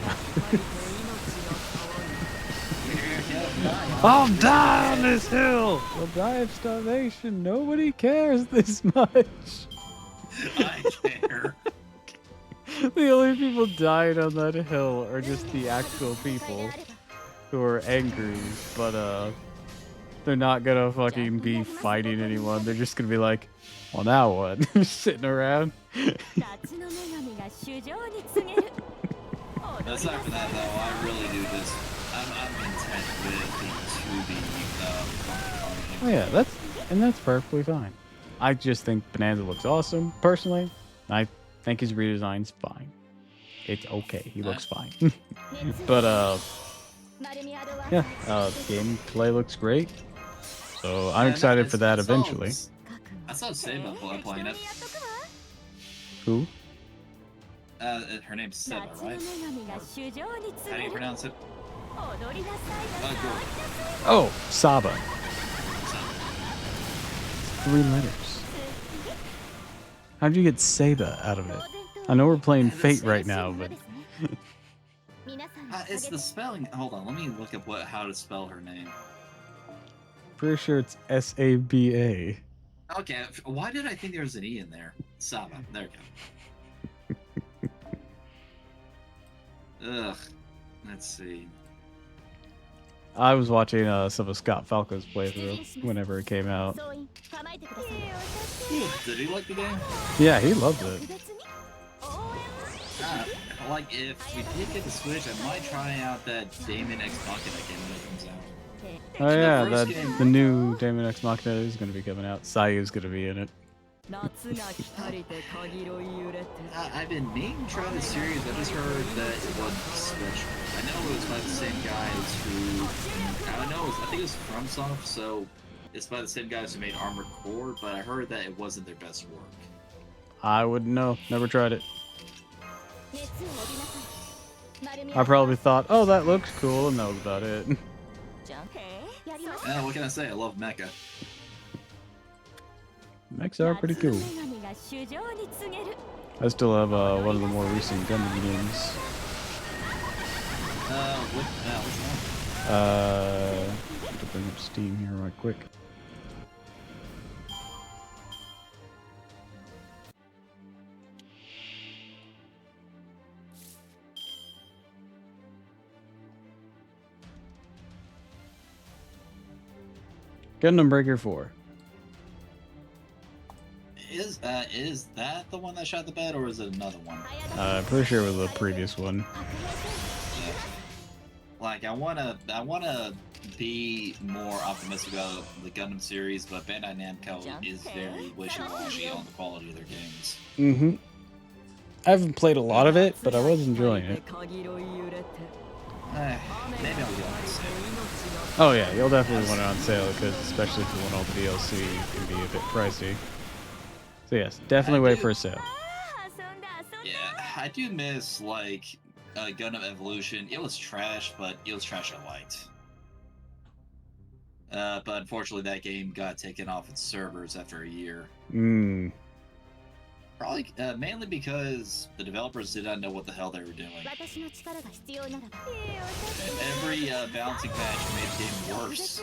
Speaker 2: I'll die on this hill. We'll die of starvation. Nobody cares this much.
Speaker 3: I care.
Speaker 2: The only people dying on that hill are just the actual people who are angry, but they're not gonna fucking be fighting anyone. They're just gonna be like, well, now what? Just sitting around.
Speaker 3: Aside from that, though, I really do just. I'm content with the 2D.
Speaker 2: Oh yeah, that's perfectly fine. I just think Bonanza looks awesome. Personally, I think his redesign's fine. It's okay. He looks fine. But yeah, gameplay looks great. So I'm excited for that eventually.
Speaker 3: I saw Seba playing it.
Speaker 2: Who?
Speaker 3: Her name's Seba, right? How do you pronounce it? Girl.
Speaker 2: Oh, Saba. 3 letters. How'd you get Seba out of it? I know we're playing Fate right now, but
Speaker 3: It's the spelling. Hold on, let me look up how to spell her name.
Speaker 2: pretty sure it's Saba.
Speaker 3: Okay, why did I think there was an E in there? Saba. There we go. Ugh. Let's see.
Speaker 2: I was watching some of Scott Falco's playthrough whenever it came out.
Speaker 3: Did he like the game?
Speaker 2: Yeah, he loved it.
Speaker 3: Like, if we did get the Switch, I might try out that Damon X Machina game when it comes out.
Speaker 2: Oh yeah,
Speaker 3: The first game-
Speaker 2: the new Damon X Machina is going to be coming out. Sayu's going to be in it.
Speaker 3: I've been meaning to try the series. I just heard that it wasn't Switch. I know it was by the same guys who... I think it was FromSoft, so it's by the same guys who made Armored Core, but I heard that it wasn't their best work.
Speaker 2: I wouldn't know. Never tried it. I probably thought, oh, that looks cool, and that was about it.
Speaker 3: What can I say? I love Mecha.
Speaker 2: Mechs are pretty cool. I still have one of the more recent Gundam games.
Speaker 3: Which one?
Speaker 2: To bring up Steam here right quick. Gundam Breaker 4.
Speaker 3: Is that the one that shot the bed, or is it another one?
Speaker 2: Pretty sure it was the previous one.
Speaker 3: Yeah. Like, I wanna be more optimistic about the Gundam series, but Bandai Namco is very wishy-washy on the quality of their games.
Speaker 2: Mm-hmm. I haven't played a lot of it, but I was enjoying it.
Speaker 3: Maybe I'll get on this.
Speaker 2: Oh yeah, you'll definitely want it on sale, because especially if you want all the DLC, it can be a bit pricey. So yes, definitely wait for a sale.
Speaker 3: Yeah, I do miss, like, Gundam Evolution. It was trash, but it was trash I liked. But unfortunately, that game got taken off its servers after a year. Probably mainly because the developers did not know what the hell they were doing. And every balancing patch made the game worse.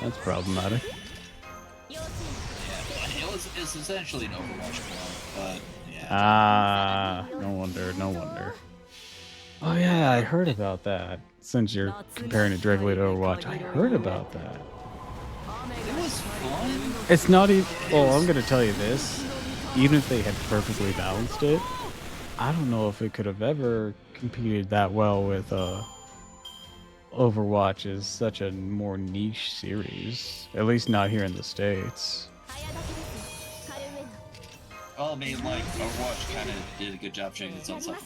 Speaker 2: That's problematic.
Speaker 3: Yeah, it's essentially an Overwatch clone, but yeah.
Speaker 2: No wonder. Oh yeah, I heard about that. Since you're comparing it directly to Overwatch, I heard about that.
Speaker 3: It was fun.
Speaker 2: It's not even... Well, I'm gonna tell you this. Even if they had perfectly balanced it, I don't know if it could have ever competed that well with Overwatch is such a more niche series. At least not here in the States.
Speaker 3: Well, I mean, like, Overwatch kind of did a good job changing its own stuff.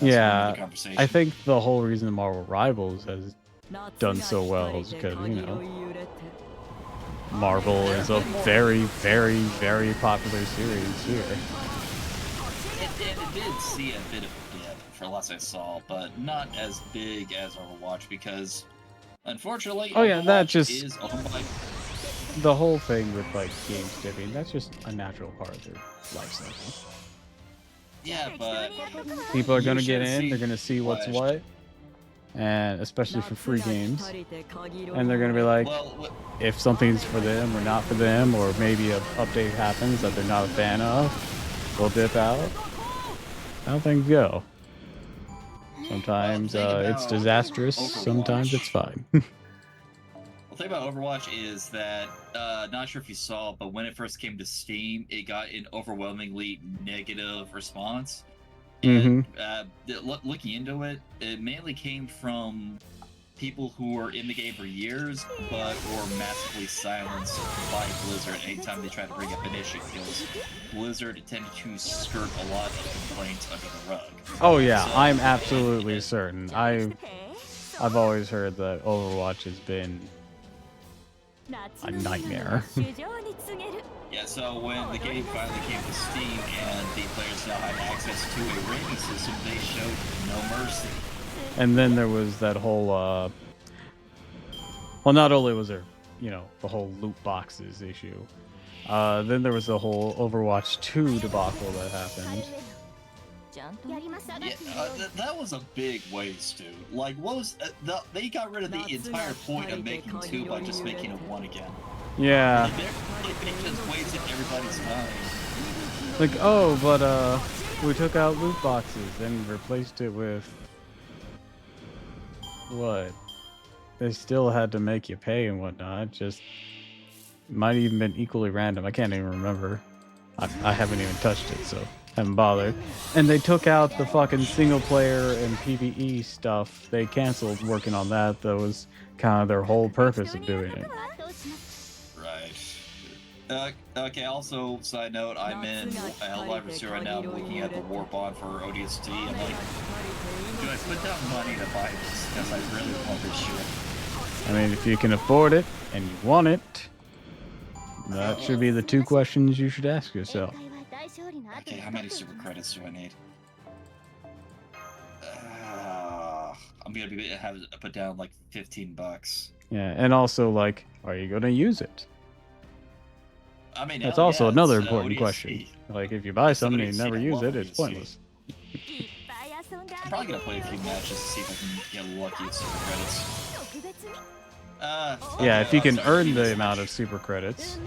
Speaker 2: Yeah, I think the whole reason Marvel Rivals has done so well is because, you know, Marvel is a very, very, very popular series here.
Speaker 3: It did see a bit of a dip for less I saw, but not as big as Overwatch because, unfortunately,
Speaker 2: Oh yeah, that
Speaker 3: Overwatch
Speaker 2: just...
Speaker 3: is owned by...
Speaker 2: The whole thing with, like, game dipping, that's just a natural part of their life cycle.
Speaker 3: Yeah, but...
Speaker 2: People are
Speaker 3: You
Speaker 2: gonna get
Speaker 3: should
Speaker 2: in,
Speaker 3: see
Speaker 2: they're gonna see what's
Speaker 3: Flash.
Speaker 2: what.
Speaker 1: and especially for free games. And they're gonna be like,
Speaker 3: Well,
Speaker 1: if something's for them or not for them, or maybe an update happens that they're not a fan of, they'll dip out. How things go. Sometimes
Speaker 3: Well, the thing
Speaker 1: it's
Speaker 3: about
Speaker 1: disastrous.
Speaker 3: Overwatch-
Speaker 1: Sometimes it's fine.
Speaker 3: the thing about Overwatch is that, not sure if you saw, but when it first came to Steam, it got an overwhelmingly negative response. And looking into it, it mainly came from people who were in the game for years, but were massively silenced by Blizzard anytime they tried to bring up an issue, because Blizzard tended to skirt a lot of complaints under the rug.
Speaker 1: Oh yeah,
Speaker 3: So-
Speaker 1: I'm absolutely certain. I've always heard that Overwatch has been a nightmare.
Speaker 3: Yeah, so when the game finally came to Steam and the players now had access to a rating system, they showed no mercy.
Speaker 1: And then there was that whole well, not only was there, the whole loot boxes issue, then there was the whole Overwatch 2 debacle that happened.
Speaker 3: Yeah, that was a big waste, dude. Like, what was they got rid of the entire point of making 2 by just making it 1 again.
Speaker 1: Yeah.
Speaker 3: They just wasted everybody's time.
Speaker 1: Like, oh, but we took out loot boxes and replaced it with what? They still had to make you pay and whatnot. Just might even been equally random. I can't even remember. I haven't even touched it, so haven't bothered. And they took out the fucking single player and PvE stuff. They canceled working on that. That was kind of their whole purpose of doing it.
Speaker 3: Right. Okay, also, side note, I'm in Helldivers 2 right now. I'm looking at the war bond for ODST. I'm like, do I put down money to buy this? Because I really want this shit.
Speaker 1: I mean, if you can afford it and you want it, that should be the 2 questions you should ask yourself.
Speaker 3: Okay, how many super credits do I need? I'm gonna have to put down like $15.
Speaker 1: Yeah, and also, like, are you gonna use it?
Speaker 3: I mean,
Speaker 1: That's
Speaker 3: hell
Speaker 1: also
Speaker 3: yeah,
Speaker 1: another
Speaker 3: it's,
Speaker 1: important
Speaker 3: ODST.
Speaker 1: question. Like, if you buy something and you never use it, it's
Speaker 3: ODST.
Speaker 1: pointless.
Speaker 3: I'm probably gonna play a few matches to see if I can get lucky with super credits.
Speaker 1: Yeah, if you can
Speaker 3: sorry,
Speaker 1: earn
Speaker 3: keep
Speaker 1: the
Speaker 3: this
Speaker 1: amount
Speaker 3: match.
Speaker 1: of super credits,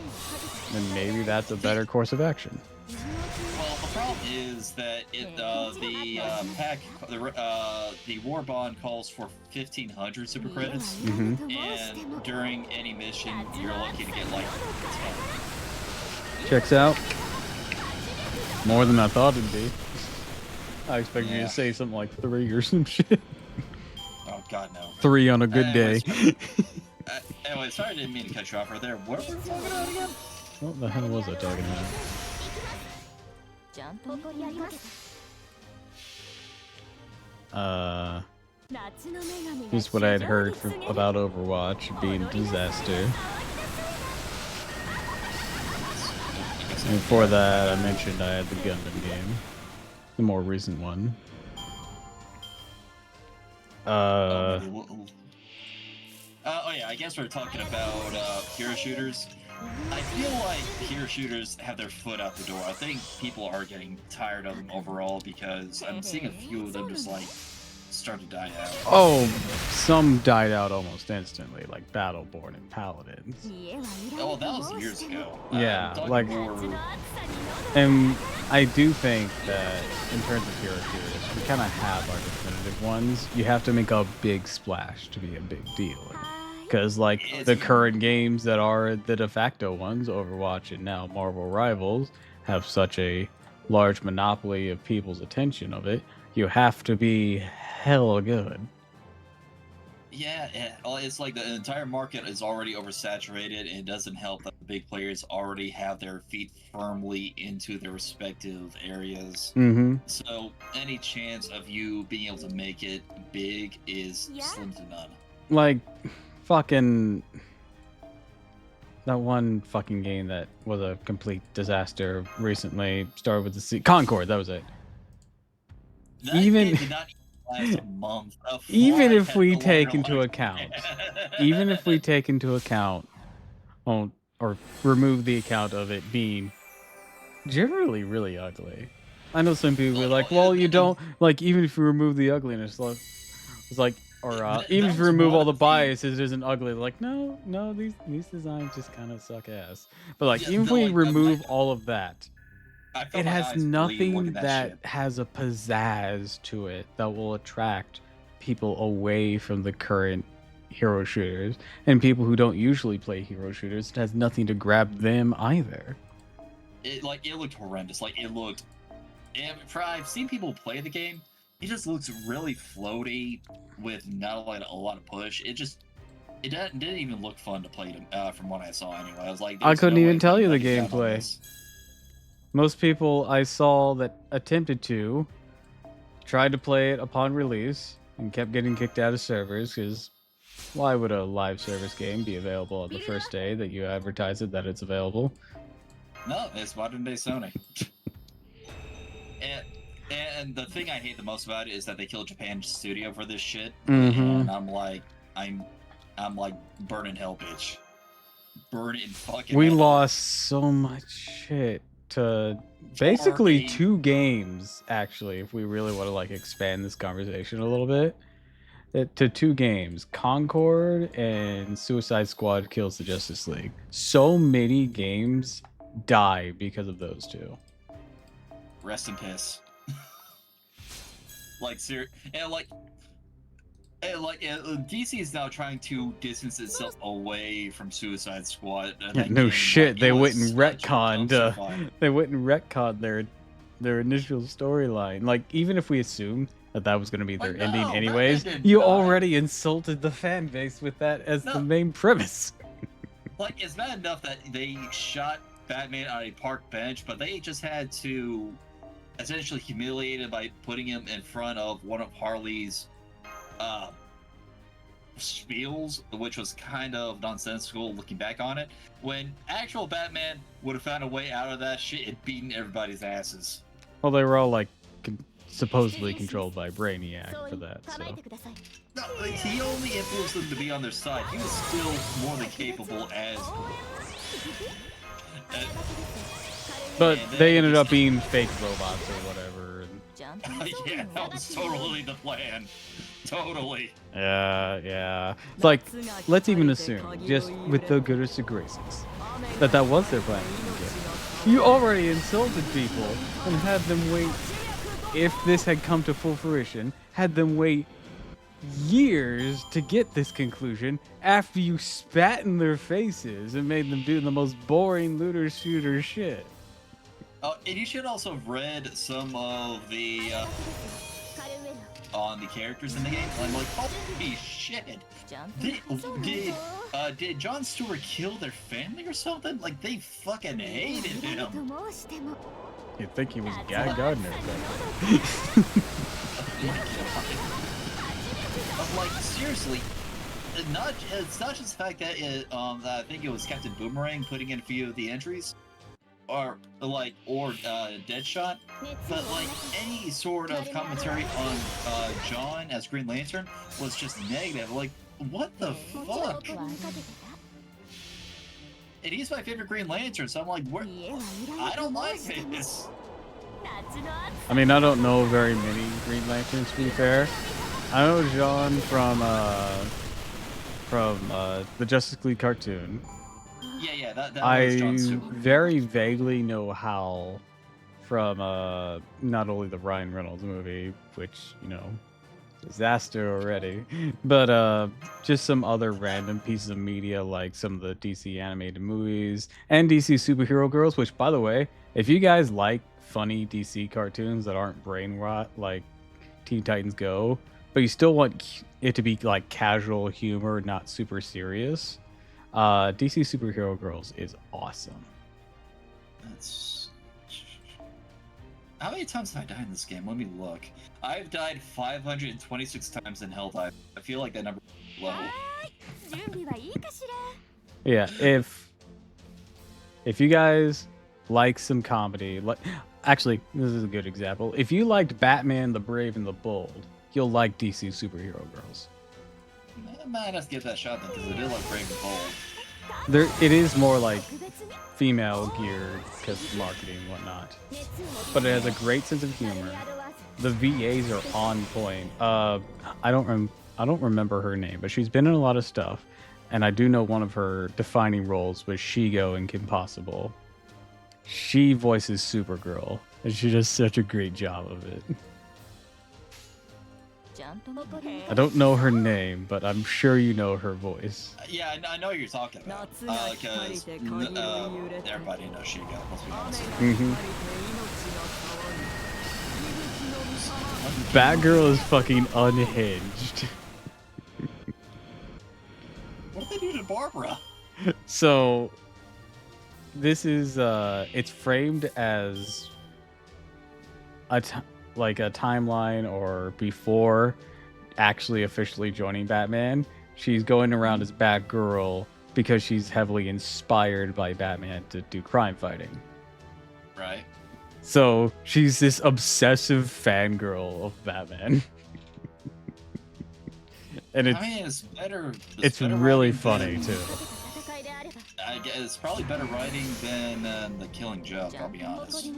Speaker 1: then maybe that's a better course of action.
Speaker 3: Well, the problem is that the war bond calls for 1,500 super credits, and during any mission, you're lucky to get like 10.
Speaker 1: Checks out. More than I thought it'd be. I expected you
Speaker 3: Yeah.
Speaker 1: to say something like 3 or some shit.
Speaker 3: Oh God, no.
Speaker 1: 3 on a good day.
Speaker 3: Anyway, sorry I didn't mean to cut you off right there. What were we talking about again?
Speaker 1: What the hell was I talking about? Just what I had heard about Overwatch being a disaster. And before that, I mentioned I had the Gundam game. The more recent one.
Speaker 3: Oh yeah, I guess we're talking about hero shooters. I feel like hero shooters have their foot out the door. I think people are getting tired of them overall because I'm seeing a few of them just like start to die out.
Speaker 1: Oh, some died out almost instantly, like Battleborn and Paladins.
Speaker 3: Oh, that was years ago.
Speaker 1: Yeah,
Speaker 3: I'm talking
Speaker 1: like-
Speaker 3: more-
Speaker 1: And I do think that in terms of hero shooters, we kind of have our definitive ones. You have to make a big splash to be a big deal. Because, like, the current games that are the de facto ones, Overwatch and now Marvel Rivals, have such a large monopoly of people's attention of it. You have to be hella good.
Speaker 3: Yeah, well, it's like the entire market is already oversaturated, and it doesn't help that the big players already have their feet firmly into their respective areas.
Speaker 1: Mm-hmm.
Speaker 3: So any chance of you being able to make it big is slim to none.
Speaker 1: Like, fucking... That one fucking game that was a complete disaster recently started with the C. Concord, that was it.
Speaker 3: That
Speaker 1: Even-
Speaker 3: game did not last a month. A
Speaker 1: Even
Speaker 3: fly
Speaker 1: if
Speaker 3: had
Speaker 1: we
Speaker 3: to
Speaker 1: take
Speaker 3: learn
Speaker 1: into
Speaker 3: how to-
Speaker 1: account, even if we take into account, or remove the account of it being generally really ugly. I know some people are like, well, you don't, like, even if you remove the ugliness, like, it's like,
Speaker 2: Or
Speaker 3: That
Speaker 2: even if you
Speaker 3: was
Speaker 2: remove all
Speaker 3: one
Speaker 2: the
Speaker 3: thing.
Speaker 2: biases, it isn't ugly. Like, no, these designs just kind of suck ass. But like,
Speaker 3: Yeah,
Speaker 2: even if
Speaker 3: the,
Speaker 2: we
Speaker 3: like,
Speaker 2: remove all of that,
Speaker 3: I felt
Speaker 2: it
Speaker 3: my
Speaker 2: has
Speaker 3: eyes bleed looking
Speaker 2: nothing
Speaker 3: at that
Speaker 2: that
Speaker 3: shit.
Speaker 2: has a pizzazz to it that will attract people away from the current hero shooters and people who don't usually play hero shooters. It has nothing to grab them either.
Speaker 3: It looked horrendous. Like it looked. And I've seen people play the game. It just looks really floaty with not a lot of push. It didn't even look fun to play from what I saw anyway. I was like,
Speaker 2: I
Speaker 3: there's
Speaker 2: couldn't
Speaker 3: no way
Speaker 2: even
Speaker 3: I'm
Speaker 2: tell you the
Speaker 3: nutting down on
Speaker 2: gameplay.
Speaker 3: this.
Speaker 2: Most people I saw that attempted to tried to play it upon release and kept getting kicked out of servers because why would a live service game be available on the first day that you advertise it that it's available?
Speaker 3: No, it's modern day Sony. and the thing I hate the most about it is that they killed Japan's studio for this shit. And I'm like, burn in hell, bitch. Burn in fucking
Speaker 2: We
Speaker 3: hell.
Speaker 2: lost so much shit to basically 2 games, actually, if we really want to like expand this conversation a little bit. To 2 games, Concord and Suicide Squad Kills the Justice League. So many games die because of those 2.
Speaker 3: Rest in piss. DC is now trying to distance itself away from Suicide Squad.
Speaker 2: Yeah, no shit, they went and retconned. They went and retconned their initial storyline. Like, even if we assumed that was going to be their ending anyways, you already insulted the fan base with that as the main premise.
Speaker 3: Like, it's bad enough that they shot Batman on a park bench, but they just had to essentially humiliate him by putting him in front of one of Harley's spiels, which was kind of nonsensical looking back on it, when actual Batman would have found a way out of that shit and beaten everybody's asses.
Speaker 2: Well, they were all like supposedly controlled by Brainiac for that, so.
Speaker 3: No, like, he only influenced them to be on their side. He was still more than capable as...
Speaker 2: But they ended up being fake robots or whatever. And...
Speaker 3: yeah, that was totally the plan. Totally.
Speaker 2: Yeah. It's like, let's even assume, just with the goodest of graces, that was their plan. You already insulted people and had them wait, if this had come to full fruition, had them wait years to get this conclusion after you spat in their faces and made them do the most boring looter shooter shit.
Speaker 3: And you should also have read some of the on the characters in the game. I'm like, holy shit! Did Jon Stewart kill their family or something? Like, they fucking hated him.
Speaker 2: You'd think he was Guy Gardner.
Speaker 3: Like, seriously, it's not just the fact that I think it was Captain Boomerang putting in a few of the entries, or Deadshot, but like any sort of commentary on John as Green Lantern was just negative. Like, what the fuck? And he's my favorite Green Lantern, so I'm like, I don't like this.
Speaker 2: I mean, I don't know very many Green Lanterns, to be fair. I know John from the Justice League cartoon.
Speaker 3: Yeah, that
Speaker 2: I
Speaker 3: was Jon Stewart.
Speaker 2: very vaguely know Hal from not only the Ryan Reynolds movie, which, you know, disaster already, but just some other random pieces of media like some of the DC animated movies and DC Superhero Girls, which, by the way, if you guys like funny DC cartoons that aren't brain rot like Teen Titans Go, but you still want it to be like casual humor, not super serious, DC Superhero Girls is awesome.
Speaker 3: That's... How many times have I died in this game? Let me look. I've died 526 times in Helldive. I feel like that number is low.
Speaker 2: Yeah, if you guys like some comedy, actually, this is a good example. If you liked Batman the Brave and the Bold, you'll like DC Superhero Girls.
Speaker 3: I might have to give that a shot then, because it is like Brave and Bold.
Speaker 2: It is more like female geared because of marketing and whatnot, but it has a great sense of humor. The VAs are on point. I don't
Speaker 1: I don't remember her name, but she's been in a lot of stuff. And I do know one of her defining roles was Shigo in Kim Possible. She voices Supergirl, and she does such a great job of it. I don't know her name, but I'm sure you know her voice.
Speaker 3: Yeah, I know what you're talking about. Because everybody knows Shigo. Let's be honest.
Speaker 1: Batgirl is fucking unhinged.
Speaker 3: What did they do to Barbara?
Speaker 1: So, this is it's framed as like a timeline or before actually officially joining Batman. She's going around as Batgirl because she's heavily inspired by Batman to do crime fighting.
Speaker 3: Right.
Speaker 1: So she's this obsessive fangirl of Batman. And
Speaker 3: it's better.
Speaker 1: It's
Speaker 3: better
Speaker 1: really
Speaker 3: writing
Speaker 1: funny
Speaker 3: than-
Speaker 1: too.
Speaker 3: I guess it's probably better writing than The Killing Joke, I'll be honest.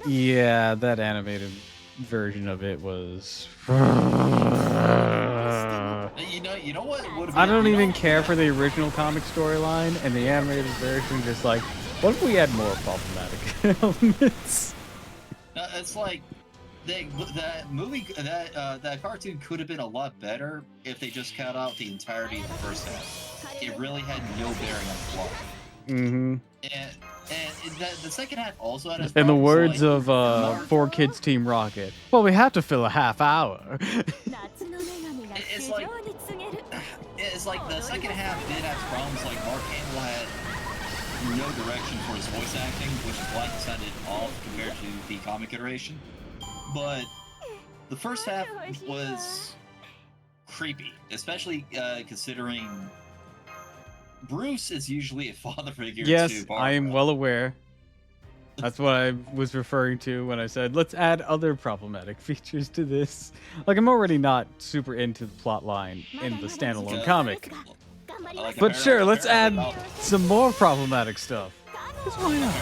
Speaker 1: Yeah, that animated version of it was.
Speaker 3: You know what would have
Speaker 1: I don't even care for the original comic storyline, and the animated version just like, what if we had more problematic elements?
Speaker 3: It's like that movie, that cartoon could have been a lot better if they just cut out the entirety of the first half. It really had no bearing on the plot.
Speaker 1: Mm-hmm.
Speaker 3: And the second half also had its
Speaker 1: In the
Speaker 3: problems,
Speaker 1: words of 4 Kids Team Rocket, well, we have to fill a half hour.
Speaker 3: It's like the second half did have problems, like Mark Hamill had no direction for his voice acting, which is why he sounded off compared to the comic iteration. But the first half was creepy, especially considering Bruce is usually a father figure
Speaker 1: Yes,
Speaker 3: to Barbara.
Speaker 1: I am well aware. That's what I was referring to when I said, let's add other problematic features to this. Like, I'm already not super into the plot line in the standalone comic.
Speaker 3: Like,
Speaker 1: But sure, let's add
Speaker 3: Gotham-
Speaker 1: some more problematic stuff. Just why not?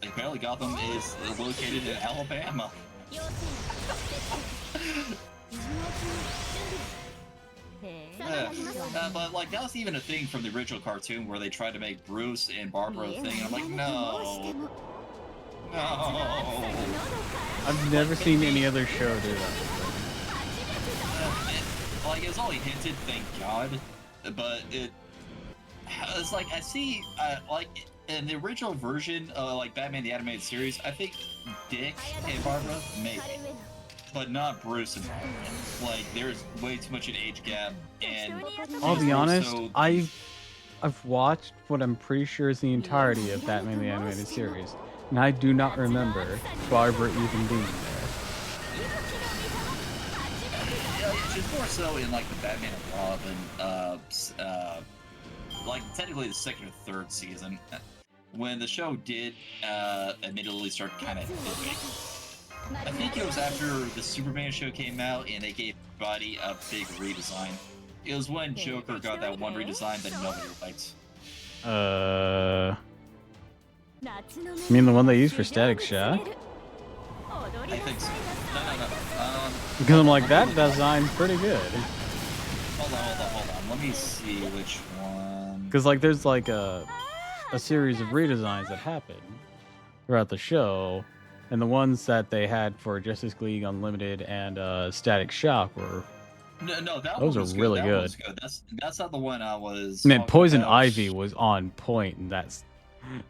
Speaker 3: Apparently Gotham is located in Alabama. But like that was even a thing from the original cartoon where they tried to make Bruce and Barbara a thing, and I'm like, no.
Speaker 1: I've never seen any other show do that.
Speaker 3: Like, it was only hinted, thank God, but it's like, I see, like, in the original version, like, Batman the Animated Series, I think Dick and Barbara, maybe, but not Bruce and Barbara. Like, there's way too much an age gap, and...
Speaker 1: I'll be honest,
Speaker 3: so-
Speaker 1: I've watched what I'm pretty sure is the entirety of Batman the Animated Series, and I do not remember Barbara even being there.
Speaker 3: She's more so in like the Batman and Robin, like technically the second or third season, when the show did admittedly start kind of dipping. I think it was after the Superman show came out and they gave everybody a big redesign. It was when Joker got that one redesign that nobody liked.
Speaker 1: You mean the one they used for Static Shock?
Speaker 3: I think so. No.
Speaker 1: Because I'm like, that design's pretty good.
Speaker 3: Hold on. Let me see which one.
Speaker 1: Because like, there's like a series of redesigns that happen throughout the show, and the ones that they had for Justice League Unlimited and Static Shock were.
Speaker 3: No, that
Speaker 1: Those
Speaker 3: one was
Speaker 1: are really
Speaker 3: That
Speaker 1: good.
Speaker 3: one was good. That's not the one I was.
Speaker 1: Man,
Speaker 3: talking
Speaker 1: Poison
Speaker 3: about.
Speaker 1: Ivy was on point in that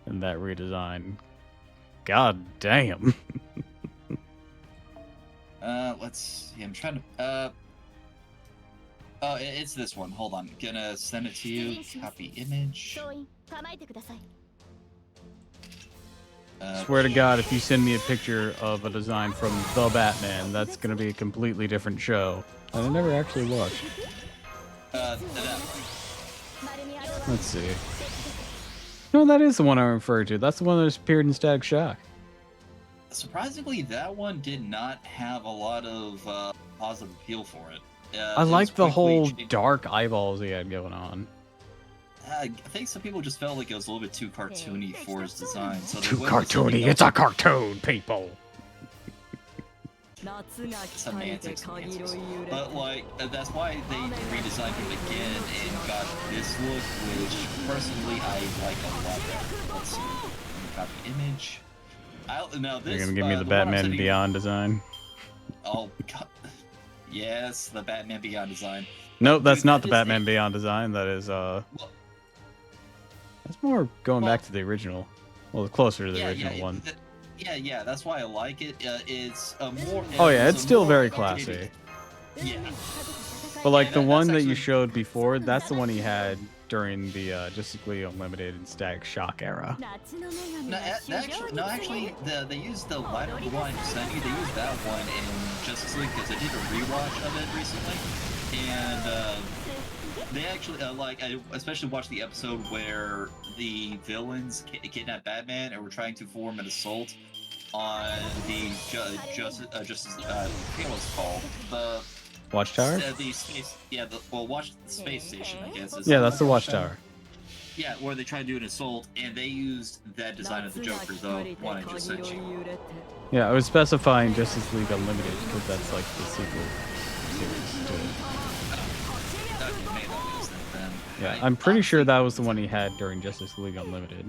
Speaker 1: redesign. God damn.
Speaker 3: Let's see. I'm trying to. Oh, it's this one. Hold on. Gonna send it to you. Copy image.
Speaker 1: Swear to God, if you send me a picture of a design from The Batman, that's gonna be a completely different show. And I never actually watched.
Speaker 3: That
Speaker 1: Let's see. No, that is the one I referred to. That's the one that appeared in Static Shock.
Speaker 3: surprisingly, that one did not have a lot of positive appeal for it.
Speaker 1: I like the whole
Speaker 3: changed.
Speaker 1: dark eyeballs he had going on.
Speaker 3: I think some people just felt like it was a little bit too cartoony for his design. So they
Speaker 1: Too
Speaker 3: went with something
Speaker 1: cartoony.
Speaker 3: else.
Speaker 1: It's a cartoon, people.
Speaker 3: semantics. But like that's why they redesigned him again and got this look, which personally I like a lot better. Let's see. Copy image. Now this.
Speaker 1: You're gonna give me the
Speaker 3: one I'm
Speaker 1: Batman
Speaker 3: sending-
Speaker 1: Beyond design?
Speaker 3: Oh God. Yes, the Batman Beyond design.
Speaker 1: Nope, that's
Speaker 3: Dude,
Speaker 1: not
Speaker 3: that
Speaker 1: the
Speaker 3: is
Speaker 1: Batman Beyond design. That is
Speaker 3: Well,
Speaker 1: that's more going
Speaker 3: Well-
Speaker 1: back to the original. Well, closer to the
Speaker 3: yeah,
Speaker 1: original
Speaker 3: yeah,
Speaker 1: one.
Speaker 3: Yeah, that's why I like it. It's a more.
Speaker 1: Oh yeah, it's
Speaker 3: a
Speaker 1: still
Speaker 3: more
Speaker 1: very
Speaker 3: updated-
Speaker 1: classy.
Speaker 3: Yeah.
Speaker 1: But like
Speaker 3: Yeah,
Speaker 1: the one
Speaker 3: that's
Speaker 1: that you
Speaker 3: actually-
Speaker 1: showed before, that's the one he had during the Justice League Unlimited and Static Shock era.
Speaker 3: No, actually, they used the one I sent you. They used that one in Justice League because I did a rewatch of it recently, and they actually I especially watched the episode where the villains kidnapped Batman and were trying to form an assault on the Justice. I forget what it's called. The
Speaker 1: Watchtower?
Speaker 3: the space. Yeah, watch the space station. I guess.
Speaker 1: Yeah, that's the Watchtower.
Speaker 3: Yeah, where they tried to do an assault, and they used that design of the Joker, the one I just sent you.
Speaker 1: Yeah, I was specifying Justice League Unlimited because that's like the sequel series to it.
Speaker 3: Okay, maybe that is that then.
Speaker 1: Yeah, I'm pretty sure that was the one he had during Justice League Unlimited.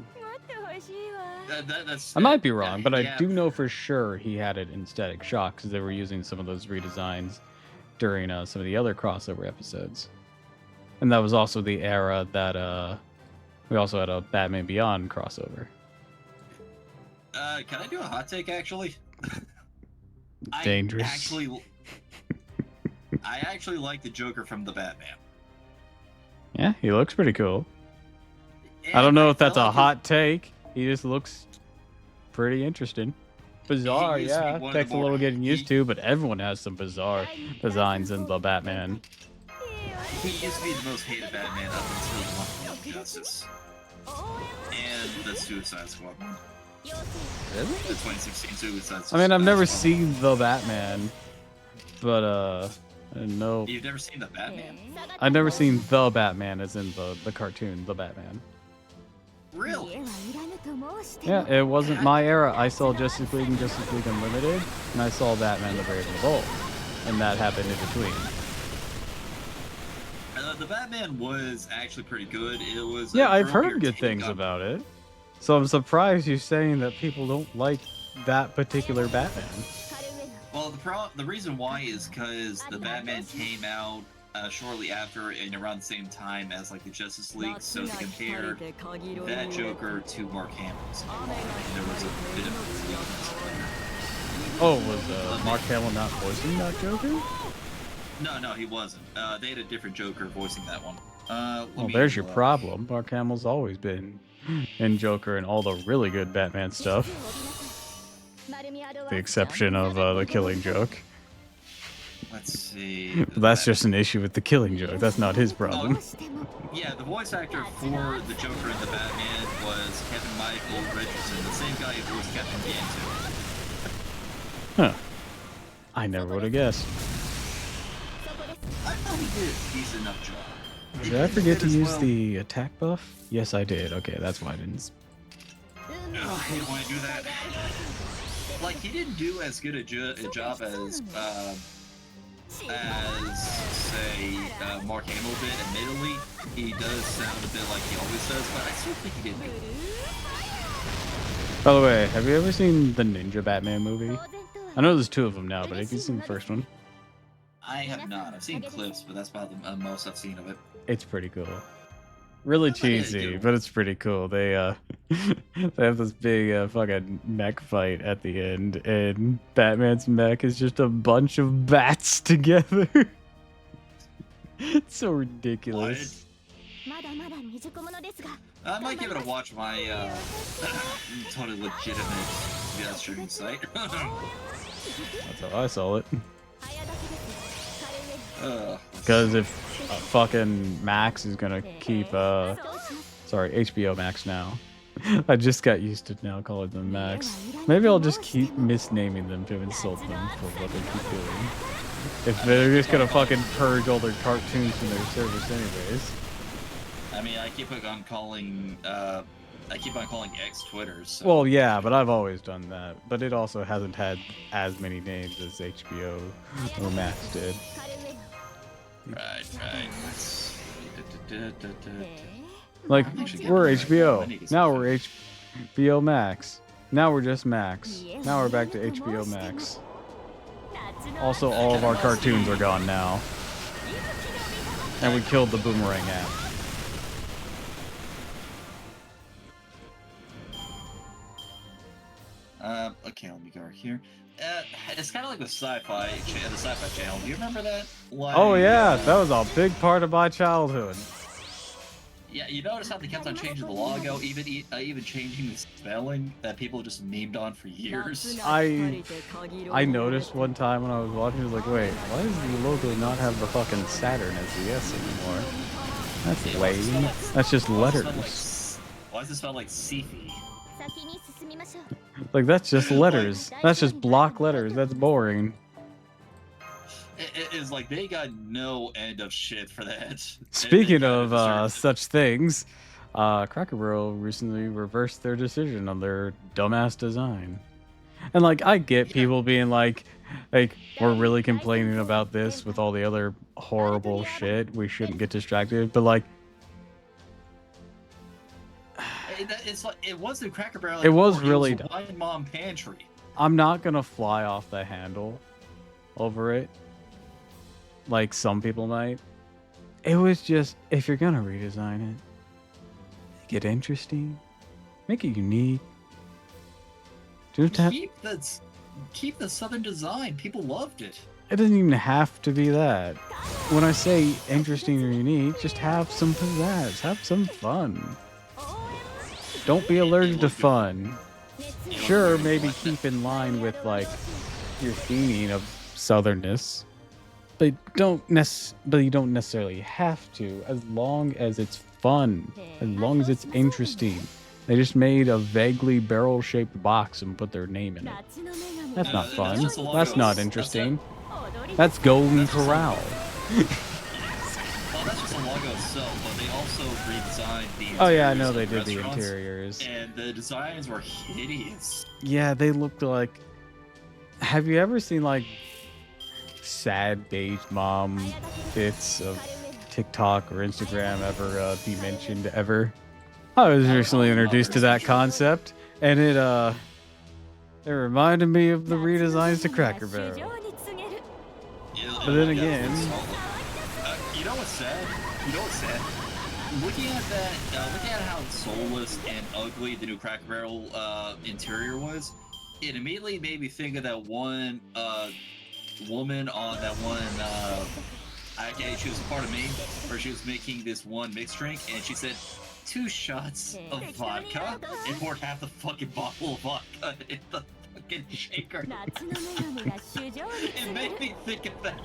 Speaker 3: That's,
Speaker 1: I might be wrong, but I
Speaker 3: yeah.
Speaker 1: do know for sure he had it in Static Shock because they were using some of those redesigns during some of the other crossover episodes. And that was also the era that we also had a Batman Beyond crossover.
Speaker 3: Can I do a hot take, actually?
Speaker 1: Dangerous.
Speaker 3: I actually like the Joker from the Batman.
Speaker 1: Yeah, he looks pretty cool. I
Speaker 3: And
Speaker 1: don't know if
Speaker 3: feel
Speaker 1: that's a
Speaker 3: like
Speaker 1: hot take. He just looks pretty interesting. Bizarre,
Speaker 3: He used to be
Speaker 1: yeah.
Speaker 3: one of the
Speaker 1: Takes a
Speaker 3: more-
Speaker 1: little getting used
Speaker 3: he-
Speaker 1: to, but everyone has some bizarre designs in the Batman.
Speaker 3: He used to be the most hated Batman up until the one Young Justice. And the Suicide Squad one.
Speaker 1: Really?
Speaker 3: The 2016 Suicide
Speaker 1: I mean, I've never
Speaker 3: Squad.
Speaker 1: seen the Batman, but I didn't know.
Speaker 3: You've never seen the Batman?
Speaker 1: I've never seen the Batman, as in the cartoon, the Batman.
Speaker 3: Really?
Speaker 1: Yeah, it wasn't my era. I saw Justice League and Justice League Unlimited, and I saw Batman: The Brave and the Bold, and that happened in between.
Speaker 3: The Batman was actually pretty good. It was.
Speaker 1: Yeah,
Speaker 3: a
Speaker 1: I've
Speaker 3: earlier
Speaker 1: heard good
Speaker 3: take
Speaker 1: things
Speaker 3: on-
Speaker 1: about it. So I'm surprised you're saying that people don't like that particular Batman.
Speaker 3: Well, the reason why is because the Batman came out shortly after and around the same time as like the Justice League, so they compared that Joker to Mark Hamill's. And there was a bit of a weakness
Speaker 1: Oh, was Mark Hamill not voicing that Joker?
Speaker 3: there. No, he wasn't. They had a different Joker voicing that one.
Speaker 1: Well, there's your problem. Mark Hamill's always been in Joker and all the really good Batman stuff. The exception of the Killing Joke.
Speaker 3: Let's see.
Speaker 1: But that's just an issue with the Killing Joke. That's not his problem.
Speaker 3: Yeah, the voice actor for the Joker and the Batman was Kevin Michael Richardson, the same guy who voiced Captain Gantu.
Speaker 1: Huh. I never would have guessed.
Speaker 3: I thought he did a decent enough job.
Speaker 1: Did I forget to use the attack buff? Yes, I did. Okay, that's why I didn't.
Speaker 3: I hate when I do that. Like, he didn't do as good a job as say, Mark Hamill did. Admittedly, he does sound a bit like he always does, but I still think he did good.
Speaker 1: By the way, have you ever seen the Ninja Batman movie? I know there's two of them now, but have you seen the first one?
Speaker 3: I have not. I've seen clips, but that's about the most I've seen of it.
Speaker 1: It's pretty cool. Really cheesy, but it's pretty cool. They they have this big fucking mech fight at the end, and Batman's mech is just a bunch of bats together. It's so ridiculous.
Speaker 3: I might give it a watch on my totally legitimate streaming site.
Speaker 1: That's how I saw it.
Speaker 3: Let's
Speaker 1: Because if fucking Max is gonna keep sorry, HBO Max now. I just got used to now calling them Max. Maybe I'll just keep misnaming them to insult them for what they keep doing. If they're just gonna fucking purge all their cartoons from their service anyways.
Speaker 3: I mean, I keep on calling I keep on calling X Twitter. So.
Speaker 1: Well, yeah, but I've always done that. But it also hasn't had as many names as HBO or Max did.
Speaker 3: Right. Let's see.
Speaker 1: Like,
Speaker 3: I'm actually
Speaker 1: we're
Speaker 3: getting
Speaker 1: HBO.
Speaker 3: I need to get
Speaker 1: Now
Speaker 3: some
Speaker 1: we're HBO Max. Now we're just Max. Now we're back to HBO Max. Also, all of our cartoons are gone now. And we killed the Boomerang app.
Speaker 3: Okay, let me go here. It's kind of like the sci-fi channel. Do you remember that? Like,
Speaker 1: Oh yeah, that was a big part of my childhood.
Speaker 3: Yeah, you notice how they kept on changing the logo, even changing the spelling that people just memed on for years.
Speaker 1: I noticed one time when I was watching, I was like, wait, why does the logo not have the fucking Saturn as the S anymore? That's lame. That's just letters.
Speaker 3: Why does it smell like Sifi?
Speaker 1: Like, that's just letters. That's just block letters. That's boring.
Speaker 3: It's like they got no end of shit for that.
Speaker 1: Speaking of such things, Cracker Barrel recently reversed their decision on their dumbass design. And like, I get people being like, we're really complaining about this with all the other horrible shit. We shouldn't get distracted. But like,
Speaker 3: it's like it wasn't Cracker Barrel.
Speaker 1: It was really
Speaker 3: dumb. Wine Mom Pantry.
Speaker 1: I'm not gonna fly off the handle over it, like some people might. It was just, if you're gonna redesign it, make it interesting, make it unique.
Speaker 3: Keep the southern design. People loved it.
Speaker 1: It doesn't even have to be that. When I say interesting or unique, just have some pizzazz, have some fun. Don't be allergic to fun. Sure, maybe keep in line with like your theming of southernness, but you don't necessarily have to, as long as it's fun, as long as it's interesting. They just made a vaguely barrel-shaped box and put their name in it. That's not fun. That's not interesting. That's Golden Corral.
Speaker 3: Well, that's just the logo itself, but they also redesigned the interiors.
Speaker 1: Oh yeah, I know they
Speaker 3: of
Speaker 1: did the
Speaker 3: restaurants,
Speaker 1: interiors.
Speaker 3: and the designs were hideous.
Speaker 1: Yeah, they looked like... Have you ever seen like sad beige mom bits of TikTok or Instagram ever be mentioned ever? I was recently introduced to that concept, and it reminded me of the redesigns to Cracker Barrel. But then again,
Speaker 3: you know what's sad? Looking at how soulless and ugly the new Cracker Barrel interior was, it immediately made me think of that one woman on that one. She was a part of me, where she was making this one mixed drink, and she said 2 shots of vodka and poured half the fucking bottle of vodka in the fucking shaker. It made me think of that.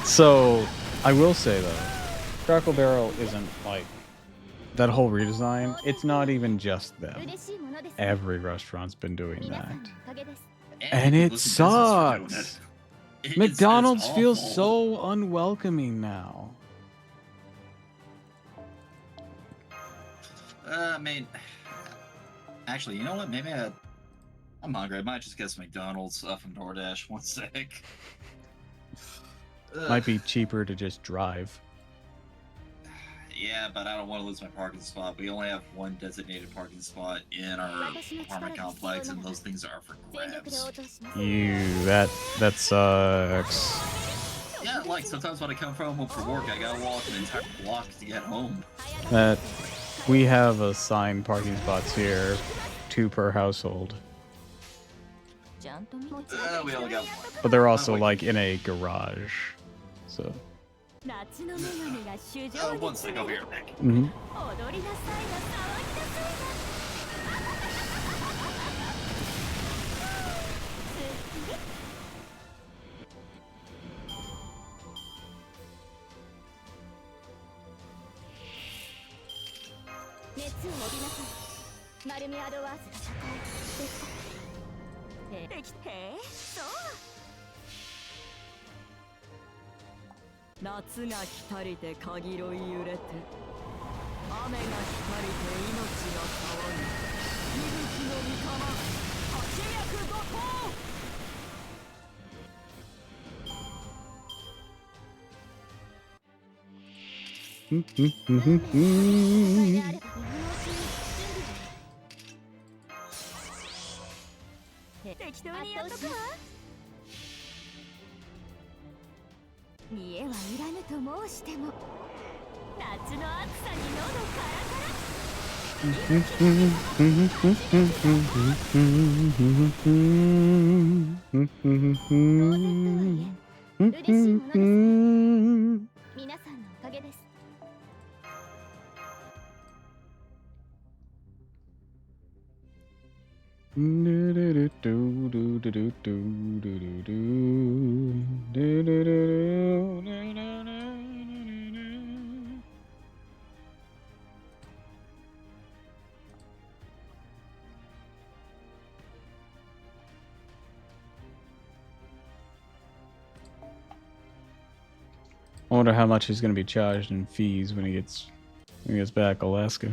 Speaker 1: So I will say though, Cracker Barrel isn't like that whole redesign. It's not even just them. Every restaurant's been doing that, and it sucks. McDonald's feels so unwelcoming now.
Speaker 3: I mean, actually, you know what? Maybe I'm hungry. I might just get some McDonald's from DoorDash. One sec.
Speaker 1: Might be cheaper to just drive.
Speaker 3: Yeah, but I don't want to lose my parking spot. We only have one designated parking spot in our apartment complex, and those things are for grabs.
Speaker 1: That sucks.
Speaker 3: Yeah, like sometimes when I come home from work, I gotta walk an entire block to get home.
Speaker 1: We have assigned parking spots here, 2 per household.
Speaker 3: We only got one.
Speaker 1: But they're also like in a garage, so.
Speaker 3: One sec, I'll be right back.
Speaker 1: Mm-hmm.
Speaker 5: 夏が来たりて限り揺れて雨が来たりて命が騒ぎ息吹の御霊八脈怒涛
Speaker 4: 適当にやっとくわ。見えはいらぬと申しても夏の暑さに喉カラカラ。嬉しいものです。皆さんのおかげです。
Speaker 1: I wonder how much he's going to be charged in fees when he gets back Alaska.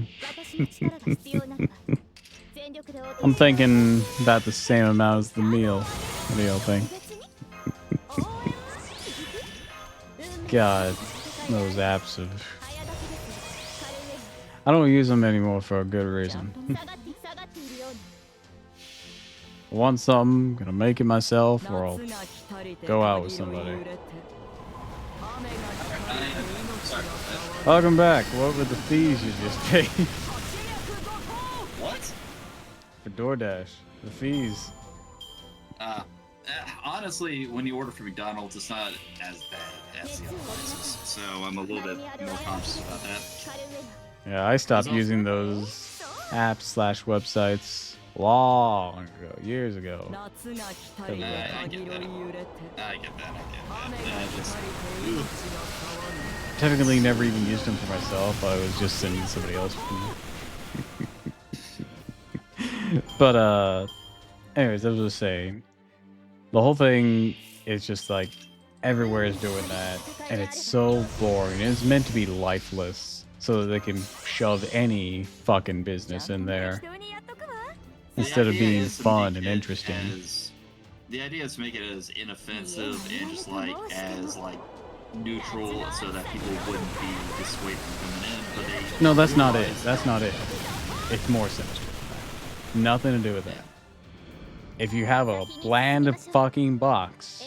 Speaker 1: I'm thinking about the same amount as the meal. What do y'all think? God, those apps have... I don't use them anymore for a good reason. I want something, gonna make it myself, or I'll go out with somebody. Welcome back. What were the fees you just paid?
Speaker 3: What?
Speaker 1: For DoorDash. The fees.
Speaker 3: Honestly, when you order from McDonald's, it's not as bad as the other places. So I'm a little bit more conscious about that.
Speaker 1: Yeah, I stopped using those apps/websites long ago, years ago.
Speaker 3: I get that.
Speaker 1: Technically never even used them for myself. I was just sending somebody else food. But anyways, I was just saying, the whole thing is just like everywhere is doing that, and it's so boring. It's meant to be lifeless so that they can shove any fucking business in there instead of being fun and interesting.
Speaker 3: The idea is to make it as inoffensive and just like as like neutral so that people wouldn't be dissuaded from coming in. But they
Speaker 1: No, that's not it. That's not it. It's more sinister than that. Nothing to do with that. If you have a bland fucking box,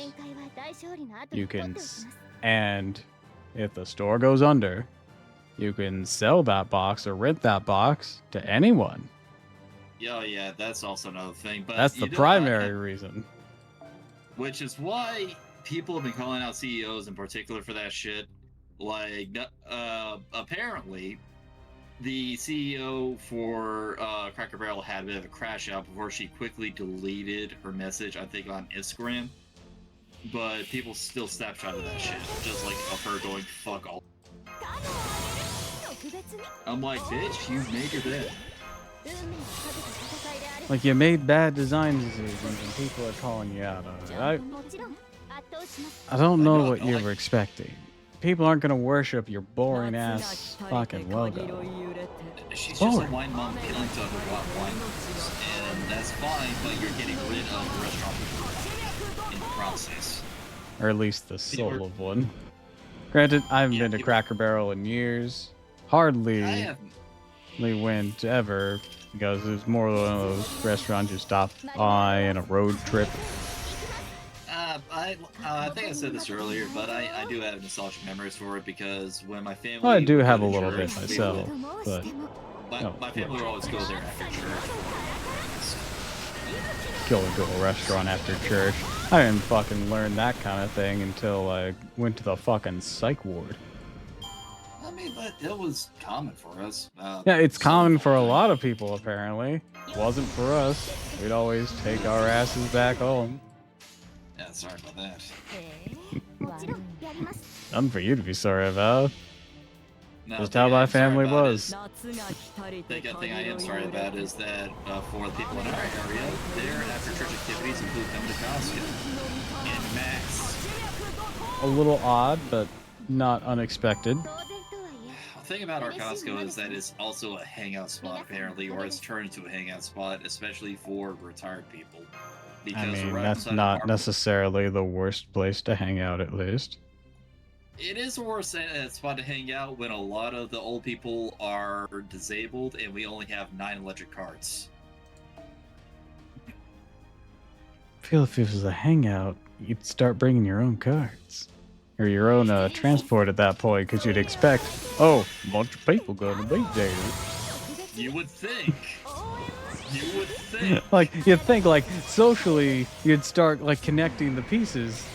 Speaker 1: you can, and if the store goes under, you can sell that box or rent that box to anyone.
Speaker 3: Yeah, that's also another thing. But
Speaker 1: that's the primary reason.
Speaker 3: Which is why people have been calling out CEOs in particular for that shit. Like, apparently, the CEO for Cracker Barrel had a bit of a crash out before she quickly deleted her message, I think, on Instagram. But people still snapshotted that shit, just like of her going, fuck all. I'm like, bitch, you made your bed.
Speaker 1: Like, you made bad design decisions and people are calling you out on it. I don't know what you were expecting. People aren't gonna worship your boring ass fucking logo.
Speaker 3: She's just a wine mom killing to other wine moms, and that's fine, but you're getting rid of the restaurant in the process.
Speaker 1: Or at least the soul of one. Granted, I haven't been to Cracker Barrel in years. Hardly went ever, because it was more one of those restaurants you stop by in a road trip.
Speaker 3: I think I said this earlier, but I do have nostalgic memories for it because when my family...
Speaker 1: Well, I do have a little bit myself, but...
Speaker 3: My family would always go there after church.
Speaker 1: Go to a restaurant after church. I didn't fucking learn that kind of thing until I went to the fucking psych ward.
Speaker 3: I mean, but it was common for us.
Speaker 1: Yeah, it's common for a lot of people, apparently. It wasn't for us. We'd always take our asses back home.
Speaker 3: Yeah, sorry about that.
Speaker 1: Nothing for you to be sorry about.
Speaker 3: No,
Speaker 1: just how my family was.
Speaker 3: The thing I am sorry about is that for the people in our area, their after-church activities include coming to Costco in mass.
Speaker 1: A little odd, but
Speaker 2: not unexpected.
Speaker 4: 当然とはいえ
Speaker 3: The thing about our Costco is that it's also a hangout spot, apparently, or it's turned into a hangout spot, especially for retired people.
Speaker 2: I
Speaker 3: Because we're
Speaker 2: mean,
Speaker 3: right
Speaker 2: that's
Speaker 3: beside
Speaker 2: not
Speaker 3: an
Speaker 2: necessarily the worst place to hang out, at least.
Speaker 3: It is a worse spot to hang out when a lot of the old people are disabled and we only have 9 electric carts.
Speaker 2: I feel if it was a hangout, you'd start bringing your own carts. Or your own transport at that point, because you'd expect, oh, a bunch of people gonna be there.
Speaker 3: You would think. You would think.
Speaker 2: Like, you'd think, like, socially, you'd start, like, connecting the pieces.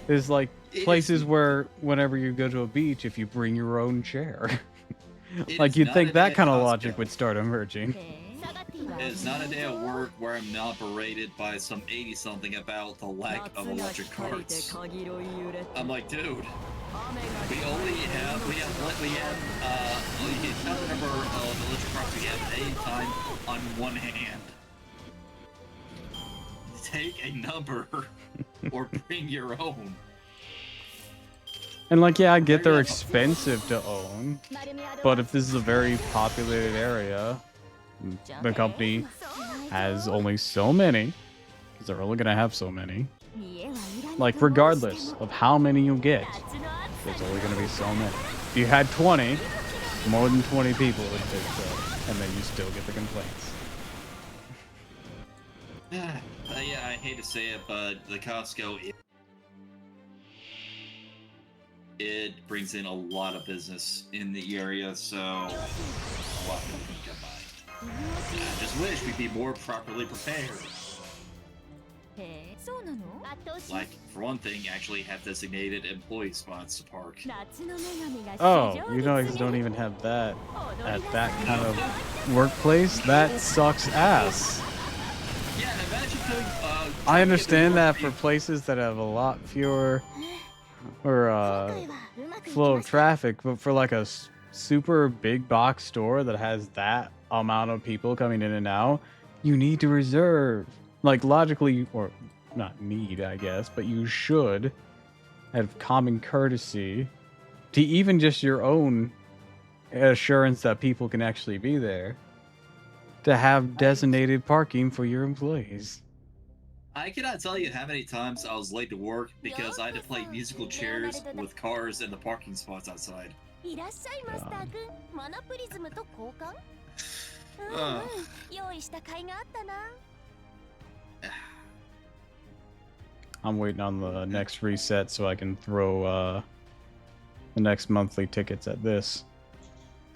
Speaker 2: There's, like, places where whenever you go to a beach, if you bring your own chair. Like, you'd think that kind of logic would start emerging.
Speaker 3: It's not a day at work where I'm not berated by some 80-something about the lack of electric carts. I'm like, dude, we have the number of electric carts we have at any time on one hand. Take a number or bring your own.
Speaker 2: And, like, yeah, I get they're expensive to own, but if this is a very populated area, the company has only so many, because they're only going to have so many. Like, regardless of how many you get, there's only going to be so many. If you had 20, more than 20 people would take so, and then you still get the complaints.
Speaker 3: Yeah, I hate to say it, but the Costco, it brings in a lot of business in the area, so a lot of people can come by. I just wish we'd be more properly prepared. Like, for one thing, actually have designated employee spots to park.
Speaker 2: Oh, you guys don't even have that at that kind of workplace? That sucks ass.
Speaker 3: Yeah, imagine doing,
Speaker 2: I understand that for places that have a lot fewer or flow of traffic, but for like a super big box store that has that amount of people coming in and out, you need to reserve. Like, logically, or not need, I guess, but you should have common courtesy to even just your own assurance that people can actually be there, to have designated parking for your employees.
Speaker 3: I cannot tell you how many times I was late to work because I had to play musical chairs with cars in the parking spots outside.
Speaker 2: I'm waiting on the next reset so I can throw the next monthly tickets at this.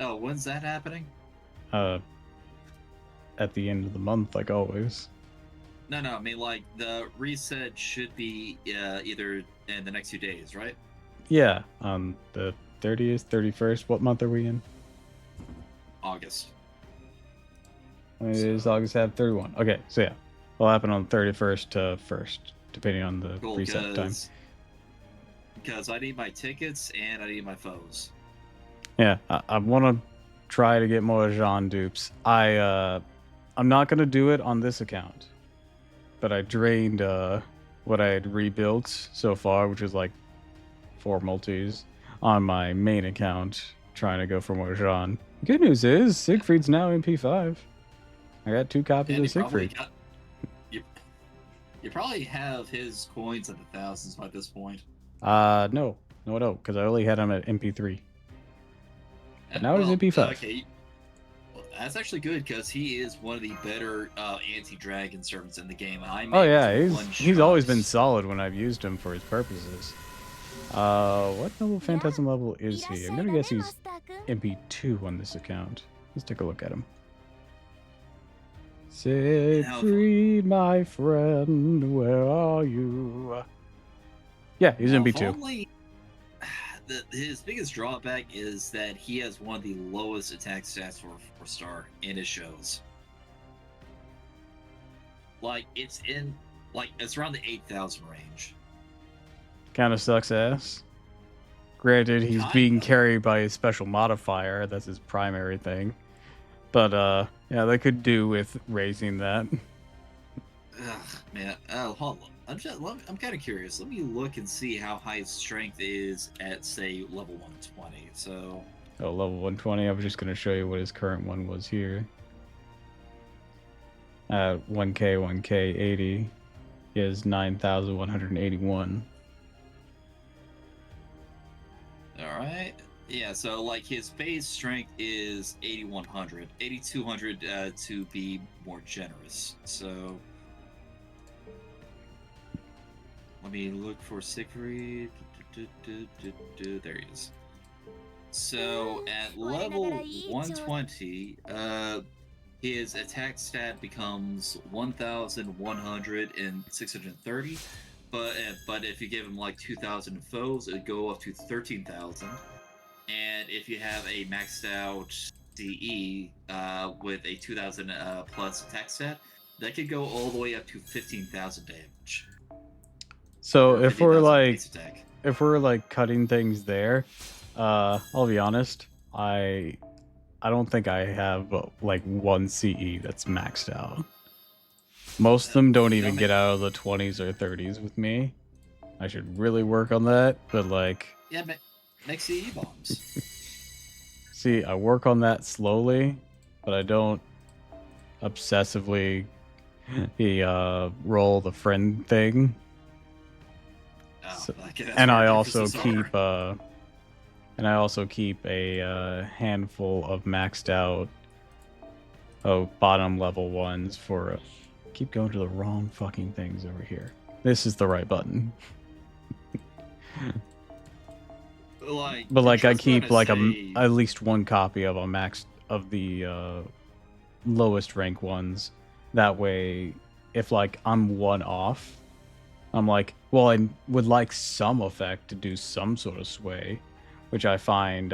Speaker 3: Oh, when's that happening?
Speaker 2: At the end of the month, like always.
Speaker 3: No, I mean, like, the reset should be either in the next 2 days, right?
Speaker 2: Yeah, on the 30th, 31st. What month are we in?
Speaker 3: August.
Speaker 2: It is August 31. Okay, so yeah. It'll happen on 31st to 1st, depending on the reset time.
Speaker 3: Because I need my tickets and I need my foes.
Speaker 2: Yeah, I want to try to get more Jean dupes. I'm not going to do it on this account. But I drained what I had rebuilt so far, which is like 4 multis, on my main account, trying to go for more Jean. Good news is, Siegfried's now in P5. I got 2 copies of Siegfried.
Speaker 3: You probably have his coins at the thousands by this point.
Speaker 2: No, because I only had him at MP3. But now he's in P5.
Speaker 3: Okay. That's actually good because he is one of the better anti-dragon servants in the game.
Speaker 2: Oh yeah, he's always been solid when I've used him for his purposes. What noble phantasm level is he? I'm gonna guess he's MP2 on this account. Let's take a look at him. Siegfried, my friend, where are you? Yeah, he's MP2.
Speaker 3: His biggest drawback is that he has one of the lowest attack stats for 4-star in his shows. Like, it's around the 8,000 range.
Speaker 2: Kind of sucks ass. Granted, he's being carried by a special modifier. That's his primary thing. But, yeah, they could do with raising that.
Speaker 3: Ugh, man. Hold on. I'm kind of curious. Let me look and see how high his strength is at, say, level 120. So,
Speaker 1: Oh, level 120. I was just going to show you what his current one was here. 1K, 1K, 80 is 9,181.
Speaker 3: all right. Yeah, so like his base strength is 8,100, 8,200 to be more generous. So let me look for Siegfried. There he is. So at level 120, his attack stat becomes 1,100 and 630. But if you give him like 2,000 foes, it'd go up to 13,000. And if you have a maxed out CE with a 2,000 plus attack stat, that could go all the way up to 15,000 damage.
Speaker 1: So
Speaker 3: Or
Speaker 1: if we're
Speaker 3: 15,000
Speaker 1: like
Speaker 3: base attack.
Speaker 1: if we're like cutting things there, I'll be honest, I don't think I have like one CE that's maxed out. Most of them don't even get out of the 20s or 30s with me. I should really work on that, but like
Speaker 3: Yeah, make CE bombs.
Speaker 1: see, I work on that slowly, but I don't obsessively roll the friend thing.
Speaker 3: Oh,
Speaker 1: So-
Speaker 3: okay, that's
Speaker 1: and
Speaker 3: where
Speaker 1: I
Speaker 3: our
Speaker 1: also
Speaker 3: differences are.
Speaker 1: keep a handful of maxed out bottom level ones for keep going to the wrong fucking things over here. This is the right button. But like I keep like at least one copy of a max of the lowest rank ones. That way, if like I'm one off, I'm like, well, I would like some effect to do some sort of sway, which I find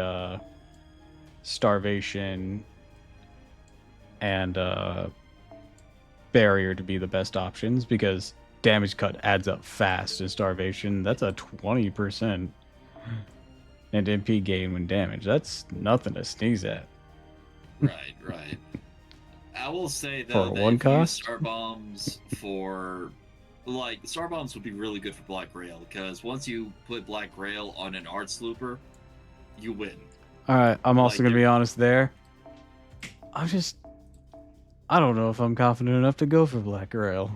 Speaker 1: starvation and barrier to be the best options because damage cut adds up fast in starvation. That's a 20%. And MP gain when damaged. That's nothing to sneeze at.
Speaker 3: Right. I will say
Speaker 1: For
Speaker 3: though
Speaker 1: a
Speaker 3: that
Speaker 1: one
Speaker 3: if you use
Speaker 1: cost?
Speaker 3: star bombs for like star bombs would be really good for Black Grail because once you put Black Grail on an Arts Looper, you win.
Speaker 1: Alright, I'm also
Speaker 3: Like,
Speaker 1: gonna be honest there. I don't know if I'm confident enough to go for Black Grail.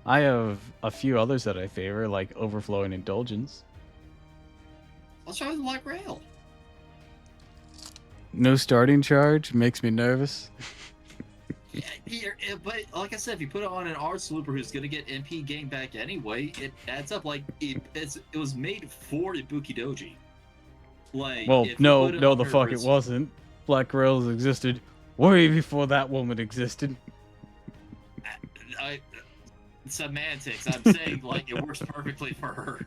Speaker 1: I have a few others that I favor, like Overflowing Indulgence.
Speaker 3: Let's try with Black Grail.
Speaker 1: No starting charge makes me nervous.
Speaker 3: Yeah, but like I said, if you put it on an Arts Looper who's gonna get MP gain back anyway, it adds up. Like it was made for Ibuki Doji. Like,
Speaker 1: Well,
Speaker 3: if you
Speaker 1: no,
Speaker 3: put it
Speaker 1: no,
Speaker 3: on
Speaker 1: the
Speaker 3: her
Speaker 1: fuck it
Speaker 3: wrist-
Speaker 1: wasn't. Black Grails existed way before that woman existed.
Speaker 3: Semantics. I'm saying like it works perfectly for her.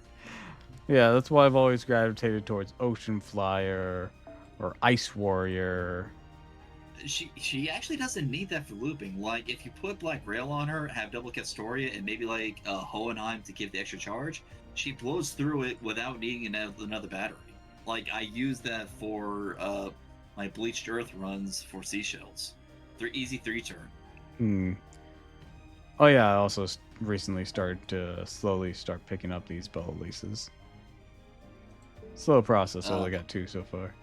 Speaker 1: Yeah, that's why I've always gravitated towards Ocean Flyer or Ice Warrior.
Speaker 3: She actually doesn't need that for looping. Like if you put Black Rail on her, have double Castoria, and maybe like Hohenheim to give the extra charge, she blows through it without needing another battery. Like I use that for my Bleached Earth runs for Seashells. They're easy 3-turn.
Speaker 1: Oh yeah, I also recently started to slowly start picking up these bell leases. Slow process, only got 2 so far.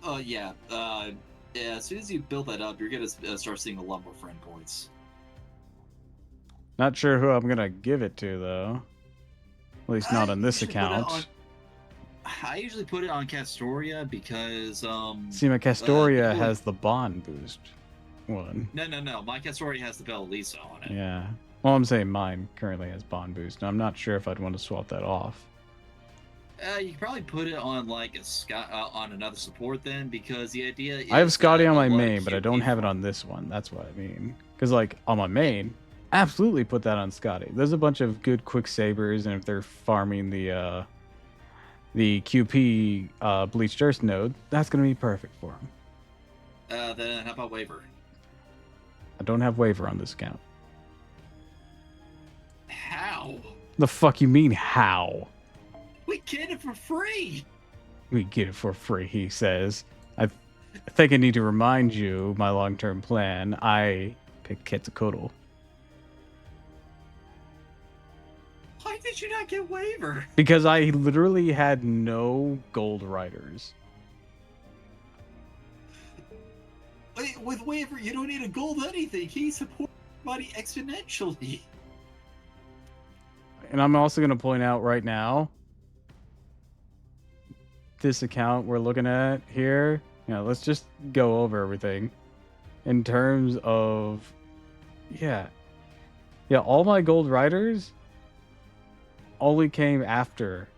Speaker 3: Oh yeah. Yeah, as soon as you build that up, you're gonna start seeing a lot more friend points.
Speaker 1: Not sure who I'm gonna give it to though. At least not on this account.
Speaker 3: I usually put it on Castoria because
Speaker 1: See, my Castoria
Speaker 3: people-
Speaker 1: has the bond boost one.
Speaker 3: No. My Castoria has the Bella Lisa on it.
Speaker 1: Yeah. Well, I'm saying mine currently has bond boost, and I'm not sure if I'd want to swap that off.
Speaker 3: You could probably put it on like a Scott on another support then, because the idea is
Speaker 1: I have Scotty on my
Speaker 3: a lot of
Speaker 1: main, but I don't
Speaker 3: QP
Speaker 1: have it on this one. That's what I mean. Because like on my main, absolutely put that on Scotty. There's a bunch of good quick sabers, and if they're farming the QP Bleached Earth node, that's gonna be perfect for them.
Speaker 3: Then how about Waver?
Speaker 1: I don't have waiver on this account.
Speaker 3: How?
Speaker 1: The fuck you mean how?
Speaker 3: We get it for free.
Speaker 1: We get it for free, he says. I think I need to remind you my long-term plan. I picked Quetzalcoatl.
Speaker 3: you not get waiver?
Speaker 1: Because I literally had no gold riders.
Speaker 3: Wait, with waiver, you don't need a gold anything. He supports everybody exponentially.
Speaker 1: And I'm also going to point out right now, this account we're looking at here, let's just go over everything. In terms of, yeah, all my gold riders only came after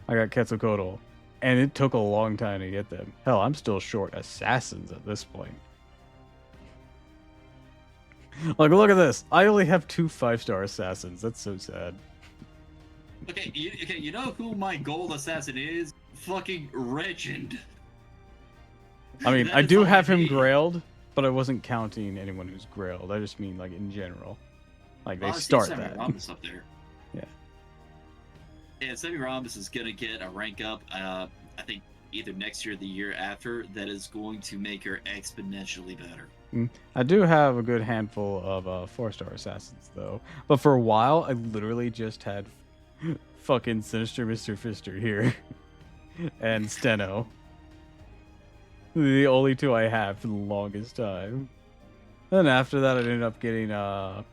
Speaker 1: I got Quetzalcoatl, and it took a long time to get them. Hell, I'm still short assassins at this point. Like, look at this. I only have 2 5-star assassins. That's so sad.
Speaker 3: Okay, you know who my gold assassin is? Fucking Regend.
Speaker 1: I mean,
Speaker 3: That
Speaker 1: I
Speaker 3: is
Speaker 1: do
Speaker 3: all
Speaker 1: have him
Speaker 3: need.
Speaker 1: grailed, but I wasn't counting anyone who's grailed. I just mean, like, in general. Like, they
Speaker 3: I see
Speaker 1: start
Speaker 3: Sammy
Speaker 1: that.
Speaker 3: Rhombus up there.
Speaker 1: Yeah.
Speaker 3: And Sammy Rhombus is gonna get a rank up. I think either next year or the year after. That is going to make her exponentially better.
Speaker 1: I do have a good handful of 4-star assassins, though. But for a while, I literally just had fucking Sinister Mr. Fister here. And Steno. The only 2 I have for the longest time. Then after that, I ended up getting a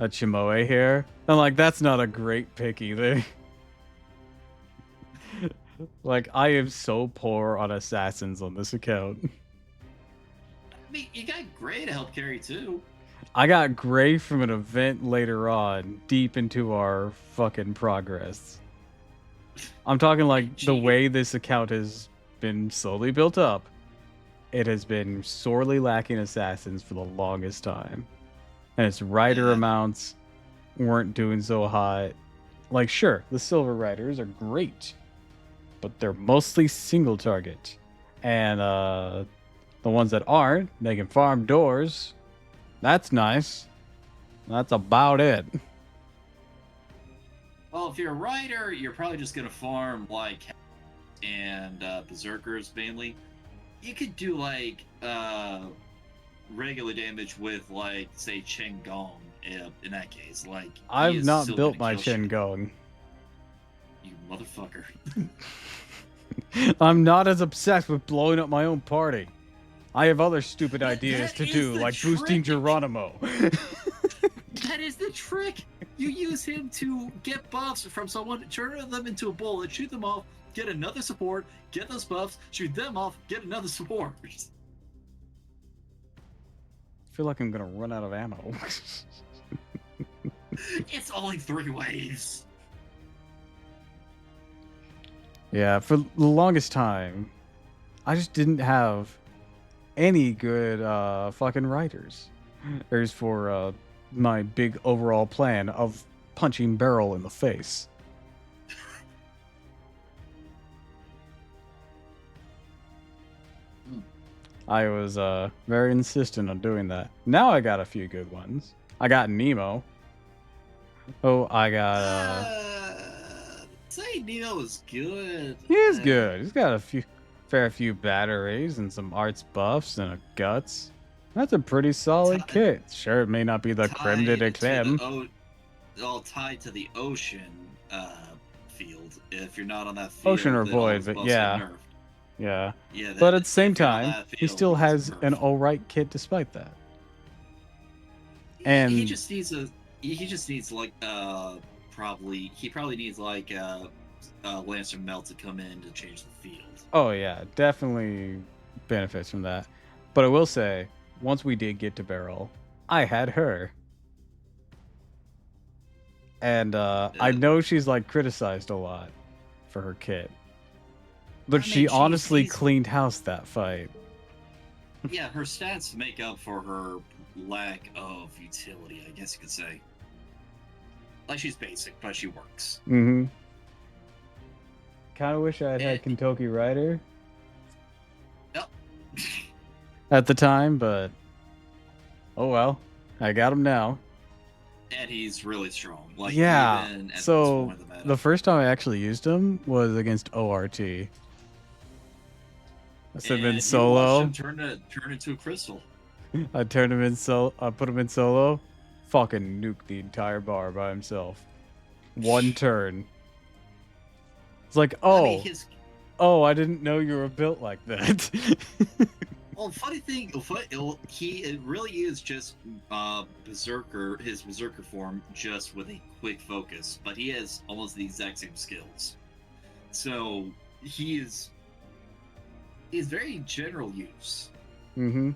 Speaker 1: Chimoe here. And, like, that's not a great pick either. Like, I am so poor on assassins on this account.
Speaker 3: I mean, you got Gray to help carry too.
Speaker 1: I got Gray from an event later on, deep into our fucking progress. I'm talking like the way this account has been slowly built up. It has been sorely lacking assassins for the longest time. And its rider amounts weren't doing so hot. Like, sure, the silver riders are great, but they're mostly single target. And the ones that aren't, they can farm doors. That's nice. That's about it.
Speaker 3: Well, if you're a rider, you're probably just gonna farm like and berserkers mainly. You could do like regular damage with like say Chen Gong in that case. Like
Speaker 1: I've not built my Chen Gong.
Speaker 3: You motherfucker.
Speaker 1: I'm not as obsessed with blowing up my own party. I have other stupid ideas to do, like boosting Geronimo.
Speaker 3: That is the trick. You use him to get buffs from someone, turn them into a bullet, shoot them off, get another support, get those buffs, shoot them off, get another support.
Speaker 1: I feel like I'm gonna run out of ammo.
Speaker 3: It's only 3 waves.
Speaker 1: Yeah, for the longest time, I just didn't have any good fucking writers. There's for my big overall plan of punching Beryl in the face. I was very insistent on doing that. Now I got a few good ones. I got Nemo. Oh, I got
Speaker 3: Say Nemo is good.
Speaker 1: he is good. He's got a fair few batteries and some arts buffs and a guts. That's a pretty solid kit. Sure, it may not be the creme de la creme.
Speaker 3: All tied to the ocean field. If you're not on that field,
Speaker 1: Ocean or
Speaker 3: then all
Speaker 1: void,
Speaker 3: those
Speaker 1: but
Speaker 3: buffs get
Speaker 1: yeah.
Speaker 3: nerfed.
Speaker 1: Yeah.
Speaker 3: Yeah,
Speaker 1: But at the same
Speaker 3: if you're on
Speaker 1: time,
Speaker 3: that
Speaker 1: he
Speaker 3: field,
Speaker 1: still
Speaker 3: it's
Speaker 1: has an
Speaker 3: nerfed.
Speaker 1: alright kit despite that. And
Speaker 3: he just needs like he probably needs like Lancer Melt to come in to change the field.
Speaker 1: oh yeah, definitely benefits from that. But I will say, once we did get to Beryl, I had her. And I know she's like criticized a lot for her kit. But
Speaker 3: I mean,
Speaker 1: she honestly
Speaker 3: she's-
Speaker 1: cleaned house that fight.
Speaker 3: Yeah, her stats make up for her lack of utility, I guess you could say. Like, she's basic, but she works.
Speaker 1: Mm-hmm. Kind of wish I had
Speaker 3: Eh.
Speaker 1: had Kentucky Rider
Speaker 3: Yep.
Speaker 1: at the time, but oh well. I got him now.
Speaker 3: And he's really strong. Like,
Speaker 1: Yeah,
Speaker 3: even at
Speaker 1: so
Speaker 3: this point of the meta.
Speaker 1: the first time I actually used him was against ORT. I said
Speaker 3: And
Speaker 1: in
Speaker 3: you
Speaker 1: solo.
Speaker 3: watched him turn into a crystal.
Speaker 1: I turned him in I put him in solo. Fucking nuked the entire bar by himself. 1 turn. It's like,
Speaker 3: I mean, his
Speaker 1: I didn't know you were built like that.
Speaker 3: well, funny thing, he really is just berserker, his berserker form, just with a quick focus, but he has almost the exact same skills. So he's very general use,
Speaker 1: Mm-hmm.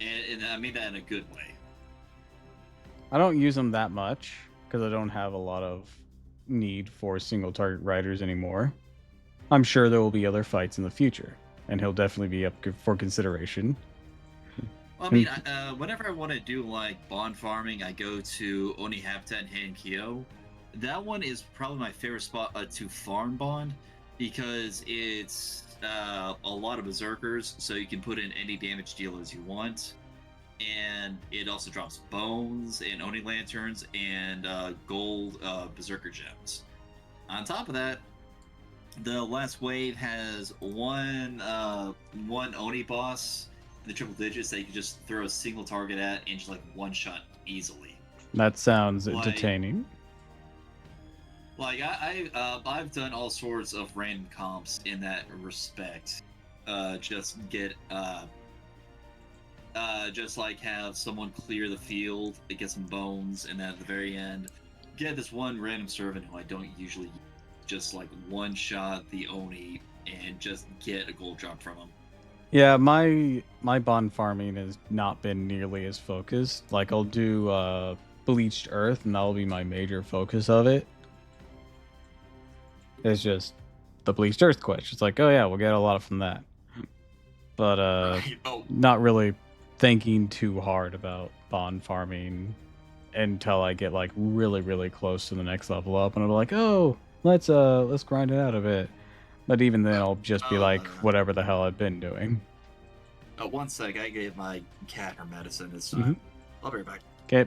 Speaker 3: and I mean that in a good way.
Speaker 1: I don't use him that much because I don't have a lot of need for single target riders anymore. I'm sure there will be other fights in the future, and he'll definitely be up for consideration.
Speaker 3: Well, I mean, whenever I want to do like bond farming, I go to Oni Habitat and Hankyo. That one is probably my favorite spot to farm bond because it's a lot of berserkers, so you can put in any damage dealers you want, and it also drops bones and Oni lanterns and gold berserker gems. On top of that, the last wave has one Oni boss in the triple digits that you can just throw a single target at and just like one shot easily.
Speaker 1: That sounds
Speaker 3: Like-
Speaker 1: entertaining.
Speaker 3: Like I've done all sorts of random comps in that respect. Just like have someone clear the field, get some bones, and then at the very end, get this one random servant who I don't usually use, just like one shot the Oni and just get a gold drop from him.
Speaker 1: Yeah, my bond farming has not been nearly as focused. Like I'll do bleached earth, and that'll be my major focus of it. It's just the bleached earth quest. It's like, oh yeah, we'll get a lot from that. But
Speaker 3: Right. Oh,
Speaker 1: not really thinking too hard about bond farming until I get like really, really close to the next level up, and I'll be like, oh, let's grind it out a bit. But even then, I'll just be like, whatever the hell I've been doing.
Speaker 3: 1 sec, I gave my cat her medicine this time. I'll be right back.
Speaker 1: Okay.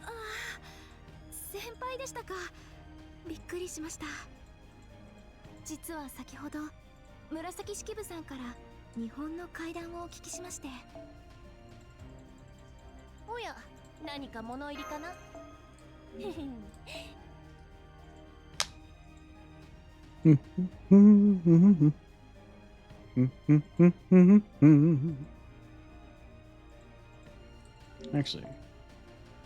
Speaker 4: Ah, 先輩でしたか。びっくりしました。実は先ほど紫式部さんから日本の会談をお聞きしまして。おや、何か物入りかな。
Speaker 1: Actually, how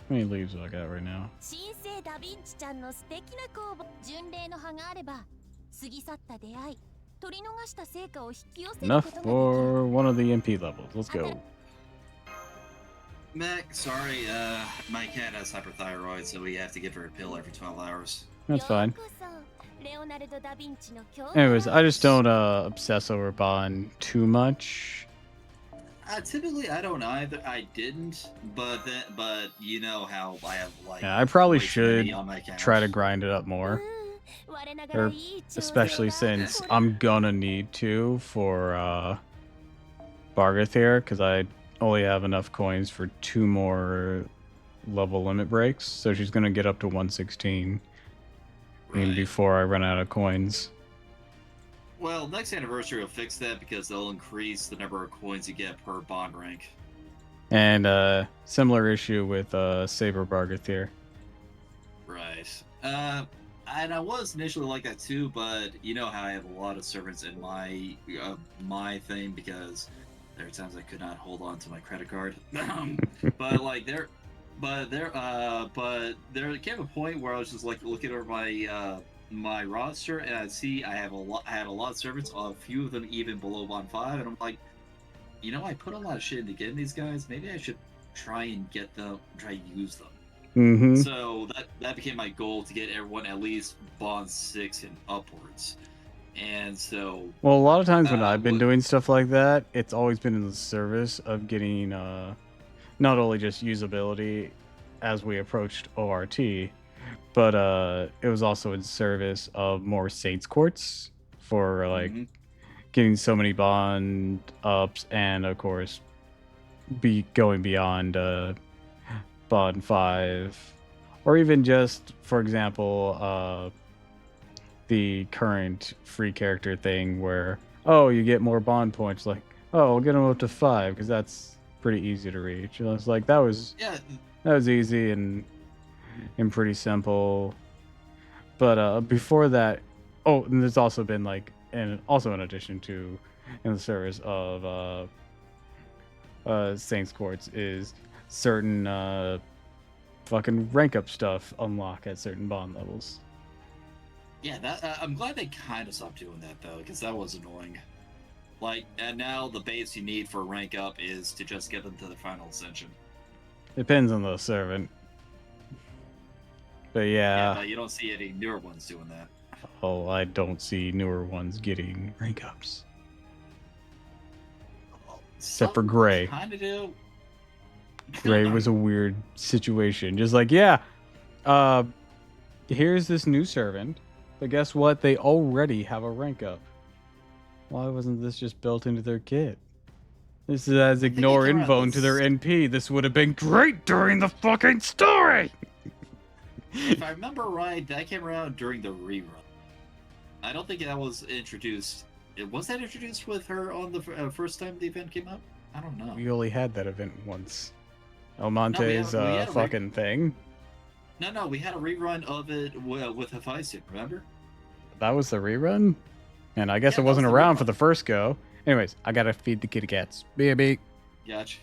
Speaker 1: many leaves do I got right now?
Speaker 4: 新生ダヴィンチちゃんの素敵な工房。巡礼の葉があれば過ぎ去った出会い、取り逃した成果を引き寄せる
Speaker 1: Enough
Speaker 4: ことができる。
Speaker 1: for one of the MP levels. Let's go.
Speaker 3: Mac, sorry, my cat has hyperthyroid, so we have to give her a pill every 12 hours.
Speaker 1: That's fine.
Speaker 4: ようこそレオナルド・ダ・ヴィンチの兄弟。
Speaker 1: Anyways, I just don't obsess over bond too much.
Speaker 3: Typically, I don't either. I didn't, but you know how I have like.
Speaker 1: Yeah, I probably
Speaker 3: way too
Speaker 1: should
Speaker 3: many on my couch.
Speaker 1: try to grind it up more.
Speaker 4: うん、我ながら
Speaker 1: Or
Speaker 4: いい調整
Speaker 1: especially
Speaker 4: だ。
Speaker 1: since I'm gonna need to for Bargathir, because I only have enough coins for 2 more level limit breaks, so she's gonna get up to 116 even
Speaker 3: Right.
Speaker 1: before I run out of coins.
Speaker 3: Well, next anniversary will fix that because they'll increase the number of coins you get per bond rank.
Speaker 1: And similar issue with Saber Bargathir.
Speaker 3: Right. And I was initially like that too, but you know how I have a lot of servants in my thing because there are times I could not hold on to my credit card. But like there came a point where I was just like looking over my roster and I see I had a lot of servants, a few of them even below bond 5, and I'm like, you know, I put a lot of shit into getting these guys. Maybe I should try and use them.
Speaker 1: Mm-hmm.
Speaker 3: So that became my goal, to get everyone at least bond 6 and upwards. And so
Speaker 1: Well, a lot of times when I've been
Speaker 3: what-
Speaker 1: doing stuff like that, it's always been in the service of getting not only just usability as we approached ORT, but it was also in service of more Saints Courts for like
Speaker 3: Mhm.
Speaker 1: getting so many bond ups, and of course be going beyond Bond 5, or even just, for example, the current free character thing where, oh, you get more Bond points. Like, oh, we'll get them up to 5 because that's pretty easy to reach. And I was like, that was
Speaker 3: Yeah,
Speaker 1: easy and pretty simple. But before that, oh, and there's also been like, and also in addition to, in the service of Saints Courts, is certain fucking rank up stuff unlock at certain bond levels.
Speaker 3: yeah. That I'm glad they kind of stopped doing that though, because that was annoying. Like, and now the base you need for rank up is to just get them to the final ascension.
Speaker 1: Depends on the servant. But
Speaker 3: Yeah,
Speaker 1: yeah,
Speaker 3: but you don't see any newer ones doing that.
Speaker 1: oh, I don't see newer ones getting rank ups. Except for Gray.
Speaker 3: Kind of do.
Speaker 1: Gray was a weird situation. Just like, yeah, here's this new servant, but guess what? They already have a rank up. Why wasn't this just built into their kit? This is as ignore invone to their NP. This would have been great during the fucking story!
Speaker 3: If I remember right, that came around during the rerun. I don't think that was introduced. Was that introduced with her on the first time the event came up? I don't know.
Speaker 1: We only had that event once. El Monte's
Speaker 3: we had a
Speaker 1: fucking thing.
Speaker 3: No, we had a rerun of it with Hephaestion, remember?
Speaker 1: That was the rerun? And I guess
Speaker 3: Yeah,
Speaker 1: it
Speaker 3: that
Speaker 1: wasn't
Speaker 3: was the
Speaker 1: around
Speaker 3: rerun.
Speaker 1: for the first go. Anyways, I gotta feed the kitty cats. Baby.
Speaker 3: Gotcha.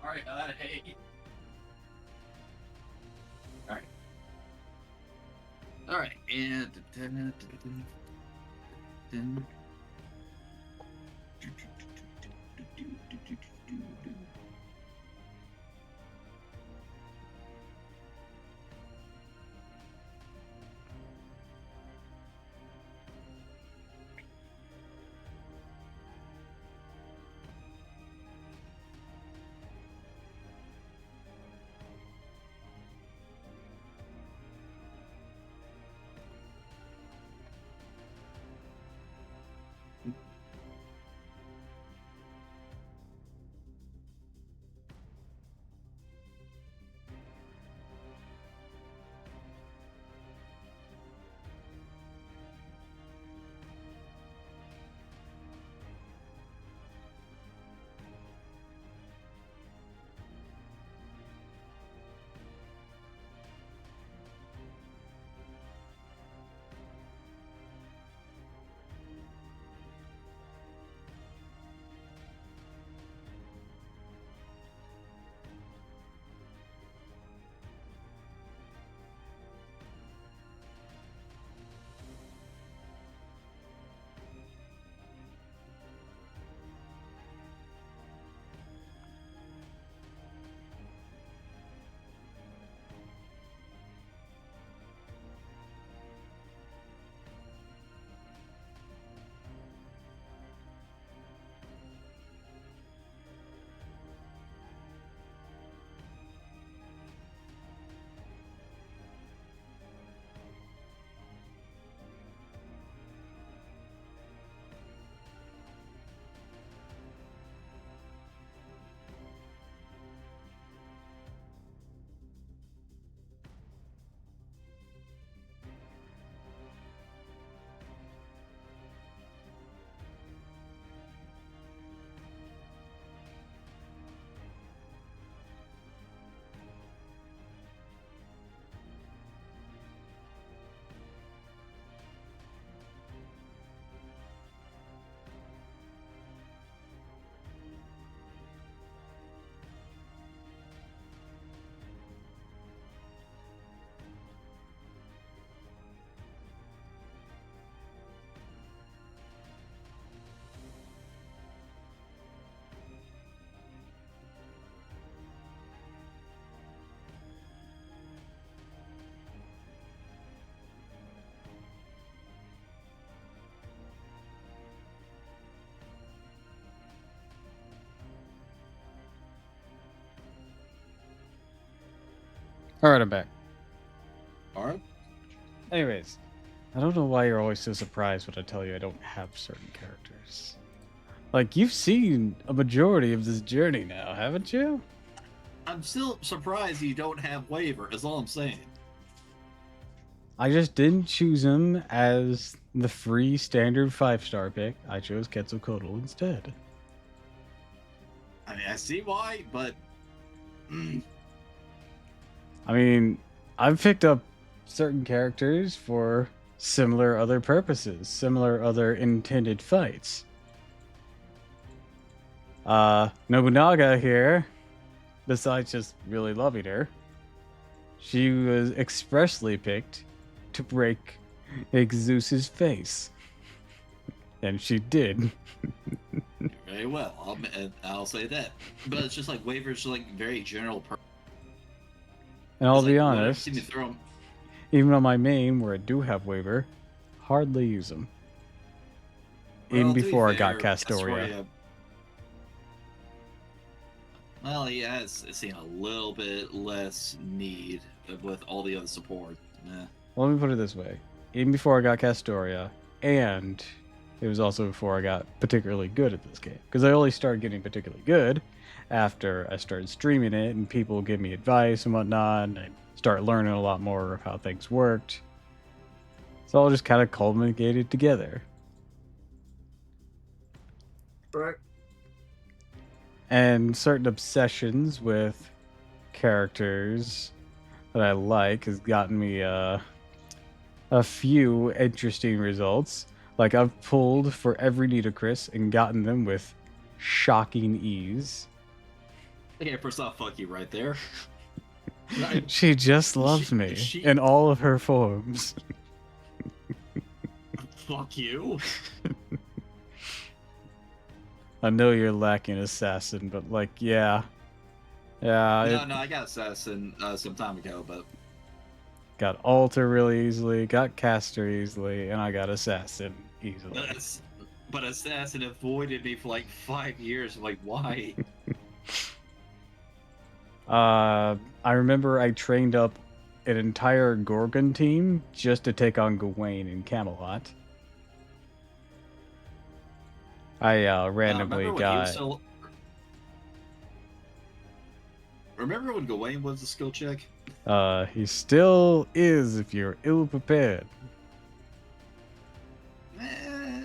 Speaker 3: Sorry, hey. Alright. Alright, and...
Speaker 2: All right, I'm back.
Speaker 3: Alright.
Speaker 2: Anyways, I don't know why you're always so surprised when I tell you I don't have certain characters. Like, you've seen a majority of this journey now, haven't you?
Speaker 3: I'm still surprised you don't have waiver, is all I'm saying.
Speaker 2: I just didn't choose him as the free standard 5-star pick. I chose Quetzalcoatl instead.
Speaker 3: I mean, I see why, but...
Speaker 2: I mean, I've picked up certain characters for similar other purposes, similar other intended fights. Nobunaga here, besides just really loving her, she was expressly picked to break Zeus's face. And she did.
Speaker 3: Very well, I'll say that. But it's just like waivers are like very general purpose.
Speaker 2: And I'll
Speaker 3: It's
Speaker 2: be
Speaker 3: like,
Speaker 2: honest,
Speaker 3: see me throw 'em.
Speaker 2: even on my main, where I do have waiver, hardly use them. Even
Speaker 3: Well, to be
Speaker 2: before I got
Speaker 3: fair,
Speaker 2: Castoria.
Speaker 3: Well, he has seen a little bit less need with all the other support.
Speaker 2: Well, let me put it this way. Even before I got Castoria, and it was also before I got particularly good at this game. Because I only started getting particularly good after I started streaming it, and people give me advice and whatnot, and I start learning a lot more of how things worked. So all just kind of culminated together.
Speaker 3: Right.
Speaker 2: And certain obsessions with characters that I like has gotten me a few interesting results. Like, I've pulled for every Nitocris and gotten them with shocking ease.
Speaker 3: Okay, first off, fuck you right there.
Speaker 2: She just loves me
Speaker 3: she-
Speaker 2: in all of her forms.
Speaker 3: Fuck you.
Speaker 2: I know you're lacking assassin, but like, yeah. Yeah,
Speaker 3: No, I got assassin some time ago, but
Speaker 2: got altar really easily, got caster easily, and I got assassin easily.
Speaker 3: but assassin avoided me for like 5 years. I'm like, why?
Speaker 2: I remember I trained up an entire Gorgon team just to take on Gawain in Camelot. I randomly got.
Speaker 3: Remember when Gawain was a skill check?
Speaker 2: He still is if you're ill prepared.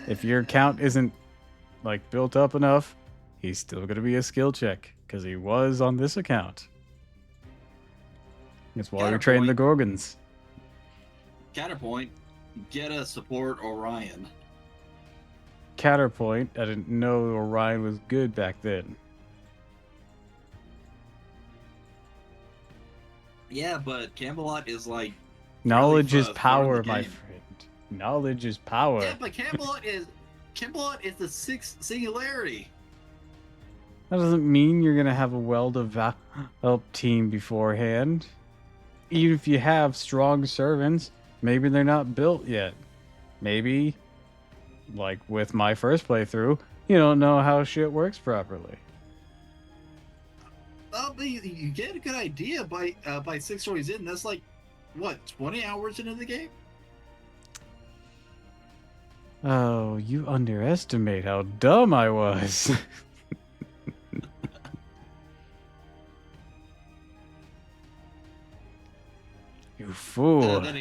Speaker 2: If your count isn't like built up enough, he's still gonna be a skill check because he was on this account. That's why we train the Gorgons.
Speaker 3: Counterpoint, get a support Orion.
Speaker 2: Counterpoint, I didn't know Orion was good back then.
Speaker 3: Yeah, but Camelot is like
Speaker 2: knowledge is power, my friend. Knowledge is power.
Speaker 3: Yeah, but Camelot is the sixth singularity.
Speaker 2: That doesn't mean you're gonna have a well-developed team beforehand. Even if you have strong servants, maybe they're not built yet. Maybe, like with my first playthrough, you don't know how shit works properly.
Speaker 3: But you get a good idea by 6 stories in. That's like, what, 20 hours into the game?
Speaker 2: Oh, you underestimate how dumb I was. You fool.
Speaker 3: Then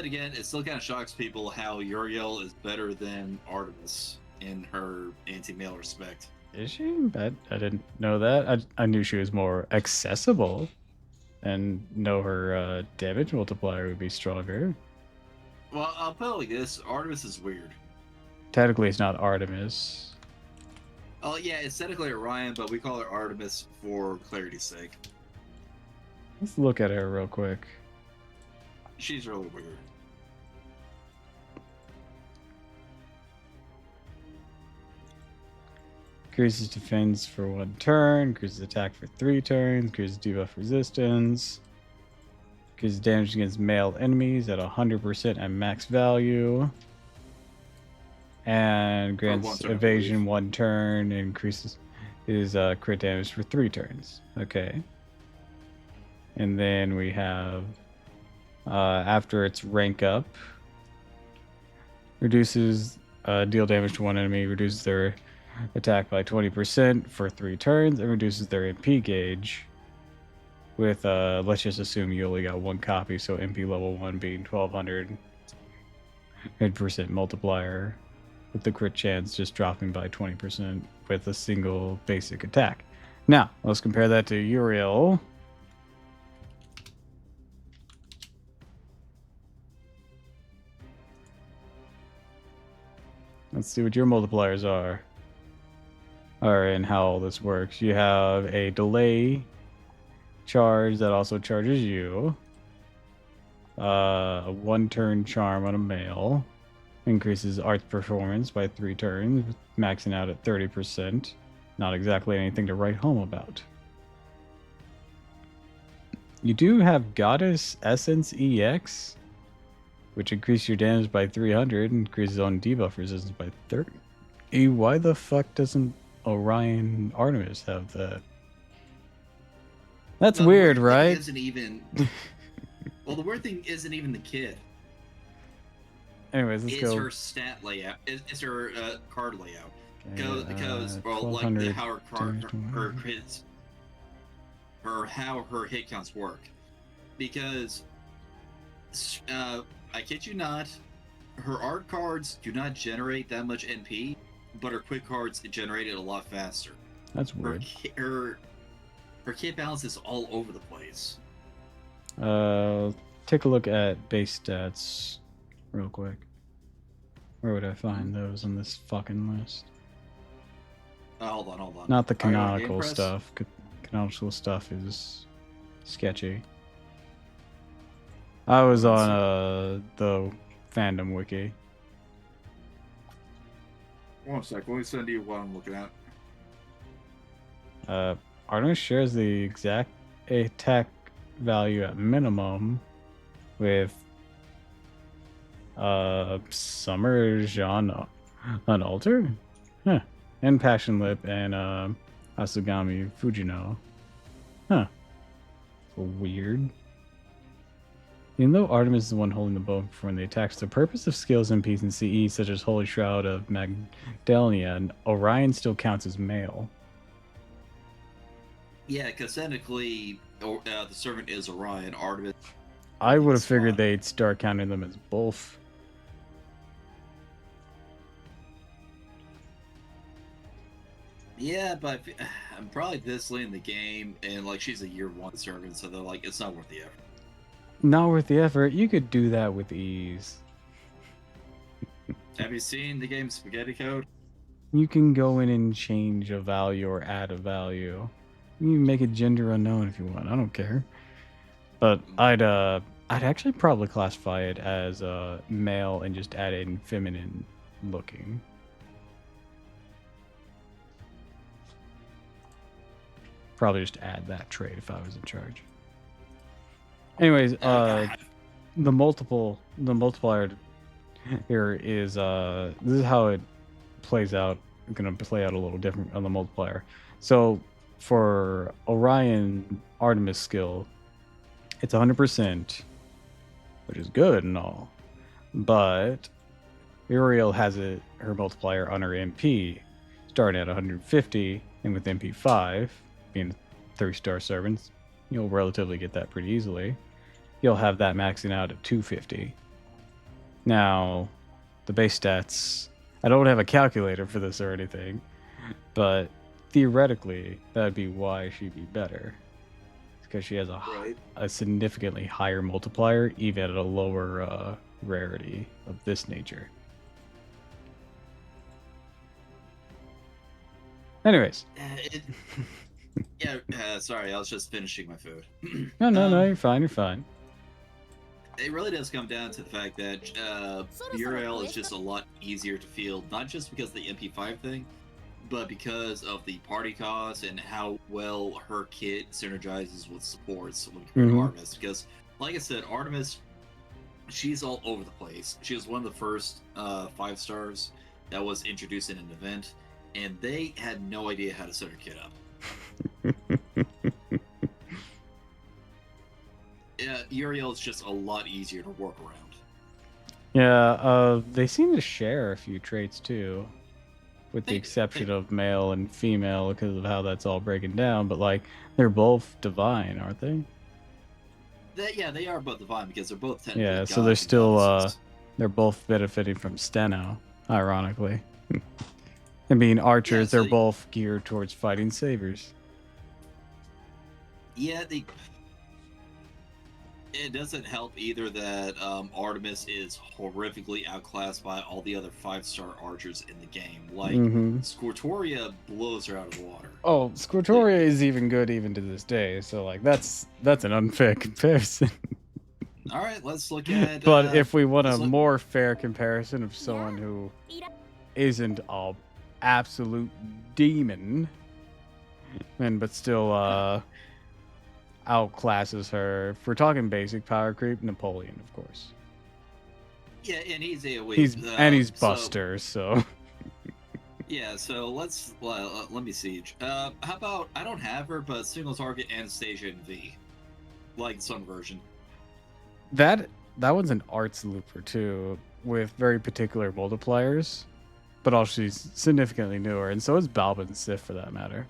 Speaker 3: again, it still kind of shocks people how Uriel is better than Artemis in her anti-male respect.
Speaker 2: Is she? I didn't know that. I knew she was more accessible and know her damage multiplier would be stronger.
Speaker 3: Well, I'll put it like this. Artemis is weird.
Speaker 2: Technically, it's not Artemis.
Speaker 3: Oh, yeah, it's technically Orion, but we call her Artemis for clarity's sake.
Speaker 2: Let's look at her real quick.
Speaker 3: She's really weird.
Speaker 2: Increases defense for 1 turn, increases attack for 3 turns, increases debuff resistance, increases damage against male enemies at 100% at max value, and grants evasion 1 turn, and increases his crit damage for 3 turns. Okay. And then we have, after its rank up, reduces deal damage to 1 enemy, reduces their attack by 20% for 3 turns, and reduces their MP gauge with, let's just assume you only got 1 copy, so MP level 1 being 1200, 100% multiplier, with the crit chance just dropping by 20% with a single basic attack. Now, let's compare that to Uriel. Let's see what your multipliers are. And how all this works. You have a delay charge that also charges you. A 1 turn charm on a male. Increases arts performance by 3 turns, maxing out at 30%. Not exactly anything to write home about. You do have Goddess Essence EX, which increases your damage by 300, increases on debuff resistance by 30. Why the fuck doesn't Orion Artemis have that? That's weird, right?
Speaker 3: Isn't even... Well, the weird thing isn't even the kid.
Speaker 2: Anyways, let's go.
Speaker 3: It's her stat layout. It's her card layout.
Speaker 2: Okay,
Speaker 3: Because well, like how her card, her hits, or how her hit counts work. Because, I kid you not, her art cards do not generate that much NP, but her quick cards generate it a lot faster.
Speaker 2: That's weird.
Speaker 3: Her kit balance is all over the place.
Speaker 2: Take a look at base stats real quick. Where would I find those on this fucking list?
Speaker 3: Hold on.
Speaker 2: Not the
Speaker 3: Are you on Game
Speaker 2: canonical
Speaker 3: Press?
Speaker 2: stuff. Canonical stuff is sketchy. I was
Speaker 3: Let's
Speaker 2: on the fandom wiki.
Speaker 3: One sec. Let me send you what I'm looking at.
Speaker 2: Artemis shares the exact attack value at minimum with Summer Jean Unaltered? Huh. And Passion Lip and Asugami Fujino. Huh. Weird. Even though Artemis is the one holding the bow when the attacks, the purpose of skills in Peace and CE, such as Holy Shroud of Magdalena, and Orion still counts as male.
Speaker 3: Yeah, because technically, the servant is Orion. Artemis.
Speaker 2: I would have
Speaker 3: Spot.
Speaker 2: figured they'd start counting them as both.
Speaker 3: Yeah, but I'm probably this late in the game, and like she's a year 1 servant, so they're like, it's not worth the effort.
Speaker 2: Not worth the effort. You could do that with ease.
Speaker 3: Have you seen the game Spaghetti Code?
Speaker 2: You can go in and change a value or add a value. You can make it gender unknown if you want. I don't care. But I'd actually probably classify it as male and just add in feminine looking. Probably just add that trait if I was in charge. Anyways, the multiplier here is this is how it plays out. I'm gonna play out a little different on the multiplier. So for Orion Artemis skill, it's 100%, which is good and all, but Uriel has her multiplier on her MP starting at 150, and with MP 5 being 3-star servants, you'll relatively get that pretty easily. You'll have that maxing out at 250. Now, the base stats, I don't have a calculator for this or anything, but theoretically, that'd be why she'd be better. It's because she has a significantly higher multiplier, even at a lower rarity of this nature. Anyways.
Speaker 3: Sorry, I was just finishing my food.
Speaker 2: No, you're fine.
Speaker 3: It really does come down to the fact that Uriel is just a lot easier to field, not just because of the MP5 thing, but because of the party cost and how well her kit synergizes with supports when compared to Artemis. Because, like I said, Artemis, she's all over the place. She was one of the first 5 stars that was introduced in an event, and they had no idea how to set her kit up. Uriel is just a lot easier to work around.
Speaker 2: Yeah, they seem to share a few traits too, with the exception of male and female because of how that's all breaking down. But like, they're both divine, aren't they?
Speaker 3: They are both divine because they're both technically
Speaker 2: yeah.
Speaker 3: gods
Speaker 2: So they're
Speaker 3: and
Speaker 2: still
Speaker 3: goddesses.
Speaker 2: they're both benefiting from Steno, ironically. And being archers, they're both geared towards fighting sabers.
Speaker 3: Yeah, it doesn't help either that Artemis is horrifically outclassed by all the other 5-star archers in the game. Like, Squirtoria blows her out of the water.
Speaker 2: Oh, Squirtoria is even good even to this day. So like that's an unfair comparison.
Speaker 3: All right, let's look at.
Speaker 2: But if we want a more fair comparison of someone who isn't an absolute demon, but still outclasses her. If we're talking basic power creep, Napoleon, of course.
Speaker 3: Yeah, and he's AoE.
Speaker 2: He's Buster, so.
Speaker 3: Yeah, so let me siege. How about I don't have her, but single target Anastasia and V, like some version.
Speaker 2: That one's an arts looper too, with very particular multipliers, but also she's significantly newer, and so is Balban Sif for that matter.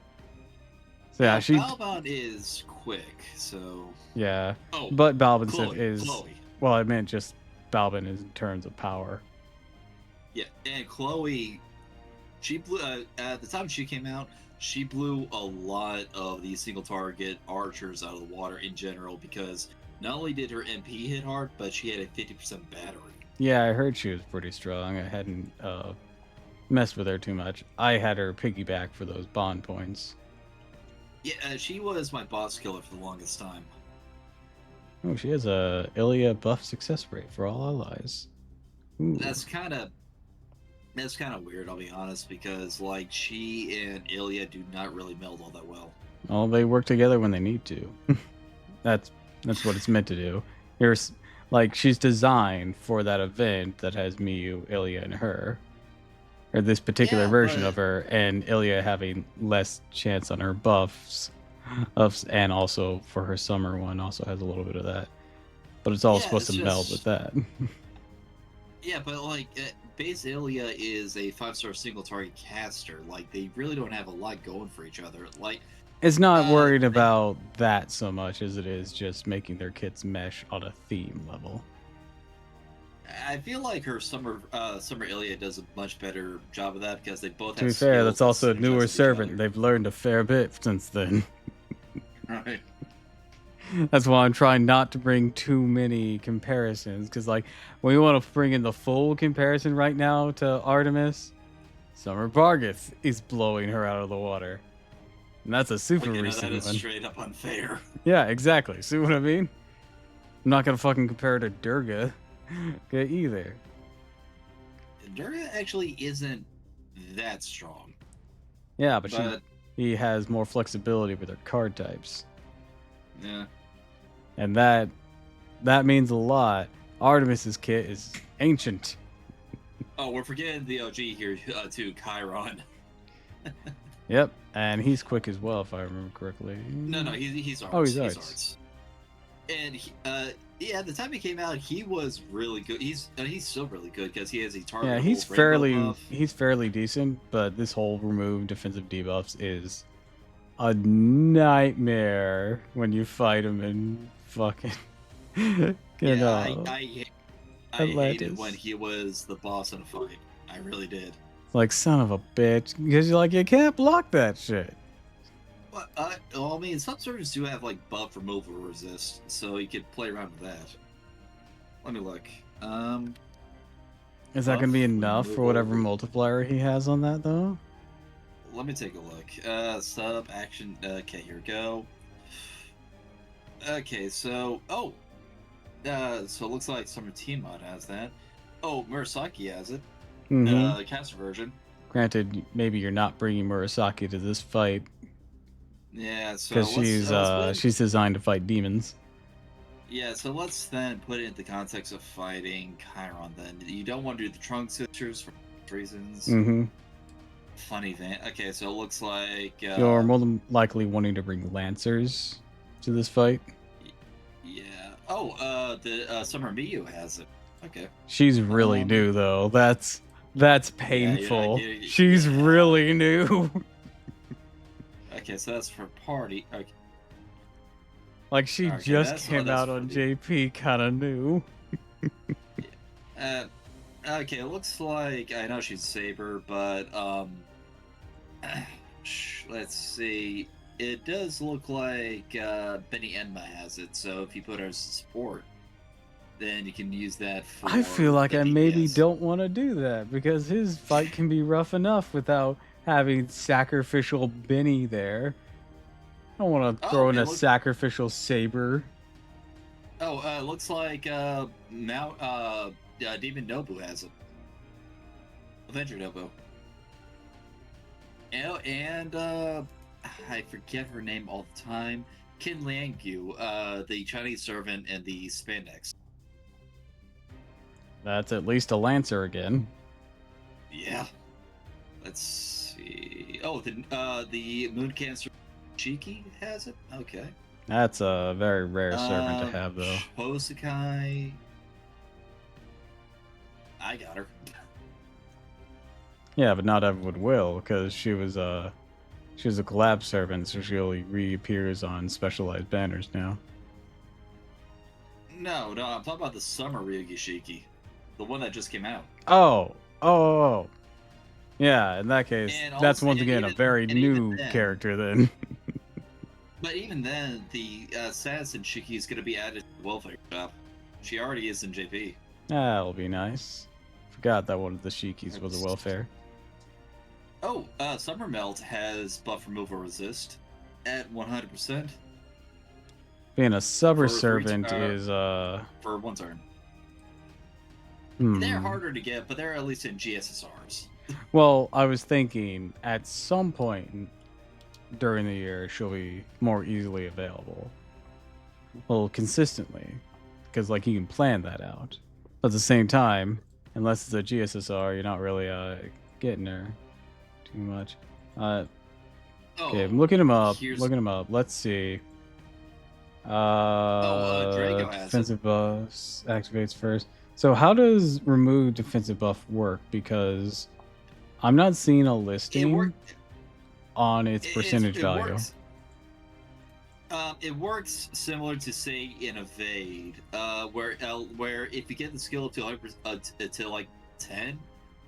Speaker 2: So yeah,
Speaker 3: Balban is quick, so
Speaker 2: yeah. But Balban Sif is
Speaker 3: Chloe.
Speaker 2: Well, I meant just Balban is in terms of power.
Speaker 3: Yeah, and Chloe, she blew at the time she came out. She blew a lot of these single target archers out of the water in general because not only did her MP hit hard, but she had a 50% battery.
Speaker 2: Yeah, I heard she was pretty strong. I hadn't messed with her too much. I had her piggyback for those bond points.
Speaker 3: Yeah, she was my boss killer for the longest time.
Speaker 2: Oh, she has a Ilya buff success rate for all allies. Ooh.
Speaker 3: That's kind of weird, I'll be honest, because like she and Ilya do not really meld all that well.
Speaker 2: Well, they work together when they need to. that's what it's meant to do. Here's like she's designed for that event that has Miyu, Ilya, and her, or this particular version of her, and Ilya having less chance on her buffs, and also for her summer one also has a little bit of that. But it's all supposed to meld with that.
Speaker 3: Yeah, but like base Ilya is a 5-star single target caster. Like they really don't have a lot going for each other. Like
Speaker 2: it's not worried about that so much as it is just making their kits mesh on a theme level.
Speaker 3: I feel like her summer Ilya does a much better job of that because they both have.
Speaker 2: To be fair, that's also a newer servant. They've learned a fair bit since then.
Speaker 3: Right.
Speaker 2: That's why I'm trying not to bring too many comparisons, because like when we want to bring in the full comparison right now to Artemis, Summer Bargith is blowing her out of the water. And that's a super recent
Speaker 3: that is
Speaker 2: one.
Speaker 3: Straight up unfair.
Speaker 2: Yeah, exactly. See what I mean? I'm not going to fucking compare her to Durga either.
Speaker 3: Durga actually isn't that strong.
Speaker 2: Yeah, but he has more flexibility with her card types.
Speaker 3: Yeah.
Speaker 2: And that means a lot. Artemis's kit is ancient.
Speaker 3: Oh, we're forgetting the OG here too, Chiron.
Speaker 2: Yep, and he's quick as well, if I remember correctly.
Speaker 3: No, he's arts.
Speaker 2: Oh, he's arts.
Speaker 3: And yeah, at the time he came out, he was really good. He's still really good because he has a target.
Speaker 2: Yeah, he's fairly decent, but this whole remove defensive debuffs is a nightmare when you fight him in fucking.
Speaker 3: I hated when he was the boss in a fight. I really did.
Speaker 2: Like, son of a bitch, because you're like, you can't block that shit.
Speaker 3: Well, I mean, some servers do have like buff removal resist, so you could play around with that. Let me look.
Speaker 2: Is that gonna be enough for whatever multiplier he has on that, though?
Speaker 3: Let me take a look. Sub action. Okay, here we go. Okay, so so it looks like Summer Team Mod has that. Oh, Murasaki has it. The caster version.
Speaker 2: Granted, maybe you're not bringing Murasaki to this fight.
Speaker 3: Yeah, so
Speaker 2: because she's designed to fight demons.
Speaker 3: Yeah, so let's then put it in the context of fighting Chiron. Then you don't want to do the Trunk Sisters for reasons. Funny thing. Okay, so it looks like
Speaker 2: you're more than likely wanting to bring Lancers to this fight.
Speaker 3: Yeah. Oh, the Summer Miyu has it. Okay.
Speaker 2: She's really new though. That's painful. She's really new.
Speaker 3: Okay, so that's for party. Okay.
Speaker 2: Like she just came out on JP, kind of new.
Speaker 3: Okay, it looks like I know she's Saber, but let's see. It does look like Benny Enma has it. So if you put her as support, then you can use that for.
Speaker 2: I feel like I maybe don't want to do that because his fight can be rough enough without having sacrificial Benny there. I don't want to throw in a sacrificial Saber.
Speaker 3: Oh, it looks like now Demon Nobu has it. Avenger Nobu. And I forget her name all the time. Qin Liangyu, the Chinese servant and the spandex.
Speaker 2: That's at least a Lancer again.
Speaker 3: Yeah. Let's see. Oh, the Moon Cancer Cheeky has it? Okay.
Speaker 2: That's a very rare servant to have, though.
Speaker 3: Hosakai. I got her.
Speaker 2: Yeah, but not everyone will, because she was a collab servant, so she only reappears on specialized banners now.
Speaker 3: No, I'm talking about the Summer Ryugishiki. The one that just came out.
Speaker 2: Oh. Yeah, in that case, that's once again a very new character then.
Speaker 3: But even then, the Assassin Shiki is going to be added to the welfare shop. She already is in JP.
Speaker 2: That'll be nice. Forgot that one of the Shikis was a welfare.
Speaker 3: Oh, Summer Melt has buff removal resist at 100%
Speaker 2: Being a summer
Speaker 3: For three-
Speaker 2: servant
Speaker 3: uh,
Speaker 2: is
Speaker 3: for 1 turn.
Speaker 2: hmm.
Speaker 3: They're harder to get, but they're at least in GSSRs.
Speaker 2: Well, I was thinking at some point during the year she'll be more easily available. Well, consistently, because like you can plan that out. But at the same time, unless it's a GSSR, you're not really getting her too much. Okay, I'm looking him up.
Speaker 3: here's-
Speaker 2: Looking him up. Let's see.
Speaker 3: Draco has it.
Speaker 2: Defensive buffs activates first. So how does remove defensive buff work? Because I'm not seeing a listing on its percentage value.
Speaker 3: It works similar to, say, in Evade, where if you get the skill up to 100%, to like 10,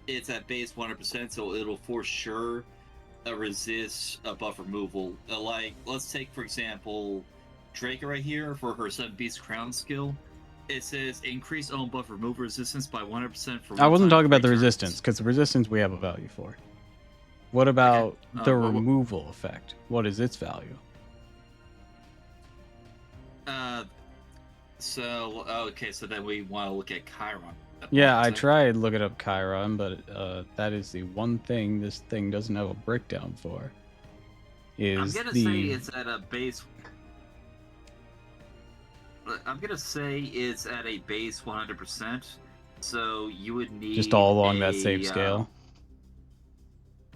Speaker 3: it's at base 100%, so it'll for sure resist a buff removal. Like, let's take for example Draco right here for her 7 Beast Crown skill. It says increase own buff removal resistance by 100% for.
Speaker 2: I wasn't talking about the
Speaker 3: turns.
Speaker 2: resistance, because the resistance we have a value for. What about the
Speaker 3: well,
Speaker 2: removal effect? What is its value?
Speaker 3: So then we want to look at Chiron.
Speaker 2: Yeah, I tried looking up Chiron, but that is the one thing this thing doesn't have a breakdown for.
Speaker 3: I'm gonna say it's at a base. I'm gonna say it's at a base 100%. So you would need
Speaker 2: just all along that same scale.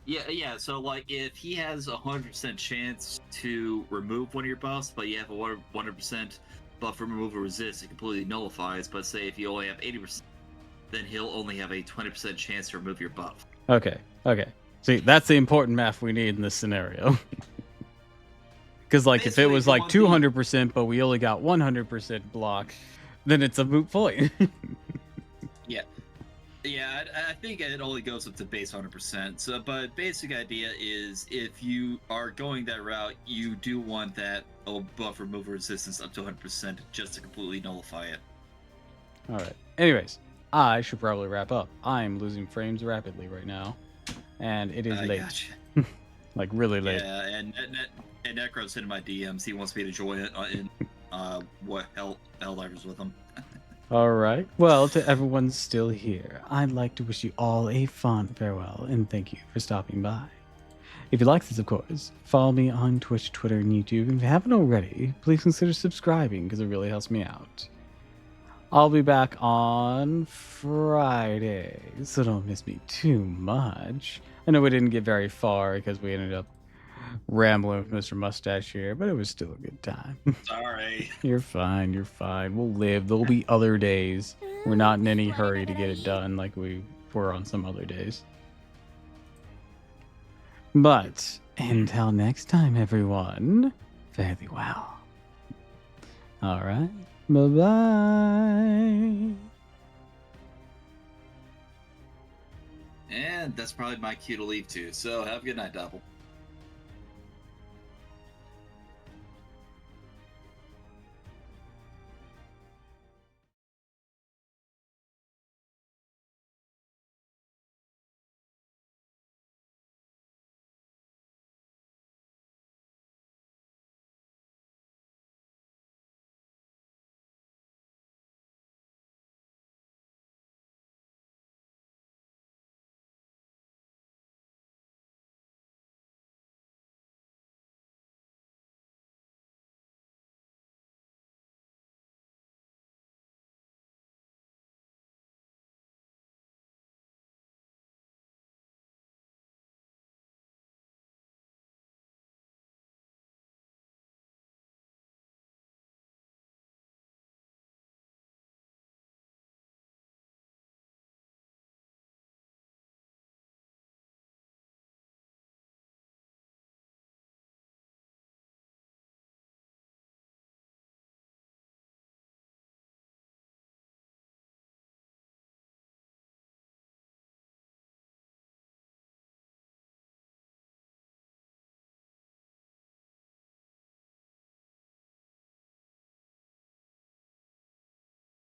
Speaker 3: Yeah. So like, if he has 100% chance to remove one of your buffs, but you have a 100% buff removal resist, it completely nullifies. But say if you only have 80%, then he'll only have a 20% chance to remove your buff.
Speaker 2: Okay. See, that's the important math we need in this scenario. Because like, if it was like 200%, but we only got 100% block, then it's a moot point.
Speaker 3: Yeah, I think it only goes up to base 100%. So, but basic idea is, if you are going that route, you do want that buff removal resistance up to 100% just to completely nullify it.
Speaker 2: All right. Anyways, I should probably wrap up. I'm losing frames rapidly right now, and it is late.
Speaker 3: Gotcha.
Speaker 2: Like really late.
Speaker 3: Yeah, and Necro's hitting my DMs. He wants me to join it in Helldivers with him.
Speaker 2: All right. Well, to everyone still here, I'd like to wish you all a fond farewell and thank you for stopping by. If you like this, of course, follow me on Twitch, Twitter, and YouTube. If you haven't already, please consider subscribing because it really helps me out. I'll be back on Friday, so don't miss me too much. I know we didn't get very far because we ended up rambling with Mr. Mustache here, but it was still a good time.
Speaker 3: Sorry.
Speaker 2: You're fine. We'll live. There'll be other days. We're not in any hurry to get it done like we were on some other days. But until next time, everyone, fare thee well. All right. Bye-bye.
Speaker 3: And that's probably my cue to leave too. So have a good night, Doppel.